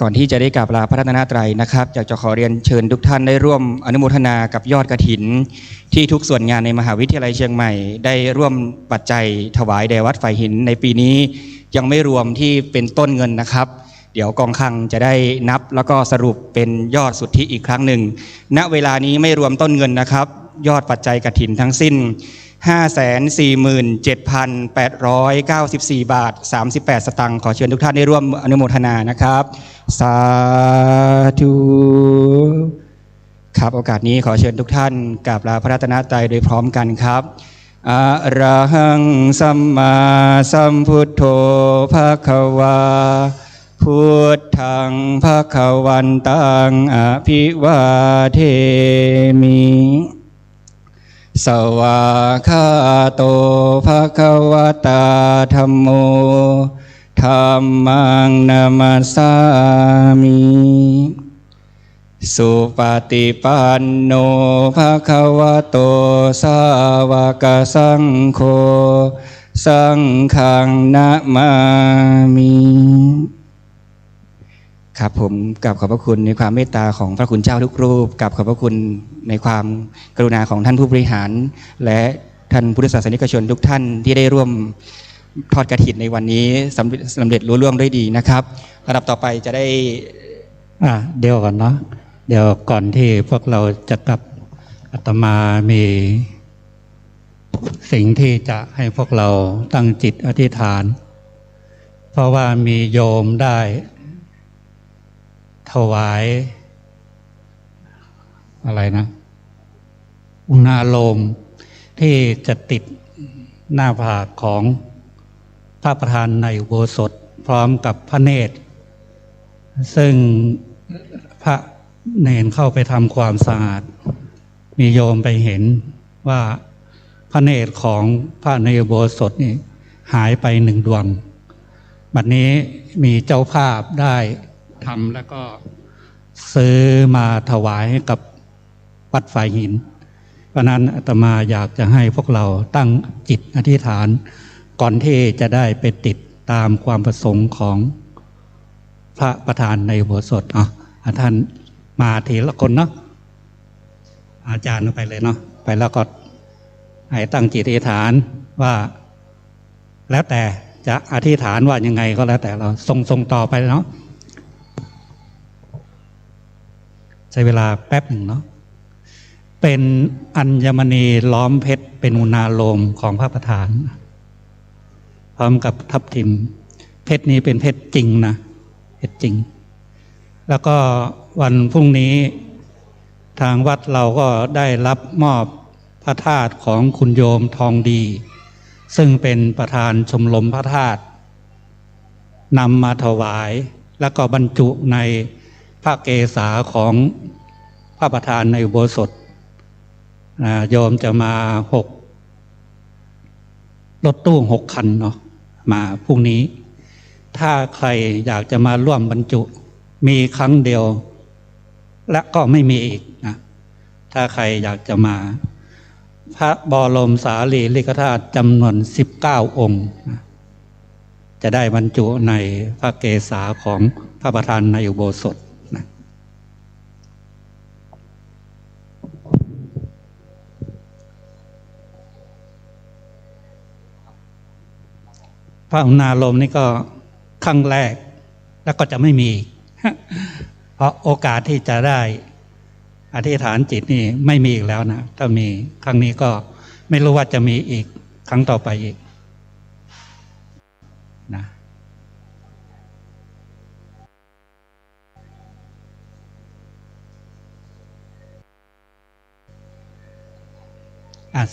E: ก่อนที่จะได้กราบลาพระรัตนตรัยนะครับอยากจะขอเรียนเชิญทุกท่านได้ร่วมอนุโมทนากับยอดกฐินที่ทุกส่วนงานในมหาวิทยาลัยเชียงใหม่ได้ร่วมปัจจัยถวายแด่วัดฝ่ายหินในปีนี้ยังไม่รวมที่เป็นต้นเงินนะครับเดี๋ยวกองคลังจะได้นับแล้วก็สรุปเป็นยอดสุทธิอีกครั้งหนึ่งณเวลานี้ไม่รวมต้นเงินนะครับยอดปัจจัยกฐินทั้งสิ้น 547,894 บาท 38 สตางค์ขอเชิญทุกท่านได้ร่วมอนุโมทนานะครับสาธุครับโอกาสนี้ขอเชิญทุกท่านกราบลาพระรัตนตรัยโดยพร้อมกันครับอะระหังสัมมาสัมพุทโธภควาพุทธังภควันตังอภิวาเทมิสวากขาโตภควตาธัมโมธัมมังนามัสสามิสุปฏิปันโนภควโตสาวกสังโฆสังฆังนะมามิครับผมกราบขอบพระคุณในความเมตตาของพระคุณเจ้าทุกรูปกราบขอบพระคุณในความกรุณาของท่านผู้บริหารและท่านพุทธศาสนิกชนทุกท่านที่ได้ร่วมทอดกฐินในวันนี้สำเร็จรุ่ล่วงด้วยดีนะครับระดับต่อไปจะได้
I: เดี๋ยวก่อนเนาะเดี๋ยวก่อนที่พวกเราจะกลับอาตมามีสิ่งที่จะให้พวกเราตั้งจิตอธิษฐานเพราะว่ามีโยมได้ถวายอะไรนะอุณาโลมที่จะติดหน้าผากของพระประธานในอุโบสถพร้อมกับพระเนตรซึ่งพระเนรเข้าไปทำความสะอาดมีโยมไปเห็นว่าพระเนตรของพระในอุโบสถนี่หายไปหนึ่งดวงบัดนี้มีเจ้าภาพได้ทำแล้วก็ซื้อมาถวายให้กับวัดฝ่ายหินเพราะนั้นอาตมาอยากจะให้พวกเราตั้งจิตอธิษฐานก่อนที่จะได้ไปติดตามความประสงค์ของพระประธานในอุโบสถท่านมาทีละคนเนาะอาจารย์ไปเลยเนาะไปแล้วก็ให้ตั้งจิตอธิษฐานว่าแล้วแต่จะอธิษฐานว่ายังไงก็แล้วแต่เราส่งต่อไปเนาะใช้เวลาแป๊บหนึ่งเนาะเป็นอัญมณีล้อมเพชรเป็นอุณาโลมของพระประธานพร้อมกับทับทิมเพชรนี้เป็นเพชรจริงนะเพชรจริงแล้วก็วันพรุ่งนี้ทางวัดเราก็ได้รับมอบพระธาตุของคุณโยมทองดีซึ่งเป็นประธานชมรมพระธาตุนำมาถวายแล้วก็บรรจุในพระเกศาของพระประธานในอุโบสถโยมจะมารถตู้6 คันเนาะมาพรุ่งนี้ถ้าใครอยากจะมาร่วมบรรจุมีครั้งเดียวและก็ไม่มีอีกนะถ้าใครอยากจะมาพระบรมสารีริกธาตุจำนวน19 องค์นะจะได้บรรจุในพระเกศาของพระประธานในอุโบสถนะพระอุณาโลมนี่ก็ครั้งแรกแล้วก็จะไม่มี เพราะโอกาสที่จะได้อธิษฐานจิตนี่ไม่มีอีกแล้วนะถ้ามีครั้งนี้ก็ไม่รู้ว่าจะมีอีกครั้งต่อไปอีกนะ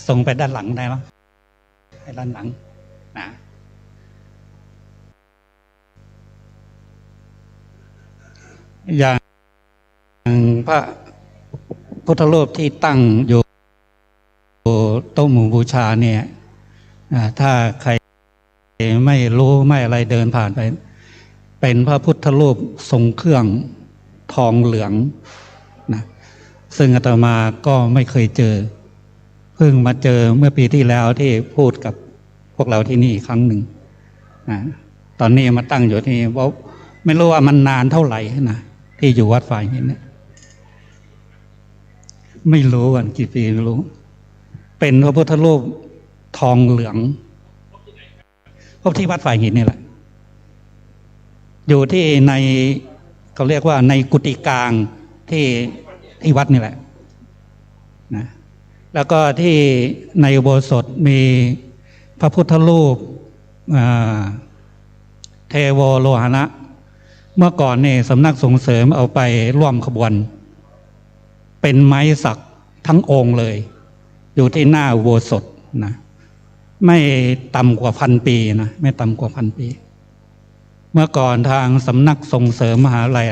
I: ส่งไปด้านหลังได้ไหมไปด้านหลังนะอย่างพระพุทธรูปที่ตั้งอยู่โต๊ะหมู่บูชาเนี่ยถ้าใครไม่รู้ไม่อะไรเดินผ่านไปเป็นพระพุทธรูปทรงเครื่องทองเหลืองนะซึ่งอาตมาก็ไม่เคยเจอเพิ่งมาเจอเมื่อปีที่แล้วที่พูดกับพวกเราที่นี่ครั้งหนึ่งนะตอนนี้มาตั้งอยู่ที่ ไม่รู้ว่ามันนานเท่าไหร่นะที่อยู่วัดฝ่ายหินเนี่ยไม่รู้วันกี่ปีไม่รู้เป็นพระพุทธรูปทองเหลืองพบที่วัดฝ่ายหินนี่แหละอยู่ที่ในเขาเรียกว่าในกุฏิกลางที่วัดนี่แหละนะแล้วก็ที่ในอุโบสถมีพระพุทธรูปเทโวโลหณะเมื่อก่อนนี่สำนักส่งเสริมเอาไปร่วมขบวนเป็นไม้สักทั้งองค์เลยอยู่ที่หน้าอุโบสถนะไม่ต่ำกว่า1,000 ปีนะไม่ต่ำกว่า1,000 ปีเมื่อก่อนทางสำนักส่งเสริมมหาวิทยาลัย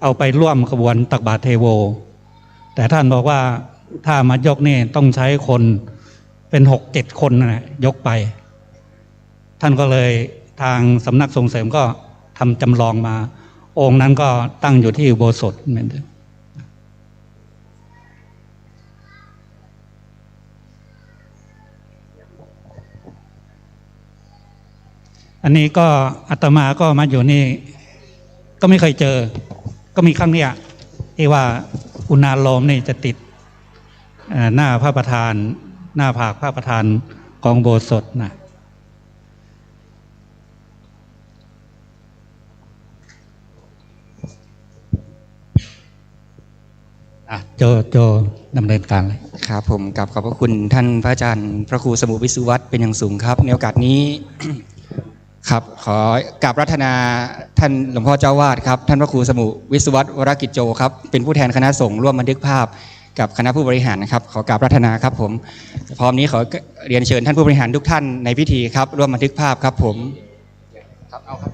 I: เอาไปร่วมขบวนตักบาตรเทโวแต่ท่านบอกว่าถ้ามายกนี่ต้องใช้คนเป็น6-7 คนนะยกไปท่านก็เลยทางสำนักส่งเสริมก็ทำจำลองมาองค์นั้นก็ตั้งอยู่ที่อุโบสถเหมือนเดิมอันนี้ก็อาตมาก็มาอยู่นี่ก็ไม่เคยเจอก็มีครั้งเนี้ยที่ว่าอุณาโลมนี่จะติดหน้าพระประธานหน้าผากพระประธานของโบสถนะโจดำเนินการเลย
E: ครับผมกับขอบพระคุณท่านพระอาจารย์พระครูสมุวิสุวัตรเป็นอย่างสูงครับในโอกาสนี้ ครับขอกราบรัตนาท่านหลวงพ่อเจ้าวาดครับท่านพระครูสมุวิสุวัตรวรกิจโจครับเป็นผู้แทนคณะสงฆ์ร่วมบันทึกภาพกับคณะผู้บริหารนะครับขอกราบรัตนาครับผมพร้อมนี้ขอเรียนเชิญท่านผู้บริหารทุกท่านในพิธีครับร่วมบันทึกภาพครับผมครับเอาครับ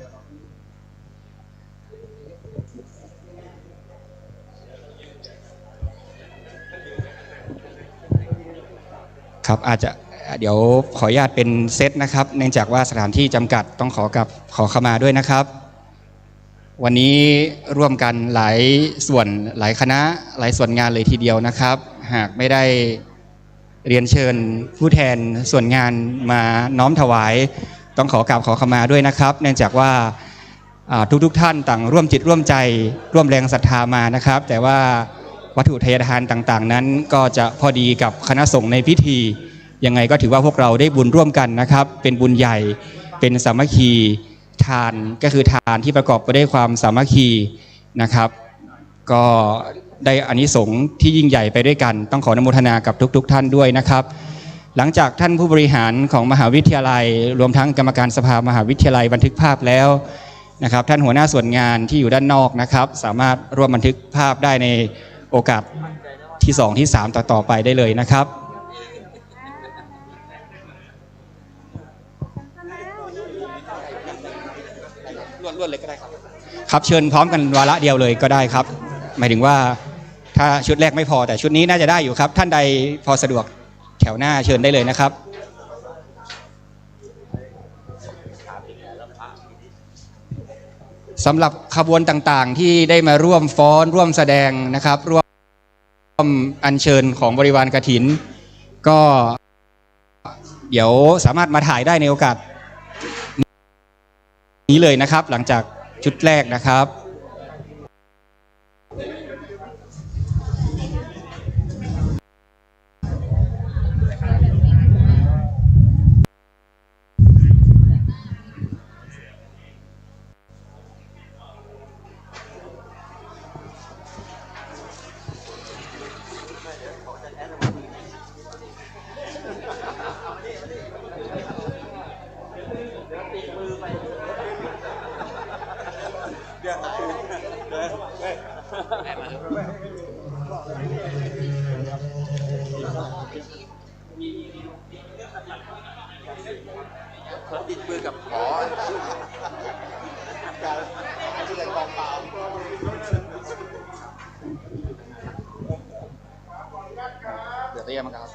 E: ครับอาจจะเดี๋ยวขออนุญาตเป็นเซตนะครับเนื่องจากว่าสถานที่จำกัดต้องขอขมาด้วยนะครับวันนี้ร่วมกันหลายส่วนหลายคณะหลายส่วนงานเลยทีเดียวนะครับหากไม่ได้เรียนเชิญผู้แทนส่วนงานมาน้อมถวายต้องขอขมาด้วยนะครับเนื่องจากว่าทุกท่านต่างร่วมจิตร่วมใจร่วมแรงศรัทธามานะครับแต่ว่าวัตถุทายทานต่างๆนั้นก็จะพอดีกับคณะสงฆ์ในพิธียังไงก็ถือว่าพวกเราได้บุญร่วมกันนะครับเป็นบุญใหญ่เป็นสามัคคีทานก็คือทานที่ประกอบไปด้วยความสามัคคีนะครับก็ได้อานิสงส์ที่ยิ่งใหญ่ไปด้วยกันต้องขออนุโมทนากับทุกท่านด้วยนะครับหลังจากท่านผู้บริหารของมหาวิทยาลัยรวมทั้งกรรมการสภามหาวิทยาลัยบันทึกภาพแล้วนะครับท่านหัวหน้าส่วนงานที่อยู่ด้านนอกนะครับสามารถร่วมบันทึกภาพได้ในโอกาสที่2ที่3ต่อไปได้เลยนะครับล้วนเลยก็ได้ครับครับเชิญพร้อมกันวาระเดียวเลยก็ได้ครับหมายถึงว่าถ้าชุดแรกไม่พอแต่ชุดนี้น่าจะได้อยู่ครับท่านใดพอสะดวกแถวหน้าเชิญได้เลยนะครับสำหรับขบวนต่างๆที่ได้มาร่วมฟ้อนร่วมแสดงนะครับร่วมอัญเชิญของบริวารกฐินก็เดี๋ยวสามารถมาถ่ายได้ในโอกาสนี้เลยนะครับหลังจากชุดแรกนะครับติดมือกับขอที่ไหนกองเปล่าเดี๋ยวเตรียมครับ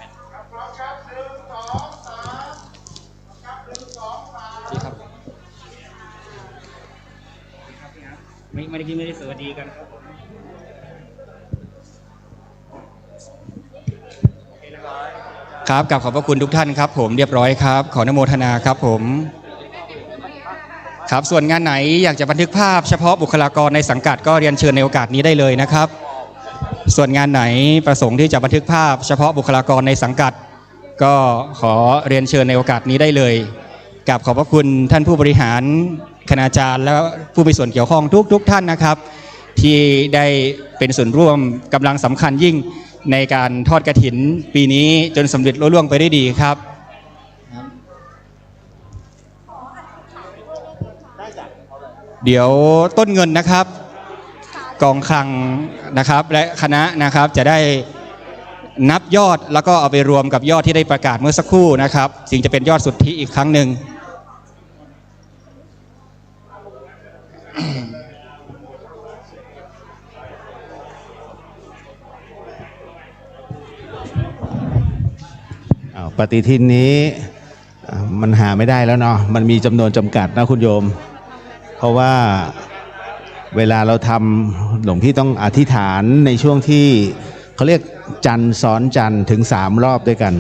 E: ที่ครับไม่ได้สวัสดีกันครับกับขอบพระคุณทุกท่านครับผมเรียบร้อยครับขออนุโมทนาครับผม ครับส่วนงานไหนอยากจะบันทึกภาพเฉพาะบุคลากรในสังกัดก็เรียนเชิญในโอกาสนี้ได้เลยนะครับส่วนงานไหนประสงค์ที่จะบันทึกภาพเฉพาะบุคลากรในสังกัดก็ขอเรียนเชิญในโอกาสนี้ได้เลยกับขอบพระคุณท่านผู้บริหารคณาจารย์และผู้มีส่วนเกี่ยวข้องทุกท่านนะครับที่ได้เป็นส่วนร่วมกำลังสำคัญยิ่งในการทอดกฐินปีนี้จนสำเร็จลุล่วงไปได้ดีครับเดี๋ยวต้นเงินนะครับกองคลังนะครับและคณะนะครับจะได้นับยอดแล้วก็เอาไปรวมกับยอดที่ได้ประกาศเมื่อสักครู่นะครับจึงจะเป็นยอดสุทธิอีกครั้งหนึ่ง
A: ปฏิทินนี้มันหาไม่ได้แล้วเนาะมันมีจำนวนจำกัดนะคุณโยมเพราะว่าเวลาเราทำหลวงพี่ต้องอธิษฐานในช่วงที่เขาเรียกจันทร์ซ้อนจันทร์ถึง3 รอบด้วยกัน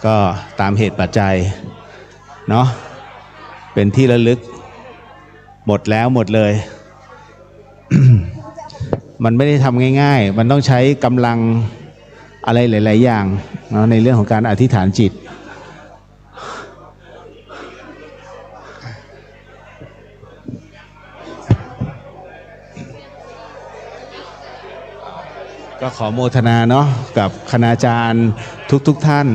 A: ก็ตามเหตุปัจจัยเนาะเป็นที่ระลึกหมดแล้วหมดเลย มันไม่ได้ทำง่ายๆมันต้องใช้กำลังอะไรหลายๆอย่างเนาะในเรื่องของการอธิษฐานจิตก็ขอโมทนาเนาะกับคณาจารย์ทุกท่าน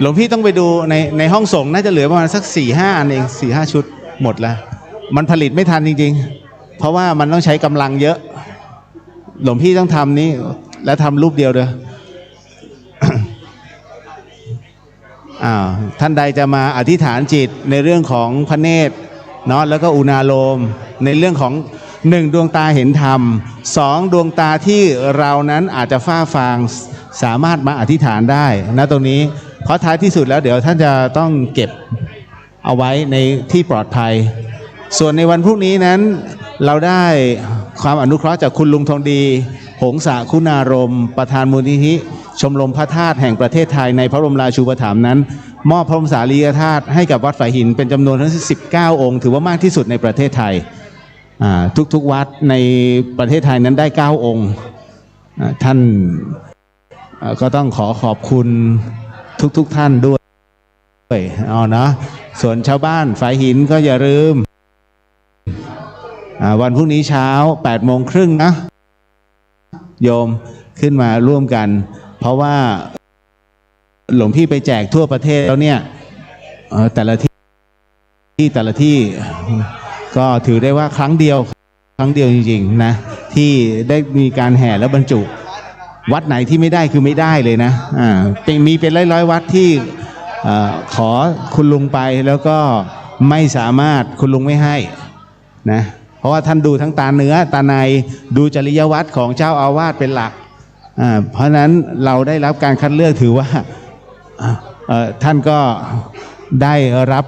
A: หลวงพี่ต้องไปดูในห้องส่งน่าจะเหลือประมาณสัก 4-5 อันเอง 4-5 ชุดหมดแล้วมันผลิตไม่ทันจริงๆเพราะว่ามันต้องใช้กำลังเยอะหลวงพี่ต้องทำนี้และทำรูปเดียวเลย ท่านใดจะมาอธิษฐานจิตในเรื่องของพระเนตรเนาะแล้วก็อุณาโลมในเรื่องของ1 ดวงตาเห็นธรรม 2 ดวงตาที่เรานั้นอาจจะฟ้าฟางสามารถมาอธิษฐานได้นะตรงนี้เพราะท้ายที่สุดแล้วเดี๋ยวท่านจะต้องเก็บเอาไว้ในที่ปลอดภัยส่วนในวันพรุ่งนี้นั้นเราได้ความอนุเคราะห์จากคุณลุงทองดีหงสาคุณารมณ์ประธานมูลนิธิชมรมพระธาตุแห่งประเทศไทยในพระบรมราชูปถัมภ์นั้นมอบพระบรมสารีริกธาตุให้กับวัดฝายหินเป็นจำนวนทั้ง19 องค์ถือว่ามากที่สุดในประเทศไทยทุกๆวัดในประเทศไทยนั้นได้9 องค์ท่านก็ต้องขอบคุณทุกท่านด้วยนะส่วนชาวบ้านฝายหินก็อย่าลืมวันพรุ่งนี้เช้า 8:30 นนะโยมขึ้นมาร่วมกันเพราะว่าหลวงพี่ไปแจกทั่วประเทศแล้วเนี่ยแต่ละที่ก็ถือได้ว่าครั้งเดียวจริงๆนะที่ได้มีการแห่และบรรจุวัดไหนที่ไม่ได้คือไม่ได้เลยนะมีเป็นร้อยวัดที่ขอคุณลุงไปแล้วก็ไม่สามารถคุณลุงไม่ให้นะเพราะว่าท่านดูทั้งตาเนื้อตาในดูจริยวัตรของเจ้าอาวาสเป็นหลักเพราะนั้นเราได้รับการคัดเลือกถือว่าท่านก็ได้รับ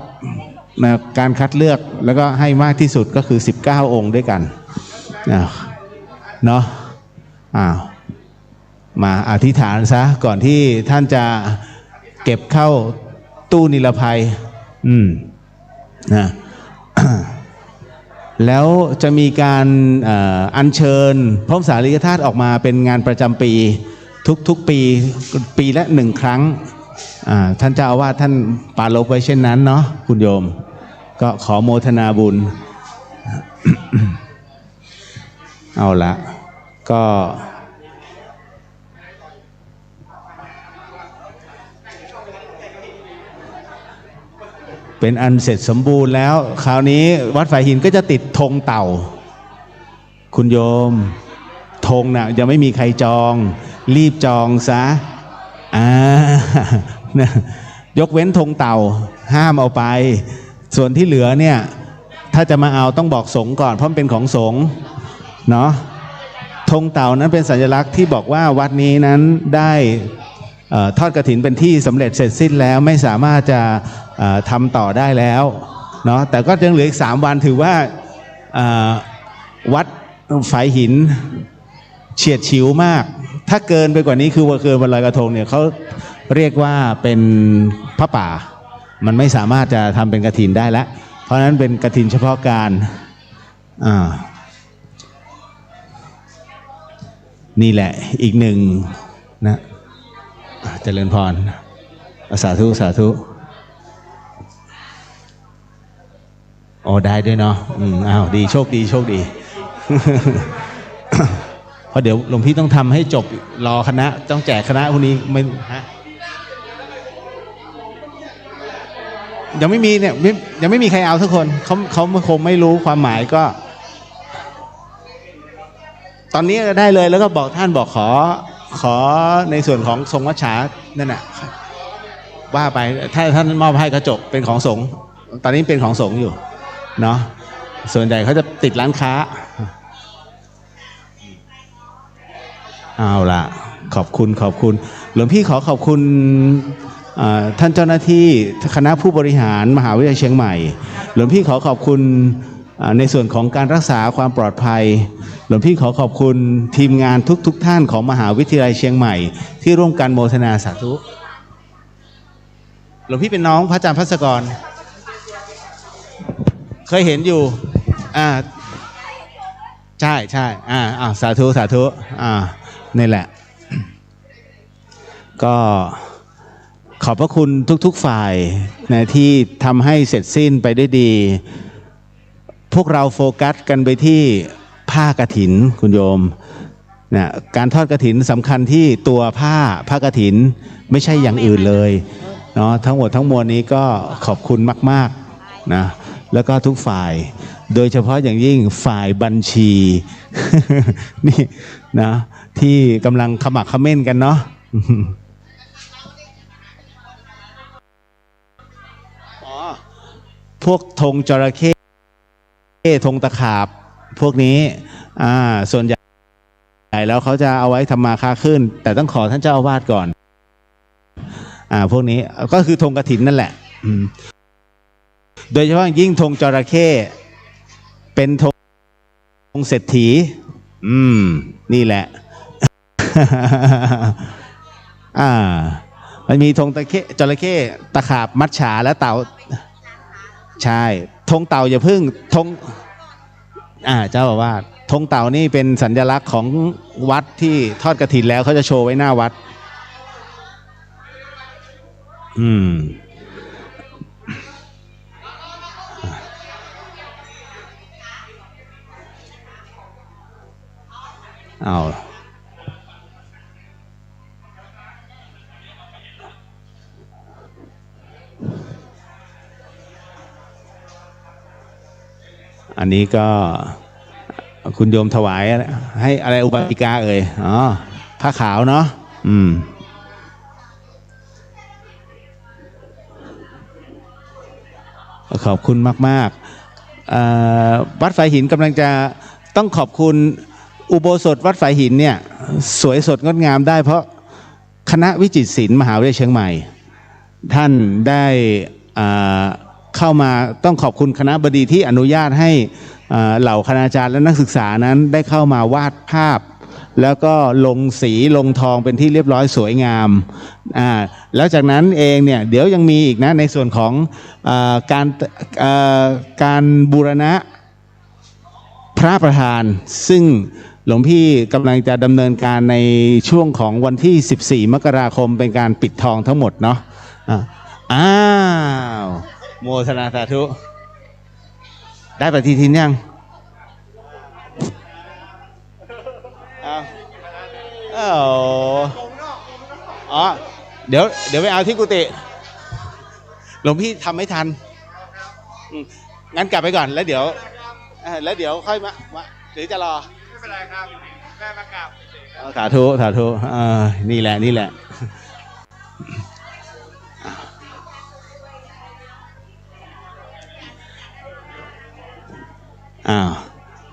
A: การคัดเลือกแล้วก็ให้มากที่สุดก็คือ19 องค์ด้วยกันเนาะมาอธิษฐานซะก่อนที่ท่านจะเก็บเข้าตู้นิรภัยนะ แล้วจะมีการอัญเชิญพระบรมสารีริกธาตุออกมาเป็นงานประจำปีทุกปีละ1 ครั้งท่านเจ้าอาวาสท่านปรารภไว้เช่นนั้นเนาะคุณโยมก็ขอโมทนาบุญ เอาละก็เป็นอันเสร็จสมบูรณ์แล้วคราวนี้วัดฝายหินก็จะติดธงเต่าคุณโยมธงน่ะยังไม่มีใครจองรีบจองซะยกเว้นธงเต่าห้ามเอาไปส่วนที่เหลือเนี่ยถ้าจะมาเอาต้องบอกสงฆ์ก่อนเพราะมันเป็นของสงฆ์เนาะธงเต่านั้นเป็นสัญลักษณ์ที่บอกว่าวัดนี้นั้นได้ทอดกฐินเป็นที่สำเร็จเสร็จสิ้นแล้วไม่สามารถจะทำต่อได้แล้ว เนาะแต่ก็ยังเหลืออีก3 วันถือว่าวัดฝายหินเฉียดฉิวมากถ้าเกินไปกว่านี้คือว่าเกินวันลอยกระทงเนี่ยเขาเรียกว่าเป็นพระป่ามันไม่สามารถจะทำเป็นกฐินได้แล้วเพราะฉะนั้นเป็นกฐินเฉพาะการนี่แหละอีกหนึ่งนะเจริญพรสาธุสาธุโอ้ได้ด้วยเนาะอ้าวดีโชคดีโชคดี เพราะเดี๋ยวหลวงพี่ต้องทำให้จบรอคณะต้องแจกคณะพวกนี้ไม่ฮะยังไม่มีเนี่ยยังไม่มีใครเอาทุกคนเขาคงไม่รู้ความหมายก็ตอนนี้ก็ได้เลยแล้วก็บอกท่านบอกขอในส่วนของทรงวัชชานั่นน่ะว่าไปถ้าท่านมอบให้ก็จบเป็นของสงฆ์ตอนนี้เป็นของสงฆ์อยู่เนาะส่วนใหญ่เขาจะติดร้านค้าเอาล่ะขอบคุณหลวงพี่ขอบคุณท่านเจ้าหน้าที่คณะผู้บริหารมหาวิทยาลัยเชียงใหม่หลวงพี่ขอบคุณในส่วนของการรักษาความปลอดภัยหลวงพี่ขอบคุณทีมงานทุกท่านของมหาวิทยาลัยเชียงใหม่ที่ร่วมกันโมทนาสาธุหลวงพี่เป็นน้องพระอาจารย์ภัสกรเคยเห็นอยู่ใช่สาธุนี่แหละก็ขอบพระคุณทุกๆฝ่ายนะที่ทำให้เสร็จสิ้นไปได้ดีพวกเราโฟกัสกันไปที่ผ้ากฐินคุณโยมนะการทอดกฐินสำคัญที่ตัวผ้ากฐินไม่ใช่อย่างอื่นเลยเนาะทั้งหมดทั้งมวลนี้ก็ขอบคุณมากๆนะแล้วก็ทุกฝ่ายโดยเฉพาะอย่างยิ่งฝ่ายบัญชี นี่นะที่กำลังขมักเขม้นกันเนาะ พวกธงจระเข้ธงตะขาบพวกนี้ส่วนใหญ่แล้วเขาจะเอาไว้ทำมาค้าขึ้นแต่ต้องขอท่านเจ้าอาวาสก่อนพวกนี้ก็คือธงกฐินนั่นแหละโดยเฉพาะยิ่งธงจระเข้เป็นธงเศรษฐีนี่แหละ มันมีธงจระเข้ตะขาบมัจฉาและเต่าใช่ธงเต่าอย่าพึ่งธงเจ้าอาวาสธงเต่านี่เป็นสัญลักษณ์ของวัดที่ทอดกฐินแล้วเขาจะโชว์ไว้หน้าวัดเอาอันนี้ก็คุณโยมถวายให้อะไรอุบาสิกาเอ่ยผ้าขาวเนาะขอบคุณมากๆวัดฝายหินกำลังจะต้องขอบคุณอุโบสถวัดฝายหินเนี่ยสวยสดงดงามได้เพราะคณะวิจิตรศิลป์มหาวิทยาลัยเชียงใหม่ท่านได้เข้ามาต้องขอบคุณคณะบดีที่อนุญาตให้เหล่าคณาจารย์และนักศึกษานั้นได้เข้ามาวาดภาพแล้วก็ลงสีลงทองเป็นที่เรียบร้อยสวยงามแล้วจากนั้นเองเนี่ยเดี๋ยวยังมีอีกนะในส่วนของการบูรณะพระประธานซึ่งหลวงพี่กำลังจะดำเนินการในช่วงของวันที่14 มกราคมเป็นการปิดทองทั้งหมดเนาะโมทนาสาธุได้ปฏิทินยังเดี๋ยวไปเอาที่กุฏิหลวงพี่ทำไม่ทันงั้นกลับไปก่อนแล้วเดี๋ยวค่อยมาหรือจะรอไม่เป็นไรครับแม่มากราบสาธุนี่แหละ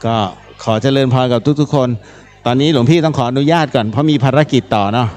A: ก็ขอเจริญพรกับทุกๆคนตอนนี้หลวงพี่ต้องขออนุญาตก่อนเพราะมีภารกิจต่อเนาะ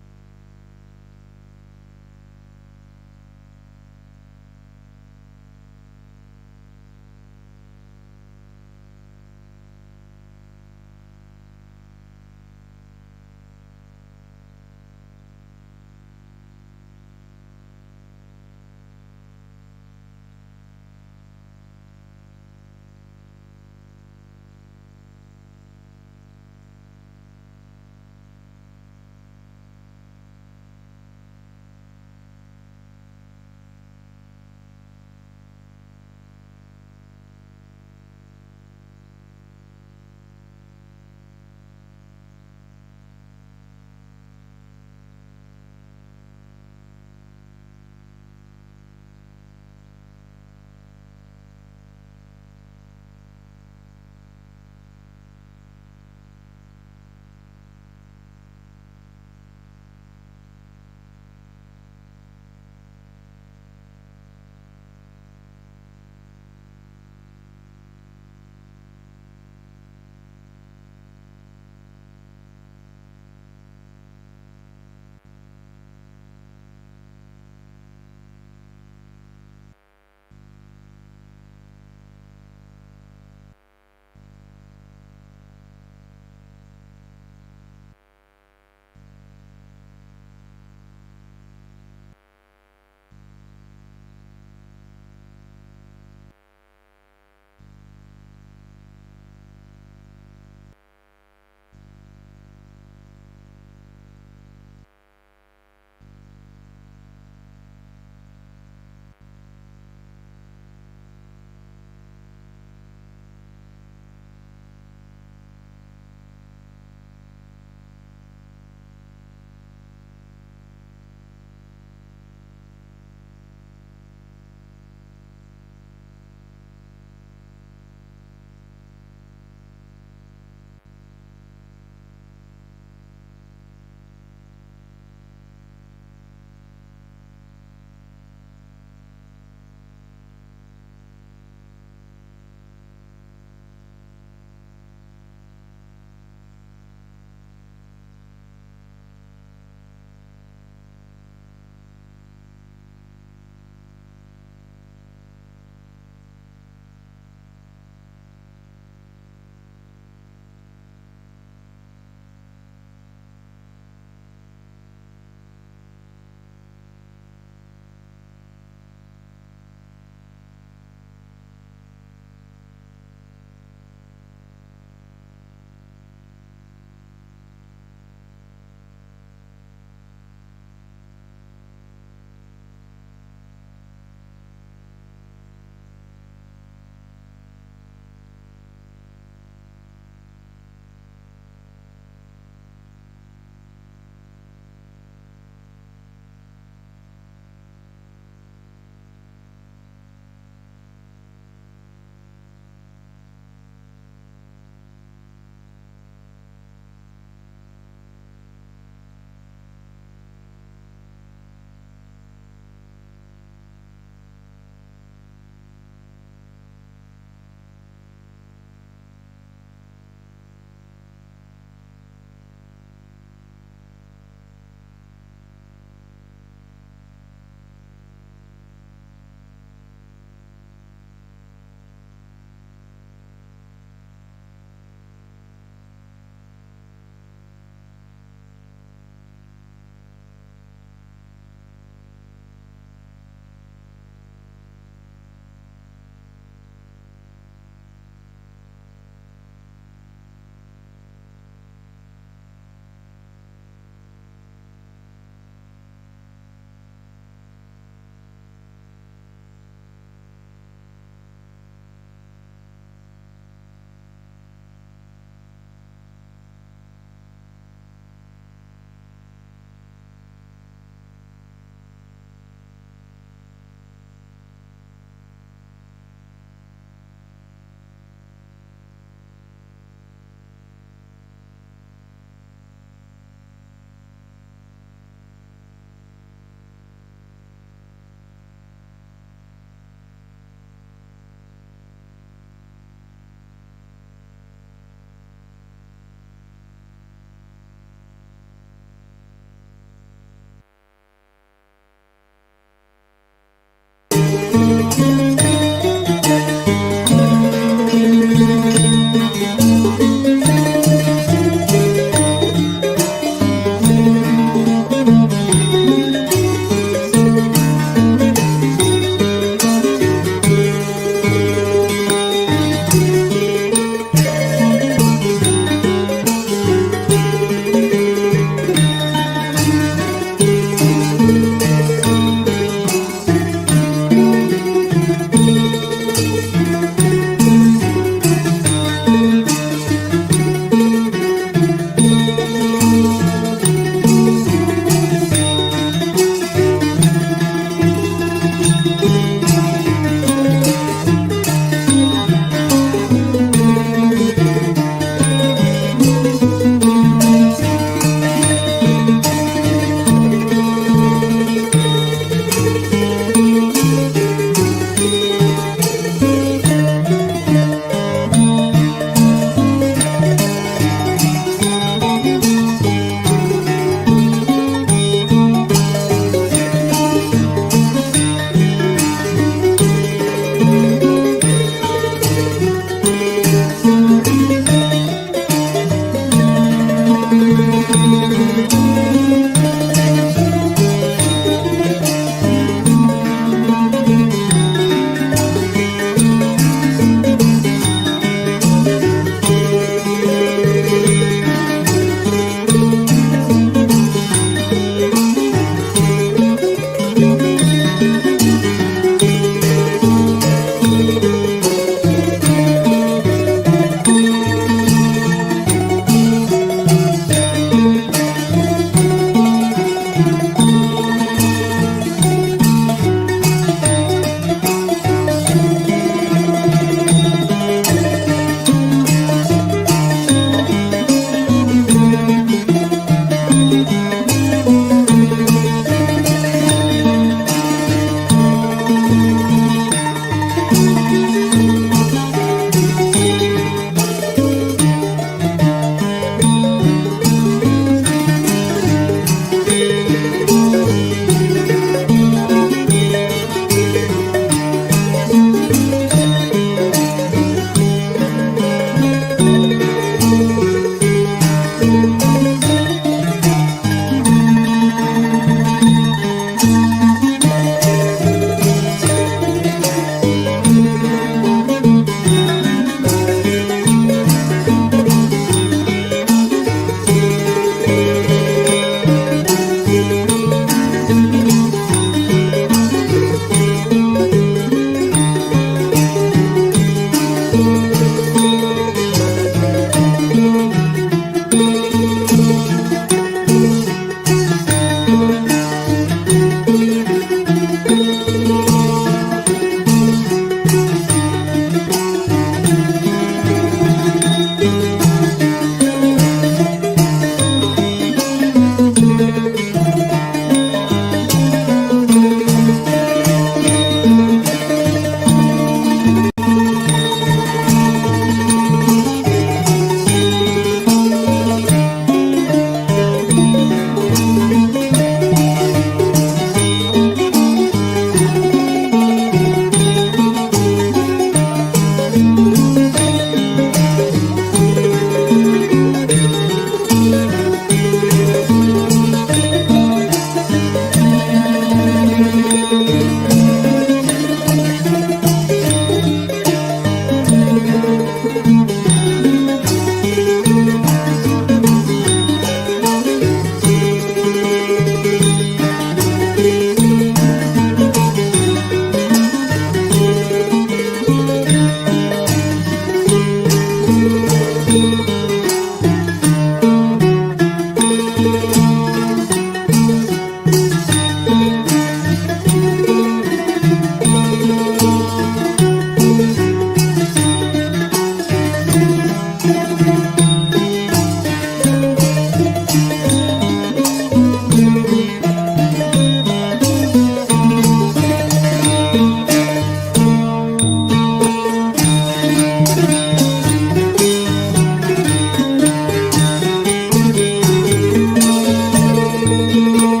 L: ข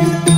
L: Thank you.